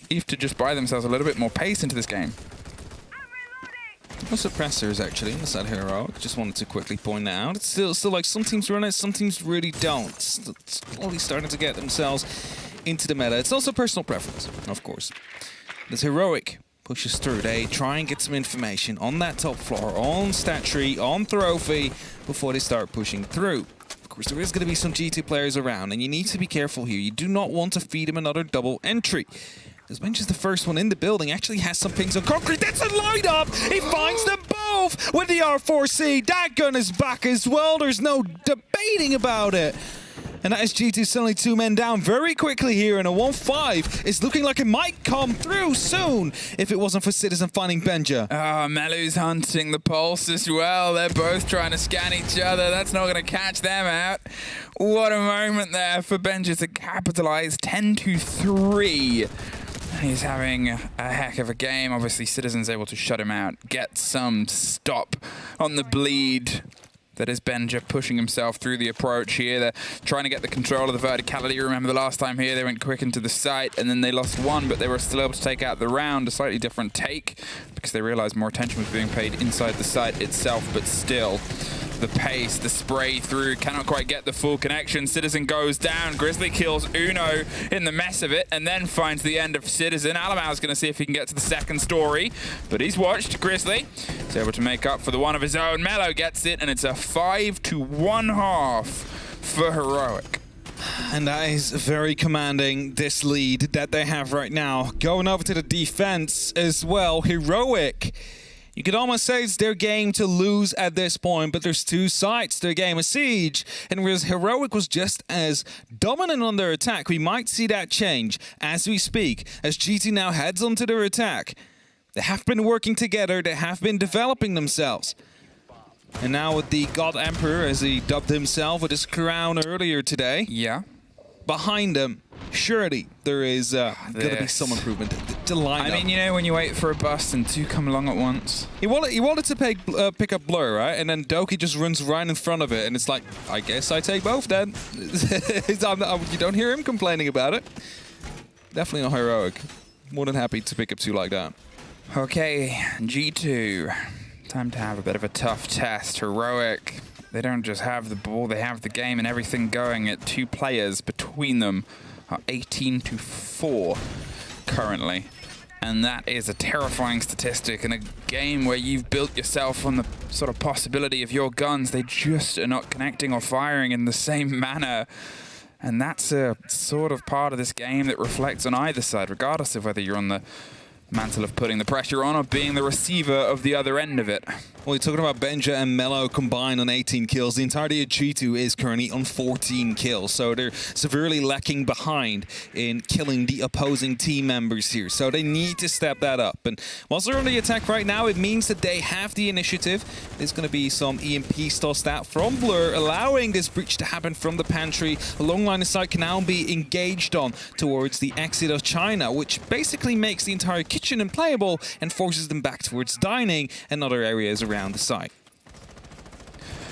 if to just buy themselves a little bit more pace into this game. No suppressors actually on the side of Heroic. Just wanted to quickly point that out. It's still like some teams run it, some teams really don't. It's slowly starting to get themselves into the meta. It's also personal preference, of course. This Heroic pushes through. They try and get some information on that top floor, on stat tree, on trophy, before they start pushing through. Of course, there is going to be some G2 players around, and you need to be careful here. You do not want to feed him another double entry. As Bench is the first one in the building, actually has some pings on concrete. That's a light up! He finds them both with the R4C. That gun is back as well. There's no debating about it. And that is G2 suddenly 2 men down very quickly here in a 1-5. It's looking like it might come through soon if it wasn't for Citizen finding Benja. Oh, Melu's hunting the pulse as well. They're both trying to scan each other. That's not going to catch them out. What a moment there for Benja to capitalize. 10-3. He's having a heck of a game. Obviously, Citizen's able to shut him out, get some stop on the bleed. That is Benja pushing himself through the approach here. They're trying to get the control of the verticality. Remember the last time here, they went quick into the site, and then they lost 1, but they were still able to take out the round. A slightly different take, because they realized more attention was being paid inside the site itself, but still. The pace, the spray through, cannot quite get the full connection. Citizen goes down. Grizzly kills Uno in the mess of it, and then finds the end of Citizen. Alamau's going to see if he can get to the second story, but he's watched. Grizzly is able to make up for the one of his own. Melo gets it, and it's a 5-1 half for Heroic. And that is very commanding, this lead that they have right now. Going over to the defense as well. Heroic. You could almost say it's their game to lose at this point, but there's 2 sides to their game of Siege. And whereas Heroic was just as dominant on their attack, we might see that change as we speak, as G2 now heads onto their attack. They have been working together, they have been developing themselves. And now with the God Emperor, as he dubbed himself with his crown earlier today. Yeah. Behind them, surely there is going to be some improvement. The lineup. I mean, you know, when you wait for a bust and 2 come along at once. He wanted to pick up Blur, right? And then Doki just runs right in front of it, and it's like, I guess I take both then. You don't hear him complaining about it. Definitely not Heroic. More than happy to pick up 2 like that. Okay, G2. Time to have a bit of a tough test. Heroic. They don't just have the ball, they have the game and everything going. At 2 players between them are 18-4 currently. And that is a terrifying statistic in a game where you've built yourself on the sort of possibility of your guns. They just are not connecting or firing in the same manner. And that's a sort of part of this game that reflects on either side, regardless of whether you're on the mantle of putting the pressure on or being the receiver of the other end of it. Well, you're talking about Benja and Mello combined on 18 kills. The entirety of G2 is currently on 14 kills, so they're severely lacking behind in killing the opposing team members here. So they need to step that up. And whilst they're on the attack right now, it means that they have the initiative. There's going to be some EMPs tossed out from Blur, allowing this breach to happen from the pantry. A long line of sight can now be engaged on towards the exit of China, which basically makes the entire kitchen unplayable and forces them back towards dining and other areas around the site.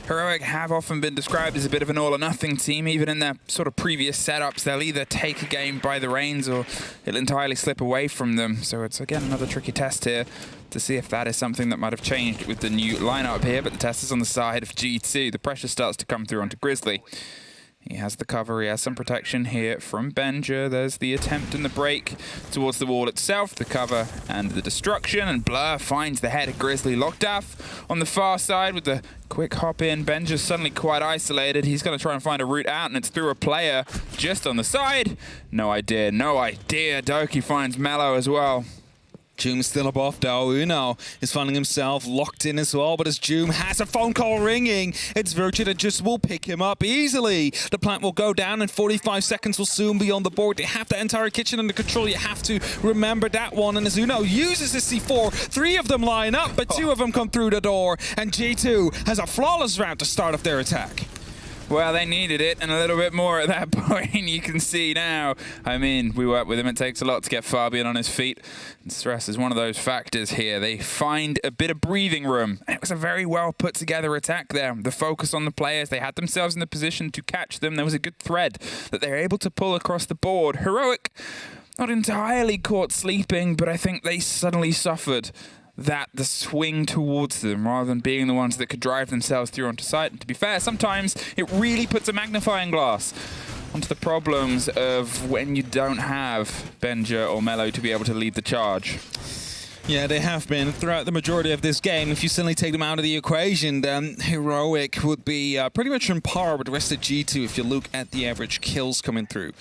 Heroic have often been described as a bit of an all-or-nothing team. Even in their sort of previous setups, they'll either take a game by the reins or it'll entirely slip away from them. So it's, again, another tricky test here to see if that is something that might have changed with the new lineup here. But the test is on the side of G2. The pressure starts to come through onto Grizzly. He has the cover, he has some protection here from Benja. There's the attempt and the break towards the wall itself, the cover and the destruction, and Blur finds the head of Grizzly. Locked off on the far side with the quick hop in. Benja's suddenly quite isolated. He's going to try and find a route out, and it's through a player just on the side. No idea, no idea. Doki finds Mello as well. Joom still above though. Uno is finding himself locked in as well, but as Joom has a phone call ringing, it's Virtue that just will pick him up easily. The plant will go down and 45 seconds will soon be on the board. They have the entire kitchen under control. You have to remember that one. And as Uno uses his C4, 3 of them line up, but 2 of them come through the door. And G2 has a flawless round to start off their attack. Well, they needed it, and a little bit more at that point. You can see now. I mean, we work with him. It takes a lot to get Fabian on his feet. And stress is one of those factors here. They find a bit of breathing room. And it was a very well put together attack there. The focus on the players. They had themselves in the position to catch them. There was a good thread that they were able to pull across the board. Heroic, not entirely caught sleeping, but I think they suddenly suffered the swing towards them rather than being the ones that could drive themselves through onto site. And to be fair, sometimes it really puts a magnifying glass onto the problems of when you don't have Benja or Mello to be able to lead the charge. Yeah, they have been throughout the majority of this game. If you suddenly take them out of the equation, then Heroic would be pretty much on par with the rest of G2 if you look at the average kills coming through.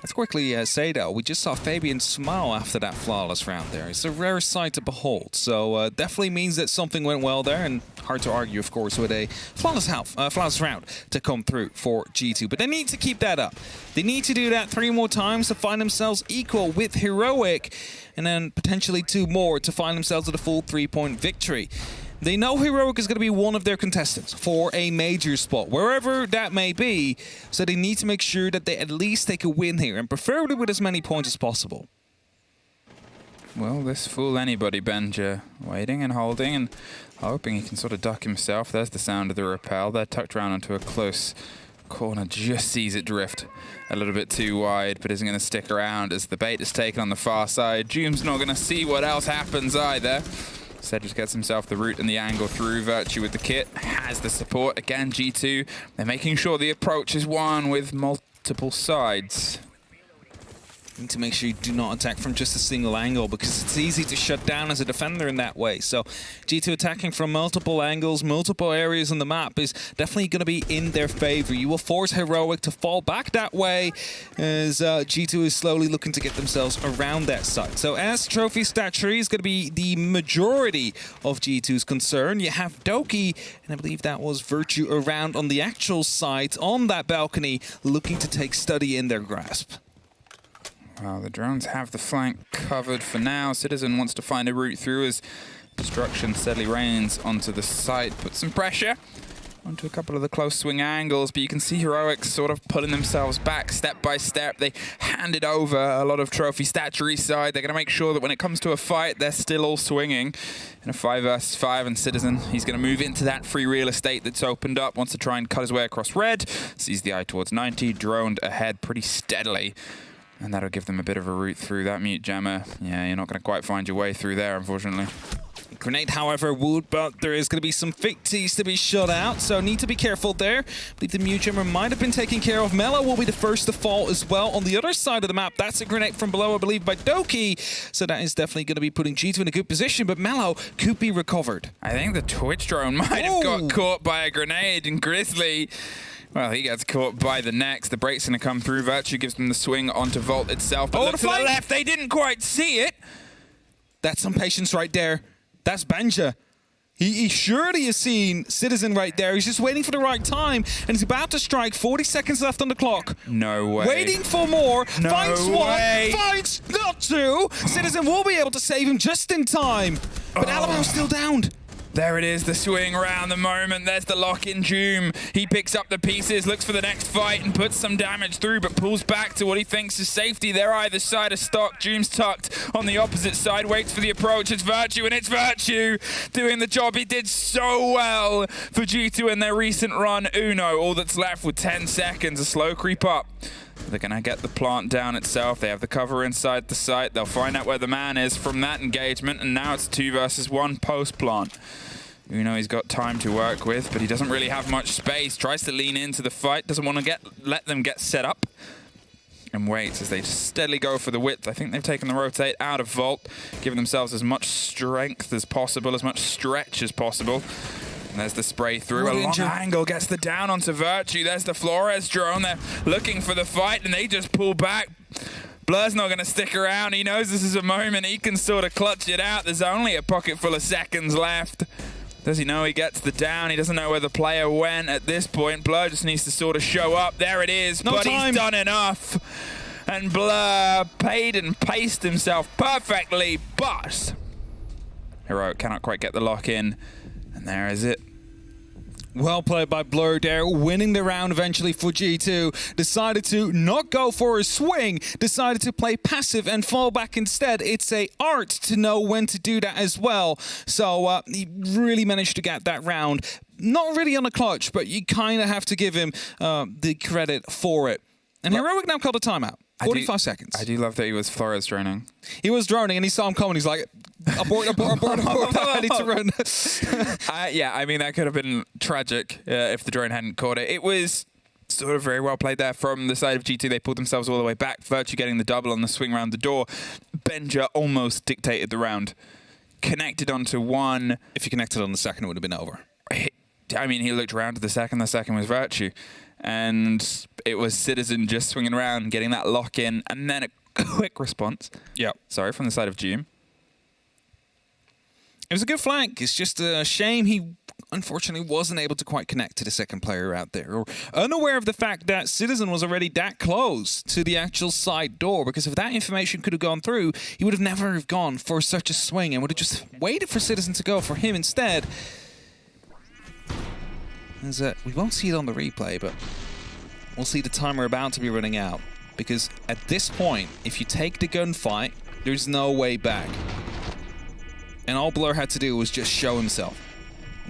Let's quickly say, though, we just saw Fabian smile after that flawless round there. It's a rare sight to behold, so definitely means that something went well there, and hard to argue, of course, with a flawless round to come through for G2. But they need to keep that up. They need to do that 3 more times to find themselves equal with Heroic, and then potentially 2 more to find themselves at a full 3-point victory. They know Heroic is going to be one of their contestants for a major spot, wherever that may be, so they need to make sure that they at least take a win here, and preferably with as many points as possible. Will this fool anybody, Benja? Waiting and holding and hoping he can sort of duck himself. There's the sound of the rappel. They're tucked around onto a close corner, just sees it drift a little bit too wide, but isn't going to stick around as the bait is taken on the far side. Joom's not going to see what else happens either. Instead just gets himself the route and the angle through. Virtue with the kit, has the support. Again, G2, they're making sure the approach is one with multiple sides. Need to make sure you do not attack from just a single angle, because it's easy to shut down as a defender in that way. So G2 attacking from multiple angles, multiple areas on the map is definitely going to be in their favor. You will force Heroic to fall back that way as G2 is slowly looking to get themselves around that site. So as trophy stat tree is going to be the majority of G2's concern, you have Doki, and I believe that was Virtue around on the actual site on that balcony looking to take study in their grasp. Well, the drones have the flank covered for now. Citizen wants to find a route through as destruction steadily rains onto the site. Put some pressure onto a couple of the close swing angles, but you can see Heroics sort of pulling themselves back step by step. They handed over a lot of trophy statuary side. They're going to make sure that when it comes to a fight, they're still all swinging in a 5 versus 5, and Citizen, he's going to move into that free real estate that's opened up, wants to try and cut his way across red, sees the eye towards 90, droned ahead pretty steadily. And that'll give them a bit of a route through. That mute jammer, yeah, you're not going to quite find your way through there, unfortunately. Grenade, however, would, but there is going to be some ficties to be shut out, so need to be careful there. I believe the mute jammer might have been taken care of. Mello will be the first to fall as well. On the other side of the map, that's a grenade from below, I believe, by Doki. So that is definitely going to be putting G2 in a good position, but Mello could be recovered. I think the Twitch drone might have got caught by a grenade, and Grizzly, well, he gets caught by the next. The break's going to come through. Virtue gives them the swing onto Vault itself. But look to the left, they didn't quite see it. That's some patience right there. That's Benja. He surely has seen Citizen right there. He's just waiting for the right time, and he's about to strike. 40 seconds left on the clock. No way. Waiting for more. No finds one. way. Finds not two. Citizen will be able to save him just in time. But Alamo's still downed. There it is, the swing around the moment. There's the lock in Doom. He picks up the pieces, looks for the next fight, and puts some damage through, but pulls back to what he thinks is safety. They're either side of stock. Doom's tucked on the opposite side, waits for the approach. It's Virtue, and it's Virtue doing the job he did so well for G2 in their recent run. Uno, all that's left with 10 seconds, a slow creep up. They're going to get the plant down itself. They have the cover inside the site. They'll find out where the man is from that engagement, and now it's 2 versus 1 post-plant. Uno, he's got time to work with, but he doesn't really have much space. Tries to lean into the fight, doesn't want to let them get set up, and waits as they steadily go for the width. I think they've taken the rotate out of Vault, giving themselves as much strength as possible, as much stretch as possible. And there's the spray through. A long angle gets the down onto Virtue. There's the Flores drone. They're looking for the fight, and they just pull back. Blur's not going to stick around. He knows this is a moment he can sort of clutch it out. There's only a pocket full of seconds left. Does he know he gets the down? He doesn't know where the player went at this point. Blur just needs to sort of show up. There it is, but he's done enough. And Blur paid and paced himself perfectly, but Heroic cannot quite get the lock in. And there is it. Well played by Blur there, winning the round eventually for G2. Decided to not go for a swing, decided to play passive and fall back instead. It's a art to know when to do that as well. So he really managed to get that round. Not really on a clutch, but you kind of have to give him the credit for it. And Heroic now called a timeout. 45 seconds. I do love that he was Flores droning. He was droning and he saw him coming. He's like, abort, abort, abort, abort. I need to run. Yeah, I mean, that could have been tragic if the drone hadn't caught it. It was sort of very well played there from the side of G2. They pulled themselves all the way back. Virtue getting the double on the swing around the door. Benja almost dictated the round. Connected onto one. If he connected on the second, it would have been over. I mean, he looked around to the second was Virtue. And it was Citizen just swinging around, getting that lock in, and then a quick response. Yeah. Sorry, from the side of Doom. It was a good flank. It's just a shame he unfortunately wasn't able to quite connect to the second player out there, or unaware of the fact that Citizen was already that close to the actual side door, because if that information could have gone through, he would have never have gone for such a swing and would have just waited for Citizen to go for him instead. We won't see it on the replay, but we'll see the timer about to be running out. Because at this point, if you take the gunfight, there's no way back. And all Blur had to do was just show himself.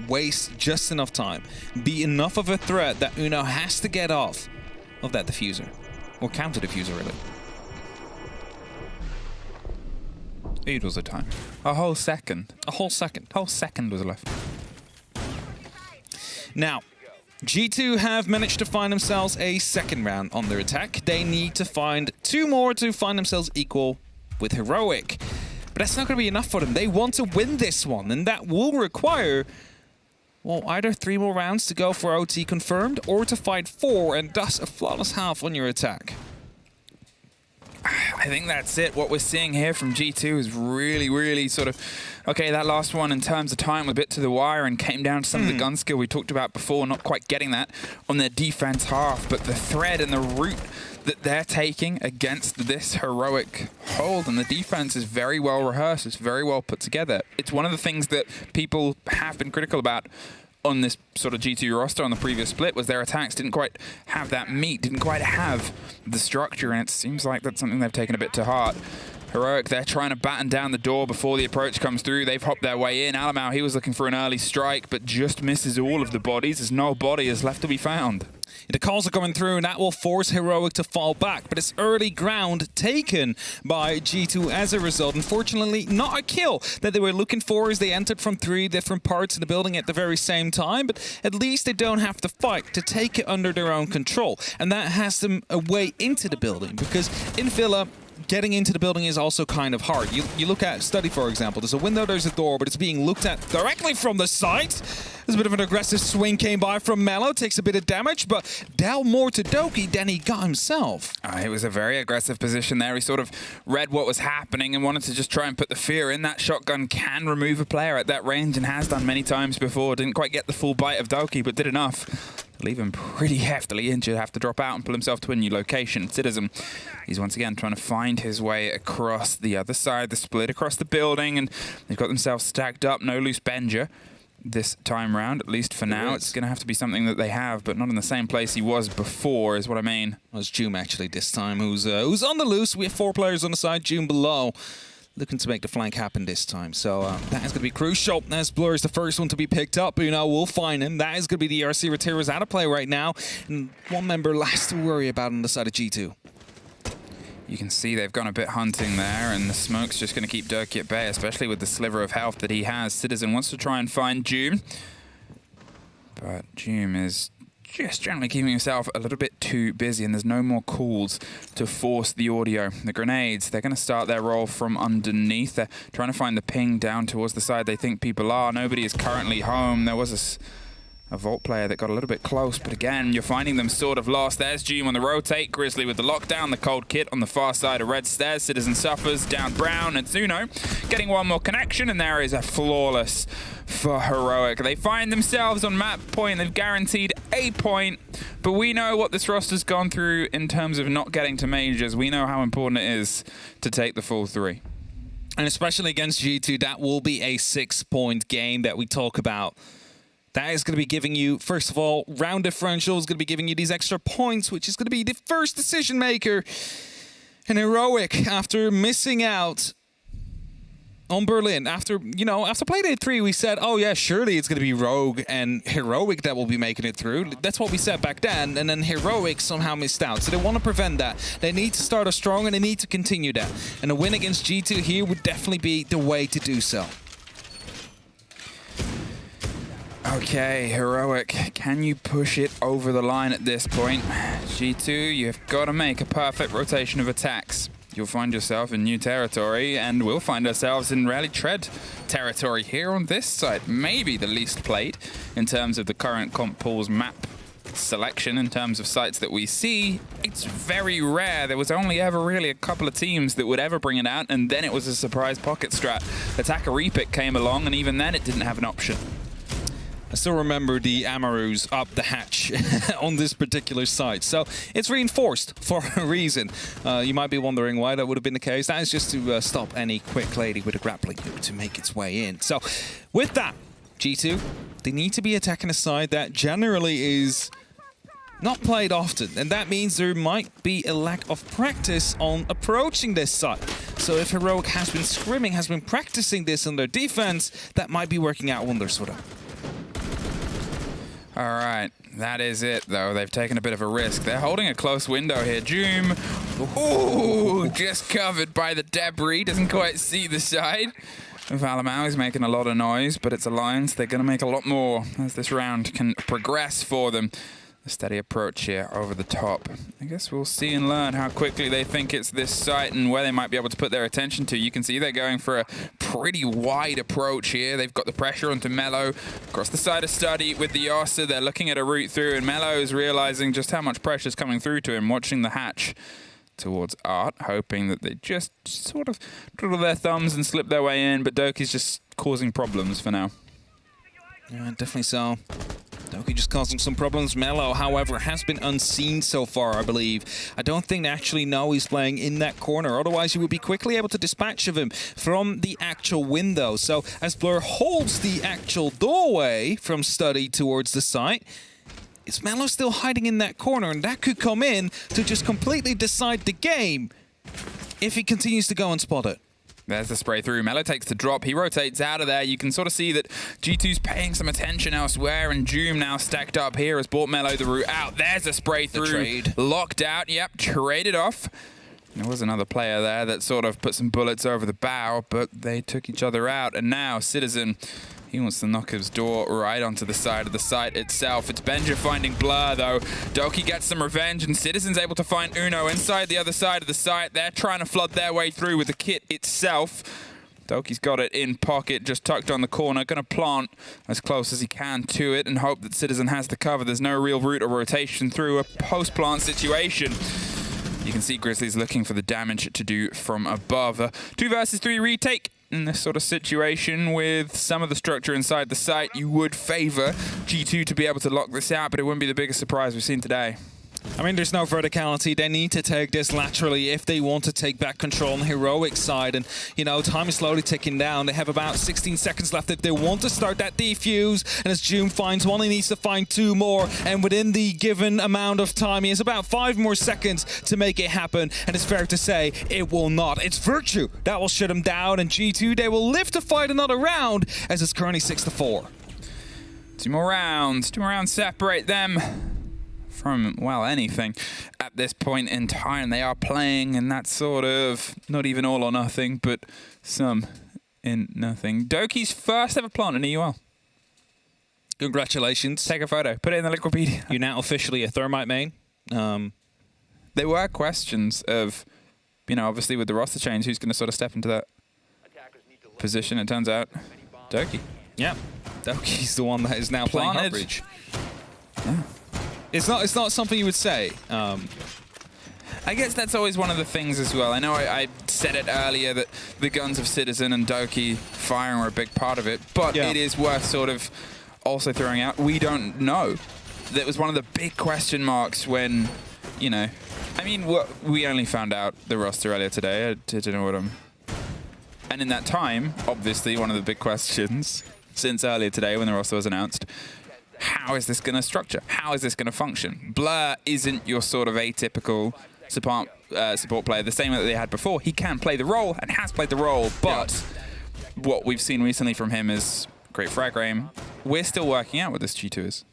Waste just enough time. Be enough of a threat that Uno has to get off of that diffuser. Or counter diffuser, really. It was a time. A whole second. A whole second. Whole second was left. Now, G2 have managed to find themselves a second round on their attack. They need to find 2 more to find themselves equal with Heroic. But that's not going to be enough for them. They want to win this one, and that will require, well, either 3 more rounds to go for OT confirmed, or to fight 4 and thus a flawless half on your attack. I think that's it. What we're seeing here from G2 is really, really sort of, okay, that last one in terms of time was a bit to the wire and came down to some of the gun skill we talked about before, not quite getting that on their defense half, but the thread and the route that they're taking against this Heroic hold, and the defense is very well rehearsed, it's very well put together. It's one of the things that people have been critical about on this sort of G2 roster on the previous split, was their attacks didn't quite have that meat, didn't quite have the structure, and it seems like that's something they've taken a bit to heart. Heroic, they're trying to batten down the door before the approach comes through. They've hopped their way in. Alamau, he was looking for an early strike, but just misses all of the bodies as no body is left to be found. The calls are coming through, and that will force Heroic to fall back, but it's early ground taken by G2 as a result. Unfortunately, not a kill that they were looking for, as they entered from 3 different parts of the building at the very same time, but at least they don't have to fight to take it under their own control, and that has them a way into the building, because in Villa, getting into the building is also kind of hard. You look at Study, for example. There's a window, there's a door, but it's being looked at directly from the side. There's a bit of an aggressive swing came by from Mello, takes a bit of damage, but dealt more to Doki than he got himself. It was a very aggressive position there. He sort of read what was happening and wanted to just try and put the fear in. That shotgun can remove a player at that range and has done many times before. Didn't quite get the full bite of Doki, but did enough to leave him pretty heftily injured. Have to drop out and pull himself to a new location. Citizen, he's once again trying to find his way across the other side, the split across the building, and they've got themselves stacked up. No loose Benja this time round, at least for now. It's going to have to be something that they have, but not in the same place he was before, is what I mean. Well, it's Joom actually this time, who's on the loose. We have 4 players on the side, Joom below, looking to make the flank happen this time. So that is going to be crucial, as Blur is the first one to be picked up. But, we'll find him. That is going to be the ERC Retire's out of play right now, and one member less to worry about on the side of G2. You can see they've gone a bit hunting there, and the smoke's just going to keep Doki at bay, especially with the sliver of health that he has. Citizen wants to try and find Joom, but Joom is just generally keeping himself a little bit too busy, and there's no more calls to force the audio. The grenades, they're going to start their roll from underneath. They're trying to find the ping down towards the side they think people are. Nobody is currently home. There was a Vault player that got a little bit close, but again, you're finding them sort of lost. There's Joom on the rotate, Grizzly with the lockdown, the cold kit on the far side of red stairs. Citizen suffers, down Brown, and Zuno getting one more connection, and there is a flawless for Heroic. They find themselves on map point. They've guaranteed a point, but we know what this roster's gone through in terms of not getting to majors. We know how important it is to take the full 3. And especially against G2, that will be a 6-point game that we talk about. That is going to be giving you, first of all, round differential is going to be giving you these extra points, which is going to be the first decision maker. And Heroic, after missing out on Berlin, after Playday 3, we said, oh yeah, surely it's going to be Rogue and Heroic that will be making it through. That's what we said back then, and then Heroic somehow missed out. So they want to prevent that. They need to start off strong, and they need to continue that. And a win against G2 here would definitely be the way to do so. Okay, Heroic, can you push it over the line at this point? G2, you've got to make a perfect rotation of attacks. You'll find yourself in new territory, and we'll find ourselves in Rally Tread territory here on this side. Maybe the least played in terms of the current comp pool's map selection, in terms of sites that we see. It's very rare. There was only ever really a couple of teams that would ever bring it out, and then it was a surprise pocket strat. Attacker Repic came along, and even then it didn't have an option. I still remember the Amarus up the hatch on this particular site. So it's reinforced for a reason. You might be wondering why that would have been the case. That is just to stop any quick lady with a grappling hook to make its way in. So with that, G2, they need to be attacking a side that generally is not played often. And that means there might be a lack of practice on approaching this side. So if Heroic has been scrimming, has been practicing this on their defense, that might be working out wonders for them. All right, that is it, though. They've taken a bit of a risk. They're holding a close window here. Joom, ooh, just covered by the debris. Doesn't quite see the side. Valamau is making a lot of noise, but it's Alliance. They're going to make a lot more as this round can progress for them. A steady approach here over the top. I guess we'll see and learn how quickly they think it's this site and where they might be able to put their attention to. You can see they're going for a pretty wide approach here. They've got the pressure onto Mello. Across the side of Study with the Yossa, they're looking at a route through, and Mello is realizing just how much pressure is coming through to him, watching the hatch towards Art, hoping that they just sort of twiddle their thumbs and slip their way in, but Doki's just causing problems for now. Yeah, definitely so. Doki just causing some problems. Mello, however, has been unseen so far, I believe. I don't think they actually know he's playing in that corner. Otherwise, you would be quickly able to dispatch of him from the actual window. So as Blur holds the actual doorway from Study towards the site, is Mello still hiding in that corner? And that could come in to just completely decide the game if he continues to go and spot it. There's the spray through. Mello takes the drop. He rotates out of there. You can sort of see that G2's paying some attention elsewhere, and Joom now stacked up here has bought Mello the route out. There's a spray through. Trade. Locked out. Yep, traded off. There was another player there that sort of put some bullets over the bow, but they took each other out. And now Citizen, He wants to knock his door right onto the side of the site itself. It's Benja finding Blur, though. Doki gets some revenge, and Citizen's able to find Uno inside the other side of the site. They're trying to flood their way through with the kit itself. Doki's got it in pocket, just tucked on the corner. Going to plant as close as he can to it and hope that Citizen has the cover. There's no real route or rotation through a post-plant situation. You can see Grizzlies looking for the damage to do from above. 2 versus 3 retake. In this sort of situation with some of the structure inside the site, you would favor G2 to be able to lock this out, but it wouldn't be the biggest surprise we've seen today. I mean, there's no verticality. They need to take this laterally if they want to take back control on the heroic side. And, you know, time is slowly ticking down. They have about 16 seconds left if they want to start that defuse. And as June finds one, he needs to find 2 more. And within the given amount of time, he has about 5 more seconds to make it happen. And it's fair to say it will not. It's Virtue that will shut him down. And G2, they will live to fight another round as it's currently 6-4. 2 more rounds. 2 more rounds separate them from, well, anything at this point in time. They are playing in that sort of not even all or nothing, but some in nothing. Doki's first ever plant in EUL. Congratulations. Take a photo. Put it in the Liquipedia. You're now officially a Thermite main. There were questions of, you know, obviously with the roster change, who's going to sort of step into that position. It turns out Doki. Yeah. Doki's the one that is now playing coverage. Yeah. It's not something you would say. I guess that's always one of the things as well. I know I said it earlier that the guns of Citizen and Doki firing were a big part of it, but it is worth sort of also throwing out. We don't know. That was one of the big question marks when, you know, I mean, we only found out the roster earlier today. I didn't know what And in that time, obviously, one of the big questions since earlier today when the roster was announced, how is this going to structure? How is this going to function? Blur isn't your sort of atypical support player, the same that they had before. He can play the role and has played the role, but what we've seen recently from him is great frag aim. We're still working out what this G2 is.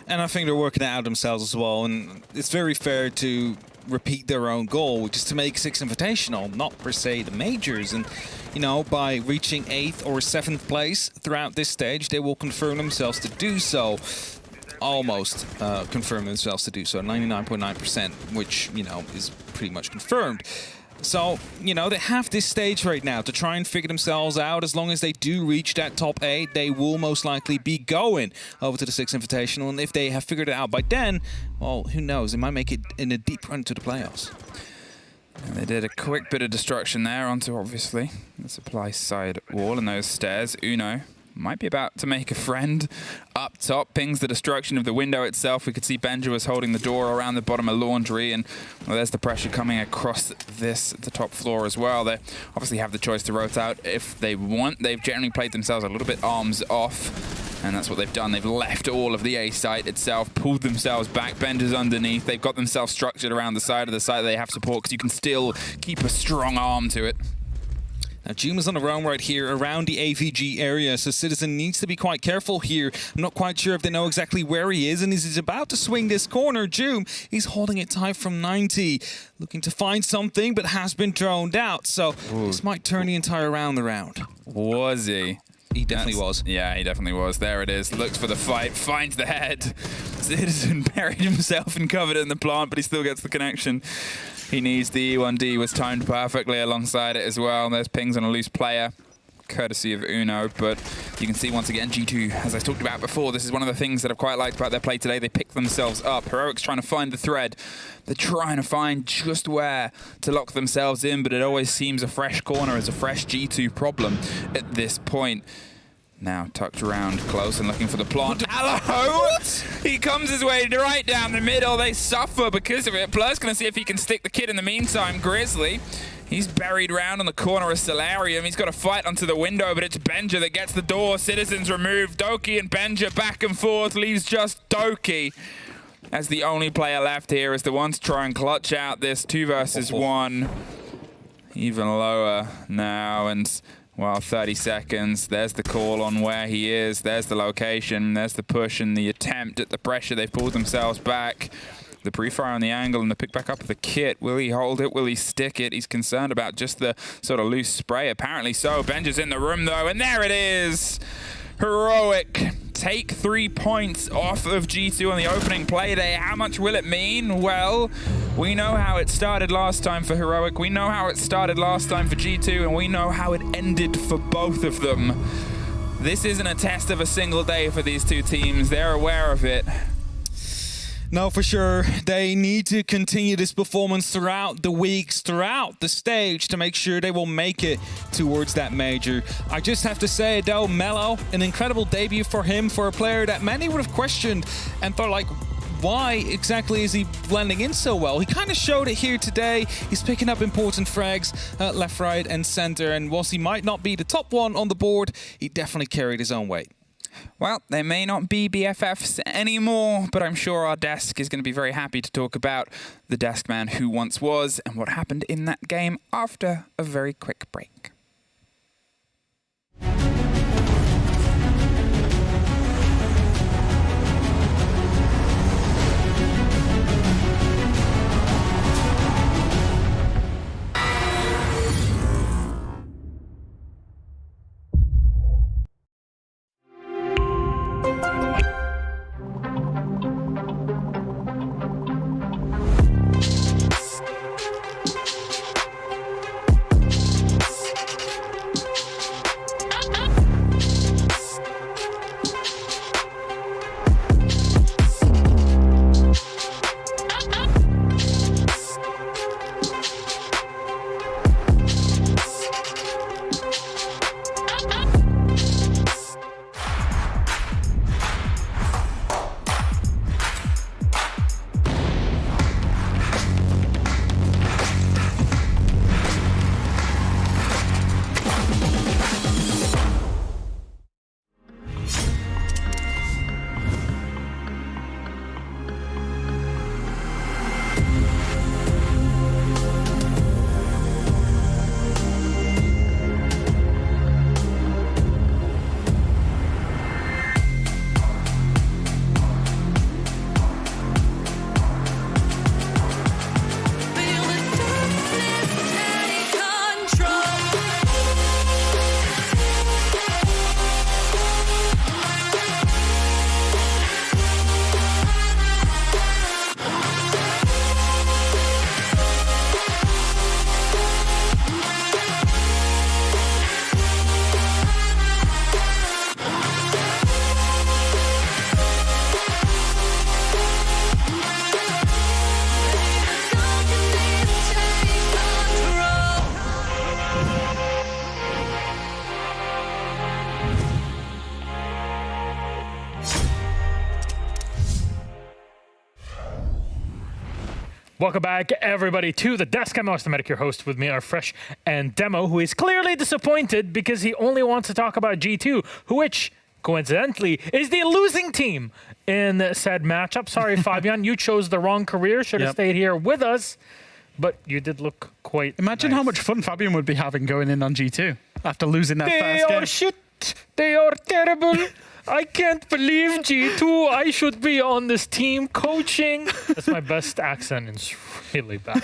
And I think they're working it out themselves as well, and it's very fair to repeat their own goal, which is to make 6 Invitational, not per se the majors. And, you know, by reaching 8th or 7th place throughout this stage, they will confirm themselves to do so. Almost confirm themselves to do so, 99.9%, which, you know, is pretty much confirmed. So, you know, they have this stage right now to try and figure themselves out. As long as they do reach that top 8, they will most likely be going over to the 6th Invitational. And if they have figured it out by then, well, who knows? They might make it in a deep run to the playoffs. And they did a quick bit of destruction there onto, obviously, the supply side wall and those stairs. Uno might be about to make a friend up top, pings the destruction of the window itself. We could see Benja was holding the door around the bottom of Laundry, and well, there's the pressure coming across the top floor as well. They obviously have the choice to rotate out if they want. They've generally played themselves a little bit arms off, and that's what they've done. They've left all of the A site itself, pulled themselves back. Benja's underneath. They've got themselves structured around the side of the site. They have support because you can still keep a strong arm to it. Now, June is on the roam right here around the AVG area, so Citizen needs to be quite careful here. I'm not quite sure if they know exactly where he is, and he's about to swing this corner. June, he's holding it tight from 90, looking to find something, but has been droned out, so this might turn the entire round around. Was he? He definitely was. Yeah, he definitely was. There it is. Looks for the fight, finds the head. Citizen buried himself and covered it in the plant, but he still gets the connection. He needs the E1D, was timed perfectly alongside it as well. There's pings on a loose player, courtesy of Uno, but you can see once again G2, as I talked about before, this is one of the things that I've quite liked about their play today. They pick themselves up. Heroic's trying to find the thread. They're trying to find just where to lock themselves in, but it always seems a fresh corner as a fresh G2 problem at this point. Now tucked around close and looking for the plant. Hello! He comes his way right down the middle. They suffer because of it. Blur's going to see if he can stick the kid in the meantime. Grizzly, he's buried round on the corner of Solarium. He's got to fight onto the window, but it's Benja that gets the door. Citizens removed. Doki and Benja back and forth. Leaves just Doki as the only player left here, as the one to try and clutch out this 2 versus 1. Even lower now, and well, 30 seconds. There's the call on where he is. There's the location. There's the push and the attempt at the pressure. They've pulled themselves back. The pre-fire on the angle and the pick back up of the kit. Will he hold it? Will he stick it? He's concerned about just the sort of loose spray. Apparently so. Benja's in the room, though, and there it is. Heroic take 3 points off of G2 on the opening play day. How much will it mean? Well, we know how it started last time for Heroic. We know how it started last time for G2, and we know how it ended for both of them. This isn't a test of a single day for these two teams. They're aware of it. No, for sure. They need to continue this performance throughout the weeks, throughout the stage, to make sure they will make it towards that major. I just have to say, though, Mello, an incredible debut for him, for a player that many would have questioned and thought, like, why exactly is he blending in so well? He kind of showed it here today. He's picking up important frags left, right, and center. And whilst he might not be the top one on the board, he definitely carried his own weight. Well, they may not be BFFs anymore, but I'm sure our desk is going to be very happy to talk about the desk man who once was and what happened in that game after a very quick break. Welcome back, everybody, to the desk. I'm Austin, your host. With me are Fresh and Demo, who is clearly disappointed because he only wants to talk about G2, which, coincidentally, is the losing team in said matchup. Sorry, Fabian, you chose the wrong career. Should have stayed here with us, but you did look quite Imagine nice. how much fun Fabian would be having going in on G2 after losing that They first game. are shit. They are terrible. I can't believe G2. I should be on this team coaching. That's my best accent. It's really bad.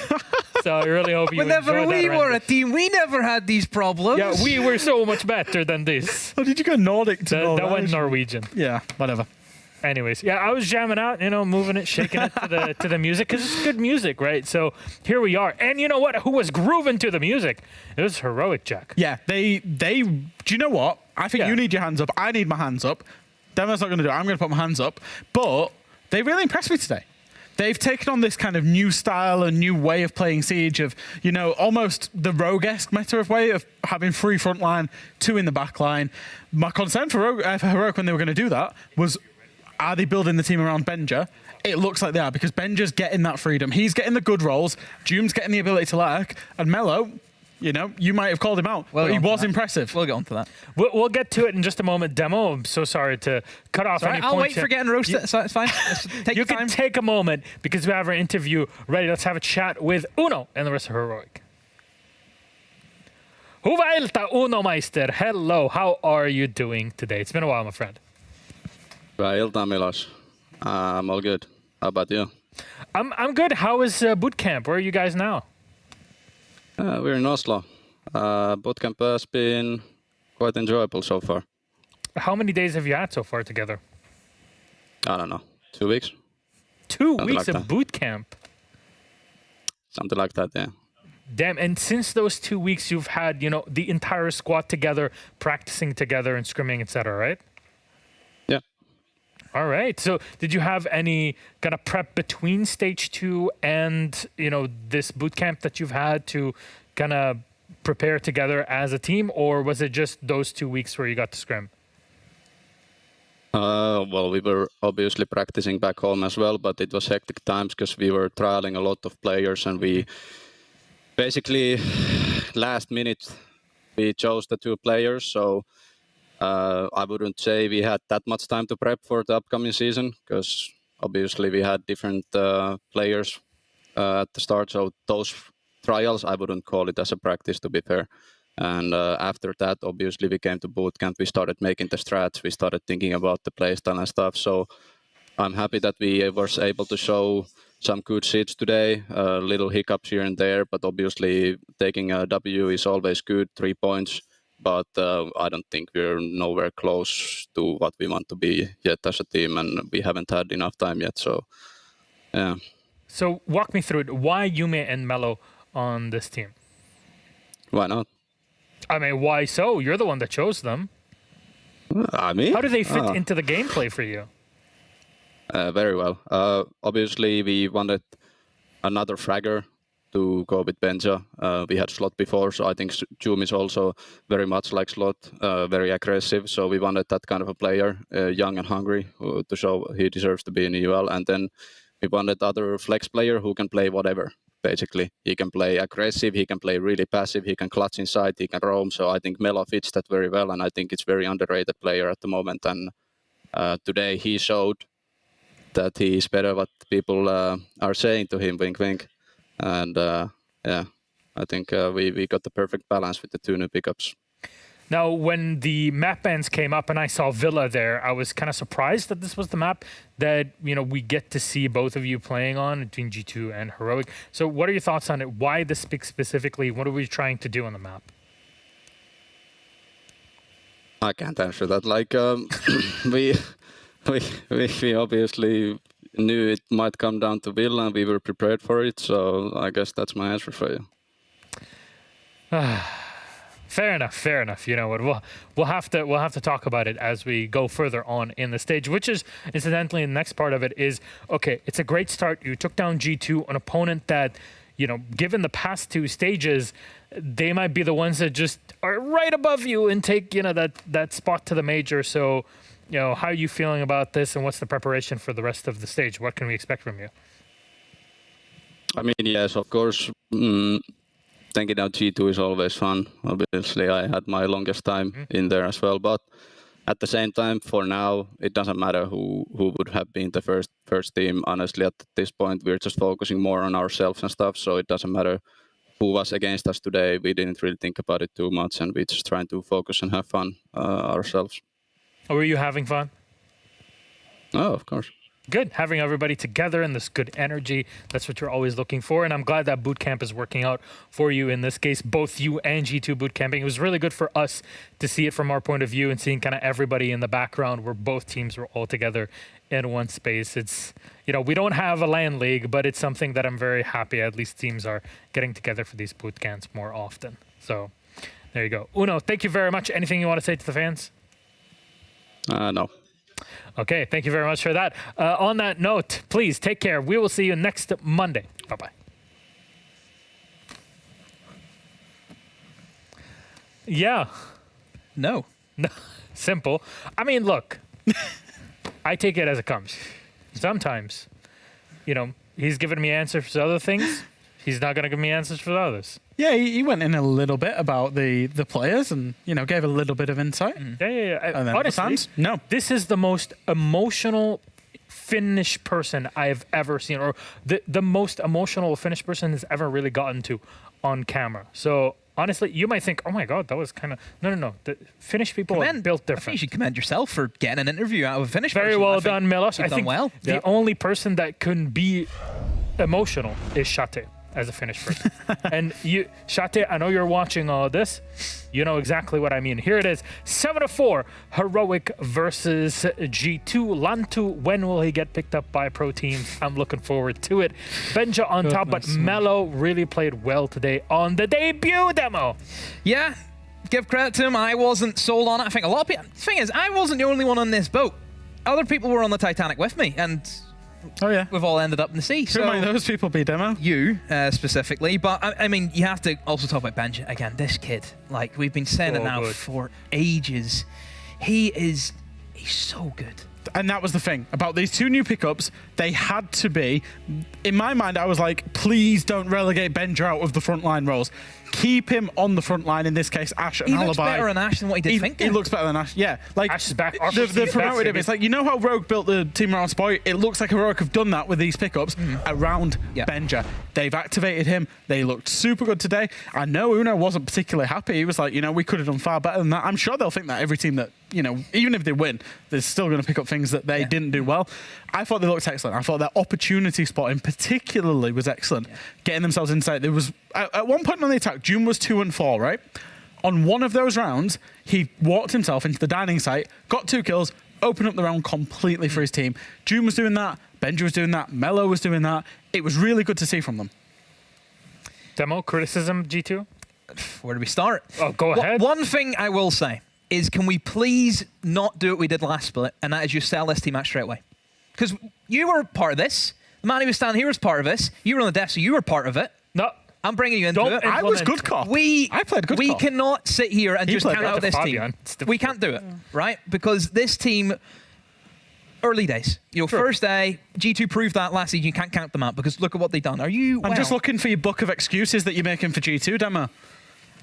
So I really hope you Whenever enjoyed that. we were a team, we never had these problems. Yeah, we were so much better than this. Oh, did you go Nordic to Norway? That went Norwegian. Yeah, whatever. Anyways, yeah, I was jamming out, moving it, shaking it to the music, because it's good music, right? So here we are. And you know what? Who was grooving to the music? It was Heroic, Jack. Yeah, they. Do you know what? I think you need your hands up. I need my hands up. Demo's not going to do it. I'm going to put my hands up. But they really impressed me today. They've taken on this kind of new style and new way of playing Siege of, almost the Rogue-esque meta of way of having 3 front line, 2 in the back line. My concern for Heroic when they were going to do that was, are they building the team around Benja? It looks like they are, because Benja's getting that freedom. He's getting the good rolls. Jume's getting the ability to lurk. And Mello, you might have called him out, but he was impressive. We'll get on to that. We'll get to it in just a moment. Demo, I'm so sorry to cut off any I'll points. wait for getting roasted, so it's fine. Take you your time. can take a moment, because we have our interview ready. Let's have a chat with Uno and the rest of Heroic. Huvailta Uno Meister. Hello, how are you doing today? It's been a while, my friend. Huvailta, Milos. I'm all good. How about you? I'm good. How is boot camp? Where are you guys now? We're in Oslo. Boot camp has been quite enjoyable so far. How many days have you had so far together? I don't know, 2 weeks? 2 Something weeks like of that. boot camp. Something like that, yeah. Damn, and since those 2 weeks, you've had, you know, the entire squad together, practicing together and scrimming, etc., right? Yeah. All right. So did you have any kind of prep between stage 2 and, you know, this boot camp that you've had to kind of prepare together as a team, or was it just those 2 weeks where you got to scrim? Well, we were obviously practicing back home as well, but it was hectic times because we were trialing a lot of players, and we basically last minute we chose the 2 players. So I wouldn't say we had that much time to prep for the upcoming season because obviously we had different players at the start. So those trials, I wouldn't call it as a practice, to be fair. And after that, obviously, we came to boot camp. We started making the strats. We started thinking about the playstyle and stuff. So I'm happy that we were able to show some good seeds today. Little hiccups here and there, but obviously taking a W is always good, 3 points. But I don't think we're nowhere close to what we want to be yet as a team, and we haven't had enough time yet. So, yeah. So walk me through it. Why Yume and Melo on this team? Why not? I mean, why so? You're the one that chose them. I mean, how do they fit into the gameplay for you? Very well. Obviously, we wanted another fragger to go with Benja. We had Slot before, so I think Jum is also very much like Slot, very aggressive. So we wanted that kind of a player, young and hungry, to show he deserves to be in UL. And then we wanted other flex player who can play whatever. Basically, he can play aggressive, he can play really passive, he can clutch inside, he can roam. So I think Melo fits that very well, and I think it's very underrated player at the moment. And today he showed that he is better what people are saying to him, wink wink. And yeah, I think we got the perfect balance with the 2 new pickups. Now, when the map bans came up and I saw Villa there, I was kind of surprised that this was the map that, you know, we get to see both of you playing on between G2 and Heroic. So what are your thoughts on it? Why this pick specifically? What are we trying to do on the map? I can't answer that. Like, we obviously knew it might come down to Villa and we were prepared for it. So I guess that's my answer for you. Fair enough. You know what? We'll have to talk about it as we go further on in the stage, which is incidentally the next part of it is okay. It's a great start. You took down G2, an opponent that, you know, given the past 2 stages, they might be the ones that just are right above you and take, you know, that spot to the major. So, you know, how are you feeling about this, and what's the preparation for the rest of the stage? What can we expect from you? I mean, yes, of course. Taking out G2 is always fun. Obviously, I had my longest time in there as well. But at the same time, for now, it doesn't matter who would have been the first team. Honestly, at this point, we're just focusing more on ourselves and stuff. So it doesn't matter who was against us today. We didn't really think about it too much, and we're just trying to focus and have fun ourselves. Were you having fun? Oh, of course. Good, having everybody together and this good energy. That's what you're always looking for. And I'm glad that boot camp is working out for you in this case, both you and G2 boot camping. It was really good for us to see it from our point of view and seeing kind of everybody in the background where both teams were all together in one space. It's, you know, we don't have a LAN league, but it's something that I'm very happy at least teams are getting together for these boot camps more often. So there you go. Uno, thank you very much. Anything you want to say to the fans? No. Okay, thank you very much for that. On that note, please take care. We will see you next Monday. Bye-bye. Yeah. No. Simple. I mean, look, I take it as it comes. Sometimes, you know, he's giving me answers for other things. He's not going to give me answers for the others. Yeah, he went in a little bit about the players and, you know, gave a little bit of insight. Yeah. And then Honestly, fans? No. This is the most emotional Finnish person I've ever seen, or the most emotional Finnish person has ever really gotten to on camera. So honestly, you might think, oh my God, that was kind of... No. The Finnish people are built different. I think you should commend yourself for getting an interview out of a Finnish Very person. well done, Milos. I think well. the only person that couldn't be emotional is Shate. as a Finnish person. And you, Shate, I know you're watching all this. You know exactly what I mean. Here it is, 7-4, Heroic versus G2. Lantu, when will he get picked up by pro teams? I'm looking forward to it. Benja on top, but Mello really played well today on the debut demo. Yeah, give credit to him. I wasn't sold on it. I think a lot of people... The thing is, I wasn't the only one on this boat. Other people were on the Titanic with me, and we've all ended up in the sea. Who might those people be, Demo? You, specifically. But, I mean, you have to also talk about Benja. Again, this kid, like, we've been saying it now for ages. He's so good. And that was the thing about these two new pickups. They had to be, in my mind, I was like, please don't relegate Benja out of the frontline roles. Keep him on the front line, in this case, Ash and Alibi. He looks better on Ash than what he did Finka. He looks better than Ash, yeah. Like, Ash is back. They've promoted him. It's like, you know how Rogue built the team around Spoy? It looks like Heroic have done that with these pickups around Benja. They've activated him. They looked super good today. I know Uno wasn't particularly happy. He was like, you know, we could have done far better than that. I'm sure they'll think that every team that, you know, even if they win, they're still going to pick up things that they didn't do well. I thought they looked excellent. I thought their opportunity spotting particularly was excellent. Getting themselves inside. There was, at one point on the attack, June was 2 and 4, right? On one of those rounds, he walked himself into the dining site, got 2 kills, opened up the round completely for his team. June was doing that. Benja was doing that. Mello was doing that. It was really good to see from them. Demo, criticism, G2? Where do we start? Oh, go ahead. One thing I will say is, can we please not do what we did last split, and that is just sell this team out straight away? Because you were part of this. The man who was standing here was part of this. You were on the desk, so you were part of it. No. I'm bringing you into it. I was good cop. I played good cop. We cannot sit here and just count out this team. We can't do it, right? Because this team, early days. You know, first day, G2 proved that last season. You can't count them out because look at what they've done. Are you... I'm just looking for your book of excuses that you're making for G2, Demo.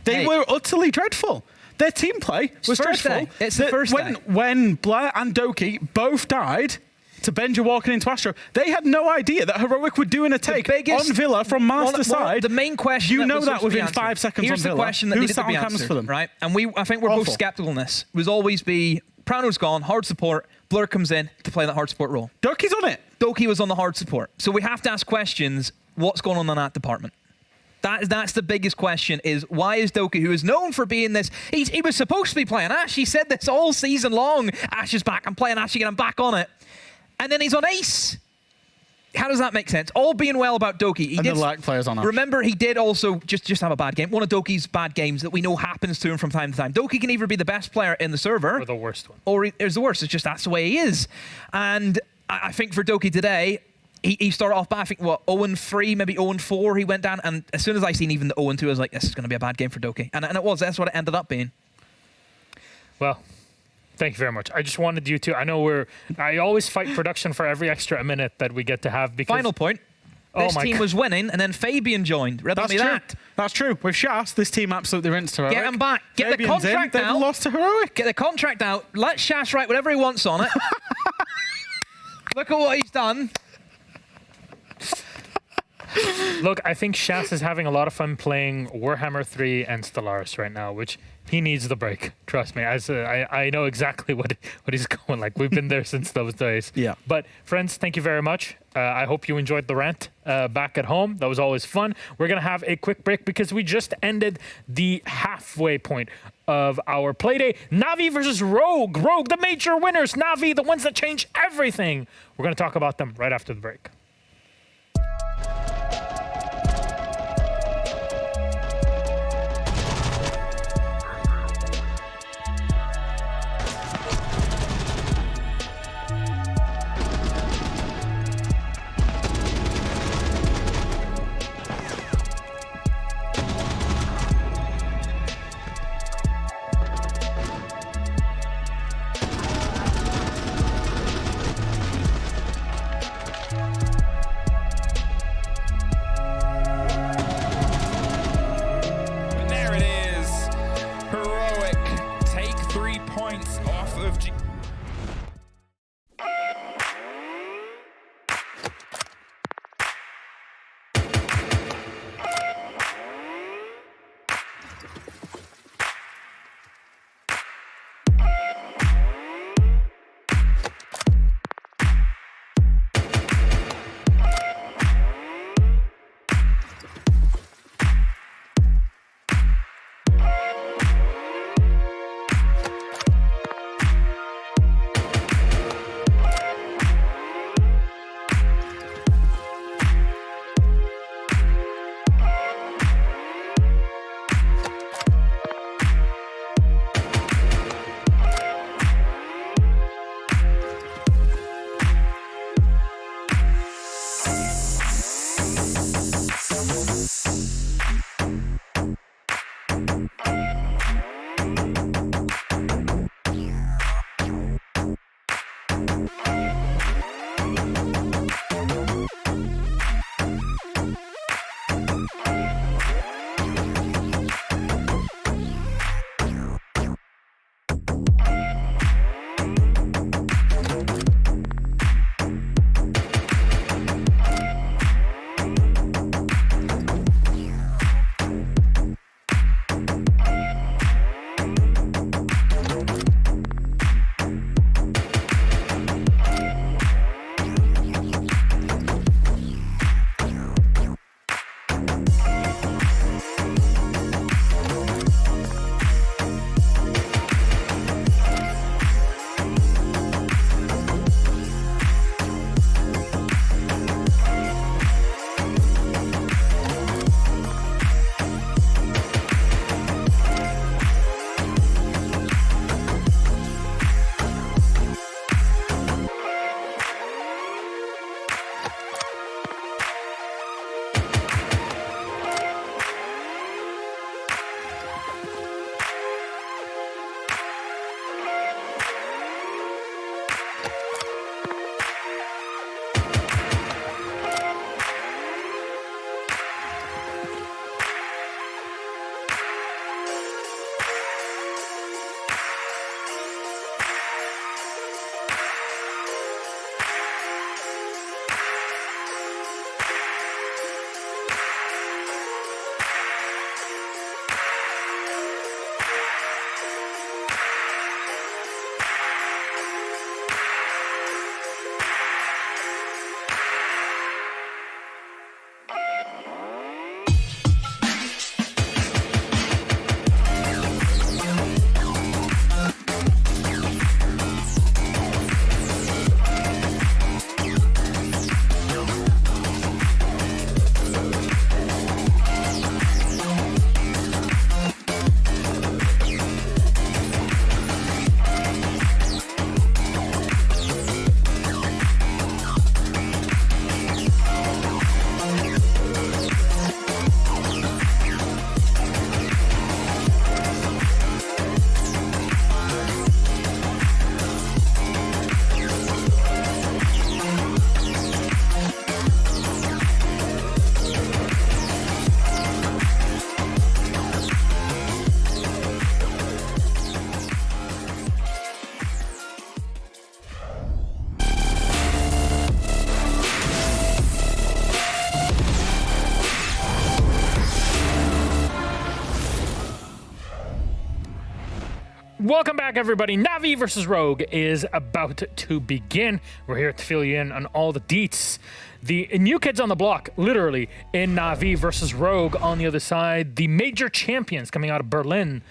They were utterly dreadful. Their team play was dreadful. It's the first day. When Blair and Doki both died to Benja walking into Astro, they had no idea that Heroic were doing a take on Villa from Master side. The main question, you know that within 5 seconds on Villa. Here's the question that needed to be answered, for them, right? And I think we're both skeptical in this. It was always be Prano's gone, hard support. Blur comes in to play that hard support role. Doki's on it. Doki was on the hard support, so we have to ask questions. What's going on in that department? That's the biggest question, is why is Doki, who is known for being this, he was supposed to be playing Ash. He said this all season long. Ash is back. I'm playing Ash again. I'm back on it. And then he's on Ace. How does that make sense? All being well about Doki. He did like players on Ash. Remember, he did also just have a bad game. One of Doki's bad games that we know happens to him from time to time. Doki can either be the best player in the server. Or the worst one. Or he's the worst. It's just that's the way he is. And I think for Doki today, he started off bad, I think, 0-3, maybe 0-4. He went down, and as soon as I seen even the 0-2, I was like, this is going to be a bad game for Doki. And it was. That's what it ended up being. Well, thank you very much. I just wanted you to... I know I always fight production for every extra minute that we get to have because... Final point. This team was winning, and then Fabian joined. That's true. That's true. With Shas, this team absolutely rinsed Heroic. Get him back. Get Fabian's the contract out. They've lost to Heroic. Get the contract out. Let Shas write whatever he wants on it. Look at what he's done. Look, I think Shas is having a lot of fun playing Warhammer 3 and Stellaris right now, which he needs the break. Trust me. I know exactly what he's going like. We've been there since those days. Yeah. But friends, thank you very much. I hope you enjoyed the rant back at home. That was always fun. We're going to have a quick break because we just ended the halfway point of our Playday. Na'Vi versus Rogue. Rogue, the major winners. Na'Vi, the ones that change everything. We're going to talk about them right after the break. Welcome back, everybody. Na'Vi versus Rogue is about to begin. We're here to fill you in on all the deets. The new kids on the block, literally, in Na'Vi versus Rogue on the other side. The major champions coming out of Berlin.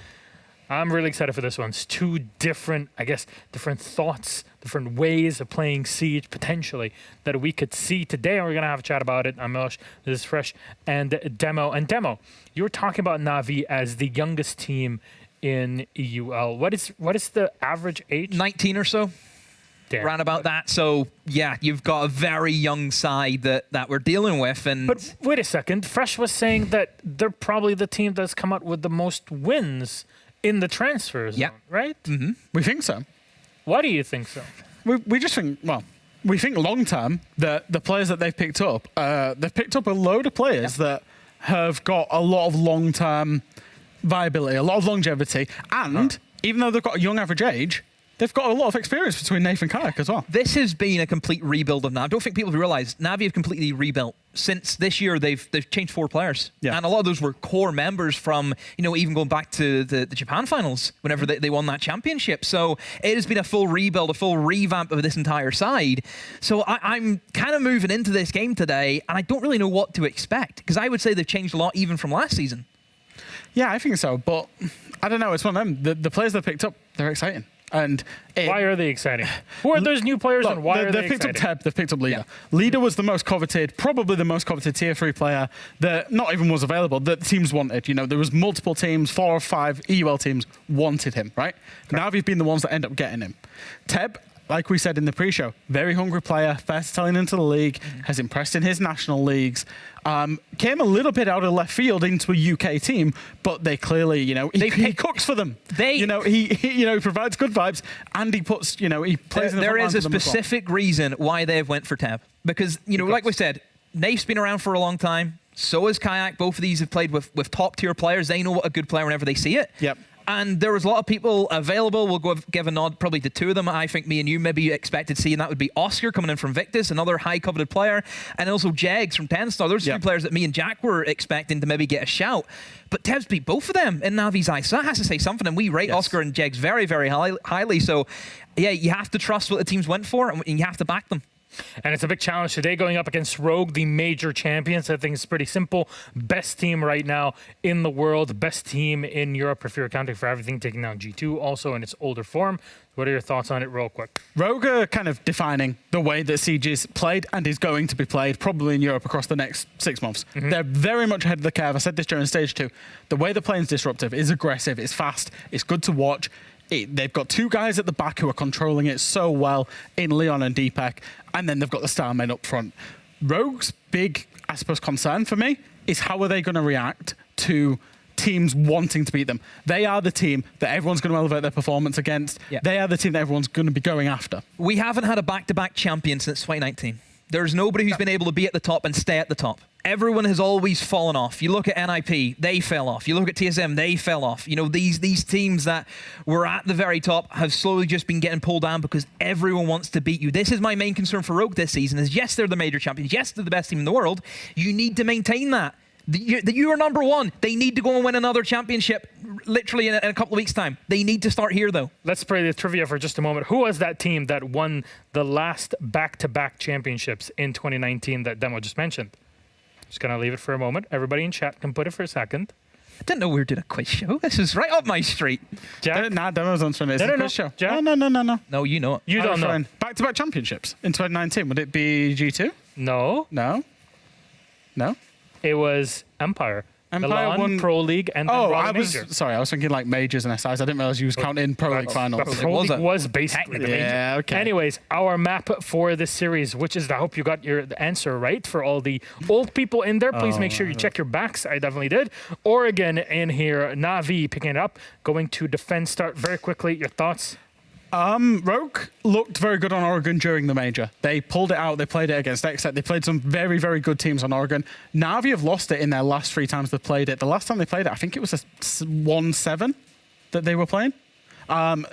I'm really excited for this one. It's two different, I guess, different thoughts, different ways of playing Siege, potentially, that we could see today. And we're going to have a chat about it. I'm Milosh, this is Fresh, and Demo. And Demo, you were talking about Na'Vi as the youngest team in EUL. What is the average age? 19 or so. Damn. Around about that. So, yeah, you've got a very young side that we're dealing with. And But wait a second. Fresh was saying that they're probably the team that's come out with the most wins in the transfer zone, right? Mm-hmm. We think so. Why do you think so? We just think, well, we think long term that the players that they've picked up a load of players that have got a lot of long term viability, a lot of longevity, and even though they've got a young average age, they've got a lot of experience between Nathan Kayak as well. This has been a complete rebuild of Na'Vi. I don't think people have realised Na'Vi have completely rebuilt. Since this year, they've changed 4 players. Yeah. And a lot of those were core members from, even going back to the Japan finals, whenever they won that championship. So it has been a full rebuild, a full revamp of this entire side. So I'm kind of moving into this game today, and I don't really know what to expect, because I would say they've changed a lot even from last season. Yeah, I think so, but I don't know. It's one of them. The players they've picked up, they're exciting. And why are they exciting? Who are those new players, and why are they exciting? They've picked up Teb, they've picked up Leader. Yeah. Leader was the most coveted, probably the most coveted tier 3 player that not even was available, that teams wanted. There was multiple teams, 4 or 5 EUL teams wanted him, right? Now we've been the ones that end up getting him. Teb, like we said in the pre-show, very hungry player, first telling into the league, has impressed in his national leagues. Came a little bit out of left field into a UK team, but they clearly, he cooks for them. He provides good vibes, and he puts, he plays in the There is a front line specific reason why they've went for Teb, because like we said, Nafe's been around for a long time. So has Kayak. Both of these have played with top tier players. They know what a good player whenever they see it. Yep. And there was a lot of people available. We'll give a nod probably to 2 of them. I think me and you maybe expected to see, and that would be Oscar coming in from Victus, another high coveted player, and also Jegs from 10 Star. Those are 2 players that me and Jack were expecting to maybe get a shout. But Teb's beat both of them in Navi's eyes. So that has to say something, and we rate Oscar and Jegs very, very highly. So, yeah, you have to trust what the teams went for, and you have to back them. And it's a big challenge today going up against Rogue, the major champions. I think it's pretty simple. Best team right now in the world. Best team in Europe, if you're accounting for everything, taking down G2 also in its older form. What are your thoughts on it real quick? Rogue are kind of defining the way that Siege is played and is going to be played probably in Europe across the next 6 months. Mm-hmm. They're very much ahead of the curve. I said this during stage 2. The way they're playing is disruptive, is aggressive, it's fast, it's good to watch. They've got 2 guys at the back who are controlling it so well in Leon and Deepak, and then they've got the star men up front. Rogue's big, I suppose, concern for me is how are they going to react to teams wanting to beat them. They are the team that everyone's going to elevate their performance against. Yeah. They are the team that everyone's going to be going after. We haven't had a back-to-back champion since 2019. There's nobody who's been able to be at the top and stay at the top. Everyone has always fallen off. You look at NIP, they fell off. You look at TSM, they fell off. These teams that were at the very top have slowly just been getting pulled down because everyone wants to beat you. This is my main concern for Rogue this season is, yes, they're the major champions. Yes, they're the best team in the world. You need to maintain that. You are number 1. They need to go and win another championship literally in a couple of weeks' time. They need to start here, though. Let's play the trivia for just a moment. Who was that team that won the last back-to-back championships in 2019 that Demo just mentioned? Just going to leave it for a moment. Everybody in chat can put it for a second. I didn't know we were doing a quiz show. This is right up my street. Jack? Demo's on Sunday. It's a quiz show. Jack? No. No, you know it. You don't know. Back-to-back championships in 2019. Would it be G2? No. It was Empire. Empire won Pro League and then I was thinking like majors and SIs. I didn't realize you was counting Pro League finals. But Pro League was basically the major. Yeah, okay. Anyways, our map for this series, which is, I hope you got the answer right for all the old people in there. Please make sure you check your backs. I definitely did. Oregon in here, Na'Vi picking it up, going to defense start very quickly. Your thoughts? Rogue looked very good on Oregon during the major. They pulled it out. They played it against XSET. They played some very, very good teams on Oregon. Na'Vi have lost it in their last 3 times they've played it. The last time they played it, I think it was a 1-7 that they were playing.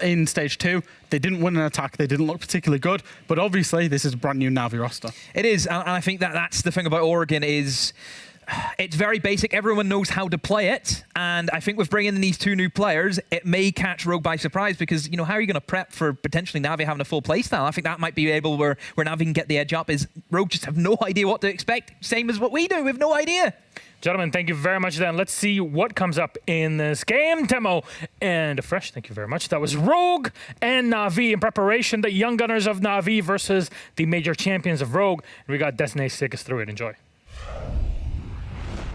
In stage 2, they didn't win an attack. They didn't look particularly good. But obviously, this is a brand new Na'Vi roster. It is. And I think that's the thing about Oregon is it's very basic. Everyone knows how to play it. And I think with bringing in these 2 new players, it may catch Rogue by surprise because, you know, how are you going to prep for potentially Navi having a full playstyle? I think that might be able where Navi can get the edge up is Rogue just have no idea what to expect. Same as what we do. We have no idea. Gentlemen, thank you very much then. Let's see what comes up in this game. Temo and Fresh, thank you very much. That was Rogue and Na'Vi in preparation. The Young Gunners of Na'Vi versus the major champions of Rogue. And we got Destiny to take us through it. Enjoy.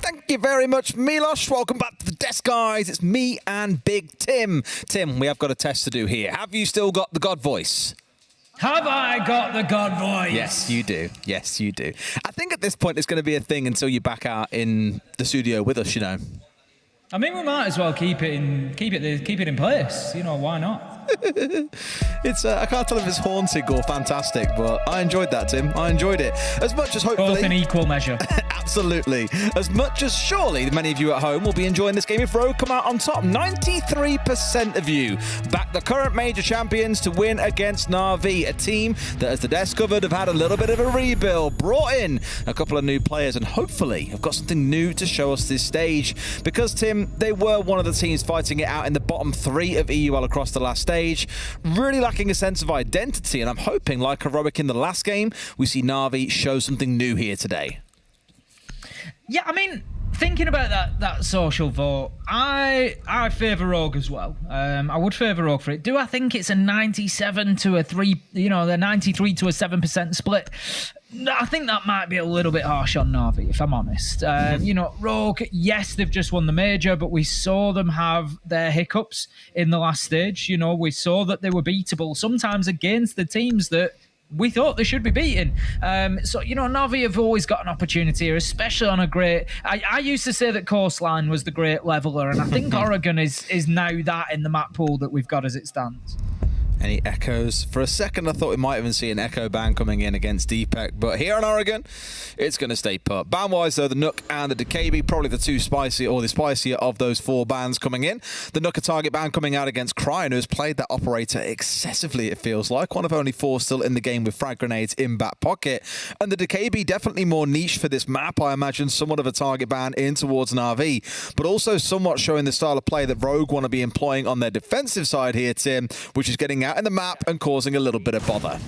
Thank you very much, Milos. Welcome back to the desk, guys. It's me and Big Tim. Tim, we have got a test to do here. Have you still got the God voice? Have I got the God voice? Yes, you do. Yes, you do. I think at this point it's going to be a thing until you're back out in the studio with us, you know. I mean, we might as well keep it in place. You know, why not? It's I can't tell if it's haunting or fantastic, but I enjoyed that, Tim. I enjoyed it. As much as hopefully... Both in equal measure. Absolutely. As much as surely many of you at home will be enjoying this game if Rogue come out on top. 93% of you back the current major champions to win against Na'Vi, a team that, as the desk covered, have had a little bit of a rebuild, brought in a couple of new players, and hopefully have got something new to show us this stage. Because, Tim, they were one of the teams fighting it out in the bottom 3 of EUL across the last stage, really lacking a sense of identity, and I'm hoping, like Heroic in the last game, we see Na'Vi show something new here today. Yeah, I mean, thinking about that social vote, I favour Rogue as well. I would favour Rogue for it. Do I think it's a 97 to a 3, you know, the 93 to a 7% split? I think that might be a little bit harsh on Na'Vi, if I'm honest. You know, Rogue, yes, they've just won the major, but we saw them have their hiccups in the last stage. You know, we saw that they were beatable, sometimes against the teams that we thought they should be beaten. So, you know, Na'Vi have always got an opportunity here, especially on a great... I used to say that Coastline was the great leveler, and I think Oregon is now that in the map pool that we've got as it stands. Any echoes? For a second, I thought we might even see an echo ban coming in against Deepak, but here in Oregon, it's going to stay put. Ban-wise, though, the Nook and the DKB, probably the two spicy, or the spicier of those 4 bans coming in. The Nook a target ban coming out against Cryan, who has played that operator excessively, it feels like. One of only 4 still in the game with frag grenades in back pocket. And the DKB, definitely more niche for this map. I imagine somewhat of a target ban in towards Na'Vi, but also somewhat showing the style of play that Rogue want to be employing on their defensive side here, Tim, which is getting out in the map and causing a little bit of bother.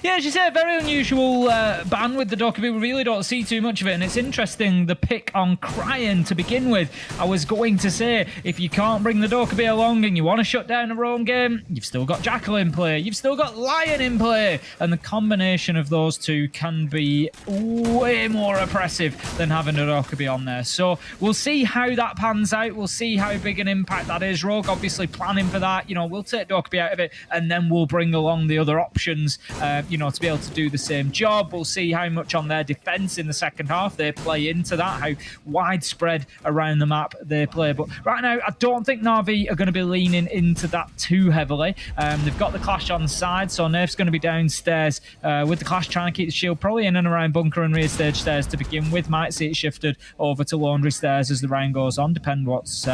Yeah, as you say, a very unusual ban with the Dokkaebi. We really don't see too much of it, and it's interesting, the pick on Cryan to begin with. I was going to say, if you can't bring the Dokkaebi along and you want to shut down a roam game, you've still got Jackal in play, you've still got Lion in play, and the combination of those two can be way more oppressive than having a Dokkaebi on there. So we'll see how that pans out. We'll see how big an impact that is. Rogue obviously planning for that. You know, we'll take Dokkaebi out of it, and then we'll bring along the other options, you know, to be able to do the same job. We'll see how much on their defense in the second half they play into that, how widespread around the map they play. But right now, I don't think Na'Vi are going to be leaning into that too heavily. They've got the Clash on side, so Nerf's going to be downstairs with the Clash trying to keep the shield probably in and around bunker and rear stage stairs to begin with. Might see it shifted over to laundry stairs as the round goes on, depending what's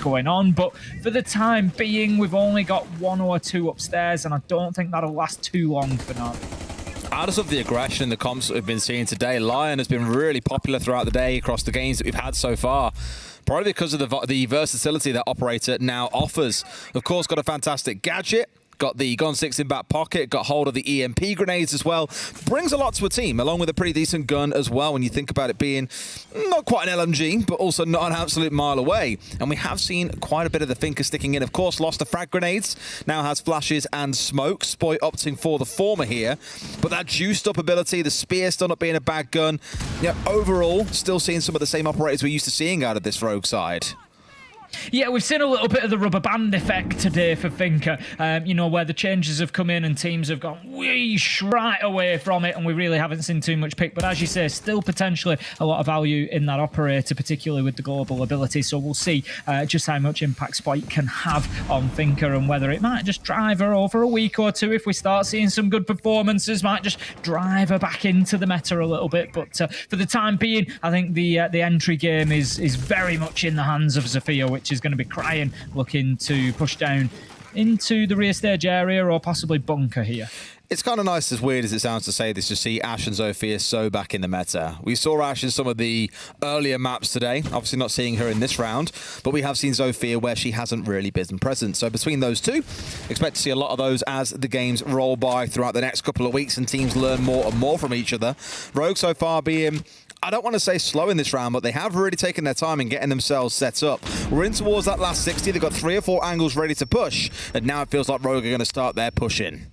going on. But for the time being, we've only got 1 or 2 upstairs, and I don't think that'll last too long for Na'Vi. Out of the aggression in the comps that we've been seeing today, Lion has been really popular throughout the day across the games that we've had so far. Probably because of the versatility that Operator now offers. Of course, got a fantastic gadget. Got the Gon 6 in back pocket, got hold of the EMP grenades as well. Brings a lot to a team, along with a pretty decent gun as well, when you think about it being not quite an LMG, but also not an absolute mile away. And we have seen quite a bit of the thinker sticking in. Of course, lost the frag grenades, now has flashes and smoke. Spoy opting for the former here. But that juiced up ability, the spear still not being a bad gun. Yeah, overall, still seeing some of the same operators we're used to seeing out of this Rogue side. Yeah, we've seen a little bit of the rubber band effect today for Thinker, you know, where the changes have come in and teams have gone whoosh right away from it, and we really haven't seen too much pick. But as you say, still potentially a lot of value in that operator, particularly with the global ability. So we'll see just how much impact Spike can have on Thinker, and whether it might just drive her over a week or 2 if we start seeing some good performances, might just drive her back into the meta a little bit. But for the time being, I think the entry game is very much in the hands of Zofia, which is going to be Cryan looking to push down into the rear stage area or possibly bunker here. It's kind of nice, as weird as it sounds to say this, to see Ashe and Zofia so back in the meta. We saw Ashe in some of the earlier maps today, obviously not seeing her in this round, but we have seen Zofia where she hasn't really been present. So between those two, expect to see a lot of those as the games roll by throughout the next couple of weeks and teams learn more and more from each other. Rogue so far being, I don't want to say slow in this round, but they have really taken their time in getting themselves set up. We're in towards that last 60. They've got 3 or 4 angles ready to push, and now it feels like Rogue are going to start their push in.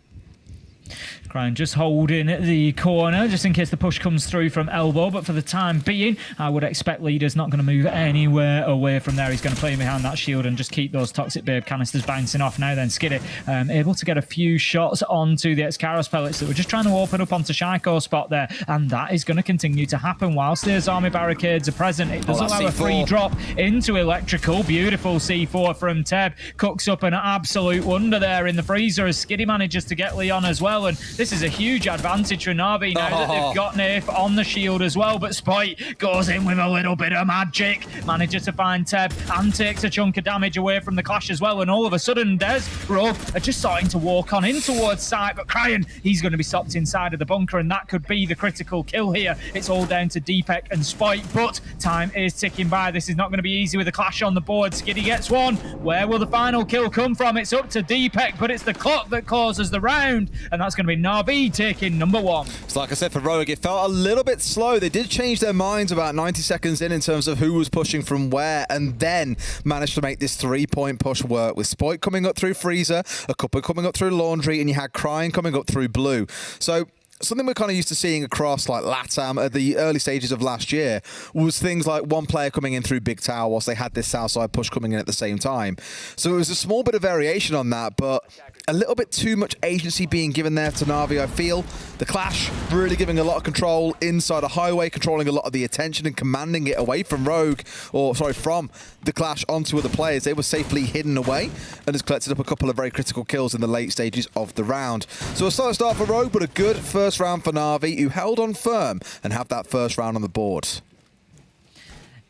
Cryan just holding the corner just in case the push comes through from elbow, but for the time being I would expect Leader's not going to move anywhere away from there. He's going to play behind that shield and just keep those Toxic Babe canisters bouncing off. Now then Skiddy able to get a few shots onto the Excaros pellets that were just trying to open up onto Shaiko's spot there, and that is going to continue to happen whilst there's army barricades are present. It does allow a free drop into electrical. Beautiful C4 from Teb, cooks up an absolute wonder there in the freezer as Skiddy manages to get Leon as well, and this is a huge advantage for Na'Vi now that they've got Naif on the shield as well, but Spite goes in with a little bit of magic, manages to find Teb and takes a chunk of damage away from the clash as well, and all of a sudden Des, Rogue are just starting to walk on in towards site, but Cryan, he's going to be stopped inside of the bunker, and that could be the critical kill here. It's all down to Deepek and Spite, but time is ticking by. This is not going to be easy with a clash on the board. Skiddy gets one. Where will the final kill come from? It's up to Deepek, but it's the clock that causes the round, and that's going to be Na'Vi taking number 1. So like I said, for Rogue, it felt a little bit slow. They did change their minds about 90 seconds in terms of who was pushing from where, and then managed to make this 3-point push work with Spoit coming up through Freezer, a couple coming up through Laundry, and you had Cryan coming up through Blue. So something we're kind of used to seeing across like LATAM at the early stages of last year was things like one player coming in through Big Tower whilst they had this south side push coming in at the same time. So it was a small bit of variation on that, but a little bit too much agency being given there to Na'Vi, I feel. The Clash really giving a lot of control inside a highway, controlling a lot of the attention and commanding it away from Rogue, or sorry, from the Clash onto other players. They were safely hidden away and has collected up a couple of very critical kills in the late stages of the round. So a slow start for Rogue, but a good first round for Na'Vi, who held on firm and have that first round on the board.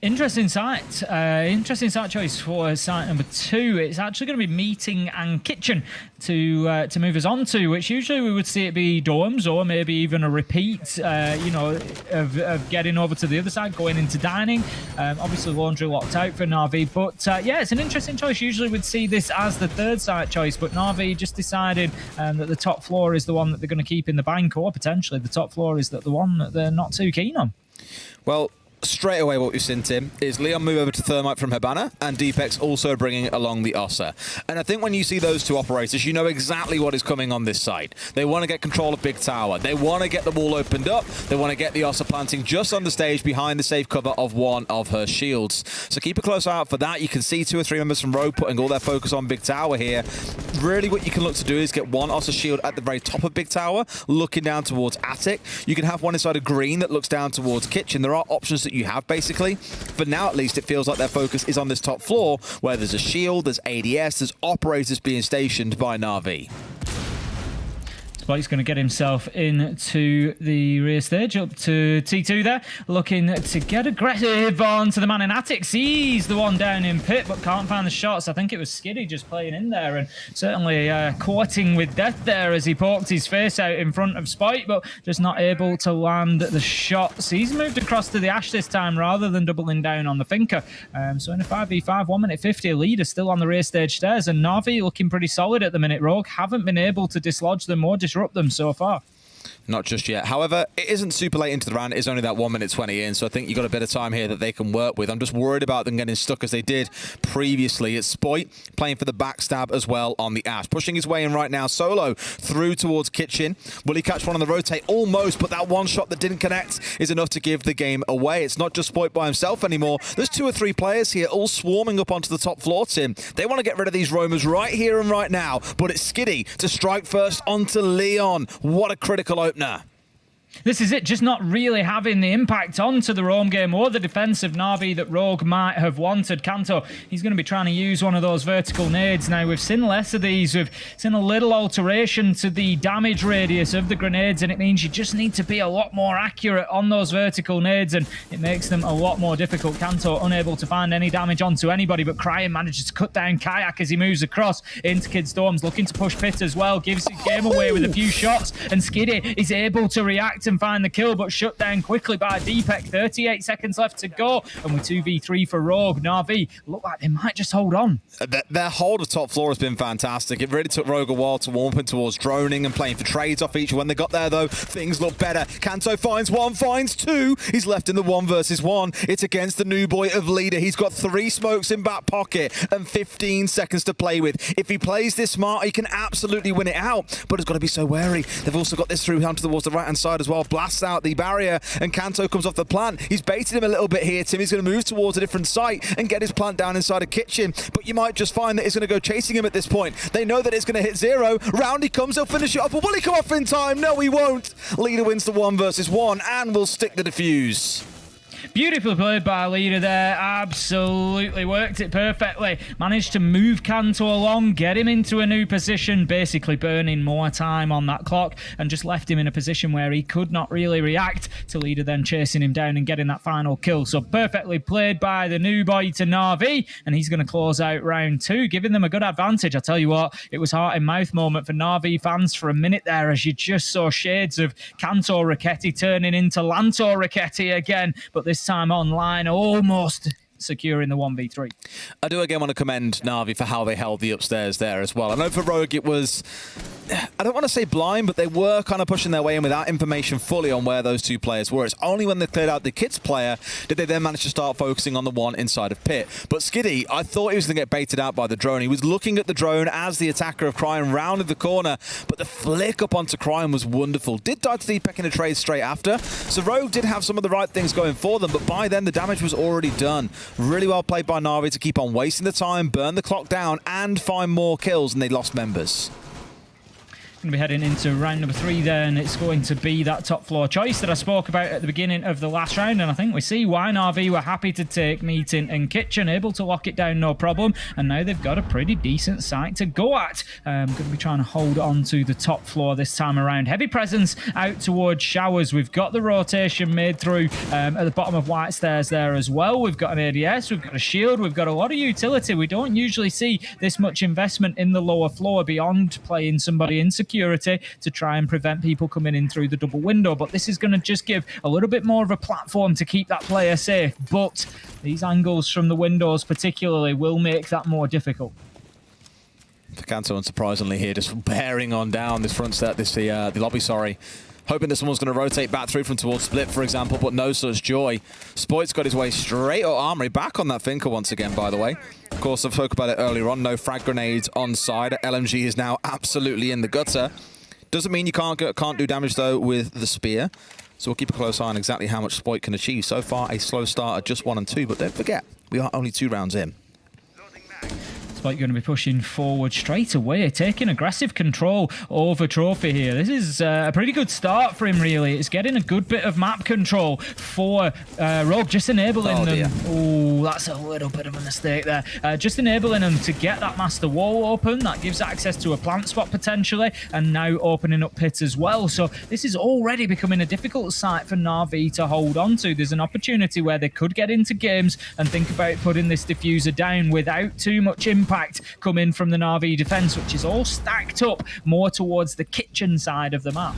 Interesting site choice for site number 2. It's actually going to be Meeting and Kitchen to move us on to, which usually we would see it be dorms or maybe even a repeat, you know, of getting over to the other side, going into dining. Obviously Laundry locked out for Na'Vi, but yeah, it's an interesting choice. Usually we'd see this as the third site choice, but Na'Vi just decided that the top floor is the one that they're going to keep in the bank, or potentially the top floor is the one that they're not too keen on. Well, straight away what we've seen, Tim, is Leon move over to Thermite from Hibana, and Deepek's also bringing along the Ossa. And I think when you see those two operators, you know exactly what is coming on this side. They want to get control of Big Tower. They want to get the wall opened up. They want to get the Ossa planting just on the stage behind the safe cover of one of her shields. So keep a close eye out for that. You can see 2 or 3 members from Rogue putting all their focus on Big Tower here. Really what you can look to do is get one Ossa shield at the very top of Big Tower, looking down towards Attic. You can have one inside a green that looks down towards Kitchen. There are options that you have, basically. For now, at least, it feels like their focus is on this top floor, where there's a shield, there's ADS, there's operators being stationed by Na'Vi. Spike's going to get himself into the rear stage, up to T2 there, looking to get aggressive onto the man in Attic. Sees the one down in pit, but can't find the shots. I think it was Skiddy just playing in there, and certainly courting with death there as he poked his face out in front of Spike, but just not able to land the shots. He's moved across to the Ashe this time rather than doubling down on the Finker. So in a 5v5, 1 minute 50, Leader still on the rear stage stairs, and Na'Vi looking pretty solid at the minute. Rogue haven't been able to dislodge them or disrupt them so far. Not just yet. However, it isn't super late into the round. It is only that 1 minute 20 in, so I think you've got a bit of time here that they can work with. I'm just worried about them getting stuck as they did previously. It's Spoit playing for the backstab as well on the Ashe. Pushing his way in right now, solo through towards Kitchen. Will he catch one on the rotate? Almost, but that one shot that didn't connect is enough to give the game away. It's not just Spoit by himself anymore. There's 2 or 3 players here all swarming up onto the top floor, Tim. They want to get rid of these roamers right here and right now, but it's Skiddy to strike first onto Leon. What a critical opener. This is it, just not really having the impact onto the roam game or the defense of Na'Vi that Rogue might have wanted. Kanto, he's going to be trying to use one of those vertical nades. Now, we've seen less of these. We've seen a little alteration to the damage radius of the grenades, and it means you just need to be a lot more accurate on those vertical nades, and it makes them a lot more difficult. Kanto unable to find any damage onto anybody, but Cryan manages to cut down Kayak as he moves across into Kid Storms, looking to push Pit as well, gives the game away with a few shots, and Skiddy is able to react and find the kill, but shut down quickly by Deepek. 38 seconds left to go, and with 2v3 for Rogue, Na'Vi look like they might just hold on. Their hold of top floor has been fantastic. It really took Rogue a while to warm up towards droning and playing for trades off each. When they got there, though, things look better. Kanto finds one, finds two. He's left in the 1 versus 1. It's against the new boy of Leader. He's got 3 smokes in back pocket and 15 seconds to play with. If he plays this smart, he can absolutely win it out, but he's got to be so wary. They've also got this through down towards the right-hand side as well. Blasts out the barrier, and Kanto comes off the plant. He's baited him a little bit here, Tim. He's going to move towards a different site and get his plant down inside a kitchen, but you might just find that it's going to go chasing him at this point. They know that it's going to hit 0. Round he comes, he'll finish it off, but will he come off in time? No, he won't. Leader wins the 1 versus 1 and will stick the defuse. Beautifully played by Leader there. Absolutely worked it perfectly. Managed to move Kanto along, get him into a new position, basically burning more time on that clock, and just left him in a position where he could not really react to Leader then chasing him down and getting that final kill. So perfectly played by the new boy to Na'Vi, and he's going to close out round 2, giving them a good advantage. I tell you what, it was heart in mouth moment for Na'Vi fans for a minute there, as you just saw shades of Kanto Raketti turning into Lanto Raketti again, but this time online, almost securing the 1v3. I do again want to commend Na'Vi for how they held the upstairs there as well. I know for Rogue it was, I don't want to say blind, but they were kind of pushing their way in without information fully on where those 2 players were. It's only when they cleared out the Kids player did they then manage to start focusing on the one inside of Pit. But Skiddy, I thought he was going to get baited out by the drone. He was looking at the drone as the attacker of Cryan rounded the corner, but the flick up onto Cryan was wonderful. Did die to Deepek in a trade straight after, so Rogue did have some of the right things going for them, but by then the damage was already done. Really well played by Na'Vi to keep on wasting the time, burn the clock down, and find more kills, and they lost members. Going to be heading into round number 3 there, and it's going to be that top floor choice that I spoke about at the beginning of the last round, and I think we see why Na'Vi were happy to take Meeting and Kitchen, able to lock it down no problem, and now they've got a pretty decent site to go at. Going to be trying to hold on to the top floor this time around. Heavy presence out towards Showers. We've got the rotation made through at the bottom of White Stairs there as well. We've got an ADS, we've got a shield, we've got a lot of utility. We don't usually see this much investment in the lower floor beyond playing somebody in security to try and prevent people coming in through the double window, but this is going to just give a little bit more of a platform to keep that player safe, but these angles from the windows particularly will make that more difficult. For Kanto, unsurprisingly here, just bearing on down this front set, the lobby, sorry. Hoping that someone's going to rotate back through from towards Split, for example, but no such joy. Spoit's got his way straight up Armory, back on that Finker once again, by the way. Of course, I've spoke about it earlier on, no frag grenades on side. LMG is now absolutely in the gutter. Doesn't mean you can't do damage, though, with the Spear. So we'll keep a close eye on exactly how much Spoit can achieve. So far, a slow start at just 1 and 2, but don't forget, we are only 2 rounds in. Spike going to be pushing forward straight away, taking aggressive control over Trophy here. This is a pretty good start for him, really. It's getting a good bit of map control for Rogue, just enabling them. Oh, that's a little bit of a mistake there. Just enabling them to get that master wall open. That gives access to a plant spot potentially, and now opening up Pit as well. So this is already becoming a difficult site for Na'Vi to hold on to. There's an opportunity where they could get into games and think about putting this diffuser down without too much impact coming from the Na'Vi defense, which is all stacked up more towards the kitchen side of the map.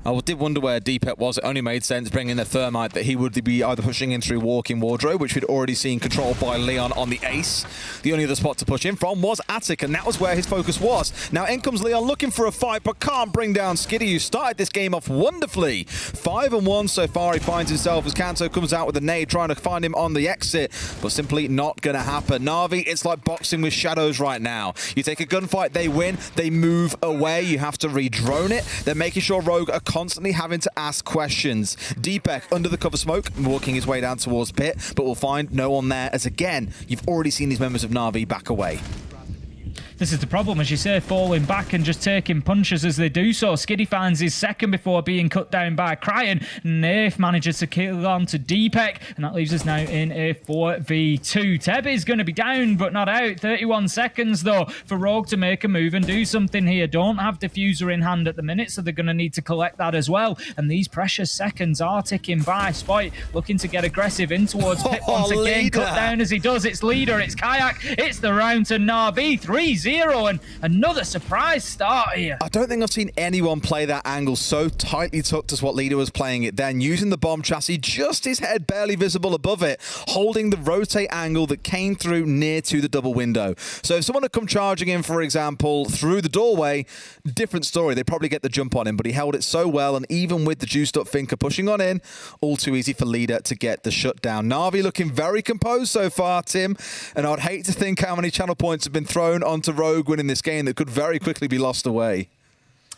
I did wonder where Deepek was. It only made sense bringing the Thermite that he would be either pushing in through Walking Wardrobe, which we'd already seen controlled by Leon on the Ace. The only other spot to push in from was Attic, and that was where his focus was. Now in comes Leon looking for a fight, but can't bring down Skiddy, who started this game off wonderfully. 5 and 1 so far. He finds himself as Kanto comes out with a nade, trying to find him on the exit, but simply not going to happen. Na'Vi, it's like boxing with shadows right now. You take a gunfight, they win, they move away. You have to re-drone it. They're making sure Rogue are constantly having to ask questions. Deepek under the cover smoke, walking his way down towards Pit, but we'll find no one there, as again, you've already seen these members of Na'Vi back away. this is the problem, as you say, falling back and just taking punches as they do so. Skiddy finds his second before being cut down by Cryan. Nath manages to kill on to Deepek, and that leaves us now in a 4v2. Teb is going to be down, but not out. 31 seconds, though, for Rogue to make a move and do something here. Don't have Diffuser in hand at the minute, so they're going to need to collect that as well. And these precious seconds are ticking by. Spoit looking to get aggressive in towards Pip once again. Leader. Cut down as he does. It's Leader, it's Kayak, it's the round to Na'Vi. 3-0, and another surprise start here. I don't think I've seen anyone play that angle so tightly tucked as what Leader was playing it then, using the bomb chassis, just his head barely visible above it, holding the rotate angle that came through near to the double window. So if someone had come charging in, for example, through the doorway, different story. They'd probably get the jump on him, but he held it so well, and even with the juiced up Finker pushing on in, all too easy for Leader to get the shutdown. Na'Vi looking very composed so far, Tim, and I'd hate to think how many channel points have been thrown onto Rogue winning this game that could very quickly be lost away.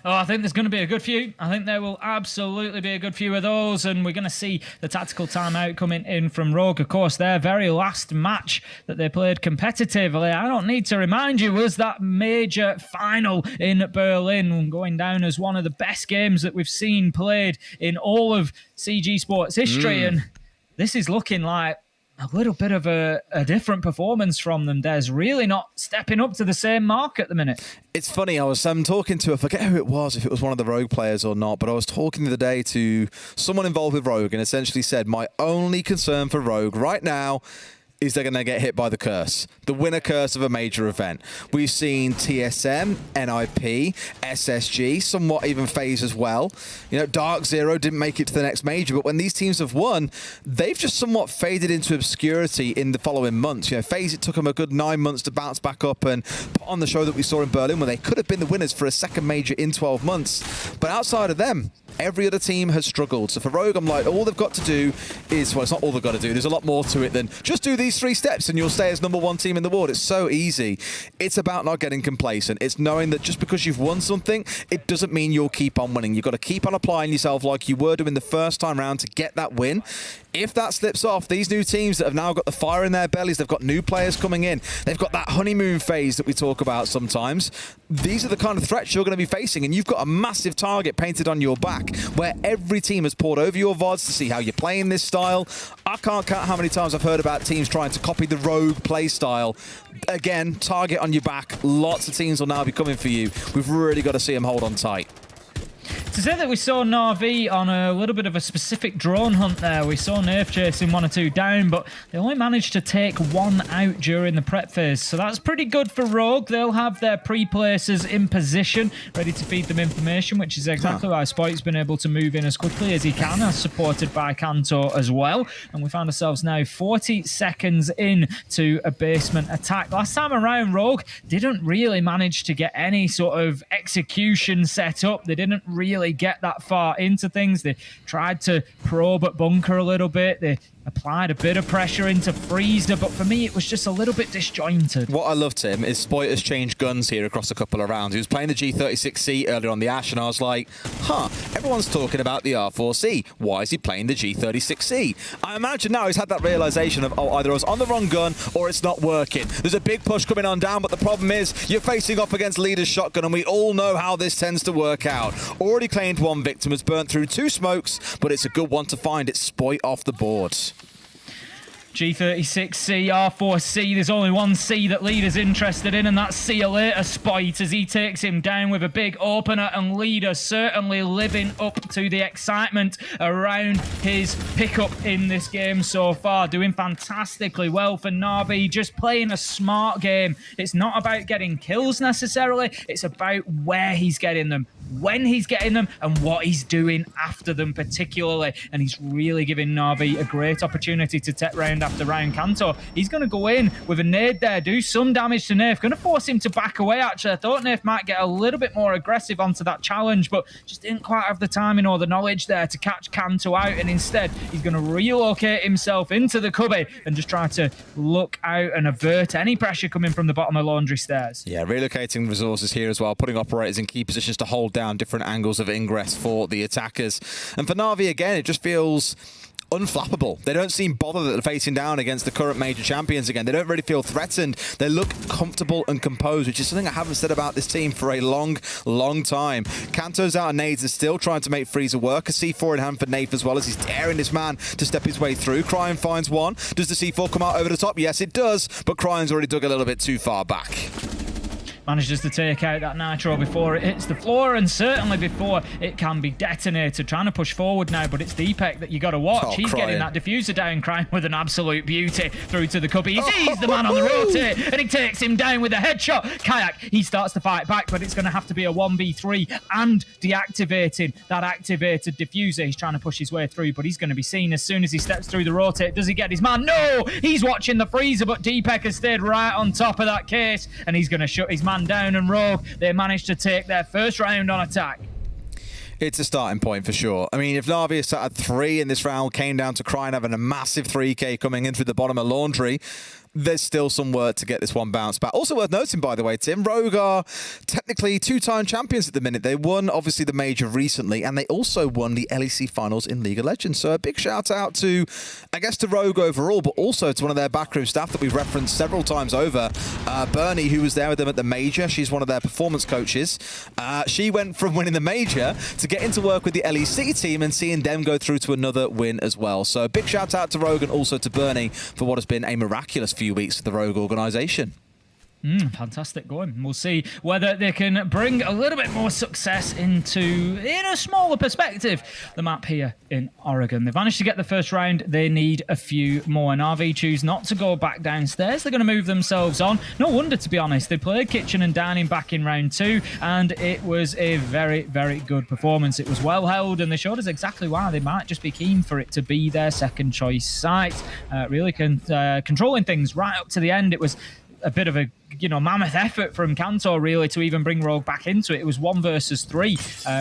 Oh, I think there's going to be a good few. I think there will absolutely be a good few of those, and we're going to see the tactical timeout coming in from Rogue. Of course, their very last match that they played competitively, I don't need to remind you, was that major final in Berlin, going down as one of the best games that we've seen played in all of CG Sports history. And this is looking like a little bit of a different performance from them. There's really not stepping up to the same mark at the minute. It's funny, I was talking to, I forget who it was, if it was one of the Rogue players or not, but I was talking the other day to someone involved with Rogue and essentially said, my only concern for Rogue right now is they're going to get hit by the curse, the winner curse of a major event. We've seen TSM, NIP, SSG, somewhat even FaZe as well. You know, Dark Zero didn't make it to the next major, but when these teams have won, they've just somewhat faded into obscurity in the following months. You know, FaZe, it took them a good 9 months to bounce back up and put on the show that we saw in Berlin, where they could have been the winners for a second major in 12 months. But outside of them, every other team has struggled. So for Rogue, I'm like, all they've got to do is, well, it's not all they've got to do. There's a lot more to it than just do these 3 steps and you'll stay as #1 team in the world. It's so easy. It's about not getting complacent. It's knowing that just because you've won something, it doesn't mean you'll keep on winning. You've got to keep on applying yourself like you were doing the first time round to get that win. If that slips off, these new teams that have now got the fire in their bellies, they've got new players coming in, they've got that honeymoon phase that we talk about sometimes. These are the kind of threats you're going to be facing, and you've got a massive target painted on your back where every team has poured over your VODs to see how you're playing this style. I can't count how many times I've heard about teams trying to copy the Rogue play style. Again, target on your back. Lots of teams will now be coming for you. We've really got to see them hold on tight. To say that we saw Na'Vi on a little bit of a specific drone hunt there. We saw Nerf chasing 1 or 2 down, but they only managed to take 1 out during the prep phase. So that's pretty good for Rogue. They'll have their pre-placers in position, ready to feed them information, which is exactly why Spoit's been able to move in as quickly as he can, as supported by Kanto as well. And we find ourselves now 40 seconds in to a basement attack. Last time around, Rogue didn't really manage to get any sort of execution set up. They didn't really get that far into things. They tried to probe at bunker a little bit. They applied a bit of pressure into Freezer, but for me, it was just a little bit disjointed. What I love, Tim, is Spoit has changed guns here across a couple of rounds. He was playing the G36C earlier on the Ash, and I was like, everyone's talking about the R4C. Why is he playing the G36C? I imagine now he's had that realization of, either I was on the wrong gun or it's not working. There's a big push coming on down, but the problem is you're facing off against Leader's shotgun, and we all know how this tends to work out. Already claimed 1 victim, has burnt through 2 smokes, but it's a good one to find. It's Spoit off the board. G36C, R4C, there's only 1 C that Leader's interested in, and that's see you later, Spoit, as he takes him down with a big opener, and Leader certainly living up to the excitement around his pickup in this game so far. Doing fantastically well for Na'Vi, just playing a smart game. It's not about getting kills necessarily, it's about where he's getting them, when he's getting them, and what he's doing after them particularly. And he's really giving Na'Vi a great opportunity to take round after round. Kanto, he's going to go in with a nade there, do some damage to Nerf. Going to force him to back away, actually. I thought Nerf might get a little bit more aggressive onto that challenge, but just didn't quite have the timing or the knowledge there to catch Kanto out, and instead he's going to relocate himself into the cubby and just try to look out and avert any pressure coming from the bottom of laundry stairs. Yeah, relocating resources here as well, putting operators in key positions to hold down different angles of ingress for the attackers. And for Na'Vi, again, it just feels unflappable. They don't seem bothered that they're facing down against the current major champions again. They don't really feel threatened. They look comfortable and composed, which is something I haven't said about this team for a long, long time. Kanto's out and Nades is still trying to make Freezer work. A C4 in hand for Nath as well as he's daring this man to step his way through. Cryon finds one. Does the C4 come out over the top? Yes, it does, but Cryon's already dug a little bit too far back. Manages to take out that nitro before it hits the floor, and certainly before it can be detonated. Trying to push forward now, but it's Deepek that you got to watch. Oh, He's Crying. getting that diffuser down, Crying with an absolute beauty through to the cubby. He sees the man on the rotate, and he takes him down with a headshot. Kayak, he starts to fight back, but it's going to have to be a 1v3 and deactivating that activated diffuser. He's trying to push his way through, but he's going to be seen as soon as he steps through the rotate. Does he get his man? No! He's watching the freezer, but Deepek has stayed right on top of that case, and he's going to shut his man down. And Rogue, they managed to take their first round on attack. It's a starting point for sure. I mean, if Na'Vi is sat at 3 in this round, came down to Cryon having a massive 3K coming in through the bottom of Laundry, there's still some work to get this one bounced back. Also worth noting, by the way, Tim, Rogue are technically 2-time champions at the minute. They won, obviously, the Major recently, and they also won the LEC Finals in League of Legends. So a big shout out to, I guess, to Rogue overall, but also to one of their backroom staff that we've referenced several times over, Bernie, who was there with them at the Major. She's one of their performance coaches. She went from winning the Major to getting to work with the LEC team and seeing them go through to another win as well. So a big shout out to Rogue and also to Bernie for what has been a miraculous few weeks for the Rogue organisation. Fantastic going. We'll see whether they can bring a little bit more success into, in a smaller perspective, the map here in Oregon. They've managed to get the first round. They need a few more. And RV choose not to go back downstairs. They're going to move themselves on. No wonder, to be honest. They played Kitchen and Dining back in round 2, and it was a very, very good performance. It was well held, and they showed us exactly why they might just be keen for it to be their second choice site. Really controlling things right up to the end. It was a bit of a mammoth effort from Kanto really to even bring Rogue back into it. It was 1 versus 3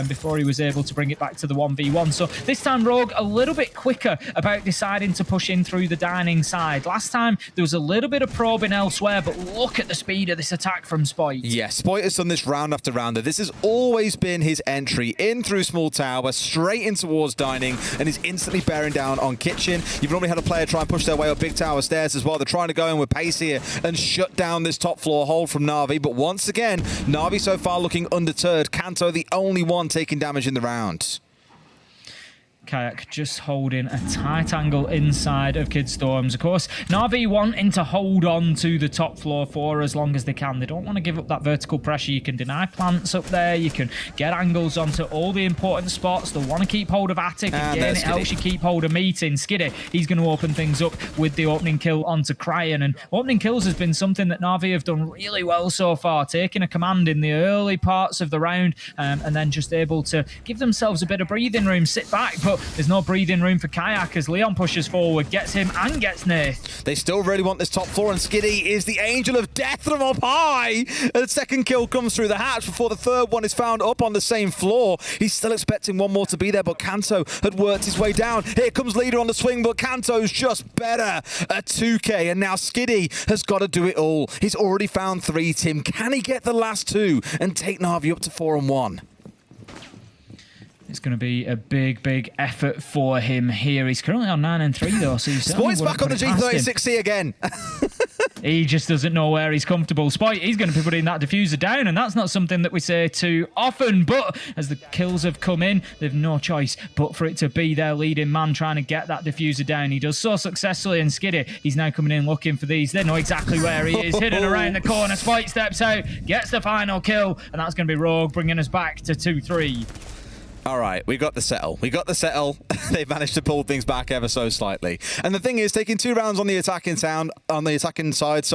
before he was able to bring it back to the 1v1. So this time Rogue a little bit quicker about deciding to push in through the dining side. Last time there was a little bit of probing elsewhere, but look at the speed of this attack from Spoit. Yeah, Spoit has done this round after round. This has always been his entry in through small tower, straight in towards dining, and is instantly bearing down on Kitchen. You've normally had a player try and push their way up big tower stairs as well. They're trying to go in with pace here and shut down this top floor hold from Na'Vi, but once again, Na'Vi so far looking undeterred. Kanto the only one taking damage in the round. Kayak just holding a tight angle inside of Kidstorms. Of course, Na'Vi wanting to hold on to the top floor for as long as they can. They don't want to give up that vertical pressure. You can deny plants up there. You can get angles onto all the important spots. They want to keep hold of Attic. Again, it helps you keep hold of Meeting. Skiddy, he's going to open things up with the opening kill onto Cryon. And opening kills has been something that Na'Vi have done really well so far, taking a command in the early parts of the round and then just able to give themselves a bit of breathing room, sit back. But there's no breathing room for Kayak as Leon pushes forward, gets him and gets Nath. They still really want this top floor, and Skiddy is the angel of death from up high. The second kill comes through the hatch before the third one is found up on the same floor. He's still expecting one more to be there, but Kanto had worked his way down. Here comes Leader on the swing, but Kanto's just better at 2K, and now Skiddy has got to do it all. He's already found 3, Tim. Can he get the last 2 and take Na'Vi up to 4-1? It's going to be a big, big effort for him here. He's currently on 9-3 though, so he's Spoit's back on the G36C again. He just doesn't know where he's comfortable. Spoit, he's going to be putting that diffuser down, and that's not something that we say too often, but as the kills have come in, they've no choice but for it to be their leading man trying to get that diffuser down. He does so successfully, and Skiddy, he's now coming in looking for these. They know exactly where he is, hidden around the corner. Spoit steps out, gets the final kill, and that's going to be Rogue, bringing us back to 2-3. All right, we got the settle. We got the settle. They've managed to pull things back ever so slightly. And the thing is, taking 2 rounds on the attacking side,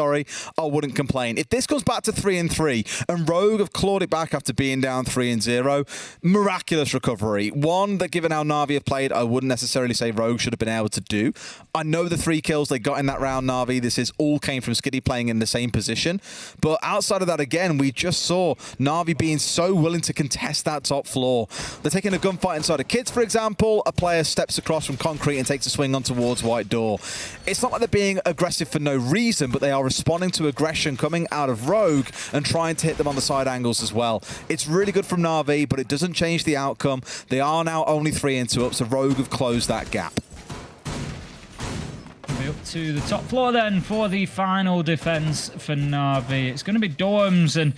I wouldn't complain. If this comes back to 3-3, and Rogue have clawed it back after being down 3-0, miraculous recovery. One that, given how Na'Vi have played, I wouldn't necessarily say Rogue should have been able to do. I know the 3 kills they got in that round, Na'Vi. This all came from Skiddy playing in the same position. But outside of that, again, we just saw Na'Vi being so willing to contest that top floor. They're taking a gunfight inside of Kids, for example. A player steps across from concrete and takes a swing on towards White Door. It's not like they're being aggressive for no reason, but they are responding to aggression coming out of Rogue and trying to hit them on the side angles as well. It's really good from Na'Vi, but it doesn't change the outcome. They are now only 3-2 up, so Rogue have closed that gap. up to the top floor then for the final defense for Na'Vi. It's going to be Dorms, and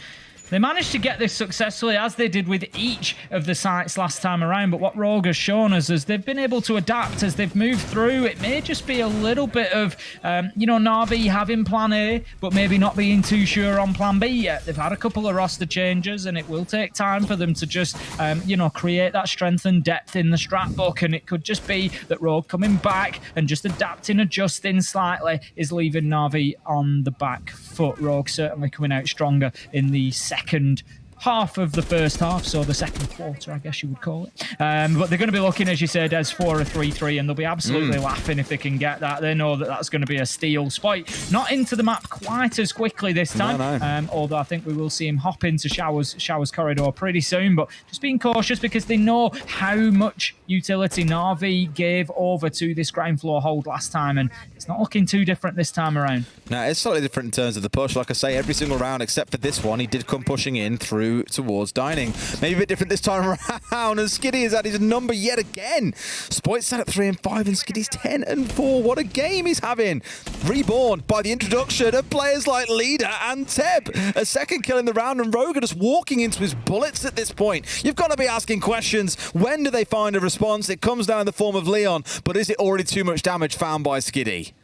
they managed to get this successfully, as they did with each of the sites last time around. But what Rogue has shown us is they've been able to adapt as they've moved through. It may just be a little bit of, Na'Vi having plan A, but maybe not being too sure on plan B yet. They've had a couple of roster changes, and it will take time for them to just, create that strength and depth in the strat book. And it could just be that Rogue coming back and just adapting, adjusting slightly is leaving Na'Vi on the back foot. Rogue certainly coming out stronger in the second half of the first half, so the second quarter, I guess you would call it. But they're going to be looking, as you said, as for a 3-3, and they'll be absolutely laughing if they can get that. They know that that's going to be a steal. Spoit not into the map quite as quickly this time, although I think we will see him hop into Showers corridor pretty soon, but just being cautious because they know how much utility Na'Vi gave over to this ground floor hold last time, and it's not looking too different this time around. No, it's slightly different in terms of the push. Like I say, every single round except for this one, he did come pushing in through towards dining. Maybe a bit different this time around, and Skiddy has had his number yet again. Spoit's sat at 3 and 5, and Skiddy's 10 and 4. What a game he's having. Reborn by the introduction of players like Leader and Teb. A second kill in the round, and Roger just walking into his bullets at this point. You've got to be asking questions. When do they find a response? It comes down in the form of Leon, but is it already too much damage found by Skiddy?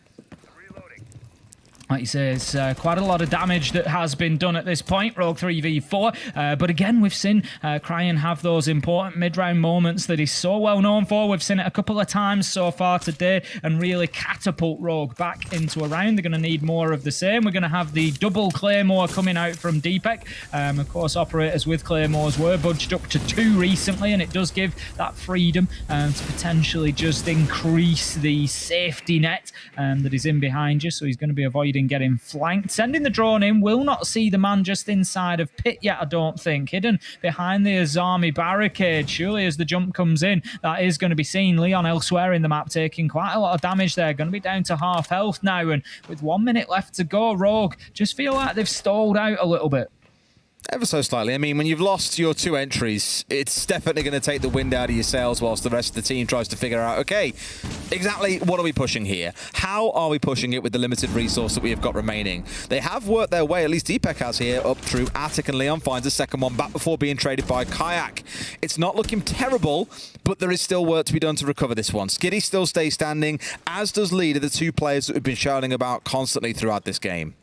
Like you say, it's quite a lot of damage that has been done at this point. Rogue 3v4. But again, we've seen Cryan have those important mid-round moments that he's so well known for. We've seen it a couple of times so far today and really catapult Rogue back into a round. They're going to need more of the same. We're going to have the double Claymore coming out from Deepek. Of course, operators with Claymores were budged up to 2 recently, and it does give that freedom to potentially just increase the safety net that is in behind you. So he's going to be avoiding getting flanked. Sending the drone in, will not see the man just inside of pit yet, I don't think. Hidden behind the Azami barricade. Surely as the jump comes in, that is going to be seen. Leon elsewhere in the map taking quite a lot of damage there. Going to be down to half health now, and with 1 minute left to go, Rogue just feel like they've stalled out a little bit. Ever so slightly. I mean, when you've lost your 2 entries, it's definitely going to take the wind out of your sails whilst the rest of the team tries to figure out, okay, exactly what are we pushing here? How are we pushing it with the limited resource that we have got remaining? They have worked their way, at least Deepek has here, up through Attic, and Leon finds a second one back before being traded by Kayak. It's not looking terrible, but there is still work to be done to recover this one. Skiddy still stays standing, as does Leader, the 2 players that have been shouting about constantly throughout this game.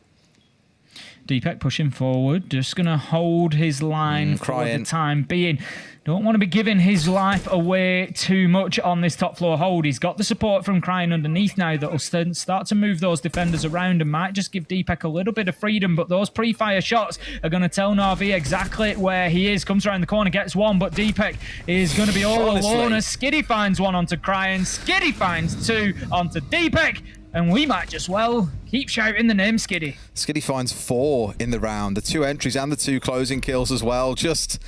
Deepek pushing forward, just going to hold his line for the time being. Don't want to be giving his life away too much on this top floor hold. He's got the support from Crying underneath now that will start to move those defenders around and might just give Deepek a little bit of freedom, but those pre-fire shots are going to tell Na'Vi exactly where he is. Comes around the corner, gets one, but Deepek is going to be all alone as Skiddy finds one onto Crying. Skiddy finds 2 onto Deepek. And we might just well keep shouting the name Skiddy. Skiddy finds 4 in the round. The 2 entries and the 2 closing kills as well. Just,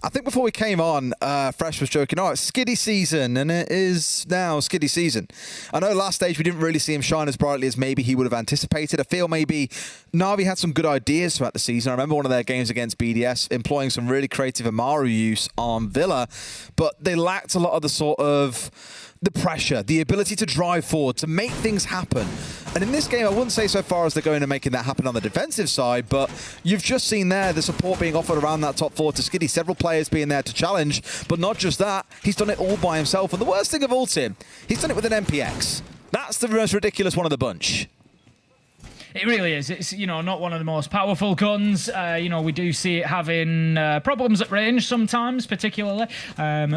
I think before we came on, Fresh was joking, oh, it's Skiddy season, and it is now Skiddy season. I know last stage we didn't really see him shine as brightly as maybe he would have anticipated. I feel maybe Na'Vi had some good ideas throughout the season. I remember one of their games against BDS employing some really creative Amaru use on Villa, but they lacked a lot of the sort of the pressure, the ability to drive forward, to make things happen. And in this game, I wouldn't say so far as they're going to making that happen on the defensive side, but you've just seen there the support being offered around that top 4 to Skiddy, several players being there to challenge, but not just that, he's done it all by himself. And the worst thing of all, Tim, he's done it with an MPX. That's the most ridiculous one of the bunch. It really is. It's, not one of the most powerful guns. We do see it having problems at range sometimes, particularly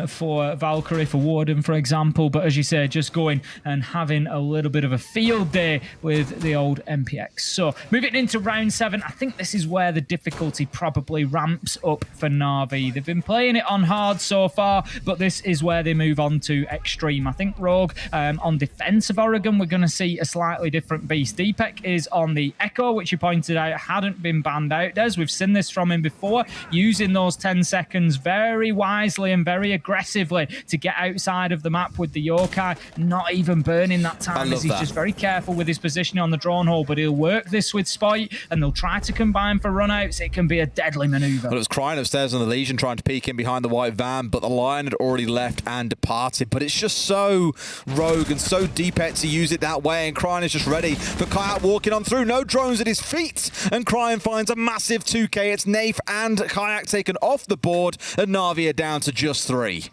for Valkyrie, for Warden, for example. But as you say, just going and having a little bit of a field day with the old MPX. So moving into round 7, I think this is where the difficulty probably ramps up for Na'Vi. They've been playing it on hard so far, but this is where they move on to extreme. I think Rogue on defense of Oregon, we're going to see a slightly different beast. Deepek is on on the Echo, which you pointed out hadn't been banned out. We've seen this from him before, using those 10 seconds very wisely and very aggressively to get outside of the map with the Yokai, not even burning that time as he's just very careful with his positioning on the drone hole, but he'll work this with Spite and they'll try to combine for runouts. It can be a deadly maneuver. Well, it was Crying upstairs on the Legion trying to peek in behind the white van, but the Lion had already left and departed. But it's just so rogue and so deep to use it that way, and Crying is just ready for Kayak walking on through. No drones at his feet, and Crying finds a massive 2K. It's Nafe and Kayak taken off the board, and Na'Vi are down to just 3.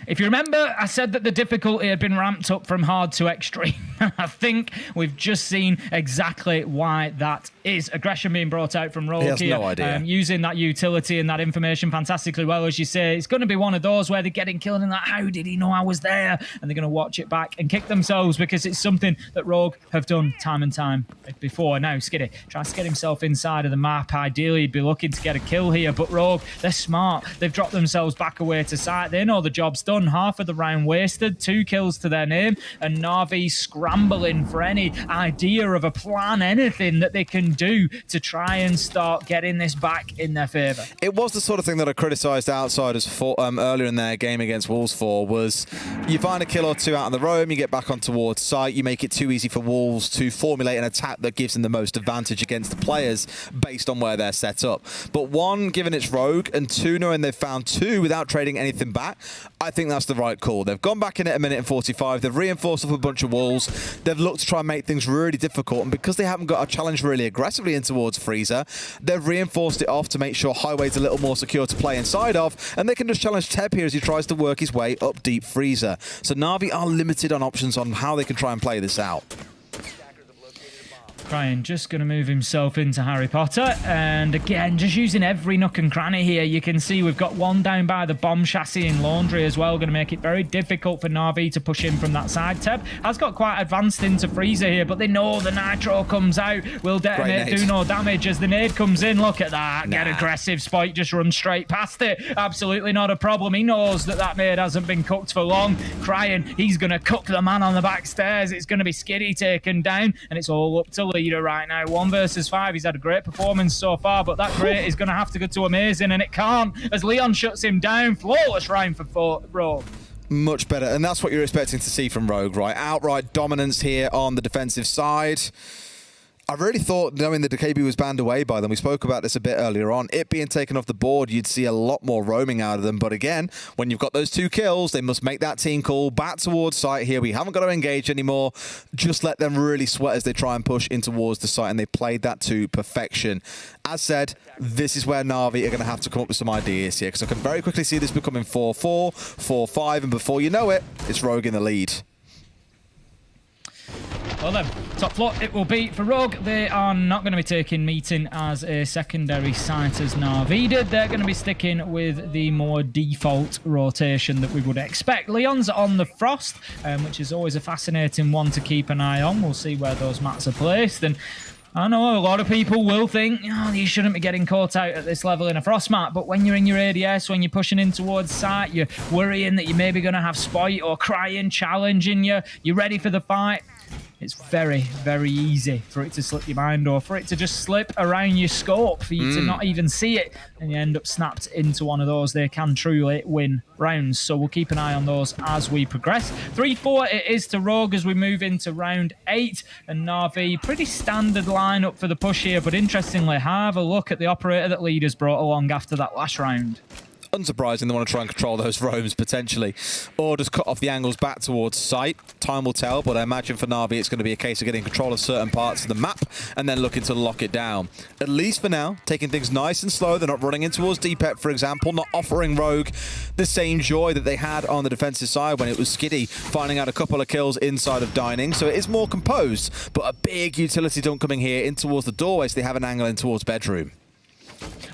If you remember, I said that the difficulty had been ramped up from hard to extreme. I think we've just seen exactly why that is. Aggression being brought out from Rogue here. He has no idea. Using that utility and that information fantastically well, as you say. It's going to be one of those where they're getting killed and like, how did he know I was there? And they're going to watch it back and kick themselves because it's something that Rogue have done time and time before. Now, Skiddy tries to get himself inside of the map. Ideally, he'd be looking to get a kill here, but Rogue, they're smart. They've dropped themselves back away to site. They know the job's done. Half of the round wasted, 2 kills to their name, and Na'Vi scrambling for any idea of a plan, anything that they can do to try and start getting this back in their favour. It was the sort of thing that I criticised Outsiders for earlier in their game against Wolves for, was you find a kill or 2 out on the roam, you get back on towards site, you make it too easy for Wolves to formulate an attack that gives them the most advantage against the players based on where they're set up. But 1, given it's Rogue, and 2, knowing they've found 2 without trading anything back, I think that's the right call. They've gone back in at 1:45. They've reinforced up a bunch of walls. They've looked to try and make things really difficult. And because they haven't got a challenge really aggressively in towards Freezer, they've reinforced it off to make sure Highway's a little more secure to play inside of. And they can just challenge Teb here as he tries to work his way up deep Freezer. So Na'Vi are limited on options on how they can try and play this out. Ryan just going to move himself into Harry Potter, and again just using every nook and cranny here. You can see we've got 1 down by the bomb chassis in Laundry as well, going to make it very difficult for Na'Vi to push in from that side. Teb has got quite advanced into Freezer here, but they know the Nitro comes out, will detonate, do no damage as the nade comes in. Look at that, get aggressive. Spike just runs straight past it, absolutely not a problem. He knows that that nade hasn't been cooked for long. Crying, he's going to cook the man on the back stairs. It's going to be Skiddy taken down, and it's all up to leader right now. 1 versus 5. He's had a great performance so far, but that great is going to have to go to amazing, and it can't as Leon shuts him down. Flawless round for Rogue. Much better, and that's what you're expecting to see from Rogue, right? Outright dominance here on the defensive side. I really thought, knowing that the KB was banned away by them, we spoke about this a bit earlier on, it being taken off the board, you'd see a lot more roaming out of them. But again, when you've got those 2 kills, they must make that team call back towards site here. We haven't got to engage anymore. Just let them really sweat as they try and push in towards the site, and they played that to perfection. As said, this is where Na'Vi are going to have to come up with some ideas here, because I can very quickly see this becoming 4-4, 4-5, and before you know it, it's Rogue in the lead. Well then, top floor it will be for Rogue. They are not going to be taking meeting as a secondary site as Na'Vi did. They're going to be sticking with the more default rotation that we would expect. Leon's on the Frost, which is always a fascinating one to keep an eye on. We'll see where those mats are placed. And I know a lot of people will think, oh, you shouldn't be getting caught out at this level in a Frost map, but when you're in your ADS, when you're pushing in towards site, you're worrying that you're maybe going to have Spite or Crying challenging you, you're ready for the fight. It's very, very easy for it to slip your mind, or for it to just slip around your scope, for you to not even see it, and you end up snapped into one of those. They can truly win rounds, so we'll keep an eye on those as we progress. 3-4 it is to Rogue as we move into round 8, and Na'Vi, pretty standard lineup for the push here, but interestingly, have a look at the operator that Leaders brought along after that last round. Unsurprising, they want to try and control those roams potentially, or just cut off the angles back towards site. Time will tell, but I imagine for Na'Vi it's going to be a case of getting control of certain parts of the map and then looking to lock it down. At least for now, taking things nice and slow. They're not running in towards Deepet, for example, not offering Rogue the same joy that they had on the defensive side when it was Skiddy finding out a couple of kills inside of Dining. So it is more composed, but a big utility dump coming here in towards the doorway, so they have an angle in towards bedroom.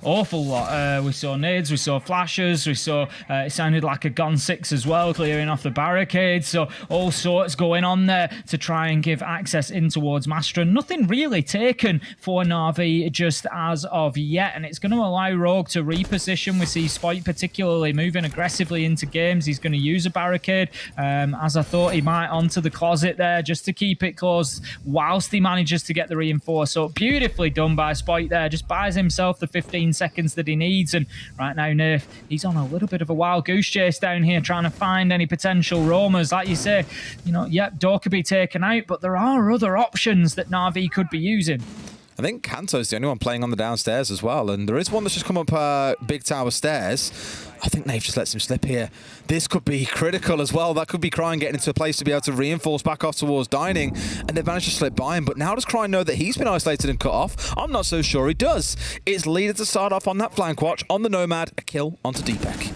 Awful lot. We saw nades, we saw flashes, we saw it sounded like a Gun 6 as well, clearing off the barricades. So all sorts going on there to try and give access in towards Master. Nothing really taken for Na'Vi just as of yet, and it's going to allow Rogue to reposition. We see Spike particularly moving aggressively into games. He's going to use a barricade, as I thought he might, onto the closet there just to keep it closed whilst he manages to get the reinforce. So beautifully done by Spike there. Just buys himself the 15 seconds that he needs, and right now Nerf, he's on a little bit of a wild goose chase down here trying to find any potential roamers. Like you say, you know, yep, door could be taken out, but there are other options that Na'Vi could be using. I think Kanto's the only one playing on the downstairs as well, and there is one that's just come up Big Tower stairs. I think Nave just lets him slip here. This could be critical as well. That could be Cryin getting into a place to be able to reinforce back off towards Dining, and they've managed to slip by him. But now does Cryin know that he's been isolated and cut off? I'm not so sure he does. It's Leader to start off on that flank watch on the Nomad. A kill onto Deepek.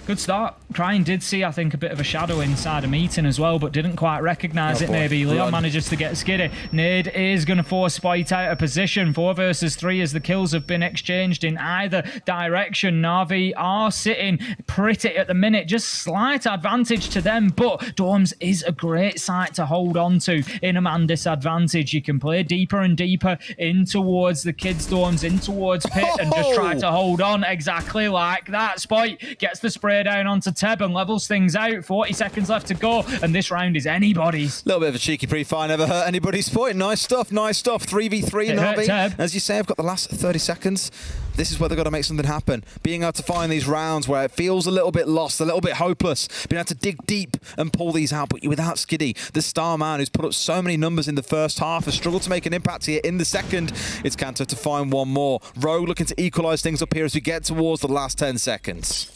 Good start. Cryin did see, I think, a bit of a shadow inside a meeting as well, but didn't quite recognise it maybe. Leon manages to get skiddy. Nade is going to force Spite out of position. 4 versus 3 as the kills have been exchanged in either direction. Na'Vi are sitting pretty at the minute. Just slight advantage to them, but Dorms is a great site to hold on to in a man disadvantage. You can play deeper and deeper in towards the kids' dorms, in towards Pit, and just try to hold on exactly like that. Spite gets the spray down onto Teb and levels things out. 40 seconds left to go, and this round is anybody's. A little bit of a cheeky pre-fire, never hurt anybody's point. Nice stuff, nice stuff. 3v3 Na'Vi. As you say, I've got the last 30 seconds. This is where they've got to make something happen. Being able to find these rounds where it feels a little bit lost, a little bit hopeless. Being able to dig deep and pull these out, but without Skiddy, the star man who's put up so many numbers in the first half, has struggled to make an impact here in the second. It's Kanto to find one more. Rogue looking to equalise things up here as we get towards the last 10 seconds.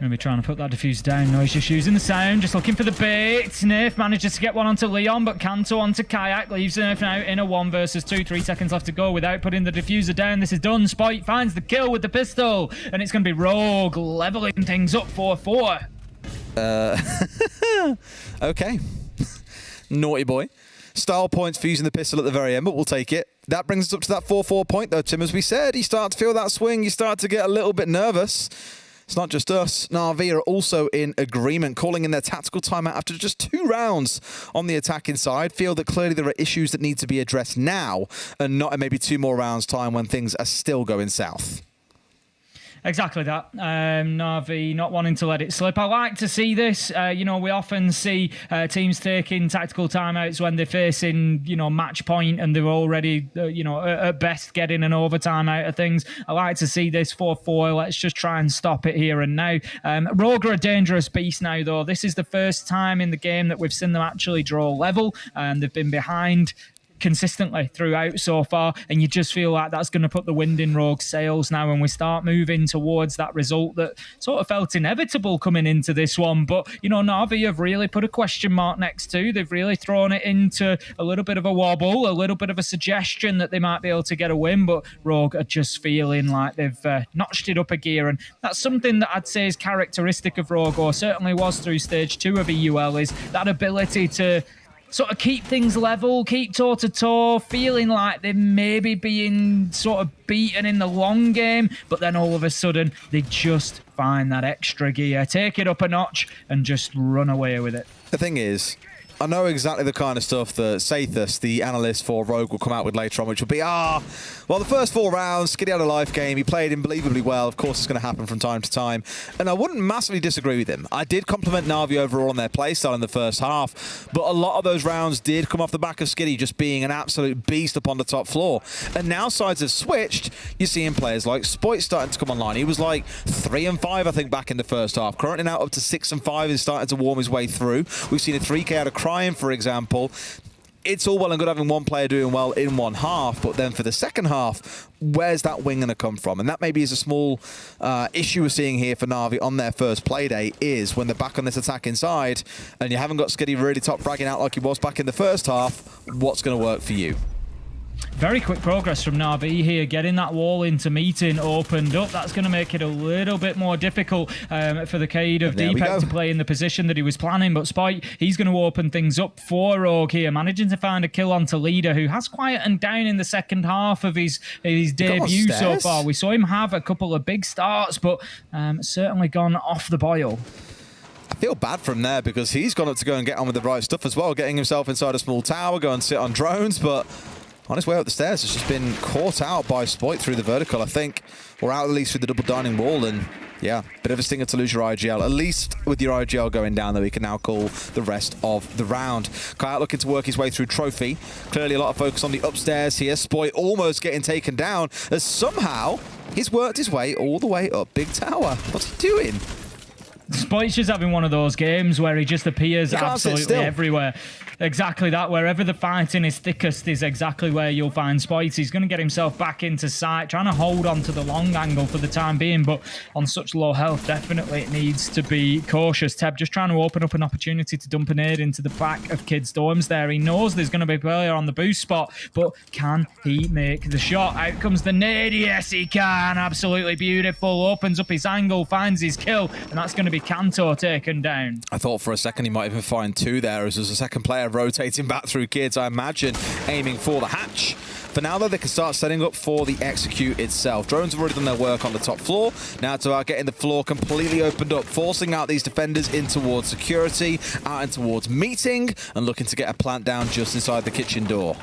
Going to be trying to put that diffuse down. No, he's just using the sound, just looking for the bait. Nerf manages to get one onto Leon, but Kanto onto Kayak. Leaves Nerf now in a 1 versus 2. 3 seconds left to go without putting the diffuser down. This is done. Spite finds the kill with the pistol, and it's going to be Rogue leveling things up 4-4. Okay. Naughty boy. Style points for using the pistol at the very end, but we'll take it. That brings us up to that 4-4 point, though, Tim. As we said, you start to feel that swing. You start to get a little bit nervous. It's not just us. Na'Vi are also in agreement, calling in their tactical timeout after just 2 rounds on the attacking side. Feel that clearly there are issues that need to be addressed now and not in maybe 2 more rounds' time when things are still going south. Exactly that. Na'Vi not wanting to let it slip. I like to see this. You know, we often see teams taking tactical timeouts when they're facing, you know, match point and they're already, you know, at best getting an overtime out of things. I like to see this 4-4. Let's just try and stop it here and now. Rogue are a dangerous beast now, though. This is the first time in the game that we've seen them actually draw level, and they've been behind consistently throughout so far, and you just feel like that's going to put the wind in Rogue's sails now when we start moving towards that result that sort of felt inevitable coming into this one. But, you know, Na'Vi have really put a question mark next to. They've really thrown it into a little bit of a wobble, a little bit of a suggestion that they might be able to get a win, but Rogue are just feeling like they've notched it up a gear, and that's something that I'd say is characteristic of Rogue, or certainly was through stage 2 of EUL, is that ability to sort of keep things level, keep toe-to-toe, feeling like they're maybe being sort of beaten in the long game, but then all of a sudden they just find that extra gear, take it up a notch, and just run away with it. The thing is, I know exactly the kind of stuff that CEST, the analyst for Rogue, will come out with later on, which will be, well, the first 4 rounds, Skiddy had a life game, he played unbelievably well, of course it's going to happen from time to time, and I wouldn't massively disagree with him. I did compliment Na'Vi overall on their playstyle in the first half, but a lot of those rounds did come off the back of Skiddy just being an absolute beast upon the top floor, and now sides have switched. You're seeing players like Spoit starting to come online. He was like 3-5, I think, back in the first half, currently now up to 6-5 and starting to warm his way through. We've seen a 3K out of Cryin, for example. It's all well and good having one player doing well in one half, but then for the second half, where's that wing going to come from? And that maybe is a small issue we're seeing here for Na'Vi on their first Playday, is when they're back on this attack inside and you haven't got Skiddy really top fragging out like he was back in the first half, what's going to work for you? Very quick progress from Na'Vi here, getting that wall into meeting opened up. That's going to make it a little bit more difficult for the Cade of Deepek to play in the position that he was planning. But Spite, he's going to open things up for Rogue here, managing to find a kill onto Leader, who has quietened down in the second half of his debut so far. We saw him have a couple of big starts, but certainly gone off the boil. I feel bad for him there because he's gone up to go and get on with the right stuff as well, getting himself inside a small tower, go and sit on drones, but on his way up the stairs, has just been caught out by Spoit through the vertical, I think, or out at least through the double dining wall. And yeah, bit of a stinger to lose your IGL. At least with your IGL going down, though, we can now call the rest of the round. Kayat looking to work his way through Trophy. Clearly a lot of focus on the upstairs here. Spoit almost getting taken down as somehow he's worked his way all the way up Big Tower. What's he doing? Spoit's just having one of those games where he just appears absolutely everywhere. Exactly that. Wherever the fighting is thickest is exactly where you'll find Spoit. He's going to get himself back into sight, trying to hold on to the long angle for the time being, but on such low health, definitely it needs to be cautious. Teb just trying to open up an opportunity to dump a nade into the back of Kid Storms there. He knows there's going to be a player on the boost spot, but can he make the shot? Out comes the nade. Yes, he can. Absolutely beautiful. Opens up his angle, finds his kill, and that's going to be Kanto taken down. I thought for a second he might even find two there as there's a second player rotating back through Kids, I imagine, aiming for the hatch. For now, though, they can start setting up for the execute itself. Drones have already done their work on the top floor. Now it's about getting the floor completely opened up, forcing out these defenders in towards security, out in towards meeting, and looking to get a plant down just inside the kitchen door.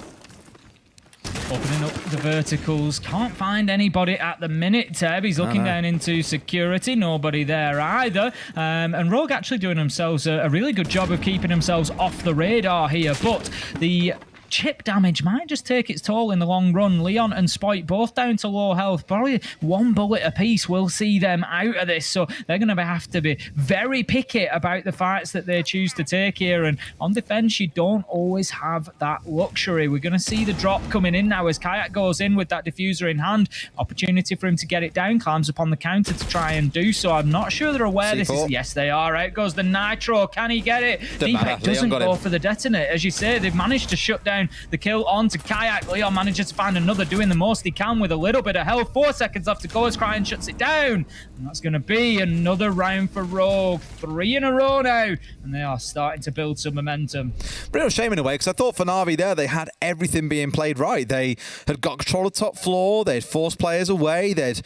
Opening up the verticals. Can't find anybody at the minute, Teb. He's looking down into security. Nobody there either. And Rogue actually doing themselves a really good job of keeping themselves off the radar here. But the chip damage might just take its toll in the long run. Leon and Spoit both down to low health. Probably one bullet apiece will see them out of this. So they're going to have to be very picky about the fights that they choose to take here. And on defense, you don't always have that luxury. We're going to see the drop coming in now as Kayak goes in with that diffuser in hand. Opportunity for him to get it down. Climbs upon the counter to try and do so. I'm not sure they're aware this is... Yes, they are. Out goes the Nitro. Can he get it? Deepek doesn't go for the detonate. As you say, they've managed to shut down the kill onto Kayak. Leon manages to find another, doing the most he can with a little bit of health. 4 seconds left to go as Cryan shuts it down. And that's going to be another round for Rogue. 3 in a row now. And they are starting to build some momentum. Real shame in a way, because I thought for Na'Vi there, they had everything being played right. They had got control of the top floor. They'd forced players away. They'd,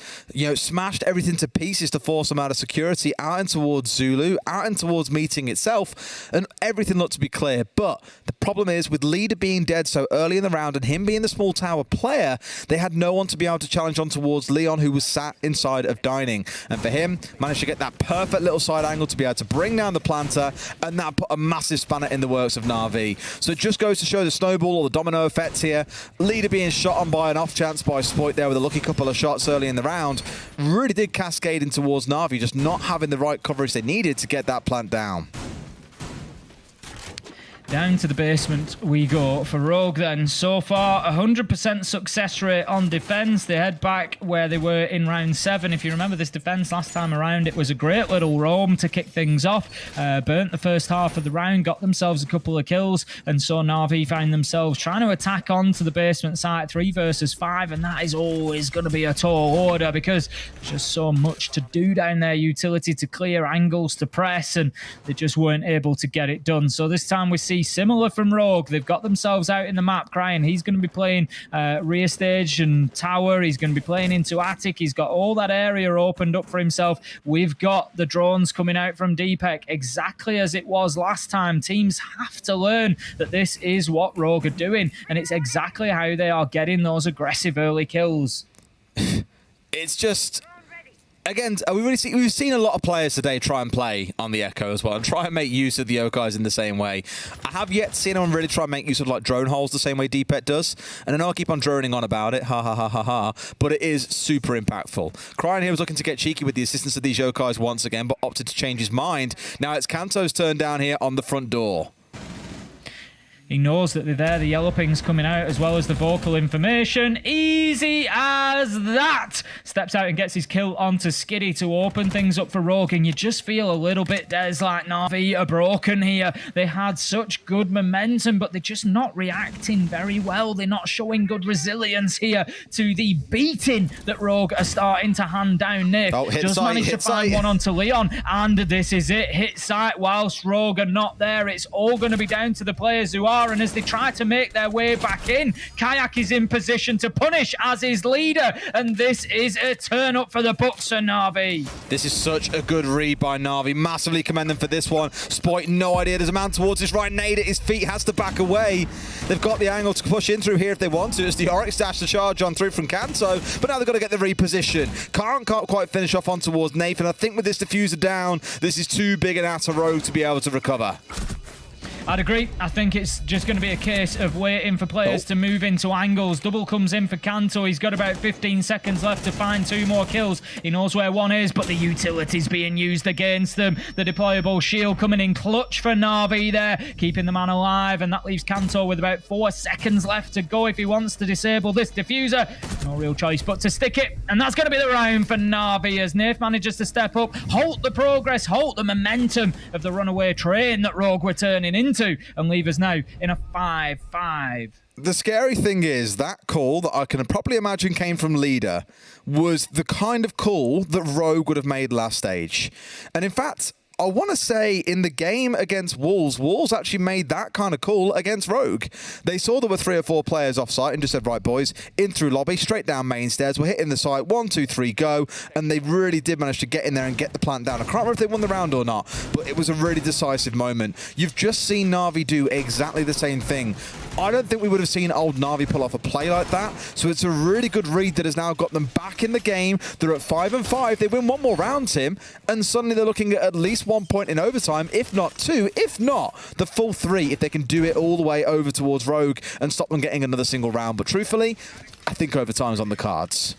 smashed everything to pieces to force them out of security, out and towards Zulu, out and towards meeting itself. And everything looked to be clear. But the problem is, with Leader being dead so early in the round and him being the small tower player, they had no one to be able to challenge on towards Leon, who was sat inside of dining. And for him, managed to get that perfect little side angle to be able to bring down the planter, and that put a massive spanner in the works of Na'Vi. So it just goes to show the snowball or the domino effect here. Leader being shot on by an off chance by Spoit there with a lucky couple of shots early in the round really did cascade in towards Na'Vi, just not having the right coverage they needed to get that plant down. Down to the basement we go for Rogue then. So far, 100% success rate on defense. They head back where they were in round 7. If you remember this defense last time around, it was a great little roam to kick things off. Burnt the first half of the round, got themselves a couple of kills, and so Na'Vi find themselves trying to attack onto the basement site 3 versus 5, and that is always going to be a tall order because there's just so much to do down there. Utility to clear, angles to press, and they just weren't able to get it done. So this time we see similar from Rogue. They've got themselves out in the map. Cryan, he's going to be playing rear stage and tower. He's going to be playing into attic. He's got all that area opened up for himself. We've got the drones coming out from Deepek exactly as it was last time. Teams have to learn that this is what Rogue are doing, and it's exactly how they are getting those aggressive early kills. It's just... Again, we've seen a lot of players today try and play on the Echo as well and try and make use of the Yokais in the same way. I have yet to see anyone really try and make use of like drone holes the same way Deepek does. And I know I keep on droning on about it, ha ha ha ha ha, but it is super impactful. Cryan here was looking to get cheeky with the assistance of these Yokais once again, but opted to change his mind. Now it's Kanto's turn down here on the front door. He knows that they're there. The yellow ping's coming out as well as the vocal information. Easy as that. Steps out and gets his kill onto Skiddy to open things up for Rogue. And you just feel a little bit, Des, like Na'Vi are broken here. They had such good momentum, but they're just not reacting very well. They're not showing good resilience here to the beating that Rogue are starting to hand down. Nif does manage to find one onto Leon. And this is it. Hit sight whilst Rogue are not there. It's all going to be down to the players who are. And as they try to make their way back in, Kayak is in position to punish as his leader. And this is a turn up for the Bucks for Na'Vi. This is such a good read by Na'Vi. Massively commend them for this one. Spoit, no idea. There's a man towards his right. Nade at his feet, has to back away. They've got the angle to push in through here if they want to. It's the Oryx dash to charge on through from Kanto. But now they've got to get the reposition. Can't quite finish off on towards Nathan. I think with this diffuser down, this is too big an outer rogue to be able to recover. I'd agree. I think it's just going to be a case of waiting for players to move into angles. Double comes in for Kanto. He's got about 15 seconds left to find 2 more kills. He knows where one is, but the utility's being used against them. The deployable shield coming in clutch for Na'Vi there, keeping the man alive, and that leaves Kanto with about 4 seconds left to go if he wants to disable this diffuser. No real choice but to stick it, and that's going to be the round for Na'Vi as Nath manages to step up, halt the progress, halt the momentum of the runaway train that Rogue were turning into, and leave us now in a 5-5. The scary thing is that call that I can probably imagine came from Leader was the kind of call that Rogue would have made last stage. And in fact, I want to say in the game against Wolves, Wolves actually made that kind of call against Rogue. They saw there were 3 or 4 players off site and just said, right, boys, in through lobby, straight down main stairs. We're hitting the site, 1, 2, 3, go. And they really did manage to get in there and get the plant down. I can't remember if they won the round or not, but it was a really decisive moment. You've just seen Na'Vi do exactly the same thing. I don't think we would have seen old Na'Vi pull off a play like that. So it's a really good read that has now got them back in the game. They're at 5-5. They win 1 more round, Tim, and suddenly they're looking at least 1 point in overtime, if not 2, if not the full 3, if they can do it all the way over towards Rogue and stop them getting another single round. But truthfully, I think overtime's on the cards.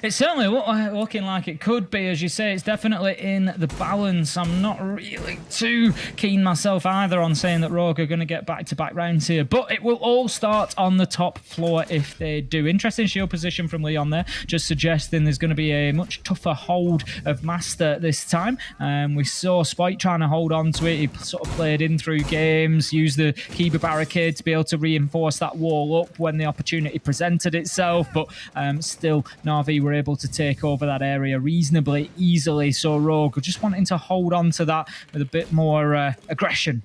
It's certainly looking like it could be, as you say. It's definitely in the balance. I'm not really too keen myself either on saying that Rogue are going to get back-to-back rounds here, but it will all start on the top floor if they do. Interesting shield position from Leon there, just suggesting there's going to be a much tougher hold of Master this time. We saw Spike trying to hold on to it. He sort of played in through games, used the Kiba barricade to be able to reinforce that wall up when the opportunity presented itself, but still Na'Vi were able to take over that area reasonably easily. So Rogue just wanting to hold on to that with a bit more aggression.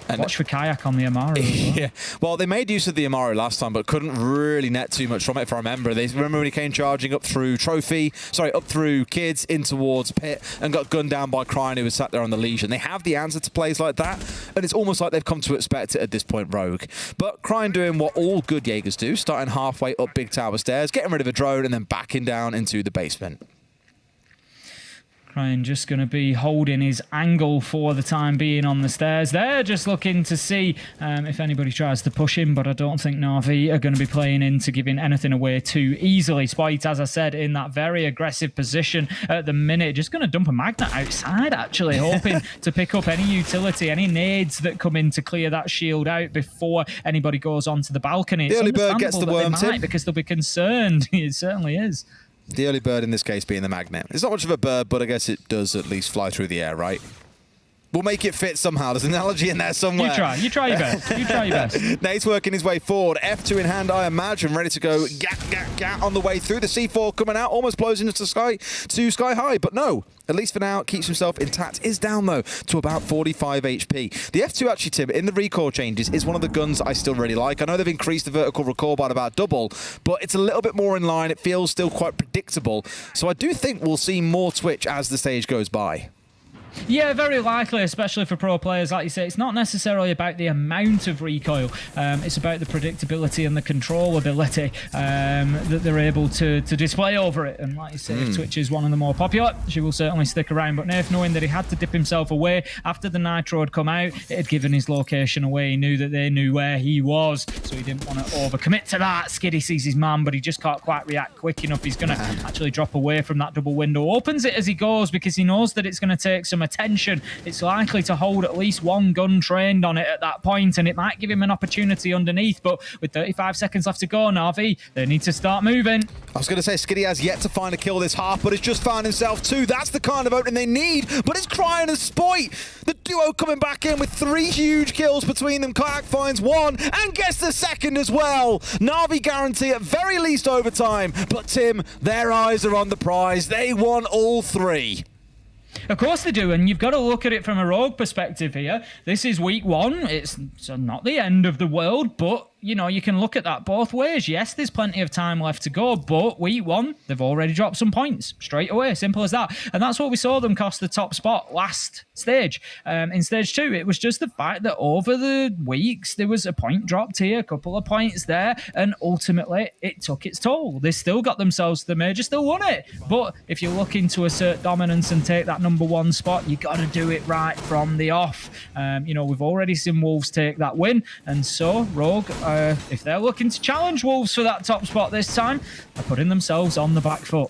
And watch for Kayak on the Amaru. Yeah, well, they made use of the Amaru last time, but couldn't really net too much from it, if I remember. Remember when he came charging up through up through Kids in towards Pit and got gunned down by Cryin, who was sat there on the leash. And they have the answer to plays like that, and it's almost like they've come to expect it at this point, Rogue. But Cryin doing what all good Jaegers do, starting halfway up big tower stairs, getting rid of a drone, and then backing down into the basement. Cryin just going to be holding his angle for the time being on the stairs there, just looking to see if anybody tries to push him, but I don't think Na'Vi are going to be playing into giving anything away too easily. Spite, as I said, in that very aggressive position at the minute, just going to dump a magnet outside, actually, hoping to pick up any utility, any nades that come in to clear that shield out before anybody goes onto the balcony. The early bird gets the worm, Tim. Because they'll be concerned. It certainly is. The early bird in this case being the magnet. It's not much of a bird, but I guess it does at least fly through the air, right? We'll make it fit somehow. There's an analogy in there somewhere. You try your best. You try your best. Nate's working his way forward. F2 in hand, I imagine, ready to go. Gat on the way through. The C4 coming out, almost blows into sky high, but no. At least for now, keeps himself intact. Is down, though, to about 45 HP. The F2, actually, Tim, in the recoil changes, is one of the guns I still really like. I know they've increased the vertical recoil by about double, but it's a little bit more in line. It feels still quite predictable. So I do think we'll see more Twitch as the stage goes by. Yeah, very likely, especially for pro players. Like you say, it's not necessarily about the amount of recoil. It's about the predictability and the controllability that they're able to display over it. And like you say, if Twitch is one of the more popular, she will certainly stick around. But Nath, knowing that he had to dip himself away after the Nitro had come out, it had given his location away. He knew that they knew where he was, so he didn't want to overcommit to that. Skiddy sees his man, but he just can't quite react quick enough. He's going to actually drop away from that double window. Opens it as he goes because he knows that it's going to take some attention, it's likely to hold at least one gun trained on it at that point, and it might give him an opportunity underneath. But with 35 seconds left to go, Na'Vi, they need to start moving. I was going to say, Skitty has yet to find a kill this half, but has just found himself two. That's the kind of opening they need, but it's Cryan and Spoit. The duo coming back in with 3 huge kills between them. Kayak finds one and gets the second as well. Na'Vi guarantee at very least overtime, but Tim, their eyes are on the prize. They won all 3. Of course they do, and you've got to look at it from a Rogue perspective here. This is week 1. It's not the end of the world, but you know, you can look at that both ways. Yes, there's plenty of time left to go, but week 1, they've already dropped some points straight away. Simple as that. And that's what we saw them cost the top spot last stage. In stage 2, it was just the fact that over the weeks, there was a point dropped here, a couple of points there, and ultimately it took its toll. They still got themselves to the major, still won it. But if you're looking to assert dominance and take that number 1 spot, you got to do it right from the off. You know, we've already seen Wolves take that win, and so Rogue, if they're looking to challenge Wolves for that top spot this time, they're putting themselves on the back foot.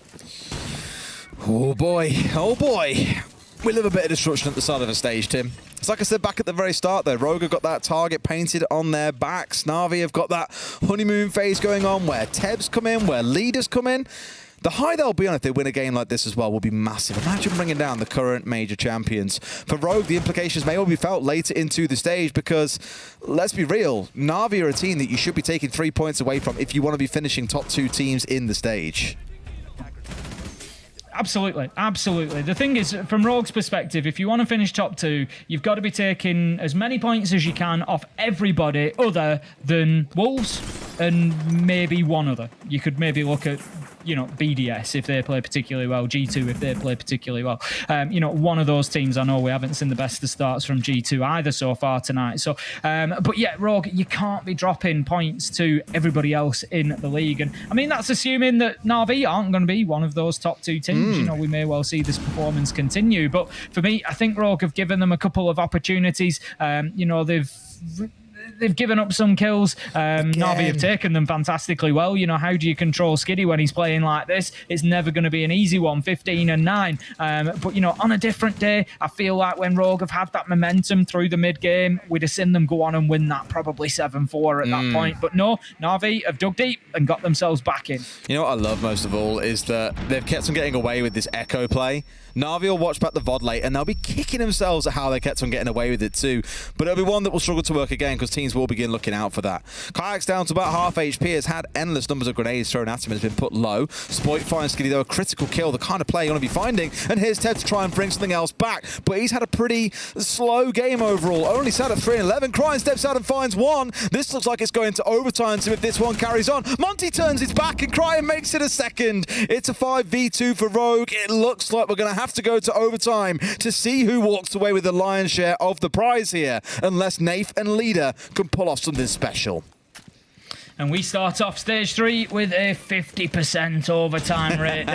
Oh boy, oh boy. We live a bit of destruction at the start of a stage, Tim. It's like I said back at the very start though, Rogue have got that target painted on their backs. Na'Vi have got that honeymoon phase going on where Tebs come in, where leaders come in. The high they'll be on if they win a game like this as well will be massive. Imagine bringing down the current major champions. For Rogue, the implications may all be felt later into the stage because, let's be real, Na'Vi are a team that you should be taking 3 points away from if you want to be finishing top 2 teams in the stage. Absolutely, absolutely. The thing is, from Rogue's perspective, if you want to finish top 2, you've got to be taking as many points as you can off everybody other than Wolves and maybe one other. You could maybe look at, you know, BDS if they play particularly well, G2 if they play particularly well. You know, one of those teams. I know we haven't seen the best of starts from G2 either so far tonight. So, but yeah, Rogue, you can't be dropping points to everybody else in the league. And I mean, that's assuming that Na'Vi aren't going to be one of those top 2 teams. You know, we may well see this performance continue. But for me, I think Rogue have given them a couple of opportunities. You know, they've given up some kills. Na'Vi have taken them fantastically well. You know, how do you control Skiddy when he's playing like this? It's never going to be an easy one, 15 and 9. But, you know, on a different day, I feel like when Rogue have had that momentum through the mid-game, we'd have seen them go on and win that probably 7-4 at that point. But no, Na'Vi have dug deep and got themselves back in. You know what I love most of all is that they've kept on getting away with this echo play. Na'Vi will watch back the VOD late and they'll be kicking themselves at how they kept on getting away with it too. But it'll be one that will struggle to work again because teams will begin looking out for that. Kayak's down to about half HP, has had endless numbers of grenades thrown at him, has been put low. Spoit finds Skiddy though, a critical kill, the kind of play you want to be finding. And here's Ted to try and bring something else back. But he's had a pretty slow game overall. Only sat at 3-11. Cryan steps out and finds one. This looks like it's going to overtime if this one carries on. Monty turns his back and Cryan makes it a second. It's a 5v2 for Rogue. It looks like we're going to have to go to overtime to see who walks away with the lion's share of the prize here, unless Nath and Leader can pull off something special. And we start off stage 3 with a 50% overtime rate.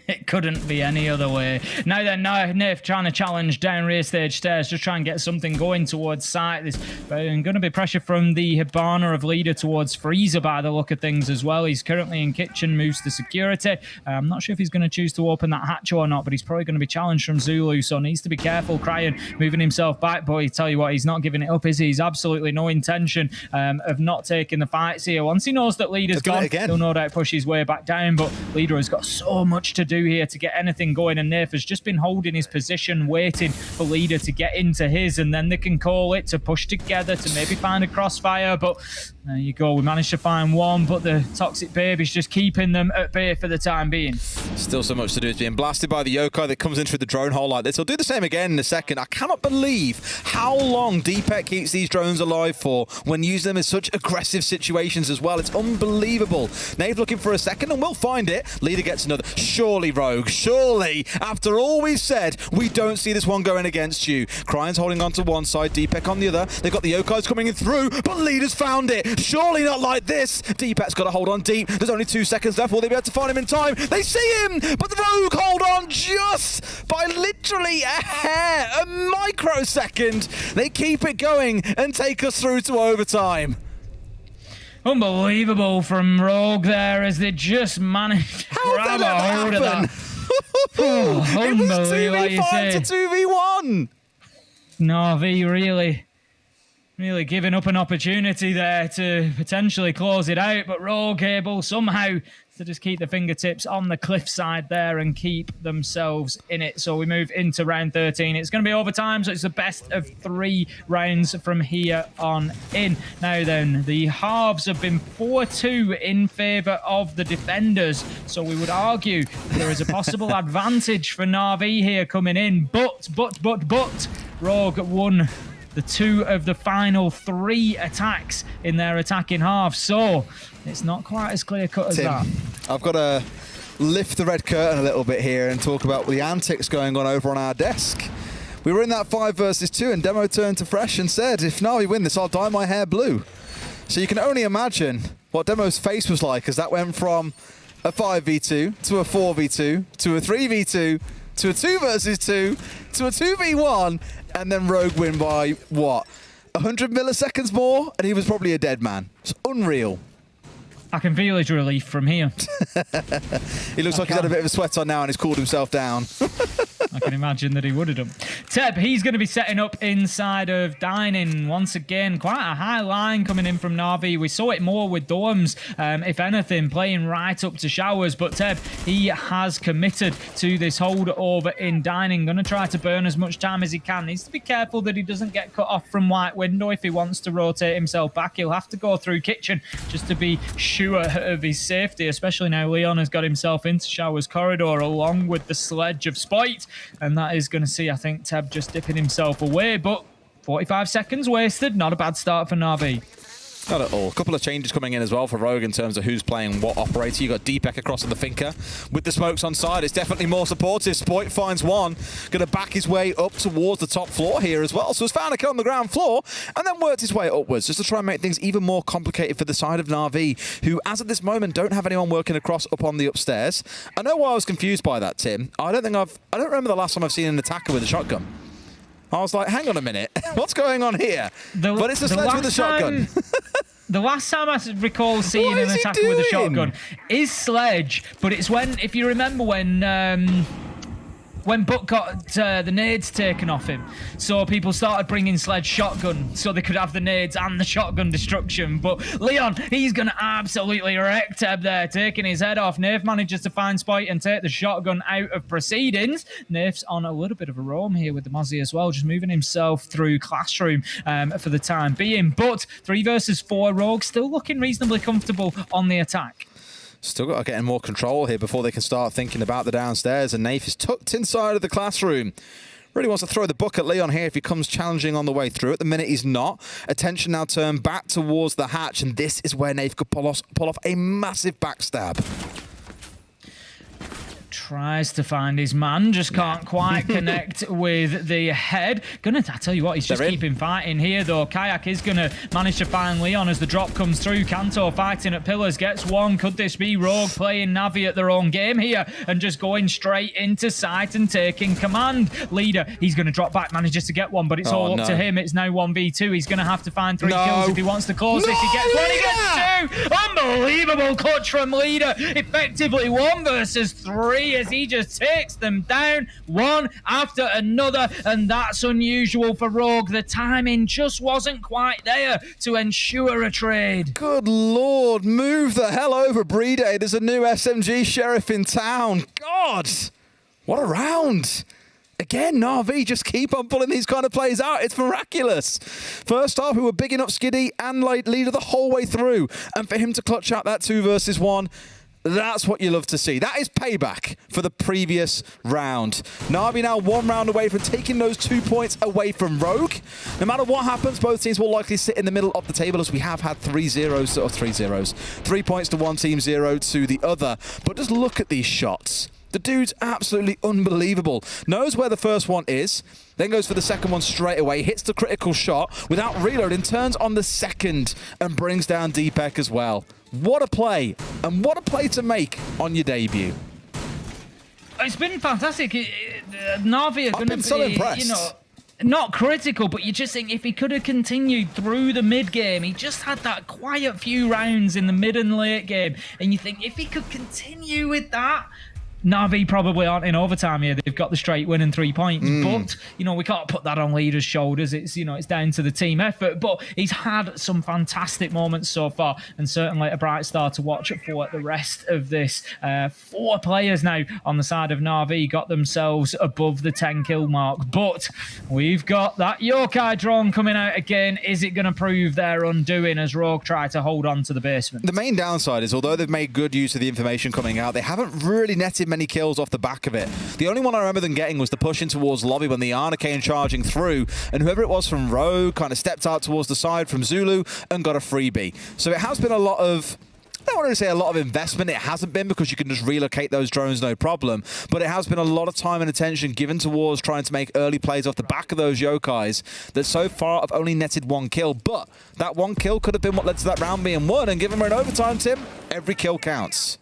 It couldn't be any other way. Now then, Nath trying to challenge down rear stage stairs, just try and get something going towards site. There's going to be pressure from the Hibana of Leader towards Freezer by the look of things as well. He's currently in kitchen, moves to security. I'm not sure if he's going to choose to open that hatch or not, but he's probably going to be challenged from Zulu, so needs to be careful. Cryan moving himself back, but I tell you what, he's not giving it up, is he? He's absolutely no intention of not taking the fights here. Once he knows that Leader's gone, he'll no doubt push his way back down, but Leader has got so much to do here to get anything going, and Nath has just been holding his position, waiting for Leader to get into his, and then they can call it to push together to maybe find a crossfire. But there you go, we managed to find one, but the Toxic Babe is just keeping them at bay for the time being. Still so much to do. It's being blasted by the yokai that comes in through the drone hole like this. He'll do the same again in a second. I cannot believe how long Deepek keeps these drones alive for when using them in such aggressive situations as well. It's unbelievable. Nath looking for a second, and we'll find it. Leader gets another. Surely, Rogue, surely, after all we've said, we don't see this one going against you. Cryan's holding on to one side, Deepek on the other. They've got the yokais coming in through, but Leader's found it. Surely not like this. Deepek's got to hold on deep. There's only 2 seconds left. Will they be able to find him in time? They see him, but the Rogue hold on just by literally a hair, a microsecond. They keep it going and take us through to overtime. Unbelievable from Rogue there as they just managed to grab a hold of that. It was 2v5 to 2v1. Na'Vi really giving up an opportunity there to potentially close it out, but Rogue able somehow to just keep the fingertips on the cliffside there and keep themselves in it. So we move into round 13. It's going to be overtime, so it's the best of 3 rounds from here on in. Now then, the halves have been 4-2 in favour of the defenders, so we would argue there is a possible advantage for Na'Vi here coming in, but Rogue won the 2 of the final 3 attacks in their attacking half, so it's not quite as clear-cut as that. I've got to lift the red curtain a little bit here and talk about the antics going on over on our desk. We were in that 5 versus 2 and Demo turned to Fresh and said, if Na'Vi win this, I'll dye my hair blue. So you can only imagine what Demo's face was like as that went from a 5v2 to a 4v2 to a 3v2 to a 2 versus 2 to a 2v1, and then Rogue win by, what, 100 milliseconds more? And he was probably a dead man. It's unreal. I can feel his relief from here. He looks like he's had a bit of a sweat on now and he's cooled himself down. I can imagine that he would have done. Teb, he's going to be setting up inside of Dining. Once again, quite a high line coming in from Na'Vi. We saw it more with Dorms, if anything, playing right up to Showers. But Teb, he has committed to this hold over in Dining. Going to try to burn as much time as he can. Needs to be careful that he doesn't get cut off from White Window if he wants to rotate himself back. He'll have to go through Kitchen just to be sure of his safety, especially now Leon has got himself into Showers corridor along with the sledge of Spite, and that is going to see, I think, Teb just dipping himself away, but 45 seconds wasted. Not a bad start for Na'Vi. Not at all. A couple of changes coming in as well for Rogue in terms of who's playing what operator. You got Deepek across in the Finker with the smokes on side. It's definitely more supportive. Spoit finds one, going to back his way up towards the top floor here as well. So has found a kill on the ground floor and then worked his way upwards just to try and make things even more complicated for the side of Na'Vi, who as of this moment don't have anyone working across up on the upstairs. I know why I was confused by that, Tim. I don't remember the last time I've seen an attacker with a shotgun. I was like, hang on a minute, what's going on here? But it's a sledge with a shotgun. The last time I recall seeing an attacker with a shotgun is Sledge, but it's when, if you remember when Buck got the nades taken off him, so people started bringing Sledge shotgun so they could have the nades and the shotgun destruction. But Leon, he's going to absolutely wreck Teb there, taking his head off. Nath manages to find Spite and take the shotgun out of proceedings. Nath's on a little bit of a roam here with the Mozzie as well, just moving himself through Classroom for the time being. But 3 versus 4, Rogue still looking reasonably comfortable on the attack. Still got to get in more control here before they can start thinking about the downstairs. And Nath is tucked inside of the Classroom. Really wants to throw the book at Leon here if he comes challenging on the way through. At the minute, he's not. Attention now turned back towards the hatch. And this is where Nath could pull off a massive backstab. Tries to find his man, just can't quite connect with the head. I tell you what, he's just keeping fighting here though. Kayak is gonna manage to find Leon as the drop comes through. Kanto fighting at pillars, gets one. Could this be Rogue playing Navi at their own game here and just going straight into sight and taking command? Leader, he's gonna drop back, manages to get one, but it's all up to him. It's now 1v2. He's gonna have to find 3 kills if he wants to close this. He gets one, he gets 2. Unbelievable clutch from Leader. Effectively 1 versus 3 as he just takes them down one after another, and that's unusual for Rogue. The timing just wasn't quite there to ensure a trade. Good Lord, move the hell over, Playday. There's a new SMG sheriff in town. God, what a round. Again, Na'Vi just keep on pulling these kind of plays out. It's miraculous. First half, we were bigging up Skiddy and Leader the whole way through, and for him to clutch out that 2 versus 1, that's what you love to see. That is payback for the previous round. Na'Vi now 1 round away from taking those 2 points away from Rogue. No matter what happens, both teams will likely sit in the middle of the table as we have had 3 points to one team, 0 to the other. But just look at these shots. The dude's absolutely unbelievable. Knows where the first one is, then goes for the second one straight away, hits the critical shot without reloading, turns on the second and brings down Deepek as well. What a play, and what a play to make on your debut. It's been fantastic. Na'Vi are going to be, so impressed. You know, not critical, but you just think if he could have continued through the mid game, he just had that quiet few rounds in the mid and late game, and you think if he could continue with that, Na'Vi probably aren't in overtime here. They've got the straight win and 3 points. But, we can't put that on Leader's shoulders. It's, it's down to the team effort. But he's had some fantastic moments so far, and certainly a bright star to watch for the rest of this. 4 players now on the side of Na'Vi got themselves above the 10 kill mark. But we've got that Yokai drone coming out again. Is it going to prove their undoing as Rogue try to hold on to the basement? The main downside is, although they've made good use of the information coming out, they haven't really netted many kills off the back of it. The only one I remember them getting was the push in towards lobby when the Ana came charging through, and whoever it was from Rogue kind of stepped out towards the side from Zulu and got a freebie. So it has been a lot of, I don't want to say a lot of investment. It hasn't been, because you can just relocate those drones no problem. But it has been a lot of time and attention given towards trying to make early plays off the back of those Yokais that so far have only netted 1 kill. But that 1 kill could have been what led to that round being won. And given we're in overtime, Tim, every kill counts.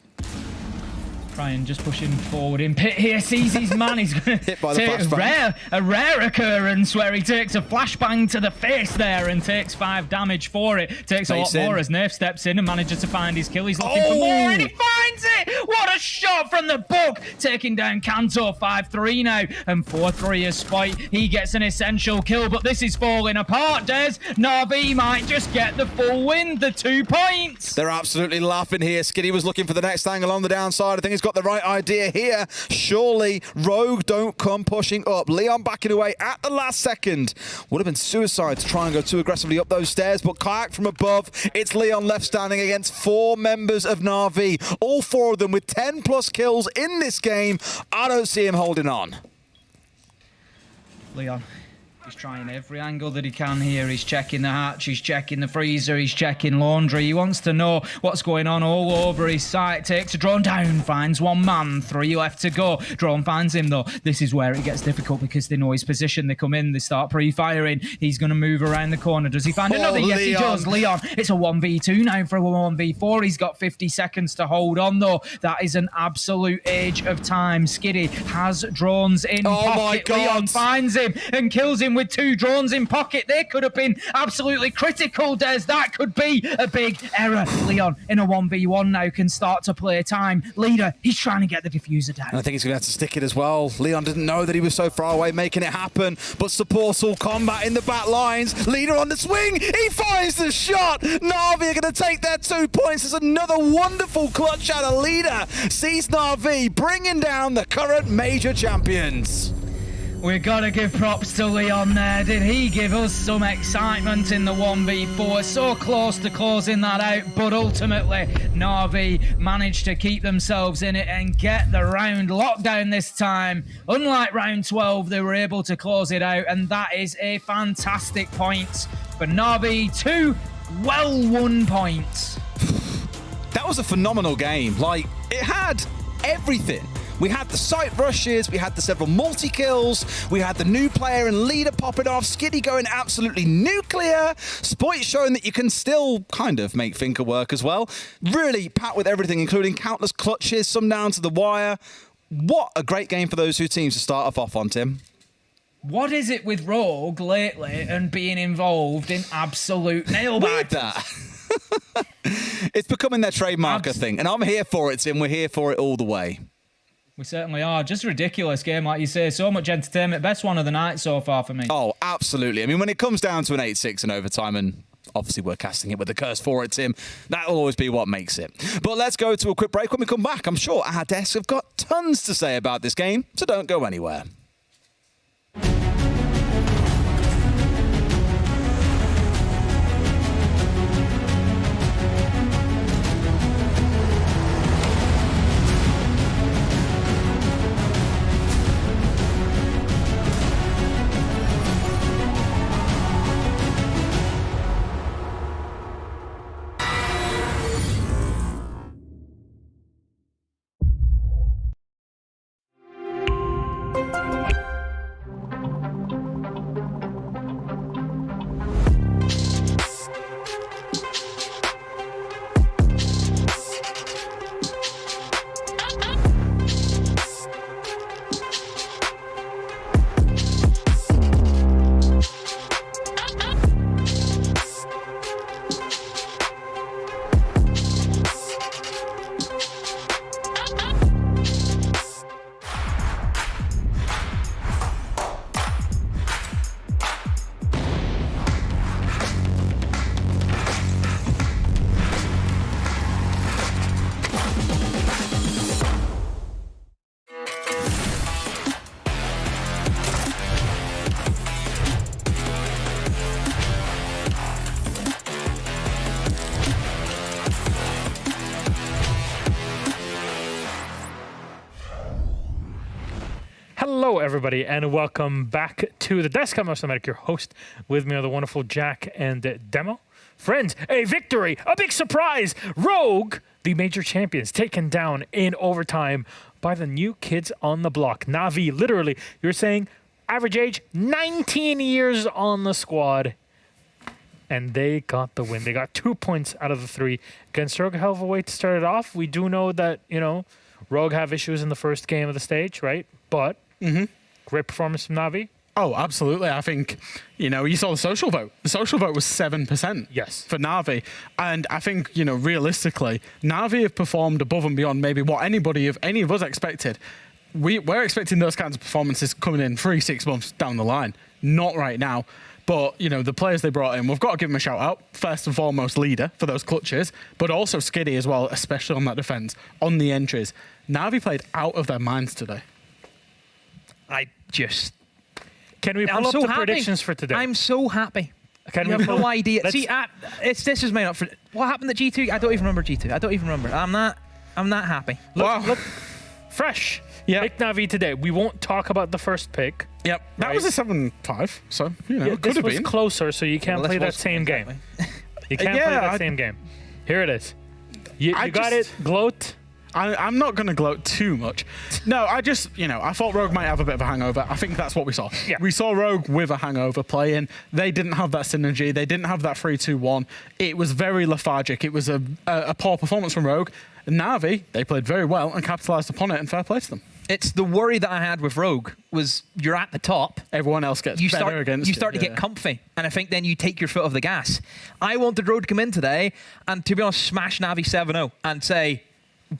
Ryan just pushing forward in pit here, sees his man. He's going to Hit by the take flashbang. a rare occurrence where he takes a flashbang to the face there and takes 5 damage for it. Takes a lot more as Nerf steps in and manages to find his kill. He's looking for more and he finds it! What a shot from the book! Taking down Kanto, 5-3 now, and 4-3 as Spite. He gets an essential kill, but this is falling apart, Des. Na'Vi might just get the full win, the 2 points. They're absolutely laughing here. Skiddy was looking for the next angle on the downside. I think he's got the right idea here. Surely Rogue don't come pushing up. Leon backing away at the last second. Would have been suicide to try and go too aggressively up those stairs, but kayak from above. It's Leon left standing against 4 members of Na'Vi. All 4 of them with 10 plus kills in this game. I don't see him holding on. Leon, he's trying every angle that he can here. He's checking the hatch, he's checking the freezer, he's checking laundry. He wants to know what's going on all over his site. Takes a drone down, finds 1 man, 3 left to go. Drone finds him though. This is where it gets difficult because they know his position. They come in, they start pre-firing. He's going to move around the corner. Does he find another? Yes, he does. Leon, it's a 1v2 now for a 1v4. He's got 50 seconds to hold on though. That is an absolute age of time. Skiddy has drones in pocket. My God. Leon finds him and kills him with 2 drones in pocket. They could have been absolutely critical, Des. That could be a big error. Leon in a 1v1 now can start to play time. Leader, he's trying to get the diffuser down. And I think he's going to have to stick it as well. Leon didn't know that he was so far away making it happen, but Supportal combat in the back lines. Leader on the swing. He finds the shot. Na'Vi are going to take their 2 points. There's another wonderful clutch out of Leader. Sees Na'Vi bringing down the current major champions. We've got to give props to Leon there. Did he give us some excitement in the 1v4? So close to closing that out, but ultimately Na'Vi managed to keep themselves in it and get the round locked down this time. Unlike round 12, they were able to close it out, and that is a fantastic point for Na'Vi. 2 well-won points. That was a phenomenal game. Like, it had everything. We had the site rushes, we had the several multi-kills, we had the new player and Leader popping off, Skiddy going absolutely nuclear, Spoit showing that you can still kind of make Finker work as well. Really packed with everything, including countless clutches, some down to the wire. What a great game for those 2 teams to start off on, Tim. What is it with Rogue lately and being involved in absolute nail Weird biters? that. It's becoming their trademark, I think, and I'm here for it, Tim. We're here for it all the way. We certainly are. Just a ridiculous game, like you say. So much entertainment. Best one of the night so far for me. Oh, absolutely. I mean, when it comes down to an 8-6 in overtime, and obviously we're casting it with the curse for it, Tim, that'll always be what makes it. But let's go to a quick break. When we come back, I'm sure our desks have got tons to say about this game, so don't go anywhere. everybody, and welcome back to the desk. I'm Automatic, your host. With me are the wonderful Jack and Demo. Friends, a victory, a big surprise. Rogue, the major champions, taken down in overtime by the new kids on the block. Navi, literally, you're saying average age 19 years on the squad. And they got the win. They got 2 points out of the 3 against Rogue. A hell of a way to start it off. We do know that, Rogue have issues in the first game of the stage, right? But great performance from Navi. Oh, absolutely. I think, you saw the social vote. The social vote was 7% Yes. for Navi. And I think, realistically, Navi have performed above and beyond maybe what any of us expected. We're expecting those kinds of performances coming in 3-6 months down the line. Not right now. But, the players they brought in, we've got to give them a shout out. First and foremost, leader for those clutches, but also Skiddy as well, especially on that defense, on the entries. Navi played out of their minds today. Can we pull up the predictions for today? I'm so happy. You have no idea. See, this is made up for. What happened at G2? I don't even remember G2. I don't even remember. I'm not happy. Look, fresh. Yeah. Pick Navi today. We won't talk about the first pick. Yep. That was a 7-5, so, it could have been. This was closer, so you can't play that same game. You can't play that same game. Here it is. You got it. Gloat. I'm not going to gloat too much. No, I thought Rogue might have a bit of a hangover. I think that's what we saw. Yeah. We saw Rogue with a hangover playing. They didn't have that synergy. They didn't have that 3-2-1. It was very lethargic. It was a poor performance from Rogue. Navi, they played very well and capitalized upon it, and fair play to them. It's the worry that I had with Rogue was you're at the top. Everyone else gets better against you. You start to get comfy, and I think then you take your foot off the gas. I wanted Rogue to come in today and, to be honest, smash Navi 7-0 and say,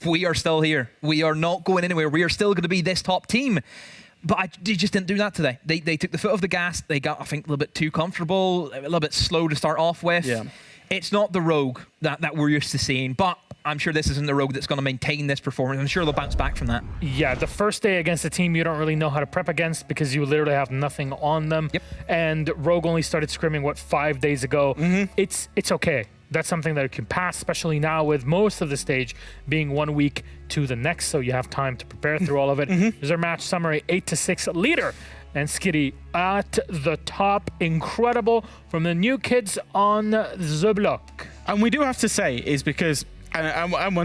we are still here. We are not going anywhere. We are still going to be this top team. But they just didn't do that today. They took the foot off the gas. They got, I think, a little bit too comfortable, a little bit slow to start off with. Yeah. It's not the Rogue that we're used to seeing, but I'm sure this isn't the Rogue that's going to maintain this performance. I'm sure they'll bounce back from that. Yeah, the first day against a team you don't really know how to prep against because you literally have nothing on them. Yep. And Rogue only started scrimming, 5 days ago. It's okay. That's something that can pass, especially now with most of the stage being 1 week to the next, so you have time to prepare through all of it. There's our match summary, 8-6 leader. And Skiddy at the top. Incredible from the new kids on the block. And we do have to say is because, and we're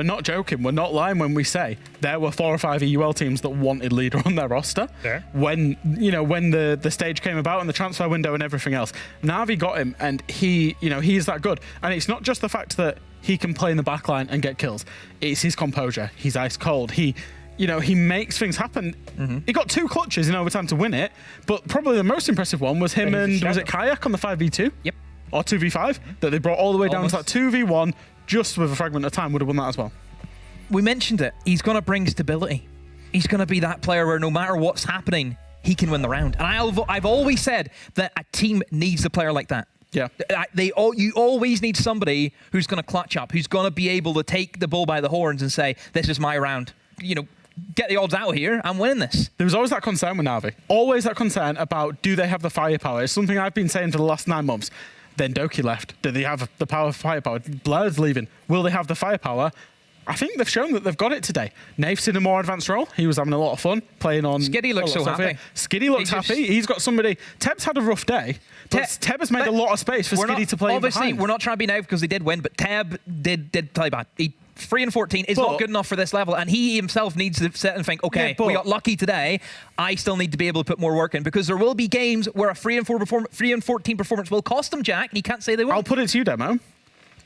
not joking, we're not lying when we say there were 4 or 5 EUL teams that wanted leader on their roster. There. When the stage came about and the transfer window and everything else, Navi got him, and he's that good. And it's not just the fact that he can play in the backline and get kills. It's his composure. He's ice cold. He makes things happen. He got 2 clutches in overtime to win it, but probably the most impressive one was him and, was it Kayak on the 5v2? Yep. Or 2v5 that they brought all the way down to that 2v1 just with a fragment of time would have won that as well. We mentioned it. He's going to bring stability. He's going to be that player where no matter what's happening, he can win the round. And I've always said that a team needs a player like that. Yeah. You always need somebody who's going to clutch up, who's going to be able to take the bull by the horns and say, this is my round. Get the odds out here. I'm winning this. There was always that concern with Navi. Always that concern about, do they have the firepower? It's something I've been saying for the last 9 months. Then Doki left. Do they have the firepower? Blur's leaving. Will they have the firepower? I think they've shown that they've got it today. Naif's in a more advanced role. He was having a lot of fun playing on... Skiddy looks so happy. Skiddy looks happy. He's got somebody... Teb's had a rough day, but Teb has made a lot of space for Skiddy to play obviously, behind. We're not trying to be Naif because they did win, but Teb did play bad. 3-14 is not good enough for this level, and he himself needs to sit and think, okay, we got lucky today. I still need to be able to put more work in because there will be games where a 3-14 performance will cost him, Jack, and he can't say they will. I'll put it to you, Demo.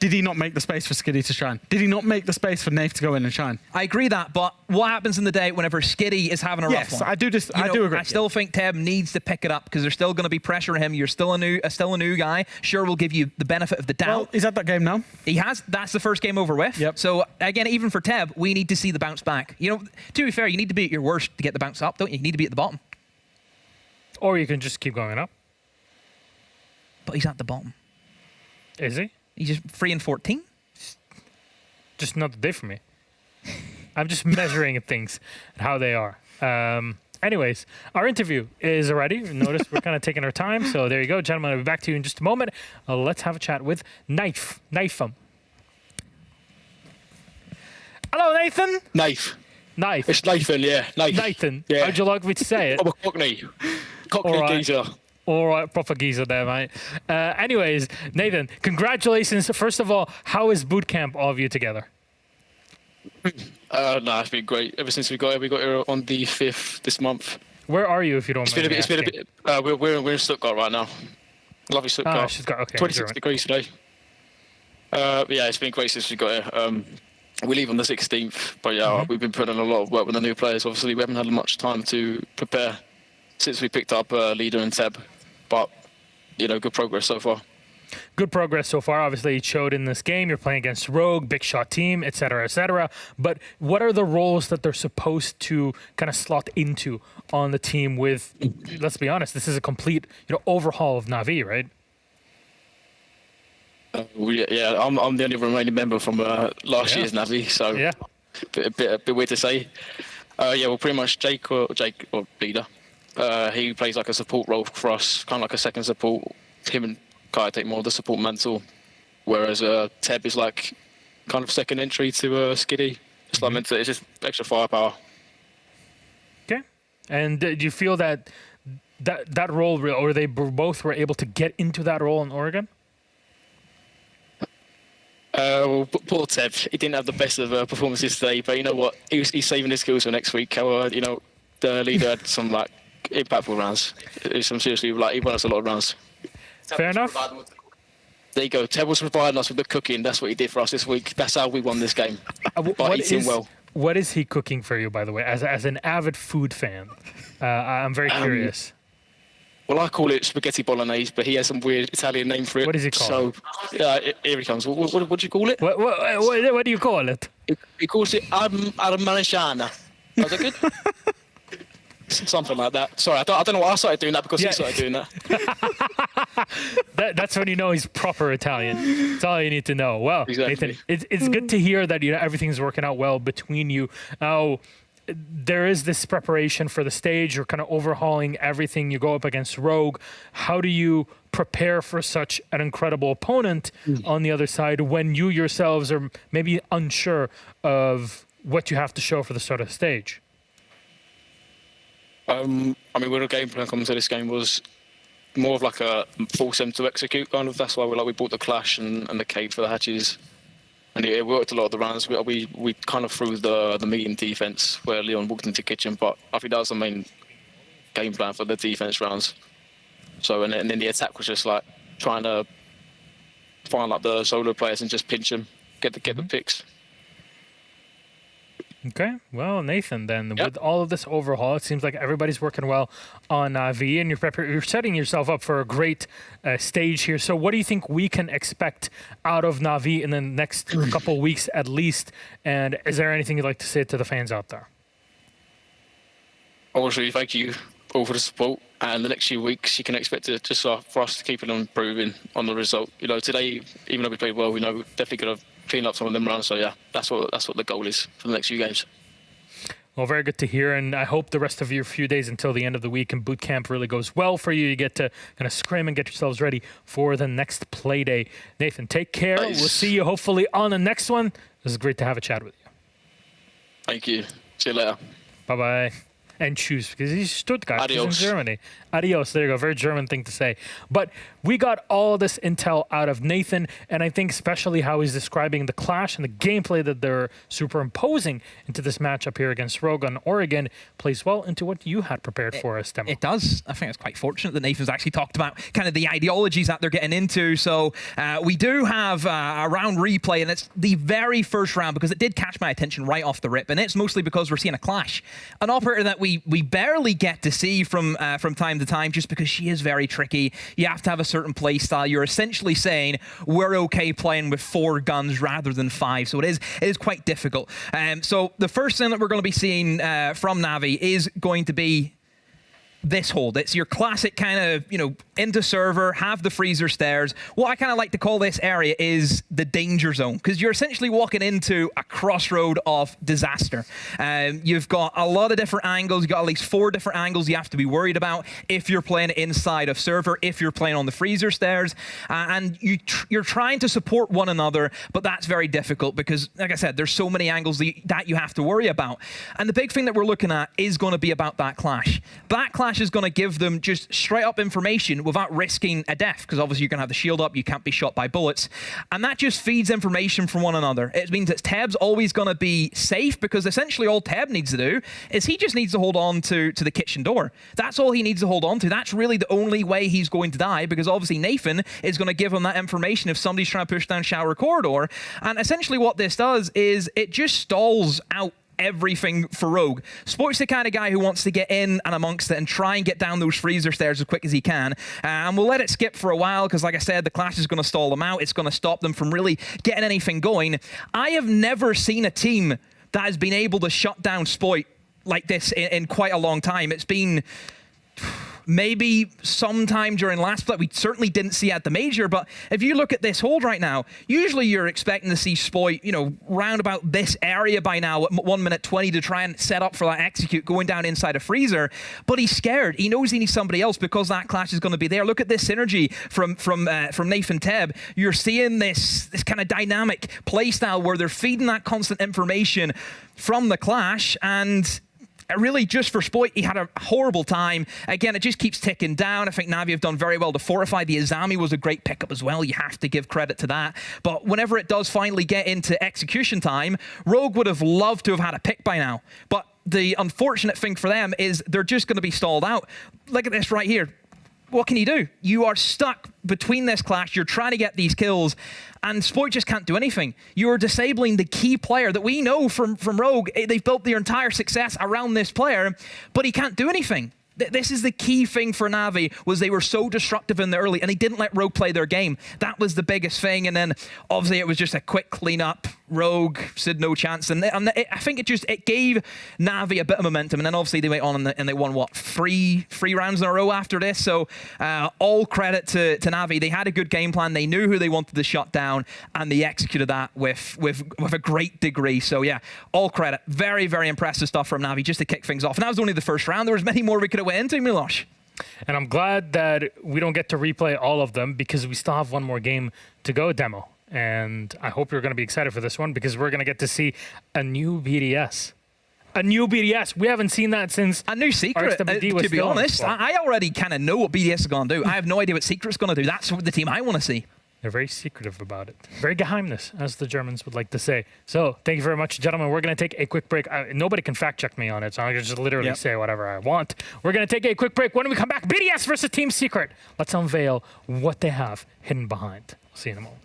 Did he not make the space for Skiddy to shine? Did he not make the space for Naif to go in and shine? I agree that, but what happens in the day whenever Skiddy is having a rough one? Yes, I do agree. I still think Teb needs to pick it up because there's still going to be pressure on him. You're still a new guy. Sure, we'll give you the benefit of the doubt. Well, he's at that game now. He has. That's the first game over with. Yep. So again, even for Teb, we need to see the bounce back. To be fair, you need to be at your worst to get the bounce up, don't you? You need to be at the bottom. Or you can just keep going up. But he's at the bottom. Is he? He's just 3-14. Just not the day for me. I'm just measuring things and how they are. Anyways, our interview is ready. Notice we're kind of taking our time. So there you go, gentlemen. I'll be back to you in just a moment. Let's have a chat with Knife. Hello, Nathan. Knife. Knife. It's Nathan, yeah. Nathan. Yeah. How'd you like me to say it? I'm a Cockney. Cockney All right. geezer. All right, proper geezer there, mate. Anyways, Nathan, congratulations. First of all, how is boot camp, all of you together? No, it's been great. Ever since we got here on the 5th this month. Where are you, if you don't mind? It's been a bit. We're in Stuttgart right now. Lovely Stuttgart. Stuttgart, okay. 26 degrees today. Yeah, it's been great since we got here. We leave on the 16th, but yeah, we've been putting in a lot of work with the new players. Obviously, we haven't had much time to prepare since we picked up Leader and Teb, but good progress so far. Good progress so far. Obviously, it showed in this game. You're playing against Rogue, big shot team, etc., etc. But what are the roles that they're supposed to kind of slot into on the team? With, let's be honest, this is a complete overhaul of Na'Vi, right? Yeah, I'm the only remaining member from last year's Na'Vi, so yeah, a bit weird to say. Yeah, well, pretty much Jake or Leader. He plays like a support role for us, kind of like a second support. Him and Kai take more of the support mantle, whereas Teb is like kind of second entry to Skiddy. It's like it's just extra firepower. Okay. And do you feel that role, or they both were able to get into that role in Oregon? Well, poor Teb, he didn't have the best of performances today, but you know what? He's saving his skills for next week. How the Leader had some like impactful rounds. Some seriously, like he won us a lot of rounds. Fair enough. There you go. Teb was providing us with the cooking. That's what he did for us this week. That's how we won this game. By eating well. What is he cooking for you, by the way? As an avid food fan, I'm very curious. Well, I call it spaghetti bolognese, but he has some weird Italian name for it. What does he call it? Here he comes. What do you call it? What do you call it? He calls it armanigiana. Was that good? Something like that. Sorry, I don't know why I started doing that because he started doing that. That's when you know he's proper Italian. That's all you need to know. Well, exactly. Nathan, it's good to hear that everything's working out well between you. Now, there is this preparation for the stage. You're kind of overhauling everything. You go up against Rogue. How do you prepare for such an incredible opponent on the other side when you yourselves are maybe unsure of what you have to show for the start of the stage? I mean, where the game plan comes to this game was more of like a force them to execute kind of. That's why we bought the Clash and the Cave for the hatches. And it worked a lot of the rounds. We kind of threw the medium defense where Leon walked into kitchen, but I think that was the main game plan for the defense rounds. So and then the attack was just like trying to find like the solo players and just pinch them, get the picks. Okay, well, Nathan, then with all of this overhaul, it seems like everybody's working well on V, and you're setting yourself up for a great stage here. So what do you think we can expect out of Na'Vi in the next couple weeks at least? And is there anything you'd like to say to the fans out there? Obviously, thank you all for the support. And the next few weeks, you can expect it just for us to keep on improving on the result. Today, even though we played well, we're definitely going to clean up some of them rounds. So yeah, that's what the goal is for the next few games. Well, very good to hear, and I hope the rest of your few days until the end of the week and boot camp really goes well for you. You get to kind of scrim and get yourselves ready for the next play day. Nathan, take care. Nice. We'll see you hopefully on the next one. This is great to have a chat with you. Thank you. See you later. Bye-bye. And choose, because he's Stuttgart. Adios. He's in Germany. Adios. There you go. Very German thing to say. But we got all this intel out of Nathan, and I think especially how he's describing the clash and the gameplay that they're superimposing into this matchup here against Rogue on Oregon plays well into what you had prepared for us, Demo. It does. I think it's quite fortunate that Nathan's actually talked about kind of the ideologies that they're getting into. So we do have a round replay, and it's the very first round because it did catch my attention right off the rip, and it's mostly because we're seeing a clash. An operator that we barely get to see from time to time just because she is very tricky. You have to have a certain play style. You're essentially saying we're okay playing with 4 guns rather than 5, so it is quite difficult. So the first thing that we're going to be seeing from Na'Vi is going to be this hold. It's your classic kind of, into server, have the freezer stairs. What I kind of like to call this area is the danger zone, because you're essentially walking into a crossroad of disaster. You've got a lot of different angles. You've got at least 4 different angles you have to be worried about if you're playing inside of server, if you're playing on the freezer stairs. And you're trying to support one another, but that's very difficult because, like I said, there's so many angles that you have to worry about. And the big thing that we're looking at is going to be about that clash. That clash is going to give them just straight up information without risking a death, because obviously you're going to have the shield up, you can't be shot by bullets, and that just feeds information from one another. It means that Teb's always going to be safe, because essentially all Teb needs to do is he just needs to hold on to the kitchen door. That's all he needs to hold on to. That's really the only way he's going to die, because obviously Nathan is going to give him that information if somebody's trying to push down shower corridor. And essentially what this does is it just stalls out everything for Rogue. Sport's the kind of guy who wants to get in and amongst it and try and get down those freezer stairs as quick as he can. And we'll let it skip for a while because, like I said, the clash is going to stall them out. It's going to stop them from really getting anything going. I have never seen a team that has been able to shut down Spoit like this in quite a long time. It's been maybe sometime during last split. We certainly didn't see at the major, but if you look at this hold right now, usually you're expecting to see Spoit, round about this area by now at 1 minute 20 to try and set up for that execute going down inside a freezer, but he's scared. He knows he needs somebody else because that clash is going to be there. Look at this synergy from Nathan Teb. You're seeing this kind of dynamic play style where they're feeding that constant information from the clash, and really, just for Spoit, he had a horrible time. Again, it just keeps ticking down. I think Na'Vi have done very well to fortify. The Izami was a great pickup as well. You have to give credit to that. But whenever it does finally get into execution time, Rogue would have loved to have had a pick by now. But the unfortunate thing for them is they're just going to be stalled out. Look at this right here. What can you do? You are stuck between this clash. You're trying to get these kills, and Spoit just can't do anything. You're disabling the key player that we know from Rogue. They've built their entire success around this player, but he can't do anything. This is the key thing for Na'Vi, was they were so disruptive in the early, and they didn't let Rogue play their game. That was the biggest thing, and then obviously it was just a quick cleanup. Rogue stood no chance, and I think it gave Na'Vi a bit of momentum, and then obviously they went on and they won, what, three rounds in a row after this, so all credit to Na'Vi. They had a good game plan, they knew who they wanted to shut down, and they executed that with a great degree, so yeah, all credit. Very, very impressive stuff from Na'Vi just to kick things off, and that was only the first round. There was many more we could have went into, Milosh. And I'm glad that we don't get to replay all of them because we still have one more game to go, Demo. And I hope you're going to be excited for this one because we're going to get to see a new BDS. A new BDS. We haven't seen that since a new secret. To be honest, I already kind of know what BDS is going to do. I have no idea what Secret's going to do. That's the team I want to see. They're very secretive about it. Very Geheimnis, as the Germans would like to say. So thank you very much, gentlemen. We're going to take a quick break. Nobody can fact check me on it, so I'm going to just literally say whatever I want. We're going to take a quick break. When we come back, BDS versus Team Secret. Let's unveil what they have hidden behind. See you in a moment.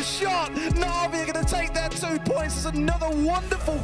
Shot. Na'Vi are going to take their 2 points. It's another wonderful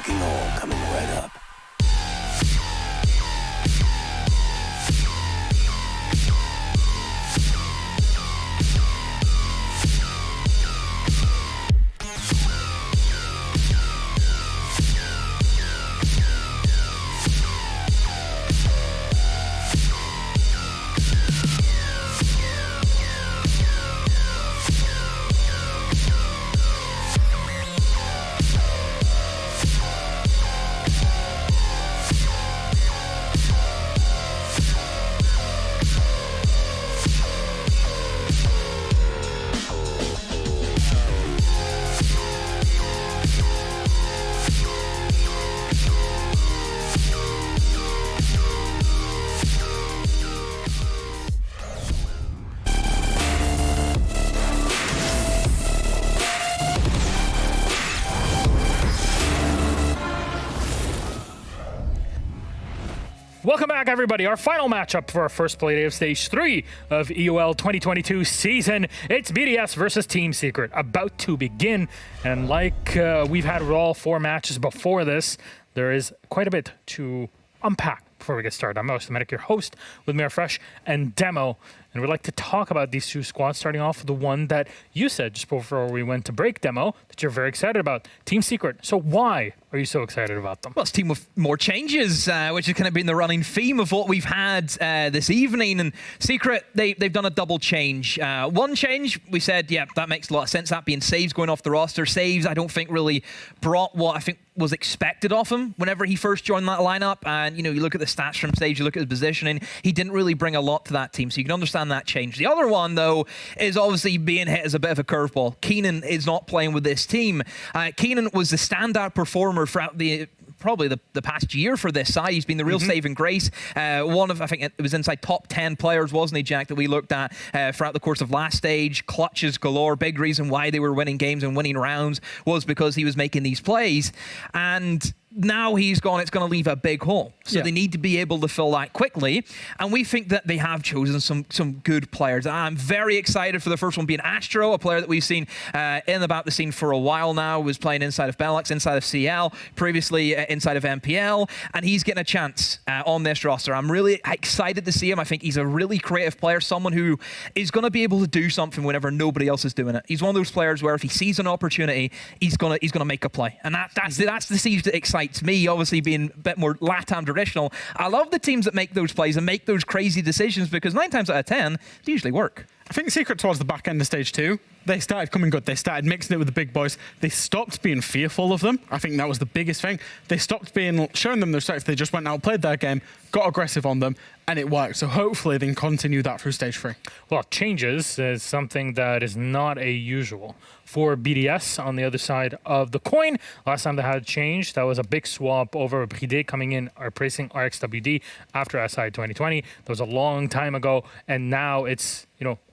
Wrecking Ball coming right up. Welcome back, everybody. Our final matchup for our first Playday of Stage 3 of EUL 2022 season. It's BDS versus Team Secret, about to begin. And like we've had with all 4 matches before this, there is quite a bit to unpack before we get started. I'm Medic, your host, with me are Fresh and Demo. And we'd like to talk about these 2 squads, starting off with the one that you said just before we went to break, Demo, that you're very excited about, Team Secret. So why are you so excited about them? Well, it's a team with more changes, which has kind of been the running theme of what we've had this evening. And Secret, they've done a double change. One change, we said, yeah, that makes a lot of sense. That being Saves going off the roster. Saves, I don't think really brought what I think was expected of him whenever he first joined that lineup. And, you know, you look at the stats from Saves, you look at his positioning, he didn't really bring a lot to that team. So you can understand that change. The other one, though, is obviously being hit as a bit of a curveball. Keenan is not playing with this team. Keenan was the standout performer throughout probably the past year for this side. He's been the real saving grace. One of, I think it was inside top 10 players, wasn't he, Jack, that we looked at throughout the course of last stage. Clutches galore. Big reason why they were winning games and winning rounds was because he was making these plays. And now he's gone, it's going to leave a big hole. So they need to be able to fill that quickly. And we think that they have chosen some good players. I'm very excited for the first one being Astro, a player that we've seen in about the scene for a while now, was playing inside of Benelux, inside of CL, previously inside of MPL, and he's getting a chance on this roster. I'm really excited to see him. I think he's a really creative player, someone who is going to be able to do something whenever nobody else is doing it. He's one of those players where if he sees an opportunity, he's gonna make a play. And that's the siege that excites me, obviously being a bit more LATAM traditional. I love the teams that make those plays and make those crazy decisions because 9 times out of 10, they usually work. I think Secret towards the back end of stage 2, they started coming good. They started mixing it with the big boys. They stopped being fearful of them. I think that was the biggest thing. They stopped showing them their strengths. They just went out, played their game, got aggressive on them, and it worked. So hopefully they can continue that through stage 3. Well, changes is something that is not a usual for BDS on the other side of the coin. Last time they had a change, that was a big swap over Playday coming in, replacing RXWD after SI 2020. That was a long time ago, and now it's,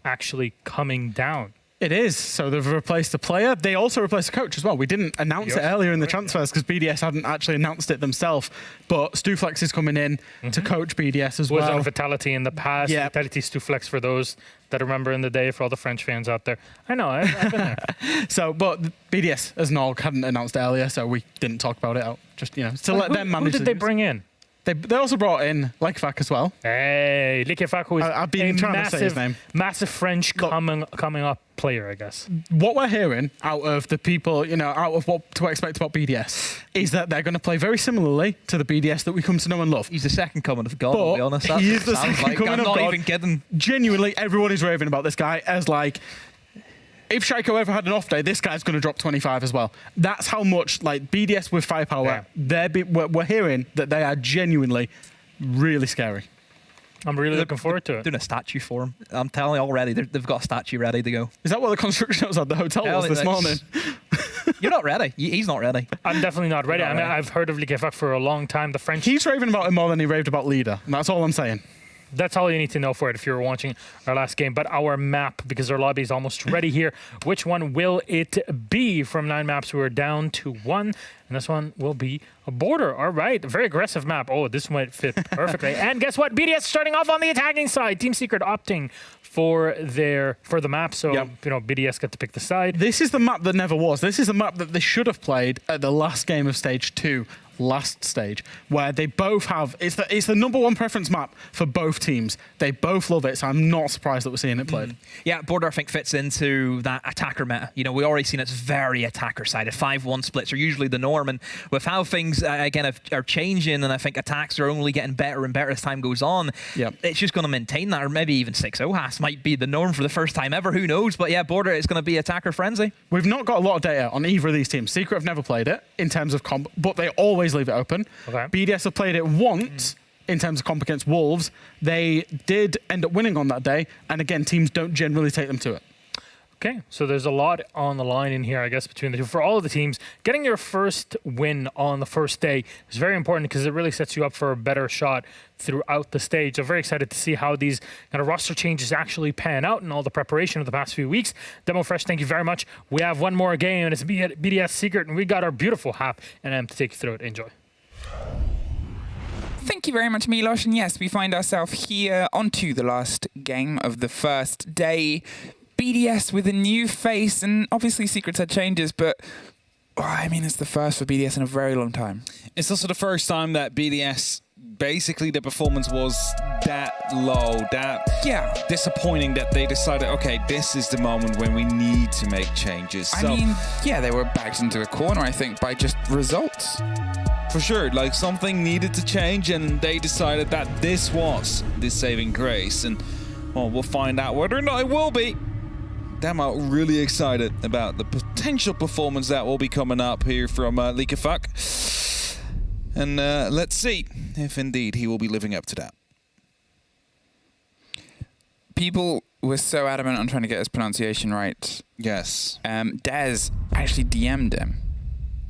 actually coming down. It is. So they've replaced a player. They also replaced a coach as well. We didn't announce it earlier in the transfers because BDS hadn't actually announced it themselves. But Stuflex is coming in to coach BDS as well. Was on Vitality in the past. Yeah. Vitality Stuflex for those that remember in the day, for all the French fans out there. I know, I've been there. But BDS as Nog hadn't announced it earlier, so we didn't talk about it out. Just, to let them manage. Who did they bring in? They also brought in Likefak as well. Hey, Likefak, who is I've been trying to say his name. Massive French coming up player, I guess. What we're hearing out of the people, out of what to expect about BDS, is that they're going to play very similarly to the BDS that we come to know and love. He's the second coming of God, to be honest. He is the second coming of God. I'm not even kidding. Genuinely, everyone is raving about this guy as if Shaiko ever had an off day, this guy's going to drop 25 as well. That's how much, BDS with firepower, we're hearing that they are genuinely really scary. I'm really looking forward to it. Doing a statue for him. I'm telling you already, they've got a statue ready to go. Is that what the construction was at the hotel was this morning? You're not ready. He's not ready. I'm definitely not ready. I've heard of Likefak for a long time. The French... He's raving about him more than he raved about Leader, and that's all I'm saying. That's all you need to know for it if you were watching our last game. But our map, because our lobby is almost ready here, which one will it be? From 9 maps, we were down to 1. And this one will be a border. All right. A very aggressive map. Oh, this might fit perfectly. And guess what? BDS starting off on the attacking side. Team Secret opting for the map. So, BDS got to pick the side. This is the map that never was. This is the map that they should have played at the last game of stage 2. Last stage, where they both have it's the #1 preference map for both teams. They both love it, so I'm not surprised that we're seeing it played. Yeah, border I think fits into that attacker meta. You know, we already seen it's very attacker sided. 5-1 splits are usually the norm, and with how things again are changing, and I think attacks are only getting better and better as time goes on. It's just going to maintain that, or maybe even 6-0 has might be the norm for the first time ever. Who knows? But yeah, border is going to be attacker frenzy. We've not got a lot of data on either of these teams. Secret have never played it in terms of comp, but they always leave it open. Okay. BDS have played it once in terms of comp against Wolves. They did end up winning on that day, and again, teams don't generally take them to it. Okay, so there's a lot on the line in here, I guess, between the two. For all of the teams, getting your first win on the first day is very important because it really sets you up for a better shot throughout the stage. I'm very excited to see how these kind of roster changes actually pan out and all the preparation of the past few weeks. Demo Fresh, thank you very much. We have one more game, and it's BDS Secret, and we got our beautiful Hap and M to take you through it. Enjoy. Thank you very much, Milos. And yes, we find ourselves here onto the last game of the first day. BDS with a new face, and obviously Secrets had changes, but I mean, it's the first for BDS in a very long time. It's also the first time that BDS, basically the performance was that low, that disappointing that they decided, okay, this is the moment when we need to make changes. I mean, yeah, they were backed into a corner, I think, by just results. For sure, like something needed to change, and they decided that this was the saving grace. And well, we'll find out whether or not it will be. Demo really excited about the potential performance that will be coming up here from Likafak. And let's see if indeed he will be living up to that. People were so adamant on trying to get his pronunciation right. Yes. Dez actually DM'd him.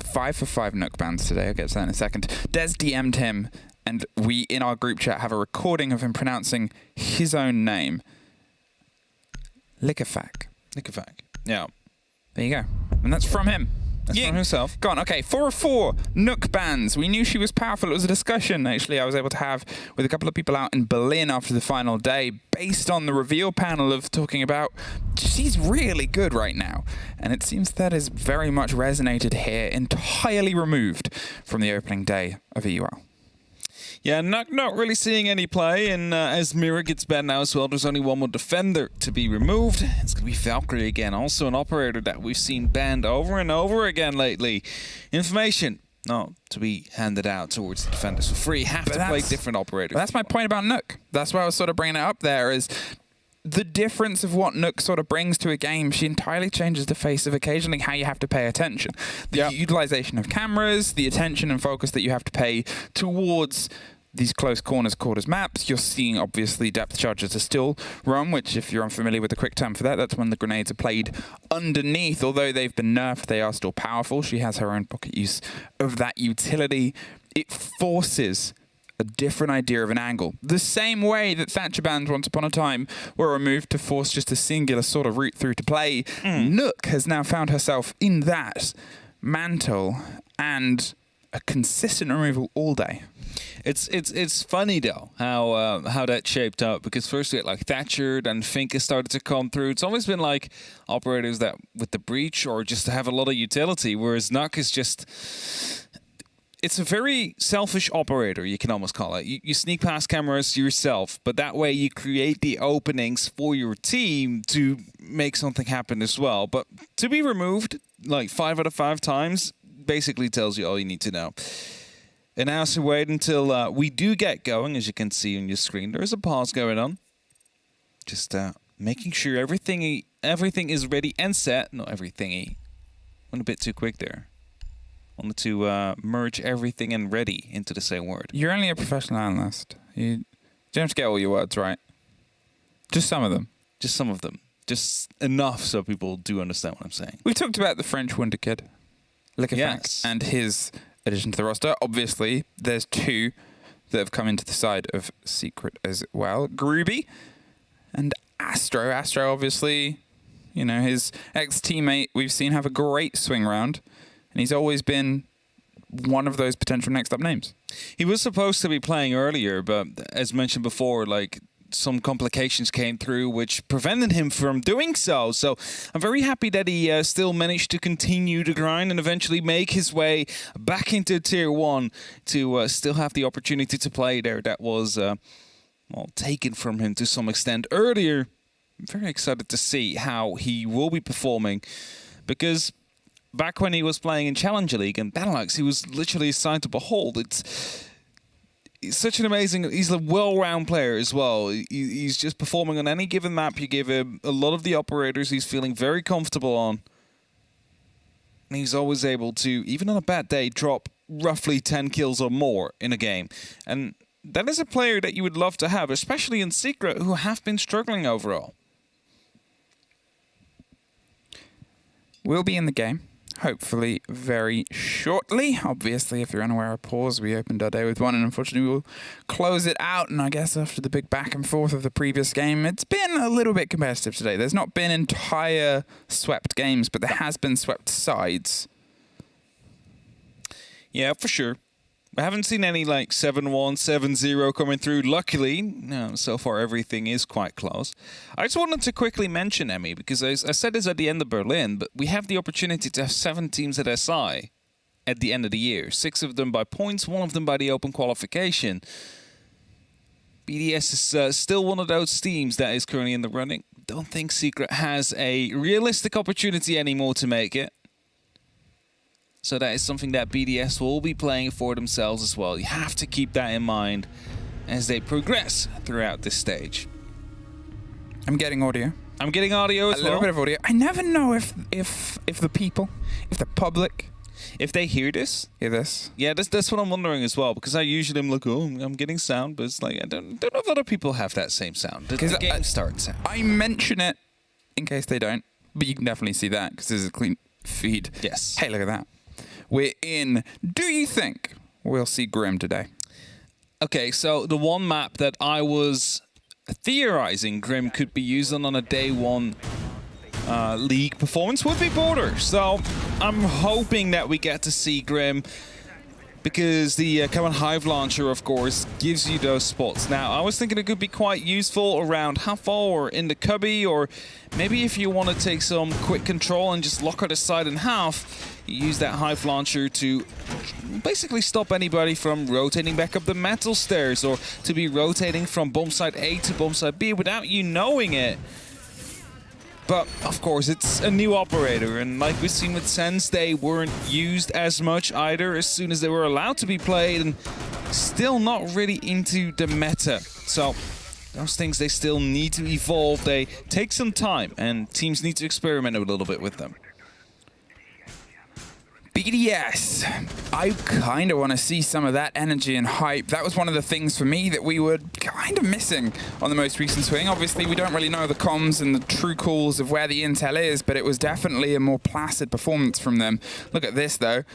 5 for 5 Nook bans today. I'll get to that in a second. Dez DM'd him, and we, in our group chat, have a recording of him pronouncing his own name. Likafak. Likafak. Yeah. There you go. And that's from him. That's from himself. Go on. Okay, 4 of 4 Nook bans. We knew she was powerful. It was a discussion, actually, I was able to have with a couple of people out in Berlin after the final day, based on the reveal panel of talking about she's really good right now. And it seems that is very much resonated here, entirely removed from the opening day of EUL. Yeah, not really seeing any play, and as Mira gets banned now as well, there's only one more defender to be removed. It's going to be Valkyrie again, also an operator that we've seen banned over and over again lately. Information not to be handed out towards the defenders for free. Have to play different operators. That's my point about Nook. That's why I was sort of bringing it up there, is the difference of what Nook sort of brings to a game. She entirely changes the face of occasionally how you have to pay attention. The utilization of cameras, the attention and focus that you have to pay towards these close quarters maps. You're seeing, obviously, depth charges are still run, which, if you're unfamiliar with the quick term for that, that's when the grenades are played underneath. Although they've been nerfed, they are still powerful. She has her own pocket use of that utility. It forces a different idea of an angle. The same way that Thatcher bans once upon a time were removed to force just a singular sort of route through to play. Nook has now found herself in that mantle and a consistent removal all day. It's funny though how that shaped up, because first we had like Thatcher, then Fink has started to come through. It's always been like operators that with the breach or just to have a lot of utility, whereas Nook is just, it's a very selfish operator, you can almost call it. You sneak past cameras yourself, but that way you create the openings for your team to make something happen as well. But to be removed like 5 out of 5 times basically tells you all you need to know. And now to wait until we do get going. As you can see on your screen, there is a pause going on. Just making sure everything is ready and set. Not everything. Went a bit too quick there. Wanted to merge everything and ready into the same word. You're only a professional analyst. You don't have to get all your words right. Just some of them. Just some of them. Just enough so people do understand what I'm saying. We've talked about the French Wonder Kid, Likafak, and his addition to the roster. Obviously, there's 2 that have come into the side of Secret as well. Groovy and Astro. Astro, obviously, you know, his ex-teammate we've seen have a great swing round, and he's always been one of those potential next up names. He was supposed to be playing earlier, but as mentioned before, like some complications came through which prevented him from doing so. So I'm very happy that he still managed to continue to grind and eventually make his way back into Tier 1 to still have the opportunity to play there. That was well, taken from him to some extent earlier. I'm very excited to see how he will be performing, because back when he was playing in Challenger League and Benelux, he was literally a sight to behold. He's such an amazing, he's a well-round player as well. He's just performing on any given map you give him. A lot of the operators he's feeling very comfortable on. And he's always able to, even on a bad day, drop roughly 10 kills or more in a game. And that is a player that you would love to have, especially in Secret, who have been struggling overall. We'll be in the game, hopefully very shortly. Obviously, if you're unaware of pause, we opened our day with one, and unfortunately we'll close it out. And I guess after the big back and forth of the previous game, it's been a little bit competitive today. There's not been entire swept games, but there has been swept sides. Yeah, for sure. I haven't seen any like 7-1, 7-0 coming through. Luckily, no, so far everything is quite close. I just wanted to quickly mention, Emmy, because I said this at the end of Berlin, but we have the opportunity to have 7 teams at SI at the end of the year. 6 of them by points, 1 of them by the open qualification. BDS is still one of those teams that is currently in the running. Don't think Secret has a realistic opportunity anymore to make it. So that is something that BDS will be playing for themselves as well. You have to keep that in mind as they progress throughout this stage. I'm getting audio. I'm getting audio as well. A little bit of audio. I never know if the people, if the public, if they hear this. Yeah, that's what I'm wondering as well, because I usually am like, oh, I'm getting sound, but it's like, I don't know if other people have that same sound. The game starts sound. I mention it in case they don't, but you can definitely see that because there's a clean feed. Yes. Hey, look at that. We're in. Do you think we'll see Grim today? Okay, so the one map that I was theorizing Grim could be used on a day 1 league performance would be Border. So I'm hoping that we get to see Grim, because the Common Hive Launcher, of course, gives you those spots. Now, I was thinking it could be quite useful around Huffle or in the cubby, or maybe if you want to take some quick control and just lock her aside in half, you use that Hive Launcher to basically stop anybody from rotating back up the metal stairs, or to be rotating from bomb site A to bomb site B without you knowing it. But, of course, it's a new operator, and like we've seen with Sense, they weren't used as much either as soon as they were allowed to be played, and still not really into the meta. So, those things, they still need to evolve. They take some time, and teams need to experiment a little bit with them. BDS, I kind of want to see some of that energy and hype. That was one of the things for me that we were kind of missing on the most recent swing. Obviously, we don't really know the comms and the true calls of where the intel is, but it was definitely a more placid performance from them. Look at this, though.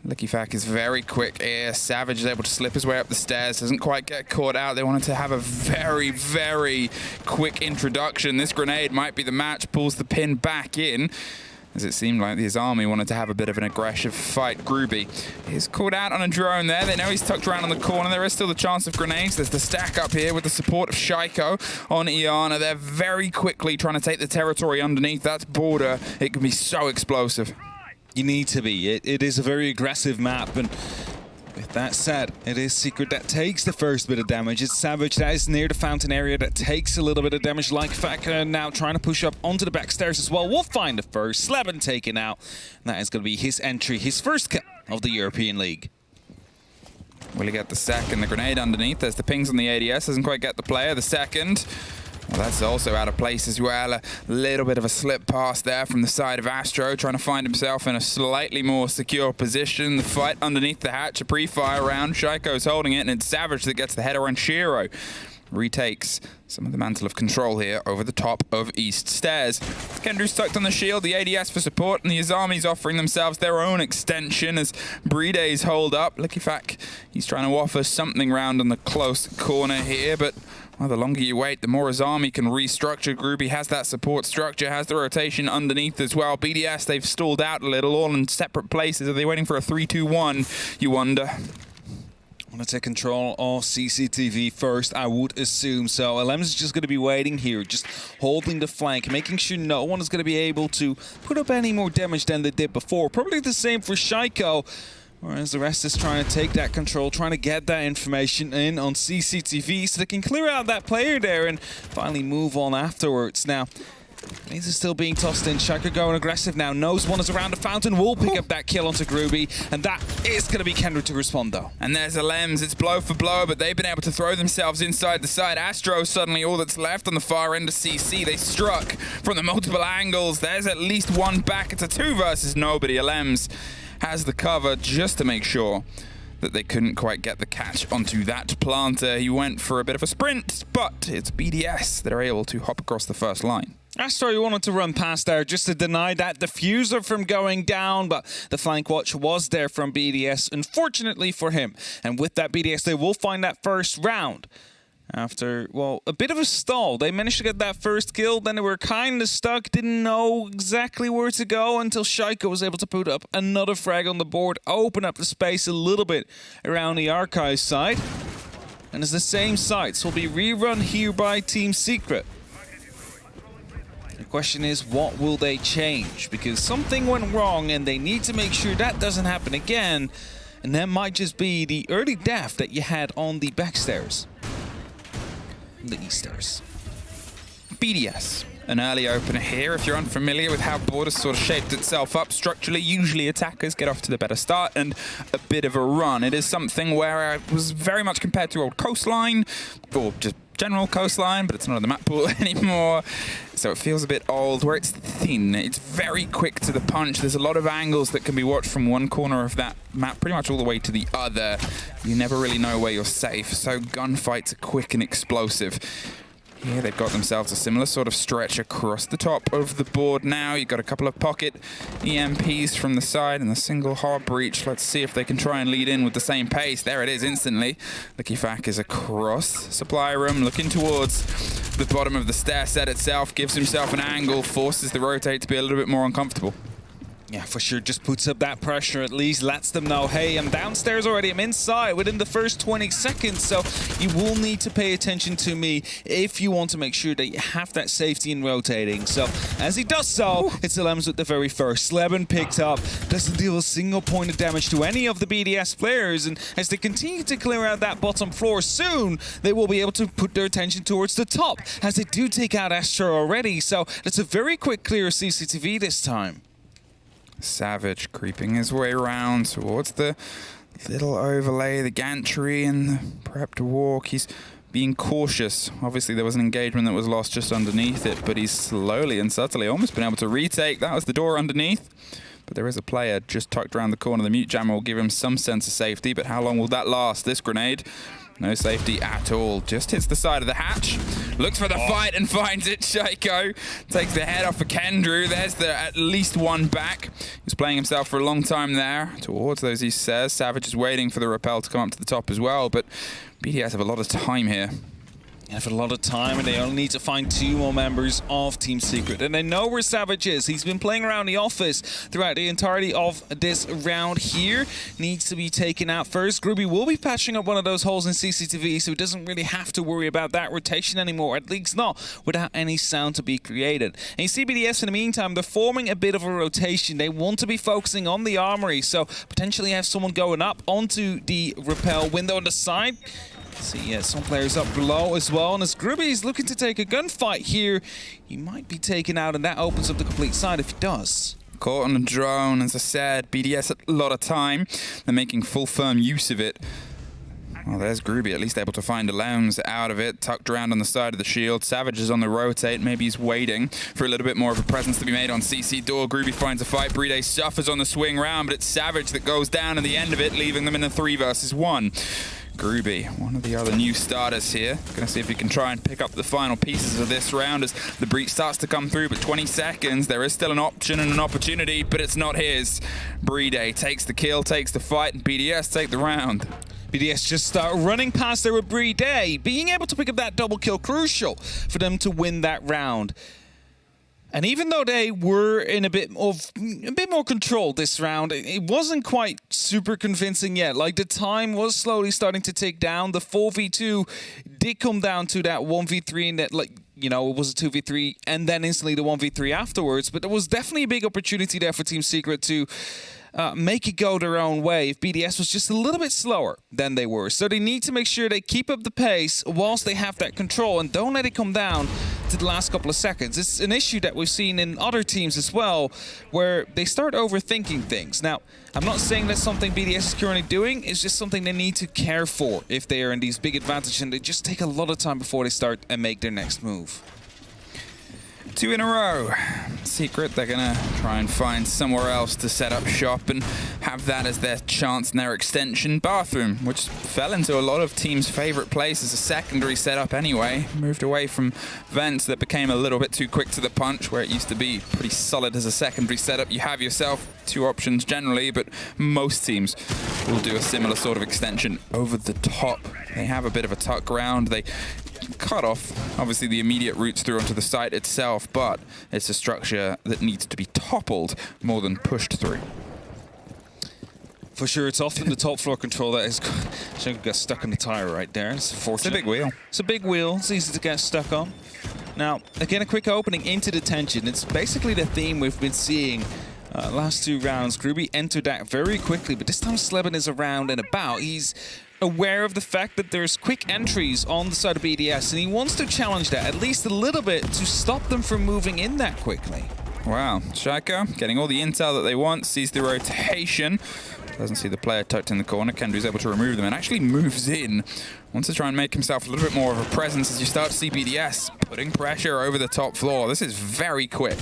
Lickyfack is very quick here. Savage is able to slip his way up the stairs, doesn't quite get caught out. They wanted to have a very, very quick introduction. This grenade might be the match, pulls the pin back in, as it seemed like his army wanted to have a bit of an aggressive fight. Groovy is caught out on a drone there. They know he's tucked around on the corner. There is still the chance of grenades. There's the stack up here with the support of Shaiko on Iana. They're very quickly trying to take the territory underneath. That's Border. It can be so explosive. You need to be. It is a very aggressive map, and with that said, it is Secret that takes the first bit of damage. It's Savage that is near the fountain area that takes a little bit of damage. Lickyfack now trying to push up onto the back stairs as well. We'll find the first. Sleben taken out. And that is going to be his entry, his first kill of the European League. Will he get the second? The grenade underneath. There's the pings on the ADS. Doesn't quite get the player. The second. Well, that's also out of place as well. A little bit of a slip pass there from the side of Astro, trying to find himself in a slightly more secure position. The fight underneath the hatch, a pre-fire round. Shaiko's holding it, and it's Savage that gets the header on Shiro. Retakes some of the mantle of control here over the top of East Stairs. Kendrew's tucked on the shield, the ADS for support, and the Azami's offering themselves their own extension as Breday's hold up. Lickyfack, he's trying to offer something round on the close corner here, but Well, the longer you wait, the more his army can restructure. Groovy has that support structure, has the rotation underneath as well. BDS, they've stalled out a little, all in separate places. Are they waiting for a 3-2-1, you wonder? Want to take control of CCTV first, I would assume. So LMs is just going to be waiting here, just holding the flank, making sure no one is going to be able to put up any more damage than they did before. Probably the same for Shaiko. Whereas the rest is trying to take that control, trying to get that information in on CCTV so they can clear out that player there and finally move on afterwards. Now, these are still being tossed in. Shaka going aggressive now. Knows one is around the fountain. Will pick up that kill onto Groovy. And that is going to be Kendra to respond, though. And there's Lems. It's blow for blow, but they've been able to throw themselves inside the side. Astro suddenly all that's left on the far end of CC. They struck from the multiple angles. There's at least one back. It's a 2 versus nobody. Lems has the cover just to make sure that they couldn't quite get the catch onto that planter. He went for a bit of a sprint, but it's BDS that are able to hop across the first line. Astro wanted to run past there just to deny that diffuser from going down, but the flank watch was there from BDS, unfortunately for him. And with that, BDS, they will find that first round. After, well, a bit of a stall. They managed to get that first kill, then they were kind of stuck, didn't know exactly where to go until Shaiko was able to put up another frag on the board, open up the space a little bit around the archive side. And it's the same sites will be rerun here by Team Secret. The question is, what will they change? Because something went wrong and they need to make sure that doesn't happen again. And that might just be the early death that you had on the backstairs. The east stairs. BDS, an early opener here. If you're unfamiliar with how Border sort of shaped itself up structurally, usually attackers get off to the better start and a bit of a run. It is something where it was very much compared to old Coastline, or just general Coastline, but it's not on the map pool anymore. So it feels a bit old, where it's thin. It's very quick to the punch. There's a lot of angles that can be watched from one corner of that map pretty much all the way to the other. You never really know where you're safe, so gunfights are quick and explosive. Here they've got themselves a similar sort of stretch across the top of the board now. You've got a couple of pocket EMPs from the side and a single hard breach. Let's see if they can try and lead in with the same pace. There it is instantly. Lickifak is across supply room, looking towards the bottom of the stair set itself, gives himself an angle, forces the rotate to be a little bit more uncomfortable. Yeah, for sure, just puts up that pressure, at least lets them know, hey, I'm downstairs already, I'm inside within the first 20 seconds, so you will need to pay attention to me if you want to make sure that you have that safety in rotating. So, as he does so, it's Lems with the very first. Sleben picked up, doesn't deal a single point of damage to any of the BDS players, and as they continue to clear out that bottom floor, soon they will be able to put their attention towards the top, as they do take out Astro already, so that's a very quick clear of CCTV this time. Savage creeping his way around towards the little overlay, the gantry and the prepped walk. He's being cautious. Obviously there was an engagement that was lost just underneath it, but he's slowly and subtly almost been able to retake. That was the door underneath. But there is a player just tucked around the corner. The mute jammer will give him some sense of safety, but how long will that last? This grenade, no safety at all. Just hits the side of the hatch. Looks for the fight and finds it. Shaiko takes the head off of Kendrew. There's the at least one back. He's playing himself for a long time there. Towards those, he says. Savage is waiting for the rappel to come up to the top as well, but BDS have a lot of time here. They have a lot of time, and they only need to find 2 more members of Team Secret. And they know where Savage is. He's been playing around the office throughout the entirety of this round here. Needs to be taken out first. Groovy will be patching up one of those holes in CCTV, so he doesn't really have to worry about that rotation anymore, at least not without any sound to be created. And you see BDS in the meantime, they're forming a bit of a rotation. They want to be focusing on the armory, so potentially have someone going up onto the rappel window on the side. See, some players up below as well, and as Groovy is looking to take a gunfight here, he might be taken out, and that opens up the complete side if he does. Caught on a drone, as I said, BDS a lot of time. They're making full firm use of it. Well, there's Groovy, at least able to find a Lems out of it, tucked around on the side of the shield. Savage is on the rotate, maybe he's waiting for a little bit more of a presence to be made on CC door. Groovy finds a fight, Playday suffers on the swing round, but it's Savage that goes down at the end of it, leaving them in a 3 versus 1. Groovy, one of the other new starters here. Gonna see if he can try and pick up the final pieces of this round as the breach starts to come through, but 20 seconds, there is still an option and an opportunity, but it's not his. Playday takes the kill, takes the fight, and BDS take the round. BDS just start running past there with Playday. Being able to pick up that double kill, crucial for them to win that round. And even though they were in a bit more control this round, it wasn't quite super convincing yet. Like, the time was slowly starting to tick down. The 4v2 did come down to that 1v3, and that, like, you know, it was a 2v3 and then instantly the 1v3 afterwards. But there was definitely a big opportunity there for Team Secret to make it go their own way if BDS was just a little bit slower than they were. So they need to make sure they keep up the pace whilst they have that control and don't let it come down to the last couple of seconds. It's an issue that we've seen in other teams as well, where they start overthinking things. Now, I'm not saying that's something BDS is currently doing, it's just something they need to care for if they are in these big advantages, and they just take a lot of time before they start and make their next move. 2 in a row. Secret, they're gonna try and find somewhere else to set up shop and have that as their chance in their extension. Bathroom, which fell into a lot of teams' favorite place as a secondary setup anyway. Moved away from vents that became a little bit too quick to the punch, where it used to be pretty solid as a secondary setup. You have yourself 2 options generally, but most teams will do a similar sort of extension over the top. They have a bit of a tuck round. They cut off, obviously, the immediate routes through onto the site itself, but it's a structure that needs to be toppled more than pushed through. For sure, it's often the top floor control that is got stuck in the tire right there. It's a big wheel. It's a big wheel. It's easy to get stuck on. Now, again, a quick opening into detention. It's basically the theme we've been seeing last 2 rounds. Groovy entered that very quickly, but this time Sleben is around and about. He's aware of the fact that there's quick entries on the side of BDS, and he wants to challenge that at least a little bit to stop them from moving in that quickly. Wow, Shaiko getting all the intel that they want, sees the rotation, doesn't see the player tucked in the corner. Kendry's able to remove them and actually moves in. Wants to try and make himself a little bit more of a presence as you start to see BDS putting pressure over the top floor. This is very quick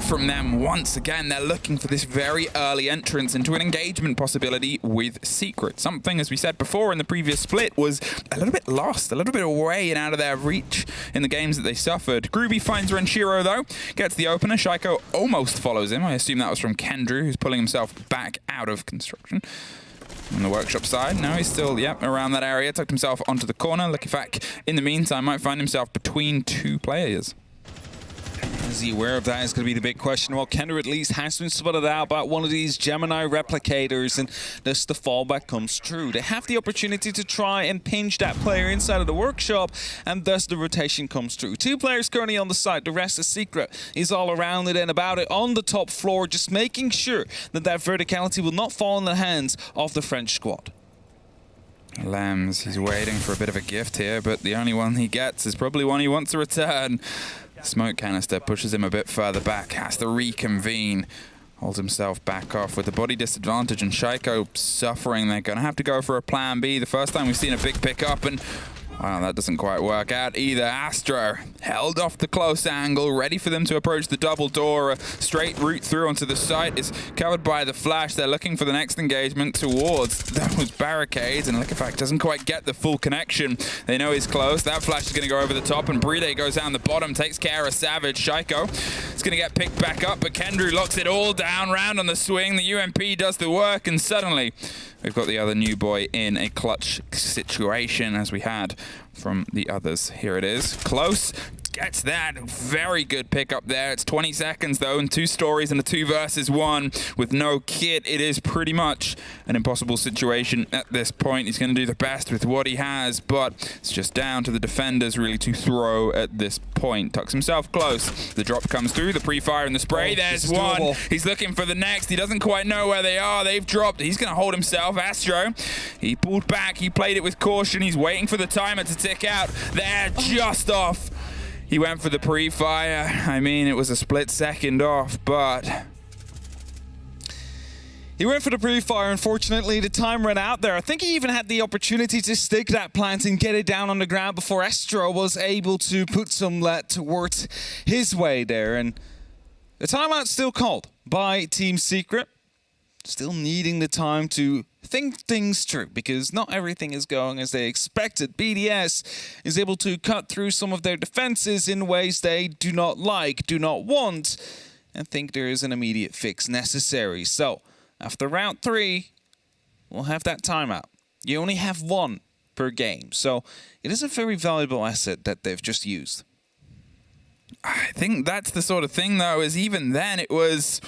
from them. Once again, they're looking for this very early entrance into an engagement possibility with Secret. Something, as we said before in the previous split, was a little bit lost, a little bit away and out of their reach in the games that they suffered. Groovy finds Renshiro though, gets the opener. Shaiko almost follows him. I assume that was from Kendry, who's pulling himself back out of construction. On the workshop side, now he's still, around that area, tucked himself onto the corner. Liquefac, in the meantime, might find himself between 2 players. Is he aware of that is going to be the big question. Well, Kendra at least has been spotted out by one of these Gemini replicators, and thus the fallback comes true. They have the opportunity to try and pinch that player inside of the workshop, and thus the rotation comes true. 2 players currently on the site, the rest is Secret. He's all around it and about it on the top floor, just making sure that that verticality will not fall in the hands of the French squad. Lambs, he's waiting for a bit of a gift here, but the only one he gets is probably one he wants to return. Smoke canister pushes him a bit further back, has to reconvene, holds himself back off with the body disadvantage, and Shaiko suffering. They're going to have to go for a plan B. The first time we've seen a big pickup, and wow, that doesn't quite work out either. Astro held off the close angle, ready for them to approach the double door. A straight route through onto the site is covered by the flash. They're looking for the next engagement towards those barricades, and Liquefac doesn't quite get the full connection. They know he's close. That flash is going to go over the top, and Playday goes down the bottom, takes care of Savage. Shaiko is going to get picked back up, but Kendry locks it all down. Round on the swing, the UMP does the work, and suddenly we've got the other new boy in a clutch situation as we had from the others. Here it is. Close. Gets that. Very good pickup there. It's 20 seconds, though, and 2 stories and a 2 versus 1 with no kit. It is pretty much an impossible situation at this point. He's going to do the best with what he has, but it's just down to the defenders, really, to throw at this point. Tucks himself close. The drop comes through. The pre-fire and the spray. There's one. He's looking for the next. He doesn't quite know where they are. They've dropped. He's going to hold himself. Astro, he pulled back. He played it with caution. He's waiting for the timer to tick out. They're just off. He went for the pre-fire. I mean, it was a split second off, but he went for the pre-fire. Unfortunately, the time ran out there. I think he even had the opportunity to stick that plant and get it down on the ground before Astro was able to put some lead towards his way there. And the timeout's still called by Team Secret. Still needing the time to think things through, because not everything is going as they expected. BDS is able to cut through some of their defenses in ways they do not like, do not want, and think there is an immediate fix necessary. So, after round 3, we'll have that timeout. You only have one per game. So it is a very valuable asset that they've just used. I think that's the sort of thing, though, is even then it was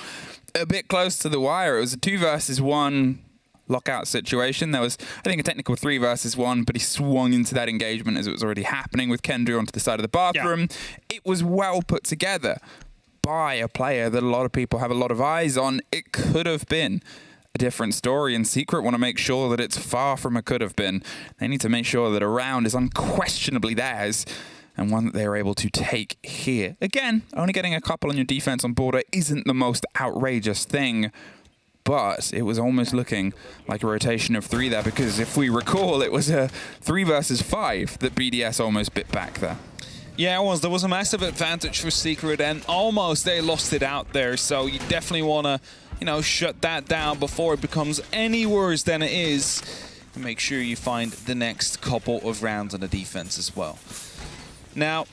a bit close to the wire. It was a 2 versus 1 lockout situation. There was, I think, a technical 3 versus 1, but he swung into that engagement as it was already happening with Kendra onto the side of the bathroom. Yeah. It was well put together by a player that a lot of people have a lot of eyes on. It could have been a different story, and Secret want to make sure that it's far from a could have been. They need to make sure that a round is unquestionably theirs, and one that they are able to take here. Again, only getting a couple on your defense on border isn't the most outrageous thing, but it was almost looking like a rotation of 3 there, because if we recall, it was a 3 versus 5 that BDS almost bit back there. Yeah, it was. There was a massive advantage for Secret, and almost they lost it out there, so you definitely want to, you know, shut that down before it becomes any worse than it is, and make sure you find the next couple of rounds on the defense as well. Now,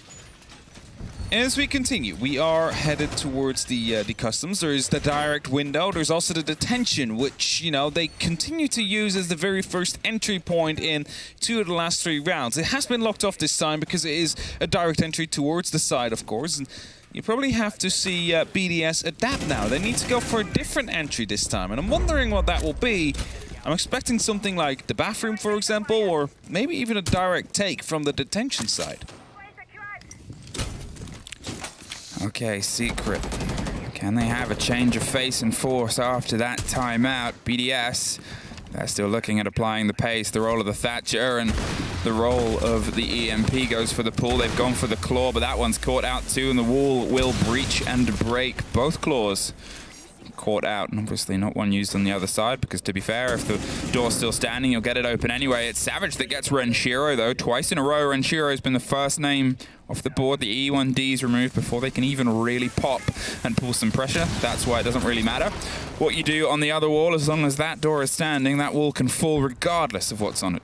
as we continue, we are headed towards the customs. There is the direct window. There's also the detention, which, you know, they continue to use as the very first entry point in 2 of the last 3 rounds. It has been locked off this time because it is a direct entry towards the side, of course. And you probably have to see BDS adapt now. They need to go for a different entry this time, and I'm wondering what that will be. I'm expecting something like the bathroom, for example, or maybe even a direct take from the detention side. Okay, Secret. Can they have a change of face and force after that timeout? BDS, they're still looking at applying the pace, the role of the Thatcher, and the role of the EMP goes for the pull. They've gone for the claw, but that one's caught out too, and the wall will breach and break. Both claws caught out, and obviously not one used on the other side, because to be fair, if the door's still standing, you'll get it open anyway. It's Savage that gets Renshiro, though. Twice in a row, Renshiro's been the first name off the board. The E1D is removed before they can even really pop and pull some pressure. That's why it doesn't really matter what you do on the other wall. As long as that door is standing, that wall can fall regardless of what's on it.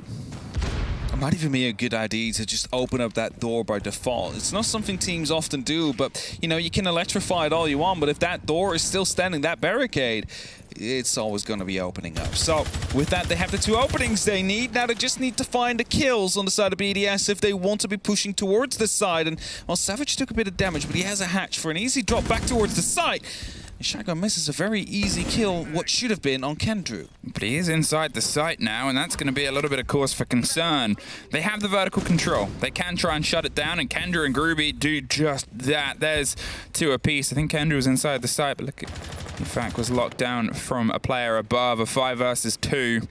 It might even be a good idea to just open up that door by default. It's not something teams often do, but, you know, you can electrify it all you want, but if that door is still standing, that barricade, it's always going to be opening up. So with that, they have the 2 openings they need. Now they just need to find the kills on the side of BDS if they want to be pushing towards the side. And, well, Savage took a bit of damage, but he has a hatch for an easy drop back towards the side. And Shotgun misses a very easy kill, what should have been on Kendrew. But he is inside the site now, and that's going to be a little bit of cause for concern. They have the vertical control. They can try and shut it down, and Kendrew and Groovy do just that. There's 2 apiece. I think Kendrew was inside the site, but look, in fact, was locked down from a player above, a 5 versus 2.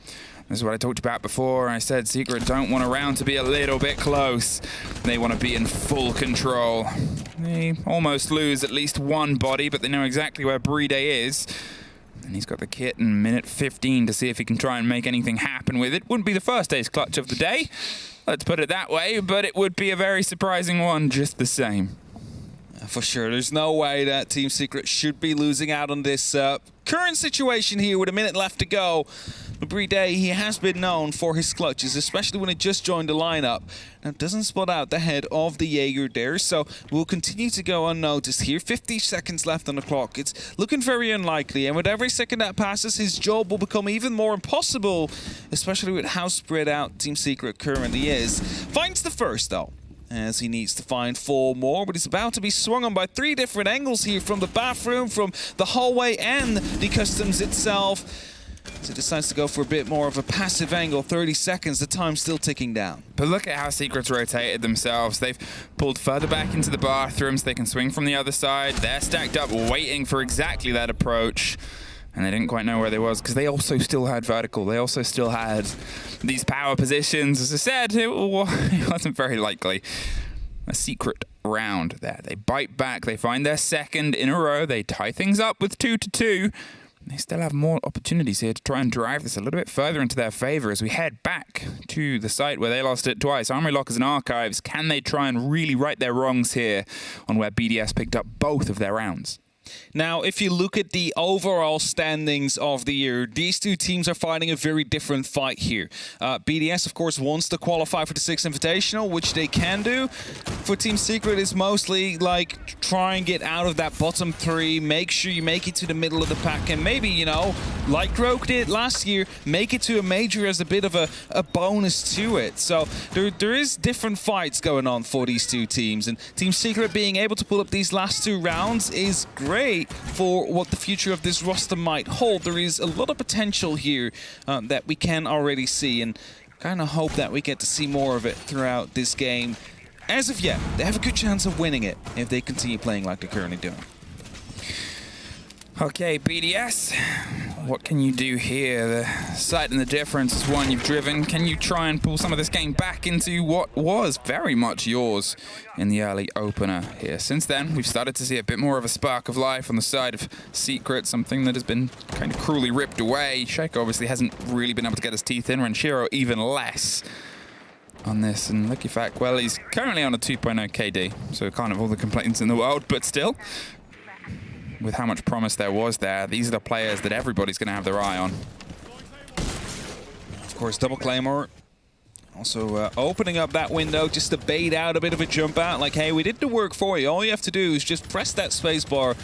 This is what I talked about before. I said Secret don't want a round to be a little bit close. They want to be in full control. They almost lose at least one body, but they know exactly where Playday is. And he's got the kit in minute 15 to see if he can try and make anything happen with it. Wouldn't be the first ace clutch of the day, let's put it that way, but it would be a very surprising one just the same. For sure, there's no way that Team Secret should be losing out on this current situation here with a minute left to go. But Playday, he has been known for his clutches, especially when he just joined the lineup. Now, doesn't spot out the head of the Jaeger there, so we'll continue to go unnoticed here. 50 seconds left on the clock. It's looking very unlikely, and with every second that passes, his job will become even more impossible, especially with how spread out Team Secret currently is. Finds the first, though, as he needs to find 4 more, but he's about to be swung on by 3 different angles here, from the bathroom, from the hallway, and the customs itself. So he decides to go for a bit more of a passive angle. 30 seconds, the time's still ticking down. But look at how Secret's rotated themselves. They've pulled further back into the bathrooms. They can swing from the other side. They're stacked up, waiting for exactly that approach. And they didn't quite know where they was, because they also still had vertical. They also still had these power positions. As I said, it wasn't very likely. A Secret round there. They bite back. They find their second in a row. They tie things up with 2-2. They still have more opportunities here to try and drive this a little bit further into their favor as we head back to the site where they lost it twice. Armory Lockers and Archives, can they try and really right their wrongs here on where BDS picked up both of their rounds? Now, if you look at the overall standings of the year, these 2 teams are fighting a very different fight here. BDS, of course, wants to qualify for the 6th Invitational, which they can do. for Team Secret is mostly like try and get out of that bottom 3, make sure you make it to the middle of the pack, and maybe, you know, like Rogue did last year, make it to a major as a bit of a bonus to it. So there is different fights going on for these two teams, and Team Secret being able to pull up these last 2 rounds is great for what the future of this roster might hold. There is a lot of potential here that we can already see, and kind of hope that we get to see more of it throughout this game. As of yet, they have a good chance of winning it if they continue playing like they're currently doing. Okay, BDS, what can you do here? The sight and the difference is one you've driven. Can you try and pull some of this game back into what was very much yours in the early opener here? Since then, we've started to see a bit more of a spark of life on the side of Secret, something that has been kind of cruelly ripped away. Shaco obviously hasn't really been able to get his teeth in, Renshiro even less on this. And Lucky Fact, well, he's currently on a 2.0 KD, so kind of all the complaints in the world, but still, with how much promise there was there, these are the players that everybody's going to have their eye on. Of course, double Claymore. Also opening up that window just to bait out a bit of a jump out. Like, hey, we did the work for you. All you have to do is just press that spacebar,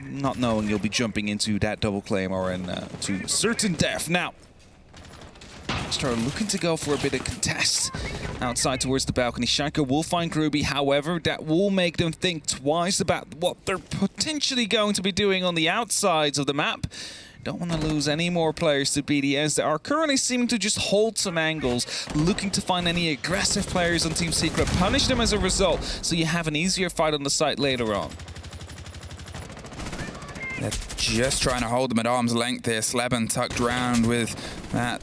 not knowing you'll be jumping into that double Claymore and to certain death. Now, Astro looking to go for a bit of contest outside towards the balcony. Shaco will find Ruby, however, that will make them think twice about what they're potentially going to be doing on the outsides of the map. Don't want to lose any more players to BDS that are currently seeming to just hold some angles, looking to find any aggressive players on Team Secret, punish them as a result, so you have an easier fight on the site later on. They're just trying to hold them at arm's length here. Sleben tucked round with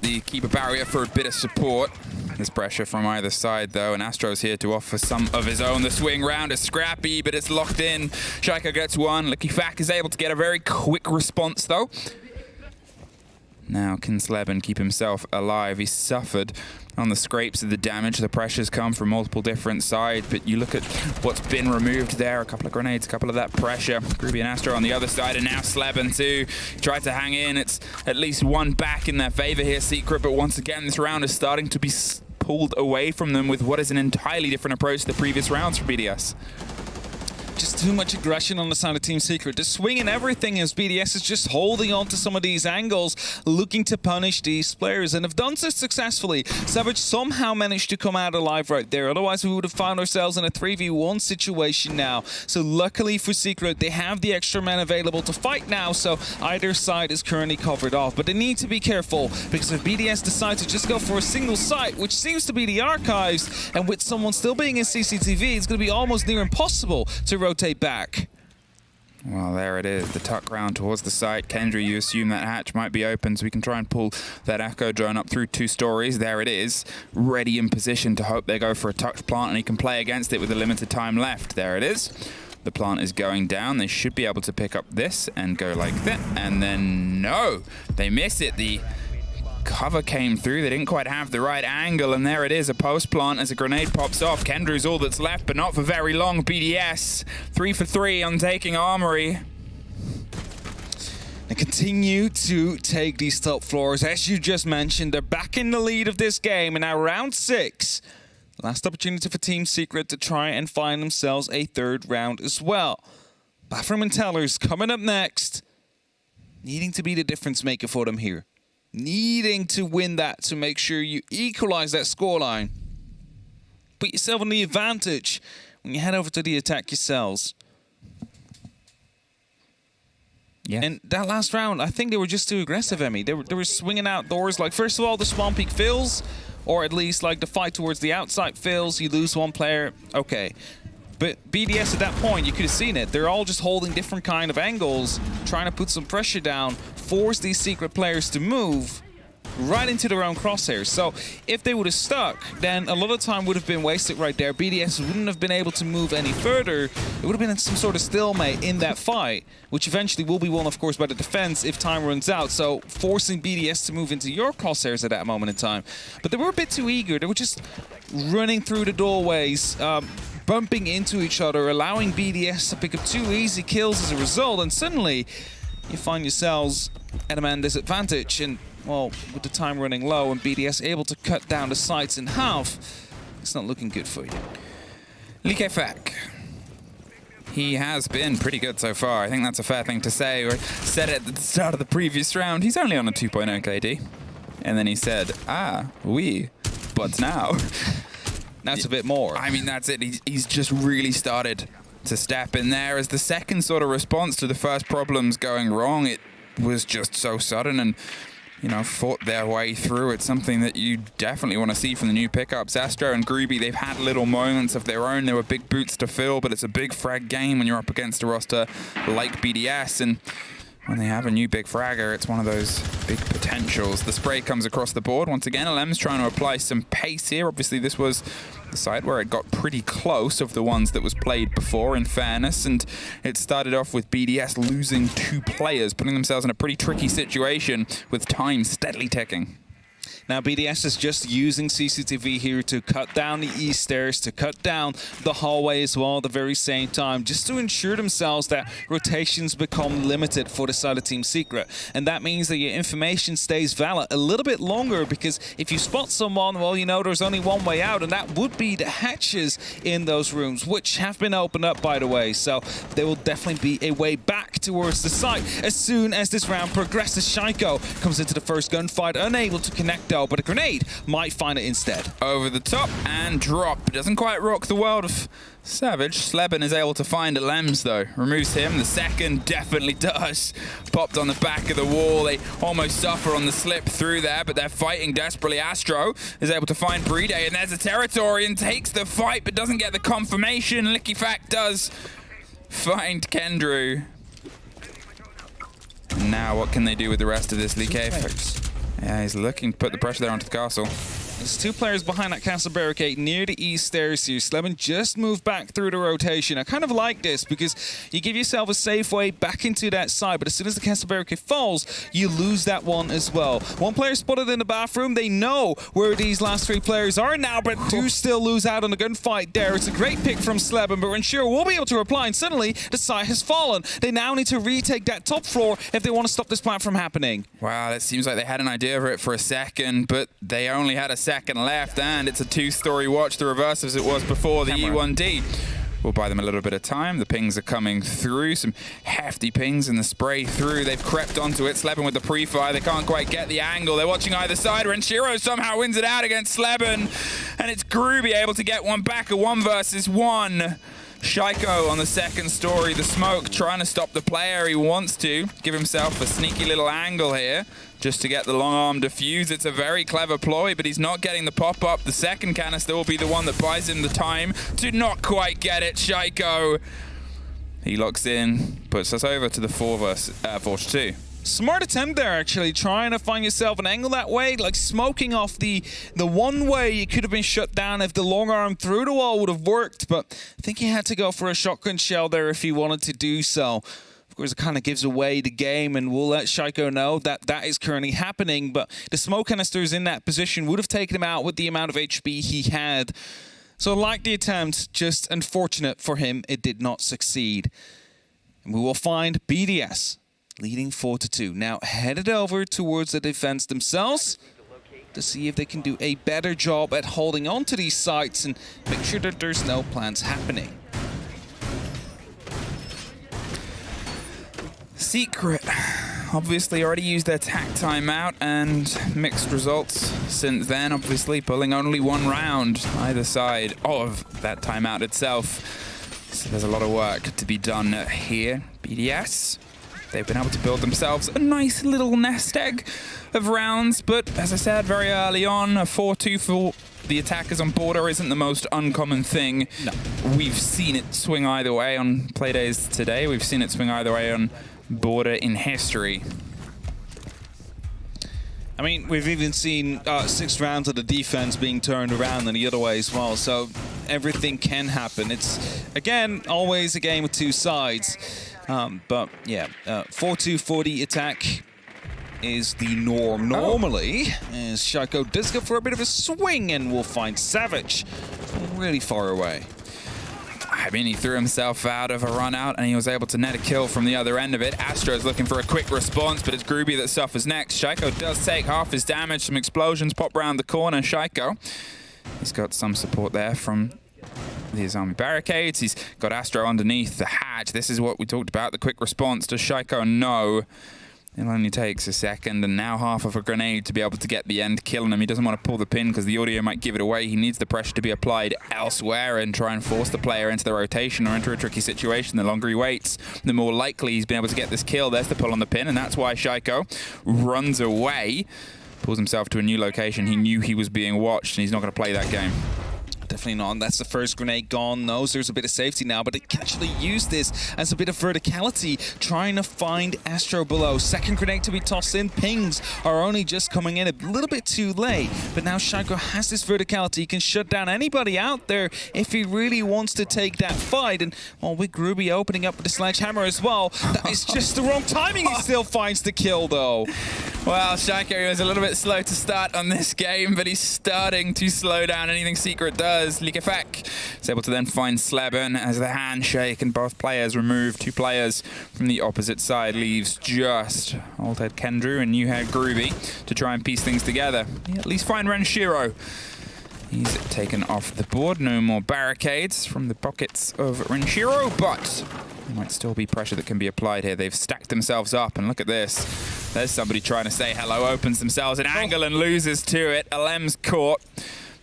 the keeper barrier for a bit of support. There's pressure from either side though, and Astro's here to offer some of his own. The swing round is scrappy, but it's locked in. Shaiko gets one. Lucky Fact is able to get a very quick response though. Now can Sleben keep himself alive? He suffered on the scrapes of the damage. The pressures come from multiple different sides, but you look at what's been removed there. A couple of grenades, a couple of that pressure. Ruby and Astro on the other side, and now Sleben too. Tried to hang in. It's at least one back in their favor here, Secret, but once again, this round is starting to be pulled away from them with what is an entirely different approach to the previous rounds for BDS. Just too much aggression on the side of Team Secret. They're swinging everything as BDS is just holding on to some of these angles, looking to punish these players, and have done so successfully. Savage somehow managed to come out alive right there. Otherwise, we would have found ourselves in a 3v1 situation now. So luckily for Secret, they have the extra men available to fight now, so either side is currently covered off. But they need to be careful, because if BDS decide to just go for a single site, which seems to be the archives, and with someone still being in CCTV, it's going to be almost near impossible to rotate back. Well, there it is, the tuck round towards the site. Kendra, you assume that hatch might be open, so we can try and pull that Echo drone up through 2 stories. There it is, ready in position to hope they go for a tucked plant, and he can play against it with a limited time left. There it is. The plant is going down. They should be able to pick up this and go like that, and then no, they miss it. The cover came through. They didn't quite have the right angle, and there it is, a post plant as a grenade pops off. Kendru's all that's left, but not for very long. BDS 3 for 3 on taking Armory. They continue to take these top floors. As you just mentioned, they're back in the lead of this game, and now round 6. Last opportunity for Team Secret to try and find themselves a 3rd round as well. Bathroom and Tellers coming up next. Needing to be the difference maker for them here. Needing to win that to make sure you equalize that scoreline. Put yourself on the advantage when you head over to the attack yourselves. Yeah. And that last round, I think they were just too aggressive, Emmy. They were swinging outdoors. Like, first of all, the spawn peak fills, or at least like the fight towards the outside fills. You lose one player, okay. But BDS at that point, you could have seen it. They're all just holding different kind of angles, trying to put some pressure down, force these Secret players to move right into their own crosshairs. So if they would have stuck, then a lot of time would have been wasted right there. BDS wouldn't have been able to move any further. It would have been some sort of stalemate in that fight, which eventually will be won, of course, by the defense if time runs out. So forcing BDS to move into your crosshairs at that moment in time. But they were a bit too eager. They were just running through the doorways, bumping into each other, allowing BDS to pick up 2 easy kills as a result, and suddenly you find yourselves at a man disadvantage, and well, with the time running low and BDS able to cut down the sites in half, it's not looking good for you. Likefak. He has been pretty good so far. I think that's a fair thing to say. We said it at the start of the previous round. He's only on a 2.0 KD. And then he said, oui, but now. That's a bit more. I mean, that's it. He's just really started to step in there as the second sort of response to the first problems going wrong. It was just so sudden and, you know, fought their way through. It's something that you definitely want to see from the new pickups. Astro and Groovy, they've had little moments of their own. There were big boots to fill, but it's a big frag game when you're up against a roster like BDS. And when they have a new big fragger, it's one of those big potentials. The spray comes across the board. Once again, LM's trying to apply some pace here. Obviously, this was the side where it got pretty close of the ones that was played before, in fairness. And it started off with BDS losing 2 players, putting themselves in a pretty tricky situation with time steadily ticking. Now, BDS is just using CCTV here to cut down the east stairs, to cut down the hallway as well at the very same time, just to ensure themselves that rotations become limited for the side of Team Secret. And that means that your information stays valid a little bit longer, because if you spot someone, well, you know there's only one way out, and that would be the hatches in those rooms, which have been opened up, by the way. So there will definitely be a way back towards the site as soon as this round progresses. Shaiko comes into the first gunfight, unable to connect though, but a grenade might find it instead. Over the top and drop. Doesn't quite rock the world of Savage. Sleben is able to find a Lems though. Removes him. The second definitely does. Popped on the back of the wall. They almost suffer on the slip through there, but they're fighting desperately. Astro is able to find Playday, and there's a territory and takes the fight, but doesn't get the confirmation. Likefak does find Kendrew. Now what can they do with the rest of this Likefak? Yeah, he's looking to put the pressure there onto the castle. There's 2 players behind that castle barricade near the east stairs here. Sleben just moved back through the rotation. I kind of like this because you give yourself a safe way back into that side, but as soon as the castle barricade falls, you lose that one as well. 1 player spotted in the bathroom. They know where these last 3 players are now, but do still lose out on the gunfight there. It's a great pick from Sleben, but Vincere will be able to reply, and suddenly the site has fallen. They now need to retake that top floor if they want to stop this plant from happening. Wow, it seems like they had an idea of it for a second, but they only had a second left, and it's a 2-story watch, the reverse as it was before. The E1D will buy them a little bit of time. The pings are coming through, some hefty pings in the spray through. They've crept onto it. Sleben with the pre-fire. They can't quite get the angle. They're watching either side. Renshiro somehow wins it out against Sleben, and it's Groovy able to get one back, a 1 versus 1. Shaiko on the second story, the smoke, trying to stop the player. He wants to give himself a sneaky little angle here just to get the long arm defuse. It's a very clever ploy, but he's not getting the pop-up. The second canister will be the one that buys him the time to not quite get it. Shaiko, he locks in, puts us over to the 4-2. Smart attempt there, actually, trying to find yourself an angle that way, like smoking off the one way you could have been shut down if the long arm through the wall would have worked, but I think he had to go for a shotgun shell there if he wanted to do so. Of course, it kind of gives away the game, and we'll let Shaiko know that that is currently happening, but the smoke canisters in that position would have taken him out with the amount of HP he had. So like the attempt, just unfortunate for him, it did not succeed. And we will find BDS leading 4-2. Now headed over towards the defense themselves to see if they can do a better job at holding on to these sites and make sure that there's no plans happening. Secret obviously already used their tack timeout and mixed results since then, obviously pulling only 1 round either side of that timeout itself. So there's a lot of work to be done here. BDS, they've been able to build themselves a nice little nest egg of rounds, but as I said very early on, a 4-2 for the attackers on border isn't the most uncommon thing. No. We've seen it swing either way on Playdays today. We've seen it swing either way on border in history. I mean, we've even seen 6 rounds of the defense being turned around in the other way as well, so everything can happen. It's, again, always a game with 2 sides. But yeah, 4-2 for the attack is the norm normally, as Shaiko does go for a bit of a swing, and we'll find Savage really far away. I mean, he threw himself out of a run out, and he was able to net a kill from the other end of it. Astro's looking for a quick response, but it's Groovy that suffers next. Shaiko does take half his damage. Some explosions pop around the corner. Shaiko, he's got some support there from his army barricades. He's got Astro underneath the hatch. This is what we talked about, the quick response. Does Shaiko know? It only takes a second and now half of a grenade to be able to get the end kill on him. He doesn't want to pull the pin because the audio might give it away. He needs the pressure to be applied elsewhere and try and force the player into the rotation or into a tricky situation. The longer he waits, the more likely he's been able to get this kill. There's the pull on the pin, and that's why Shaiko runs away, pulls himself to a new location. He knew he was being watched, and he's not going to play that game. Definitely not. That's the first grenade gone. Knows there's a bit of safety now, but it can actually use this as a bit of verticality, trying to find Astro below. Second grenade to be tossed in. Pings are only just coming in a little bit too late, but now Shaiko has this verticality. He can shut down anybody out there if he really wants to take that fight. And well, with Groovy opening up with the sledgehammer as well, that is just the wrong timing. He still finds the kill, though. Well, Shaiko was a little bit slow to start on this game, but he's starting to slow down anything Secret does. Likefek is able to then find Sleben as the handshake, and both players remove 2 players from the opposite side. Leaves just old head Kendrew and new head Groovy to try and piece things together. At least find Renshiro. He's taken off the board. No more barricades from the pockets of Renshiro, but there might still be pressure that can be applied here. They've stacked themselves up, and look at this. There's somebody trying to say hello, opens themselves an angle and loses to it. Alem's caught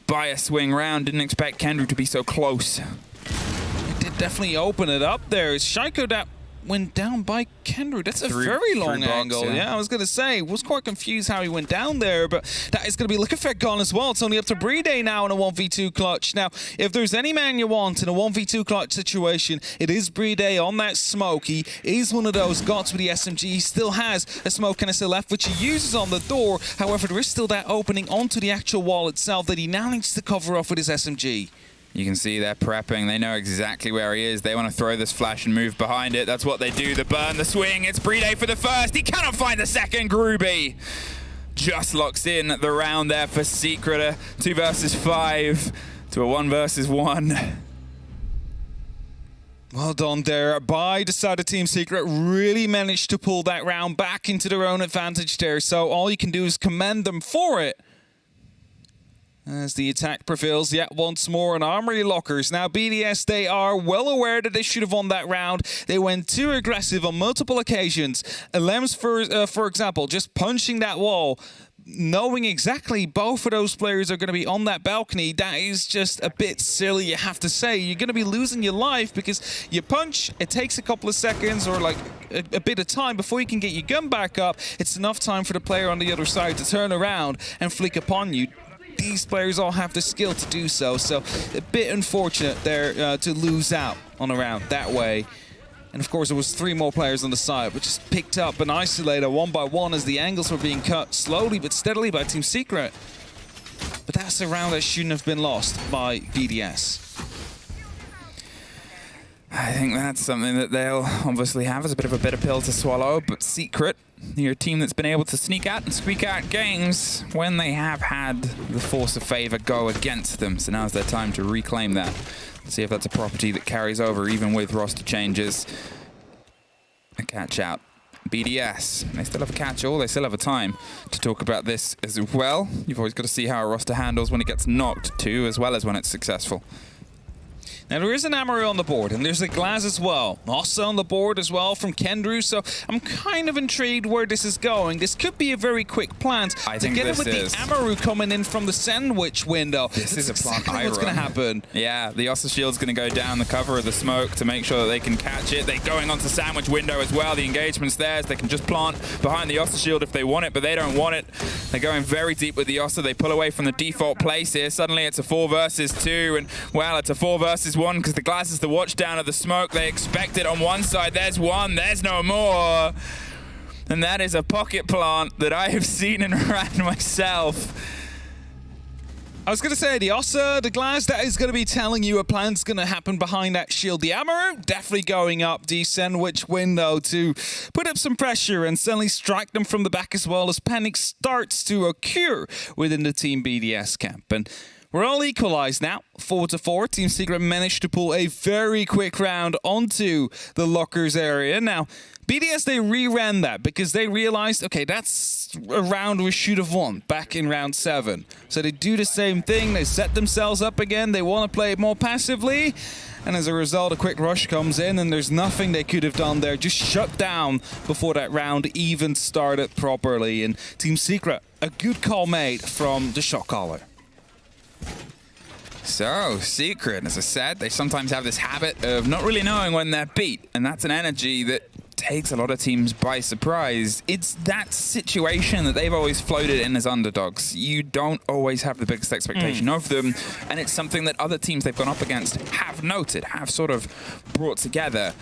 by a swing round. Didn't expect Kendrew to be so close. It did definitely open it up there. It's Shaiko that went down by Kendrew. That's a very long angle. Yeah, I was going to say, was quite confused how he went down there, but that is going to be Likefek gone as well. It's only up to Playday now in a 1v2 clutch. Now, if there's any man you want in a 1v2 clutch situation, it is Playday on that smoke. He is one of those gods with the SMG. He still has a smoke canister left, which he uses on the door. However, there is still that opening onto the actual wall itself that he now needs to cover off with his SMG. You can see they're prepping. They know exactly where he is. They want to throw this flash and move behind it. That's what they do. The burn, the swing. It's Playday for the first. He cannot find the second. Groovy just locks in the round there for Secret. A 2 versus 5 to a 1 versus 1. Well done there by the side of Team Secret. Really managed to pull that round back into their own advantage there. So all you can do is commend them for it. As the attack prevails yet once more in Armory Lockers. Now, BDS, they are well aware that they should have won that round. They went too aggressive on multiple occasions. Lems, for example, just punching that wall, knowing exactly both of those players are going to be on that balcony, that is just a bit silly, you have to say. You're going to be losing your life because you punch, it takes a couple of seconds or like a bit of time before you can get your gun back up. It's enough time for the player on the other side to turn around and flick upon you. These players all have the skill to do so, so a bit unfortunate there to lose out on a round that way. And of course, there was 3 more players on the side, which is picked up and isolated one by one as the angles were being cut slowly but steadily by Team Secret. But that's a round that shouldn't have been lost by BDS. I think that's something that they'll obviously have as a bit of a bitter pill to swallow, but Secret, you're a team that's been able to sneak out and squeak out games when they have had the force of favor go against them. So now's their time to reclaim that. Let's see if that's a property that carries over even with roster changes. A catch out. BDS, they still have a catch-all, they still have a time to talk about this as well. You've always got to see how a roster handles when it gets knocked too, as well as when it's successful. Now, there is an Amaru on the board, and there's a Glass as well. Also on the board as well from Kendrew, so I'm kind of intrigued where this is going. This could be a very quick plant. Together with the Amaru coming in from the sandwich window. This is exactly what's going to happen. Yeah, the Ossa Shield's going to go down the cover of the smoke to make sure that they can catch it. They're going onto sandwich window as well. The engagement's theirs. They can just plant behind the Ossa Shield if they want it, but they don't want it. They're going very deep with the Ossa. They pull away from the default place here. Suddenly it's a 4 versus 2, and well, it's a 4 versus 1 because the Glass is the watch down of the smoke. They expect it on one side. There's one. There's no more. And that is a pocket plant that I have seen and ran myself. I was going to say, the Ossa, the Glass, that is going to be telling you a plant's going to happen behind that shield. The Amaru, definitely going up the sandwich window to put up some pressure and suddenly strike them from the back as well as panic starts to occur within the Team BDS camp. And we're all equalized now, 4-4. Team Secret managed to pull a very quick round onto the lockers area. Now, BDS, they reran that because they realized, okay, that's a round we should have won back in round 7. So they do the same thing. They set themselves up again. They want to play it more passively. And as a result, a quick rush comes in, and there's nothing they could have done there. Just shut down before that round even started properly. And Team Secret, a good call made from the shot caller. So, Secret, as I said, they sometimes have this habit of not really knowing when they're beat, and that's an energy that takes a lot of teams by surprise. It's that situation that they've always floated in as underdogs. You don't always have the biggest expectation of them, and it's something that other teams they've gone up against have noted, have sort of brought together.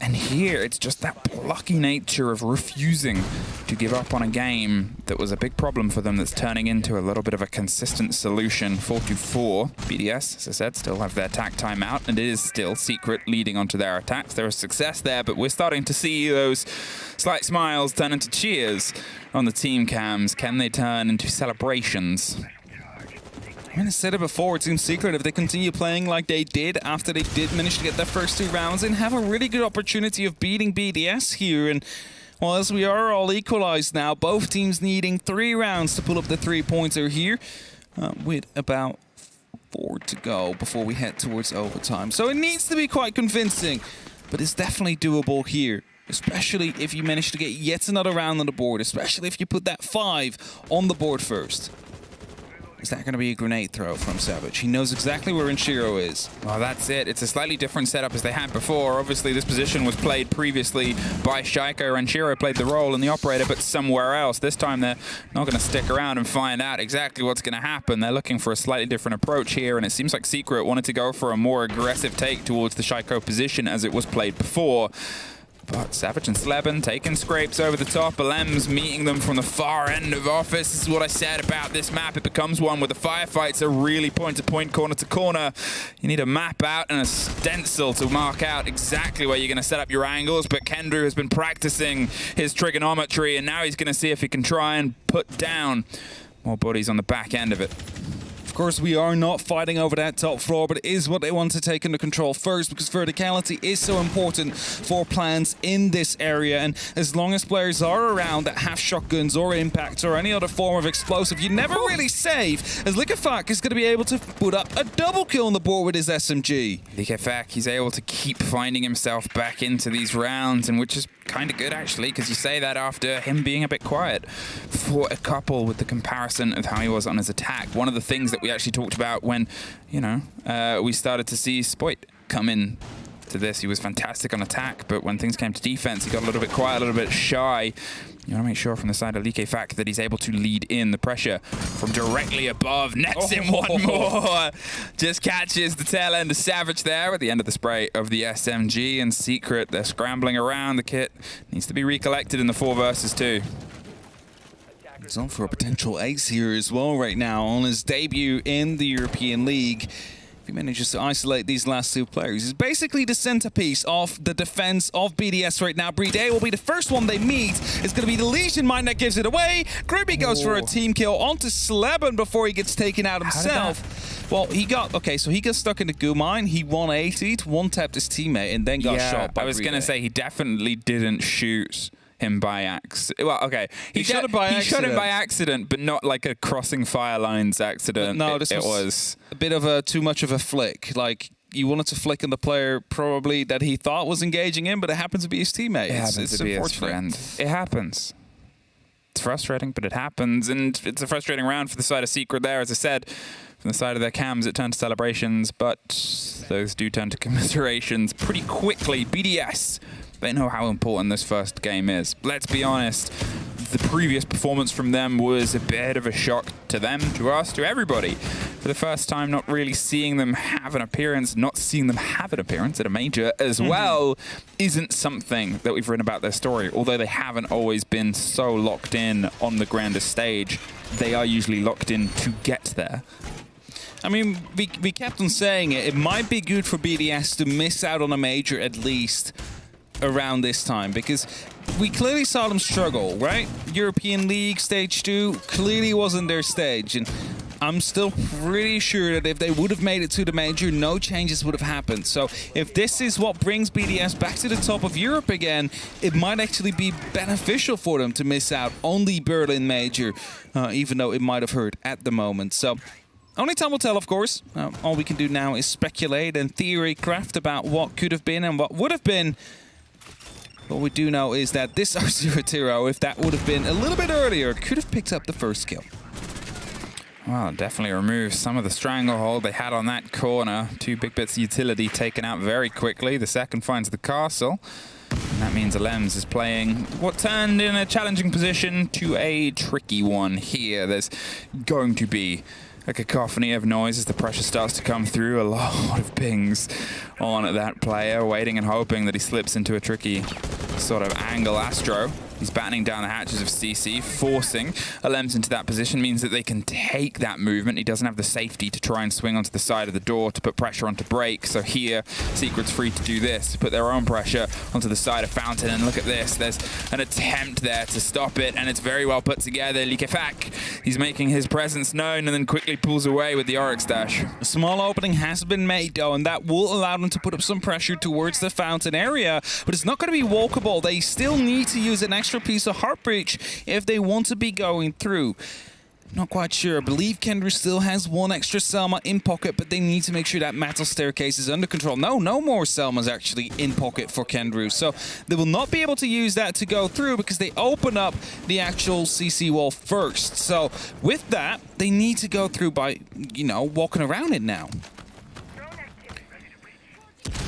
And here, it's just that plucky nature of refusing to give up on a game that was a big problem for them that's turning into a little bit of a consistent solution. 4-4. BDS, as I said, still have their attack timeout, and it is still Secret leading onto their attacks. There is success there, but we're starting to see those slight smiles turn into cheers on the team cams. Can they turn into celebrations? I mean, I said it before, Team Secret, if they continue playing like they did after they did manage to get their first 2 rounds and have a really good opportunity of beating BDS here. And, well, as we are all equalized now, both teams needing 3 rounds to pull up the 3-pointer here with about 4 to go before we head towards overtime. So it needs to be quite convincing, but it's definitely doable here. Especially if you manage to get yet another round on the board, especially if you put that 5 on the board first. Is that going to be a grenade throw from Savage? He knows exactly where Vincere is. Well, that's it. It's a slightly different setup as they had before. Obviously, this position was played previously by Shaiko. Vincere played the role in the operator, but somewhere else. This time, they're not going to stick around and find out exactly what's going to happen. They're looking for a slightly different approach here, and it seems like Secret wanted to go for a more aggressive take towards the Shaiko position as it was played before. But Savage and Sleben taking scrapes over the top. Alem's meeting them from the far end of office. This is what I said about this map. It becomes one where the firefights are really point-to-point, corner-to-corner. You need a map out and a stencil to mark out exactly where you're going to set up your angles. But Kendrew has been practicing his trigonometry, and now he's going to see if he can try and put down more bodies on the back end of it. Of course, we are not fighting over that top floor, but it is what they want to take into control first because verticality is so important for plans in this area. And as long as players are around that have shotguns or impacts or any other form of explosive, you never really save, as Likafak is going to be able to put up a double kill on the board with his SMG. Likafak, he's able to keep finding himself back into these rounds, and which is kind of good, actually, because you say that after him being a bit quiet for a couple with the comparison of how he was on his attack. One of the things that we actually talked about when, you know, we started to see Spoit come in to this. He was fantastic on attack, but when things came to defense, he got a little bit quiet, a little bit shy. You want to make sure from the side of Likafak that he's able to lead in the pressure from directly above. Nets in one more. Just catches the tail end of Savage there at the end of the spray of the SMG. And Secret, they're scrambling around. The kit needs to be recollected in the 4 versus 2. He's on for a potential ace here as well right now on his debut in the European League. He manages to isolate these last 2 players. He's basically the centerpiece of the defense of BDS right now. Playday will be the first one they meet. It's going to be the Legion Mine that gives it away. Gribby goes for a team kill onto Sleben before he gets taken out himself. Well, he got, okay, so he got stuck in the goo mine. He 180'd, one-tapped his teammate, and then got shot by I was going to say, he definitely didn't shoot him by accident. Well, okay. He shot him by accident. He shot him by accident, but not like a crossing fire lines accident. No, this was a bit of a too much of a flick. Like, you wanted to flick on the player probably that he thought was engaging in, but it happens to be his teammate. It happens to be his friend. It happens. It's frustrating, but it happens, and it's a frustrating round for the side of Secret there. As I said, from the side of their cams, it turned to celebrations, but those do turn to commiserations pretty quickly. BDS, they know how important this first game is. Let's be honest, the previous performance from them was a bit of a shock to them, to us, to everybody. For the first time, not really seeing them have an appearance, not seeing them have an appearance at a major as well, isn't something that we've written about their story. Although they haven't always been so locked in on the grandest stage, they are usually locked in to get there. I mean, we kept on saying it. It might be good for BDS to miss out on a major at least around this time, because we clearly saw them struggle, right? European League Stage 2 clearly wasn't their stage, and I'm still pretty sure that if they would have made it to the major, no changes would have happened. So if this is what brings BDS back to the top of Europe again, it might actually be beneficial for them to miss out on the Berlin major, even though it might have hurt at the moment. So only time will tell, of course. All we can do now is speculate and theory craft about what could have been and what would have been. What we do know is that this R0, if that would have been a little bit earlier, could have picked up the first kill. Well, definitely removed some of the stranglehold they had on that corner. 2 big bits of utility taken out very quickly. The second finds the castle. And that means Alems is playing what turned in a challenging position to a tricky one here. There's going to be a cacophony of noise as the pressure starts to come through. A lot of pings on that player, waiting and hoping that he slips into a tricky sort of angle. Astro, he's battening down the hatches of CC, forcing Alems into that position, means that they can take that movement. He doesn't have the safety to try and swing onto the side of the door to put pressure onto break. So here, Secret's free to do this, to put their own pressure onto the side of Fountain. And look at this, there's an attempt there to stop it, and it's very well put together. Likefak, he's making his presence known and then quickly pulls away with the Oryx dash. A small opening has been made though, and that will allow them to put up some pressure towards the Fountain area, but it's not going to be walkable. They still need to use an extra piece of heart breach if they want to be going through. Not quite sure. I believe Kendra still has 1 extra Selma in pocket, but they need to make sure that metal staircase is under control. No more Selmas actually in pocket for Kendra. So they will not be able to use that to go through because they open up the actual CC wall first. So with that, they need to go through by, you know, walking around it now.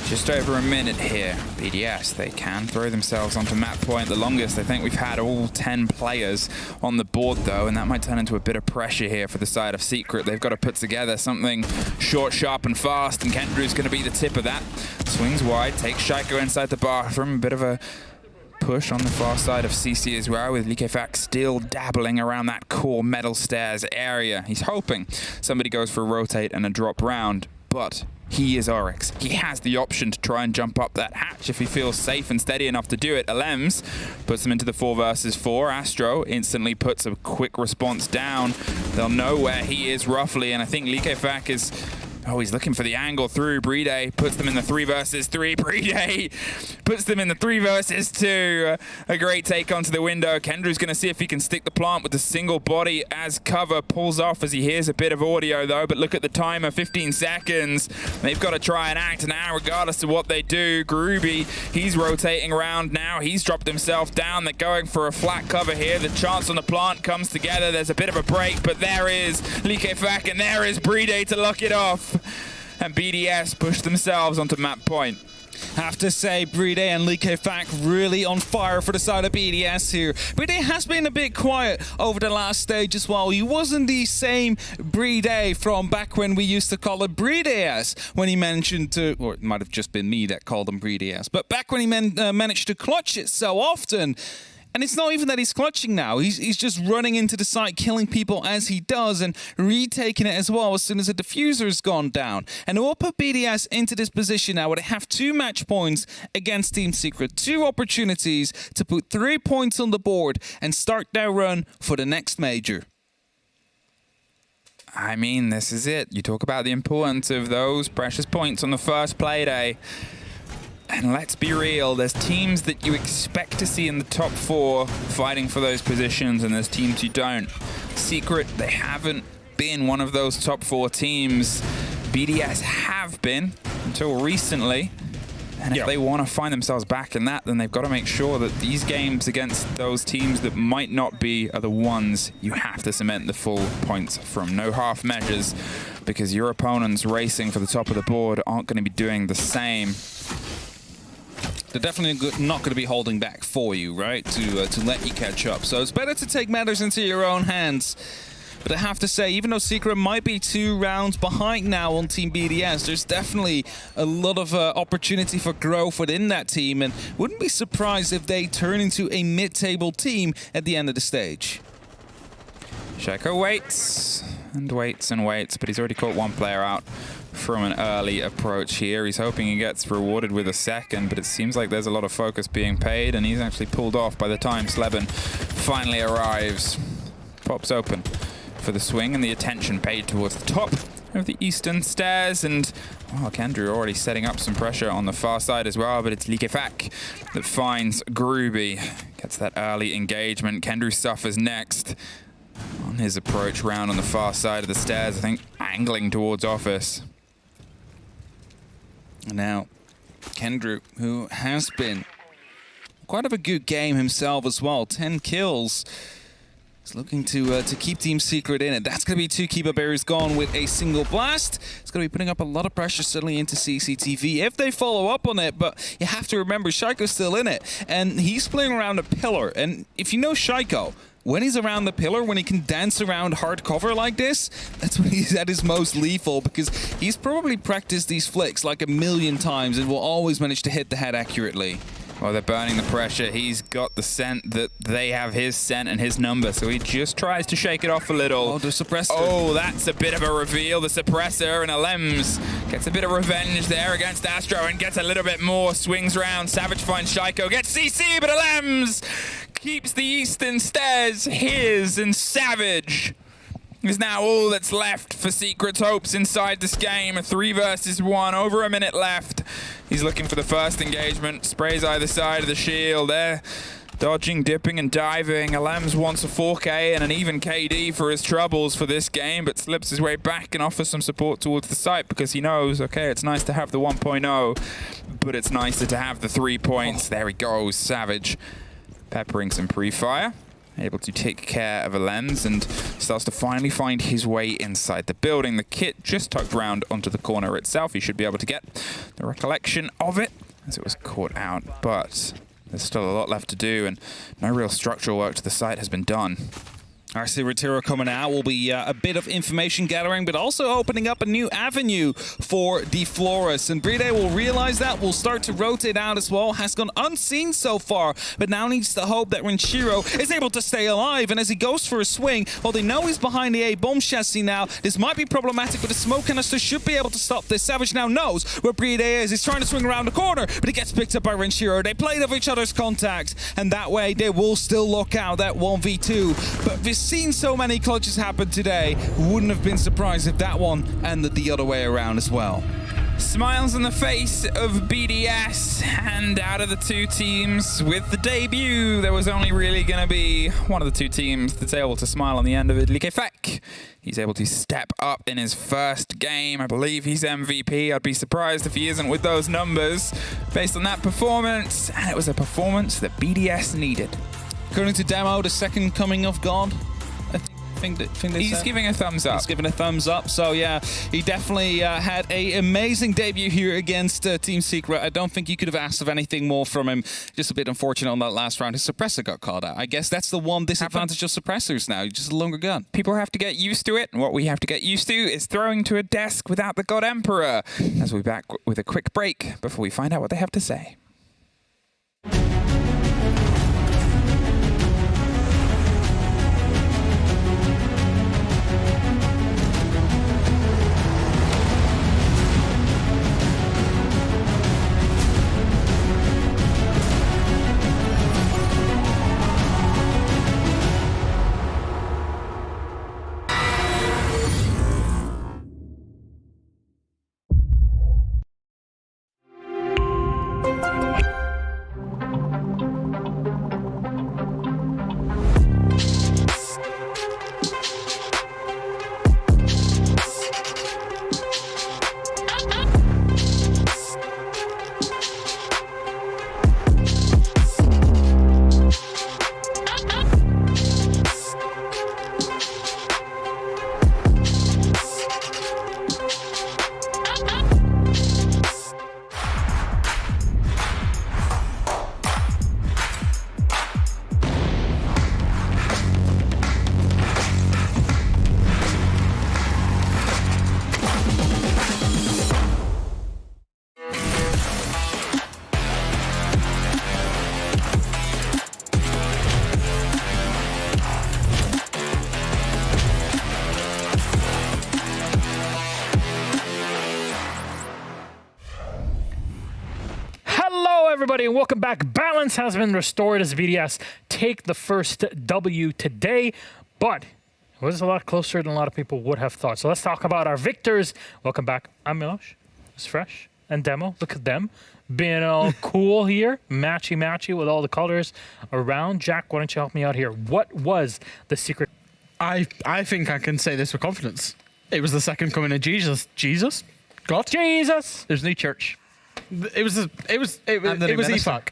Just over a minute here. BDS, they can throw themselves onto map point. The longest I think we've had all 10 players on the board though, and that might turn into a bit of pressure here for the side of Secret. They've got to put together something short, sharp, and fast, and Kendrew's going to be the tip of that. Swings wide, takes Shaiko inside the bathroom. A bit of a push on the far side of CC as well, with Likefak still dabbling around that core metal stairs area. He's hoping somebody goes for a rotate and a drop round, but he is Oryx. He has the option to try and jump up that hatch if he feels safe and steady enough to do it. Alems puts him into the 4 versus 4. Astro instantly puts a quick response down. They'll know where he is roughly, and I think Likefak is... Oh, he's looking for the angle through. Playday puts them in the 3 versus 3. Playday puts them in the 3 versus 2. A great take onto the window. Kendrew's going to see if he can stick the plant with the single body as cover. Pulls off as he hears a bit of audio, though. But look at the timer, 15 seconds. They've got to try and act now, regardless of what they do. Groovy, he's rotating around now. He's dropped himself down. They're going for a flat cover here. The chance on the plant comes together. There's a bit of a break, but there is Likefak, and there is Playday to lock it off. And BDS pushed themselves onto map point. Have to say, Playday and Likefak really on fire for the side of BDS here. Playday has been a bit quiet over the last stage as well. He wasn't the same Playday from back when we used to call him Playday, when he mentioned to, or it might have just been me that called him Playday, but back when he managed to clutch it so often. And it's not even that he's clutching now. He's just running into the site, killing people as he does, and retaking it as well as soon as the diffuser's gone down. And it will put BDS into this position now where they have 2 match points against Team Secret. 2 opportunities to put 3 points on the board and start their run for the next major. I mean, this is it. You talk about the importance of those precious points on the first Playday. And let's be real, there's teams that you expect to see in the top 4 fighting for those positions, and there's teams you don't. Secret, they haven't been one of those top 4 teams. BDS have been until recently. And if they want to find themselves back in that, then they've got to make sure that these games against those teams that might not be are the ones you have to cement the full points from. No half measures, because your opponents racing for the top of the board aren't going to be doing the same. They're definitely not going to be holding back for you, right, to let you catch up. So it's better to take matters into your own hands. But I have to say, even though Secret might be 2 rounds behind now on Team BDS, there's definitely a lot of opportunity for growth within that team, and wouldn't be surprised if they turn into a mid-table team at the end of the stage. Shaiko waits and waits and waits, but he's already caught 1 player out from an early approach here. He's hoping he gets rewarded with a second, but it seems like there's a lot of focus being paid, and he's actually pulled off by the time Sleben finally arrives. Pops open for the swing and the attention paid towards the top of the eastern stairs. And Kendrew already setting up some pressure on the far side as well, but it's Likefak that finds Groovy. Gets that early engagement. Kendrew suffers next on his approach round on the far side of the stairs, I think angling towards office. And now Kendrew, who has been quite of a good game himself as well, 10 kills. He's looking to keep Team Secret in it. That's going to be 2 keeper berries gone with a single blast. It's going to be putting up a lot of pressure suddenly into CCTV if they follow up on it. But you have to remember, Shaiko's still in it. And he's playing around a pillar. And if you know Shaiko, when he's around the pillar, when he can dance around hard cover like this, that's when he's at his most lethal, because he's probably practiced these flicks like 1,000,000 times and will always manage to hit the head accurately. Well, they're burning the pressure. He's got the scent that they have his scent and his number, so he just tries to shake it off a little. Oh, the suppressor. Oh, that's a bit of a reveal. The suppressor and Alems gets a bit of revenge there against Astro and gets a little bit more. Swings round. Savage finds Shaiko. Gets CC, but Alems keeps the eastern stairs his, and Savage is now all that's left for Secret's hopes inside this game. A 3 versus 1, over a minute left. He's looking for the first engagement. Sprays either side of the shield there. Dodging, dipping, and diving. Alems wants a 4K and an even KD for his troubles for this game, but slips his way back and offers some support towards the site because he knows, okay, it's nice to have the 1.0, but it's nicer to have the 3 points. There he goes, Savage. Peppering some pre-fire. Able to take care of Alems and starts to finally find his way inside the building. The kit just tucked round onto the corner itself. He should be able to get the recollection of it as it was caught out, but there's still a lot left to do and no real structural work to the site has been done. RC Retiro coming out will be a bit of information gathering, but also opening up a new avenue for DeFlores. And Playday will realize that, will start to rotate out as well. Has gone unseen so far, but now needs to hope that Vincere is able to stay alive. And as he goes for a swing, well, they know he's behind the A-bomb chassis now. This might be problematic, but the smoke canister should be able to stop this. Savage now knows where Playday is. He's trying to swing around the corner, but he gets picked up by Vincere. They played off each other's contact, and that way they will still lock out that 1v2. But we've seen so many clutches happen today. Wouldn't have been surprised if that one ended the other way around as well. Smiles on the face of BDS, and out of the 2 teams with the debut, there was only really going to be one of the 2 teams that's able to smile on the end of it. Likefak, he's able to step up in his first game. I believe he's MVP. I'd be surprised if he isn't with those numbers based on that performance, and it was a performance that BDS needed. According to Demo, the second coming of God. He's giving a thumbs up. He's giving a thumbs up. So yeah, he definitely had an amazing debut here against Team Secret. I don't think you could have asked of anything more from him. Just a bit unfortunate on that last round. His suppressor got called out. I guess that's the one disadvantage of suppressors now. Just a longer gun. People have to get used to it, and what we have to get used to is throwing to a desk without the God Emperor. As we'll be back with a quick break before we find out what they have to say. everybody, and welcome back. Balance has been restored as BDS take the first W today, but It was a lot closer than a lot of people would have thought. So let's talk about our victors. Welcome back. I'm Milosh. It's Fresh and Demo. Look at them being all cool here, matchy with all the colors around. Jack, why don't you help me out here? What was the secret? I think I can say this with confidence. It was the second coming of Jesus. God? Jesus! There's a new church. It was Ifak.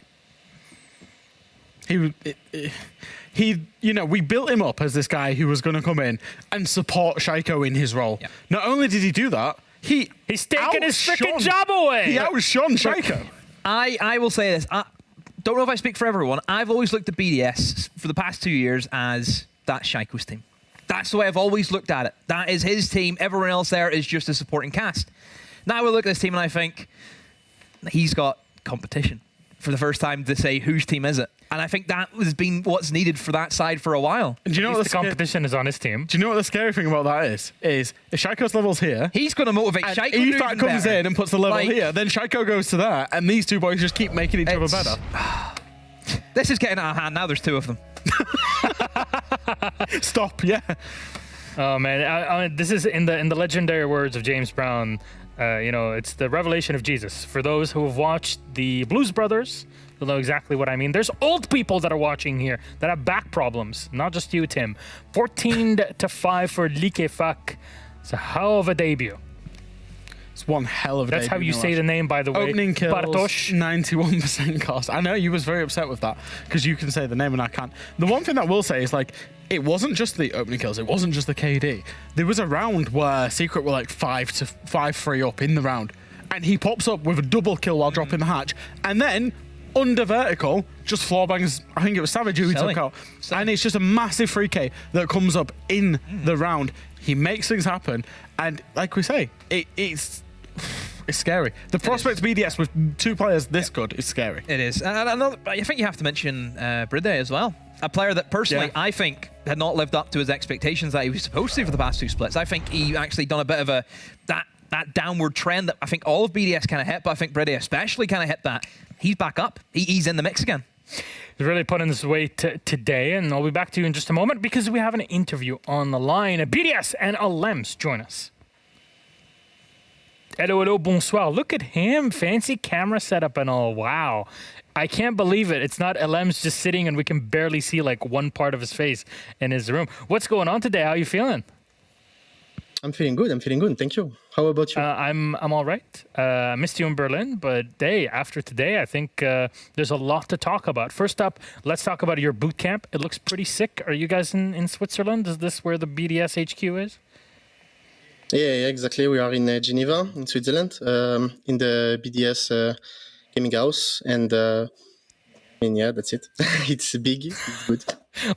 He, you know, we built him up as this guy who was going to come in and support Shaiko in his role. Yeah. Not only did he do that, he's taking his freaking job away. He outshone Shaiko. I will say this. I don't know if I speak for everyone. I've always looked at BDS for the past 2 years as that's Shaiko's team. That's the way I've always looked at it. That is his team. Everyone else there is just a supporting cast. Now we look at this team and I think he's got competition for the first time to say whose team is it. And I think that has been what's needed for that side for a while. And do you know what the competition is on his team? Do you know what the scary thing about that is? Is if Shaiko's level's here, he's going to motivate Shaiko. Ifak comes in and puts the level here, then Shaiko goes to that, and these two boys just keep making each other better. This is getting out of hand. Now there's two of them. Stop, yeah. Oh man, this is in the legendary words of James Brown. You know, it's the revelation of Jesus. For those who have watched the Blues Brothers, you'll know exactly what I mean. There's old people that are watching here that have back problems, not just you, Tim. 14-5 for Likefak. It's a hell of a debut. It's one hell of a That's debut. how you say the name, by the way. Opening kills, Bartosz. 91% cost. I know you was very upset with that because you can say the name and I can't. The one thing that I will say is, like, it wasn't just the opening kills. It wasn't just the KD. There was a round where Secret were like 5-3 up in the round, and he pops up with a double kill while dropping the hatch, and then under vertical just floor bangs. I think it was Savage who he took out, and it's just a massive 3K that comes up in the round. He makes things happen, and like we say, it's scary. The prospect BDS with two players this good is scary. It is. And I think you have to mention Playday as well. A player that personally I think had not lived up to his expectations that he was supposed to for the past two splits. I think he actually done a bit of that downward trend that I think all of BDS kind of hit, but I think Playday especially kind of hit that. He's back up. He's in the mix again. He's really putting his weight today, and I'll be back to you in just a moment because we have an interview on the line. BDS and Alems join us. Hello, bonsoir. Look at him. Fancy camera setup and all. Wow. I can't believe it. It's not Alems just sitting and we can barely see like one part of his face in his room. What's going on today? How are you feeling? I'm feeling good. Thank you. How about you? I'm all right. Missed you in Berlin, but hey, after today, I think there's a lot to talk about. First up, let's talk about your boot camp. It looks pretty sick. Are you guys in Switzerland? Is this where the BDS HQ is? Yeah, exactly. We are in Geneva, in Switzerland, in the BDS gaming house, and yeah, that's it. It's big, it's good.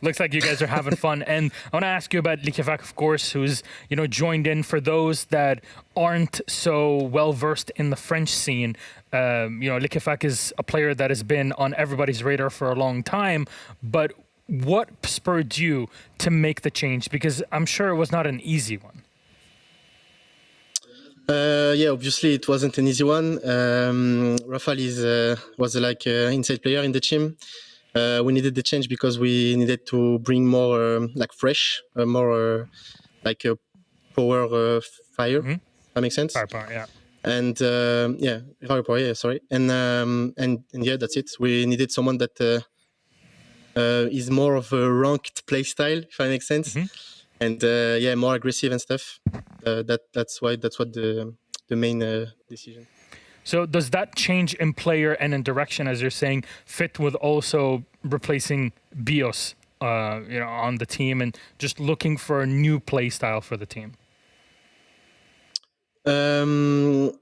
Looks like you guys are having fun. And I want to ask you about Likefak, of course, who's joined in. For those that aren't so well versed in the French scene, Likefak is a player that has been on everybody's radar for a long time. But what spurred you to make the change? Because I'm sure it was not an easy one. Yeah, obviously it wasn't an easy one. Rafael was like an inside player in the team. We needed the change because we needed to bring more like fresh, more like a power fire. Mm-hmm. That makes sense. Firepower, yeah. And yeah, firepower. Yeah, sorry. And yeah, that's it. We needed someone that is more of a ranked play style, if that makes sense. Mm-hmm. And yeah, more aggressive and stuff. That's what the main decision. So does that change in player and in direction, as you're saying, fit with also replacing Bios, on the team and just looking for a new play style for the team? To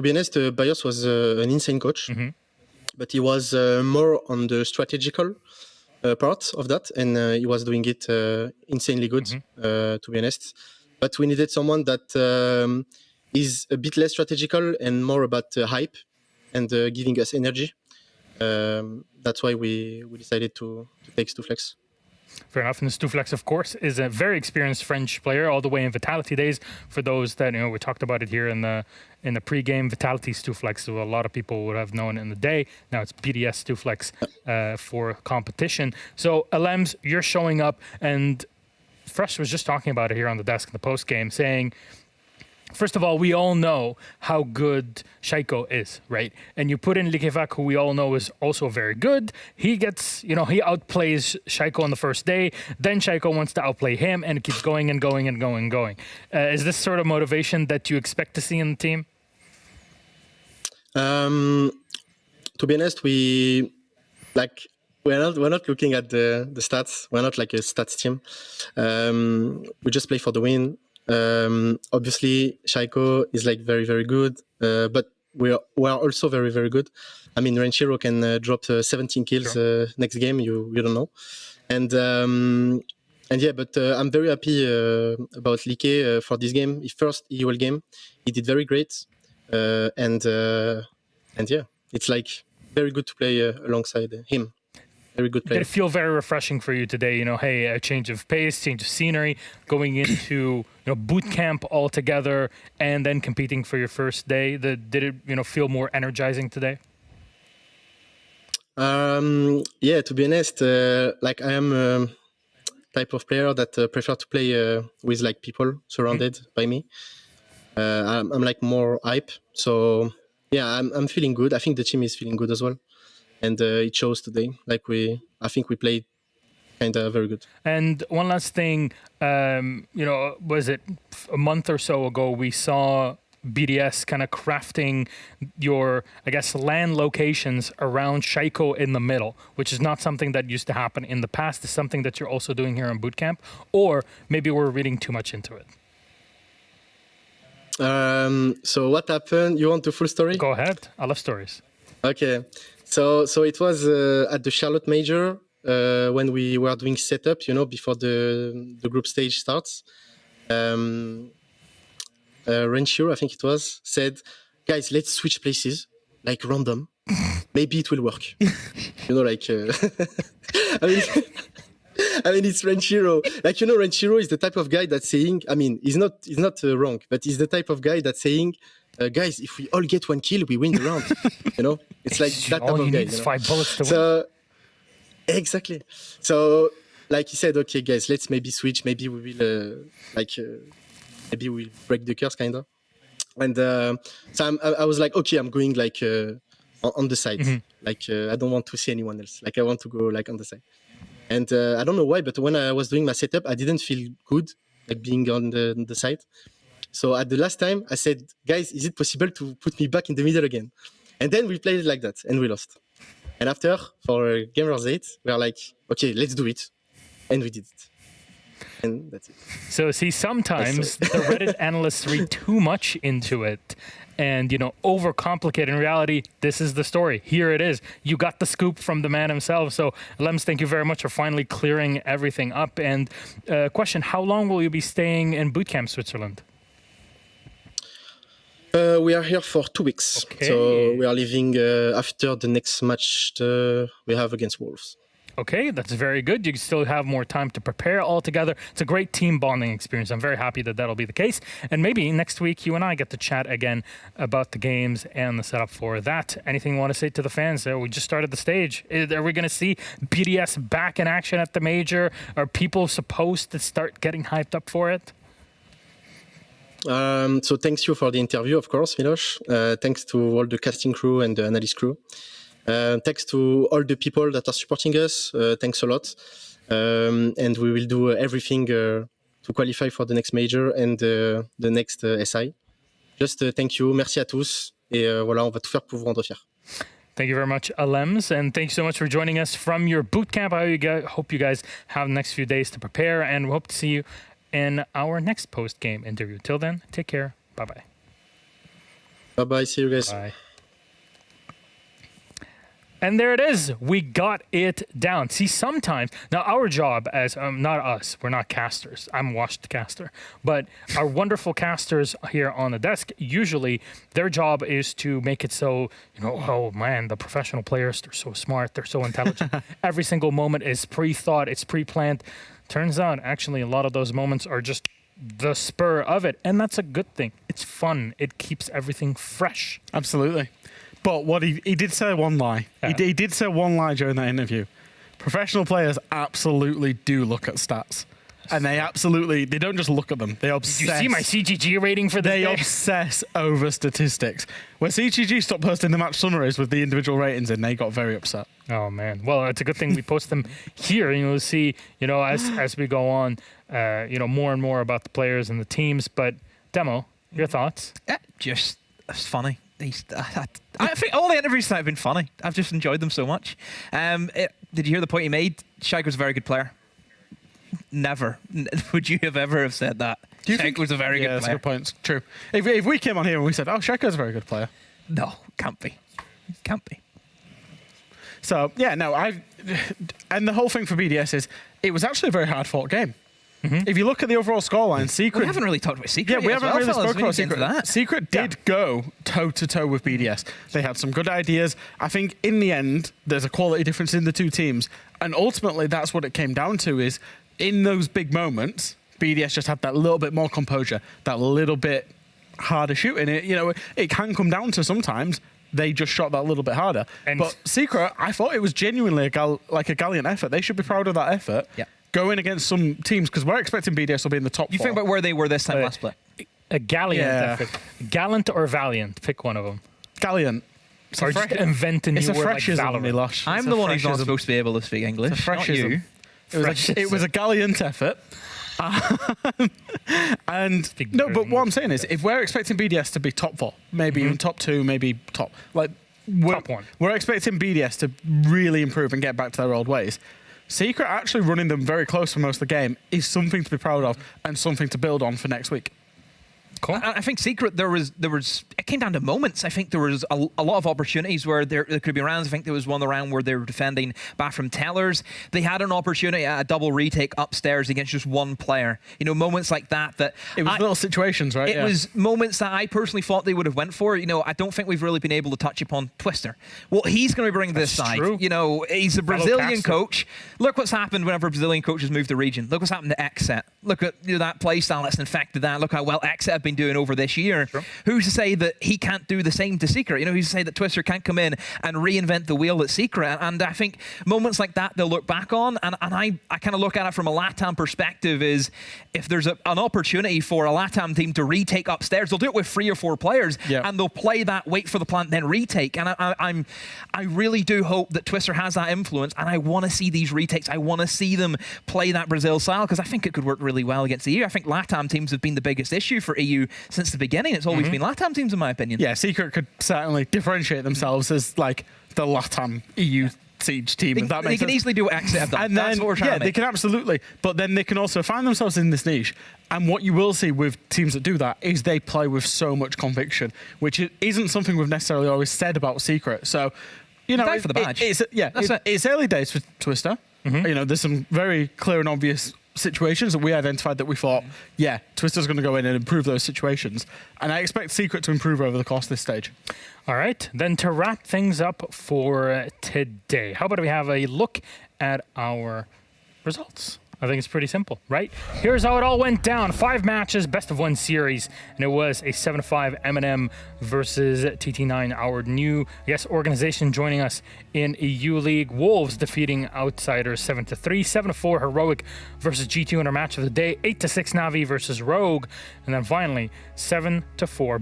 be honest, Bios was an insane coach, mm-hmm. but he was more on the strategical part of that, and he was doing it insanely good, mm-hmm. To be honest. But we needed someone that is a bit less strategical and more about hype and giving us energy. That's why we decided to take Stuflex. Fair enough. And Stuflex, of course, is a very experienced French player, all the way in Vitality days. For those that we talked about it here in the pre-game, Vitality Stuflex, so a lot of people would have known in the day. Now it's BDS Stuflex for competition. So Alems, you're showing up, and Fresh was just talking about it here on the desk in the post game, saying, first of all, we all know how good Shaiko is, right? And you put in Likevak, who we all know is also very good. He gets, he outplays Shaiko on the first day. Then Shaiko wants to outplay him, and it keeps going and going and going and going. Is this sort of motivation that you expect to see in the team? To be honest, we're not looking at the stats. We're not like a stats team. We just play for the win. Obviously, Shaiko is like very, very good, but we are also very, very good. I mean, Renshiro can drop 17 kills next game. You don't know, and yeah. But I'm very happy about Like for this game. His first EUL game, he did very great, and yeah, it's like very good to play alongside him. Very good player. Did it feel very refreshing for you today? Hey, a change of pace, change of scenery, going into boot camp altogether, and then competing for your first day. Did it feel more energizing today? Yeah, to be honest, like I am a type of player that prefer to play with like people surrounded by me. I'm like more hype, so yeah, I'm feeling good. I think the team is feeling good as well. And it shows today. I think we played kind of very good. And one last thing, was it a month or so ago, we saw BDS kind of crafting your, I guess, LAN locations around Shaiko in the middle, which is not something that used to happen in the past. It's something that you're also doing here in bootcamp, or maybe we're reading too much into it. So what happened? You want the full story? Go ahead. I love stories. Okay. So it was at the Charlotte Major when we were doing setup, before the group stage starts. Renshiro, I think it was, said, guys, let's switch places, like random. Maybe it will work. I mean, it's Renshiro. Renshiro is the type of guy that's saying, I mean, he's not wrong, but he's the type of guy that's saying, guys, if we all get 1 kill, we win the round. It's like that type of guy. All you need is 5 bullets to win. Exactly. So, like he said, okay, guys, let's maybe switch. Maybe we will, maybe we'll break the curse, kind of. And so I was like, okay, I'm going like on the side. Mm-hmm. I don't want to see anyone else. I want to go like on the side. And I don't know why, but when I was doing my setup, I didn't feel good, like being on the side. So at the last time, I said, guys, is it possible to put me back in the middle again? And then we played like that, and we lost. And after, for Gamers 8, we are like, okay, let's do it. And we did it. And that's it. So see, sometimes the Reddit analysts read too much into it and, overcomplicate. In reality, this is the story. Here it is. You got the scoop from the man himself. So, Lems, thank you very much for finally clearing everything up. And question, how long will you be staying in bootcamp Switzerland? We are here for 2 weeks. Okay. So we are leaving after the next match we have against Wolves. Okay, that's very good. You still have more time to prepare all together. It's a great team bonding experience. I'm very happy that that'll be the case. And maybe next week you and I get to chat again about the games and the setup for that. Anything you want to say to the fans? We just started the stage. Are we going to see BDS back in action at the major? Are people supposed to start getting hyped up for it? So thanks you for the interview, of course, Miloš. Thanks to all the casting crew and the analyst crew. Thanks to all the people that are supporting us. Thanks a lot. And we will do everything to qualify for the next major and the next SI. Just thank you. Merci à tous. Et voilà, on va tout faire pour vous rendre fiers. Thank you very much, Alems, and thank you so much for joining us from your bootcamp. I hope you guys have the next few days to prepare, and we hope to see you in our next post-game interview. Till then, take care. Bye-bye. Bye-bye. See you guys. Bye. And there it is. We got it down. See, sometimes, now our job as, not us, we're not casters. I'm a washed caster. But our wonderful casters here on the desk, usually their job is to make it so, oh man, the professional players, they're so smart, they're so intelligent. Every single moment is pre-thought, it's pre-planned. Turns out, actually, a lot of those moments are just the spur of it. And that's a good thing. It's fun. It keeps everything fresh. Absolutely. But what he did say one lie. Yeah. He did say one lie during that interview. Professional players absolutely do look at stats. and they don't just look at them. They obsess. Did you see my CGG rating for this They day? obsess over statistics. When CGG stopped posting the match summaries with the individual ratings in, they got very upset. Oh man! Well, it's a good thing we post them here, and you'll see, as we go on, more and more about the players and the teams. But Demo, your thoughts? Just it's funny. I think all the interviews tonight have been funny. I've just enjoyed them so much. Did you hear the point he made? Shaik was a very good player. Never would you have ever have said that. Shaik was a very good player. That's a good point. True. If we came on here and we said, "Oh, Shaik is a very good player," no, can't be. So yeah, no, and the whole thing for BDS is it was actually a very hard fought game. If you look at the overall scoreline, Secret... We haven't really talked about Secret. Yeah, we haven't really spoken about Secret. Secret. Secret did go toe-to-toe with BDS. They had some good ideas. I think in the end, there's a quality difference in the two teams. And ultimately, that's what it came down to is, in those big moments, BDS just had that little bit more composure, that little bit harder shooting. It can come down to sometimes they just shot that little bit harder. But Secret, I thought it was genuinely a gallant effort. They should be proud of that effort. Yeah. Going against some teams, because we're expecting BDS will be in the top 4. You think about where they were this time last split. A gallant effort. Gallant or valiant? Pick one of them. Gallant. Or just invent a new word like Valorant. I'm the one who's not supposed to be able to speak English, not you. It was a gallant effort. But what I'm saying is, if we're expecting BDS to be top 4, maybe even top 2, maybe top top 1, we're expecting BDS to really improve and get back to their old ways. Secret actually running them very close for most of the game is something to be proud of and something to build on for next week. Cool. I think Secret, there was it came down to moments. I think there was a lot of opportunities where there could be rounds. I think there was one round where they were defending bathroom tellers. They had an opportunity at a double retake upstairs against just one player. Moments like that. It was little situations, right? It was moments that I personally thought they would have went for. I don't think we've really been able to touch upon Twister. What he's going to bring this side. True. He's a Brazilian coach. Look what's happened whenever Brazilian coaches move the region. Look what's happened to Xset. Look at that play style that's infected that. Look how well Xset have been doing over this year. Sure. Who's to say that he can't do the same to Secret? Who's to say that Twister can't come in and reinvent the wheel at Secret? And I think moments like that they'll look back on, and I kind of look at it from a LATAM perspective is if there's an opportunity for a LATAM team to retake upstairs, they'll do it with 3 or 4 players, and they'll play that wait for the plant, then retake. And I really do hope that Twister has that influence, and I want to see these retakes. I want to see them play that Brazil style, because I think it could work really well against the EU. I think LATAM teams have been the biggest issue for EU since the beginning. It's always been LATAM teams, in my opinion. Yeah, Secret could certainly differentiate themselves as like the LATAM EU siege team. They can easily do what Xset have done. And that's then, what we're trying to make. they can absolutely. But then they can also find themselves in this niche. And what you will see with teams that do that is they play with so much conviction, which isn't something we've necessarily always said about Secret. So, die for the badge. It's early days for Twister. There's some very clear and obvious situations that we identified that we thought, Twister's going to go in and improve those situations. And I expect Secret to improve over the course of this stage. All right. Then to wrap things up for today, how about we have a look at our results? I think it's pretty simple, right? Here's how it all went down. 5 matches, best of 1 series, and it was a 7-5 M&M versus TT9, our new, organization joining us in EU League. Wolves defeating Outsiders 7-3, 7-4 Heroic versus G2 in our match of the day, 8-6 Navi versus Rogue, and then finally 7-4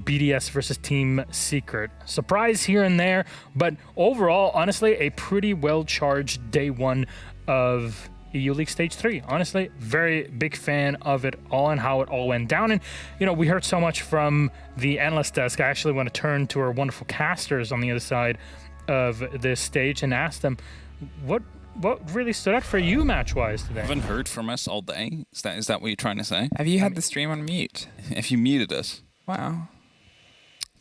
BDS versus Team Secret. Surprise here and there, but overall, honestly, a pretty well-charged day 1 of EU League Stage 3. Honestly, very big fan of it all and how it all went down. And, we heard so much from the analyst desk. I actually want to turn to our wonderful casters on the other side of this stage and ask them, what really stood out for you match-wise today? I haven't heard from us all day. Is that what you're trying to say? Have you had the stream on mute? If you muted us. Wow.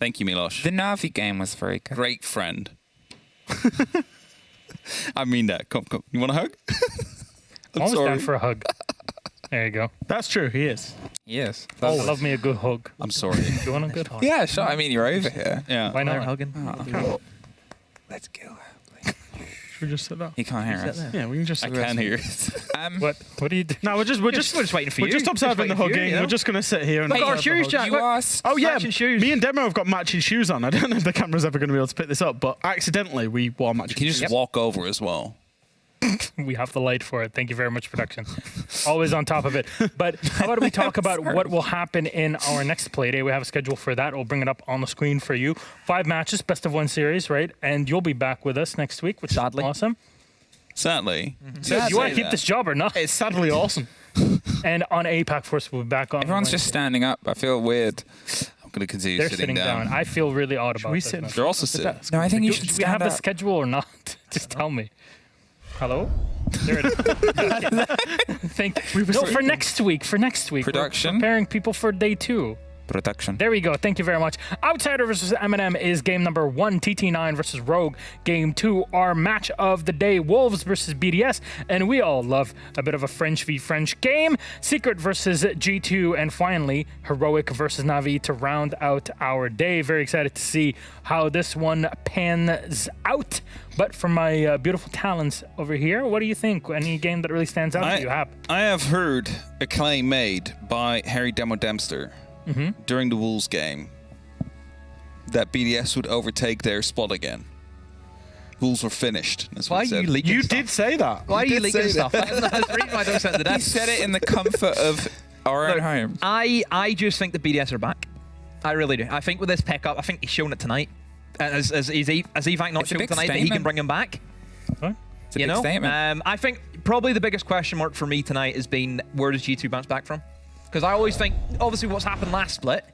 Thank you, Milosh. The Navi game was very good. Great friend. I mean that. Come. You want a hug? I'm always down for a hug. There you go. That's true, he is. Yes. I love me a good hug. I'm sorry. Do you want a good hug? Yeah, sure. I mean, you're over here. Yeah. Why not? Hugging. Oh. Let's go. Should we just sit down? He can't hear us. Yeah, we can just. I can hear it. What do you do? No, we're just waiting for you. We're just observing the hugging. We're just gonna sit here and look at our shoes, Jack. You asked. Oh yeah, matching shoes. Me and Demo have got matching shoes on. I don't know if the camera's ever going to be able to pick this up, but accidentally we wore matching. Can you just walk over as well? We have the light for it. Thank you very much, production. Always on top of it. But how about we talk about what will happen in our next Playday? We have a schedule for that. We'll bring it up on the screen for you. 5 matches, best of 1 series, right? And you'll be back with us next week, which is awesome. Sadly. Do you want to keep this job or not? It's sadly awesome. And on APAC Force, we'll be back on. Everyone's just standing up. I feel weird. I'm going to continue They're sitting down. I feel really odd about this. They're also sitting. No, I think you should Do we have stand the up. schedule or not? Just tell me. Hello? There it is. No, for next week. Production. We're preparing people for day 2. Production. There we go. Thank you very much. Outsider versus M&M is game number 1. TT9 versus Rogue. Game 2, our match of the day. Wolves versus BDS. And we all love a bit of a French v French game. Secret versus G2. And finally, Heroic versus Na'Vi to round out our day. Very excited to see how this one pans out. But for my beautiful talents over here, what do you think? Any game that really stands out to you? I have heard a claim made by Harry Demo Dempster during the Wolves game that BDS would overtake their spot again. Wolves were finished. That's what he said. You did say that. Why are you leaking stuff? That's the reason why I don't send the desk. He said it in the comfort of our own home. I just think the BDS are back. I really do. I think with this pickup, I think he's shown it tonight. As Evac not shown tonight that he can bring him back. Huh? It's a big statement. I think probably the biggest question mark for me tonight has been where does G2 bounce back from? Because I always think, obviously, what's happened last split,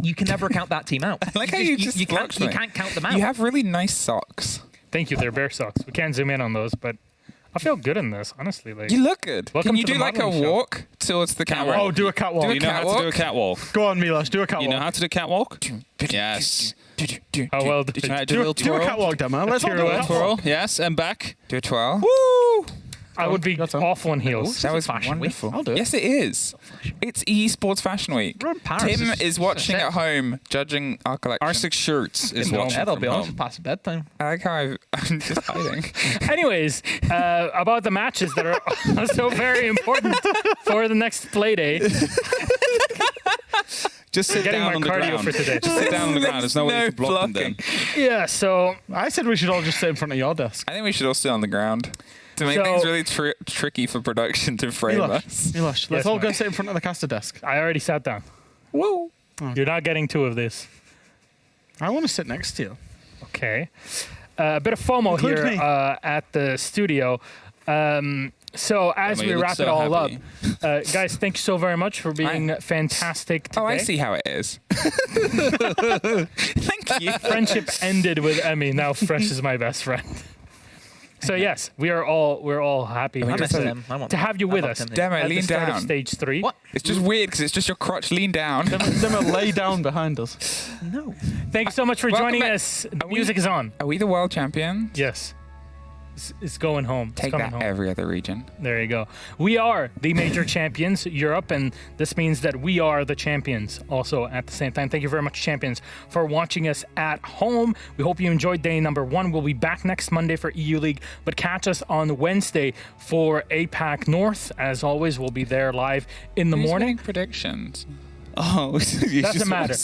you can never count that team out. I like how you can't count them out. You have really nice socks. Thank you. They're bear socks. We can't zoom in on those, but I feel good in this, honestly. Like, You look good. Welcome Can you to do the like a modeling show. walk towards the camera? Oh, do a catwalk. Do a You know how to do a catwalk. Go on, Milos, do a catwalk. You know how to do a catwalk? Yes. How well did Try to do do a little a twirl. catwalk demo. Let's all do a Pirouette. catwalk. Twirl. Yes, and back. Do a twirl. Woo! I would be awful in heels. That was Fashion Week. wonderful. I'll do it. Yes, it is. It's Esports Fashion Week. We're in Paris. Tim It's- is watching it's- at home, judging our collection. R6 Shirts is No, watching I'll from be honest, home. it's past bedtime. I like how I'm just hiding. Anyways, about the matches that are so very important for the next Playday. Just sit Getting down my on the cardio ground. for today. Just sit down on the ground. There's no way to block them then. Yeah, so I said we should all just sit in front of your desk. I think we should all sit on the ground to make So- things really tricky for production to frame us. Milos, let's Yes, all mate. go sit in front of the caster desk. I already sat down. Whoa. You're not getting 2 of this. I want to sit next to you. Okay. A bit of FOMO Include here me. at the studio. So as Emma, we you look wrap so it all happy. up, guys, thank you so very much for being fantastic today. Oh, I see how it is. Thank you. Friendship ended with Emmy. Now Fresh is my best friend. So yes, we're all happy I miss to, them. I want to have you I with love us them. Demo, at the lean start down. of stage 3. What? It's just weird because it's just your crotch lean down. Them lay down behind us. No. Thank you so much for Welcome joining back. us. The music is on. Are we the world champion? Yes. It's going home. It's Take coming that, home. every other region. There you go. We are the major champions, Europe, and this means that we are the champions also at the same time. Thank you very much, champions, for watching us at home. We hope you enjoyed day number 1. We'll be back next Monday for EU League, but catch us on Wednesday for APAC North. As always, we'll be there live in the morning. Predictions. Oh, Doesn't matter.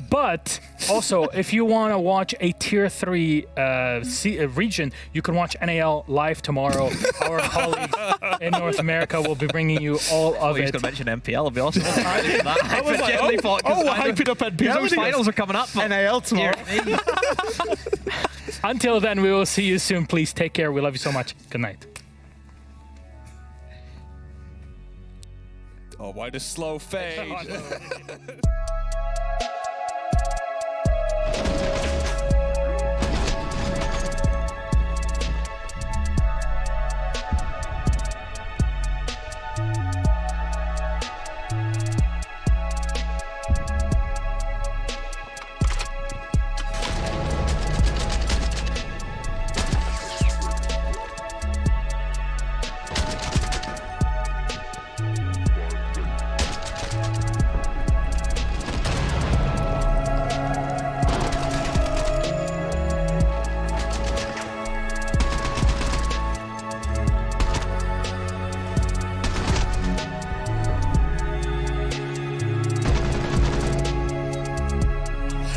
But also, if you want to watch a tier 3 region, you can watch NAL live tomorrow. Our colleagues in North America will be bringing you all of He's it. going to mention MPL, I'll be honest. I was like, genuinely thought, we're hyping up NPL. those finals are coming up. but- NAL tomorrow. Until then, we will see you soon. Please take care. We love you so much. Good night. Oh, why the slow fade?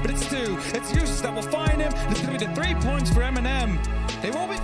But it's 2. It's Useless that will find him. It's going to be the 3 points for M&M. They won't be...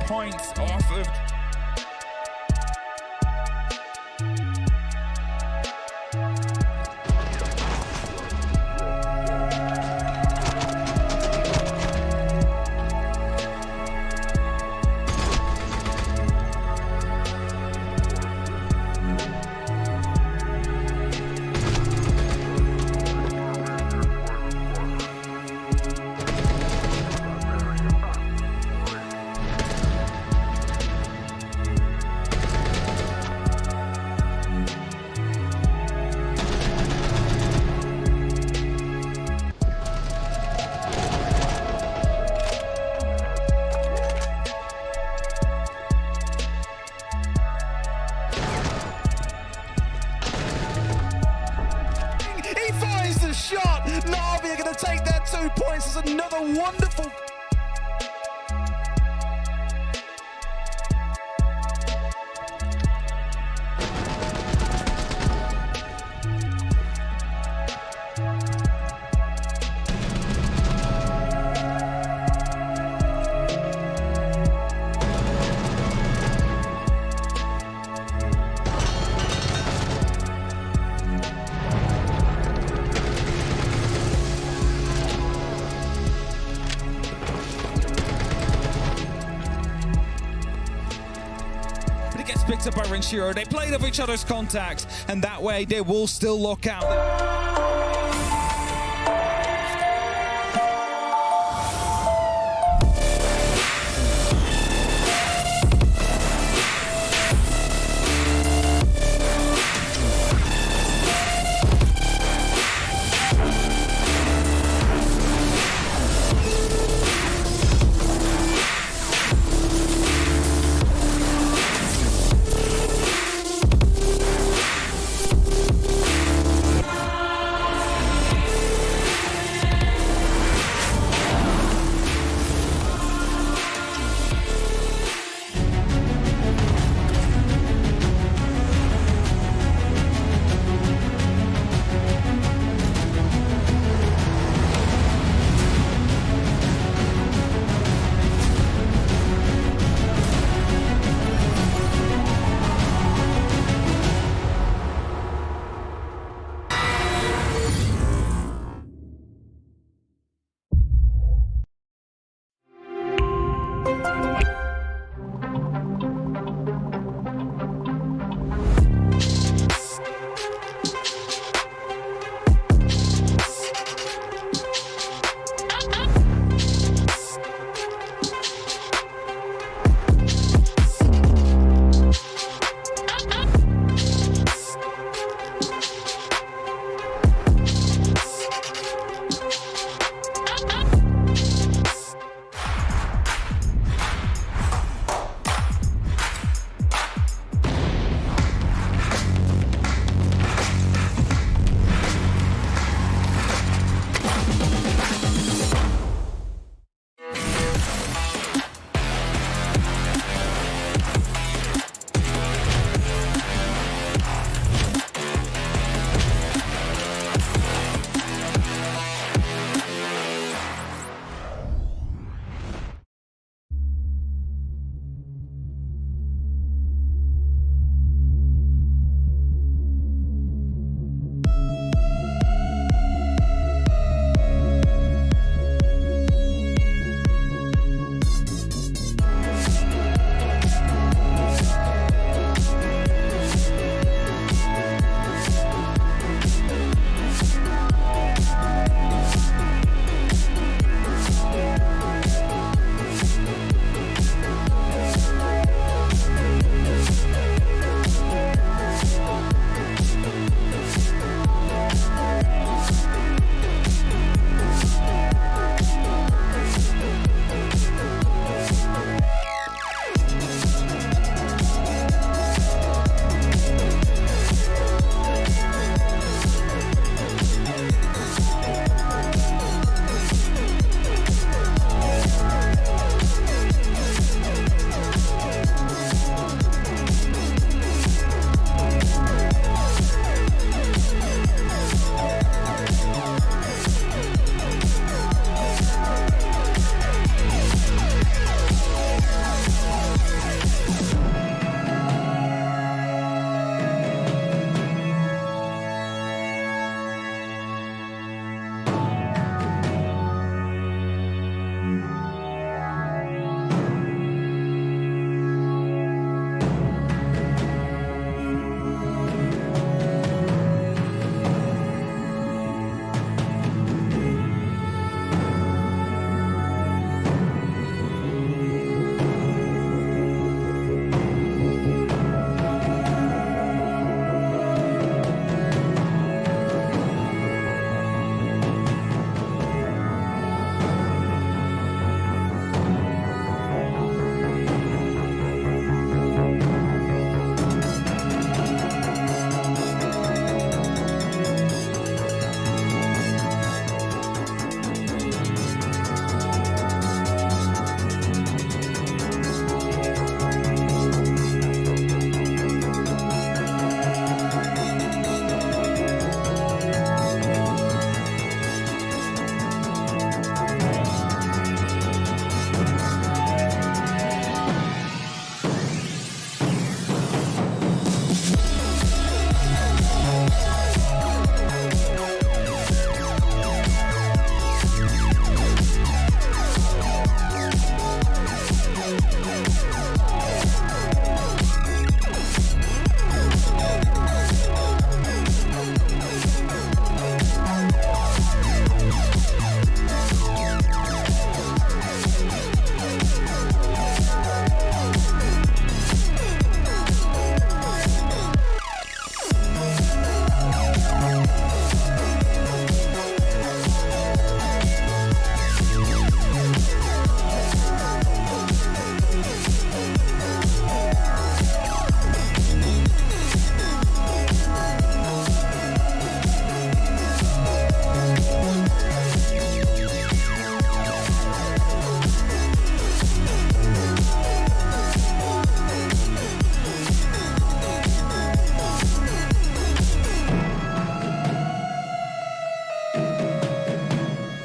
points off of shot. Na'Vi are going to take their 2 points. It's another wonderful. Picked up by Vincere. They played off each other's contacts, and that way they will still lock out.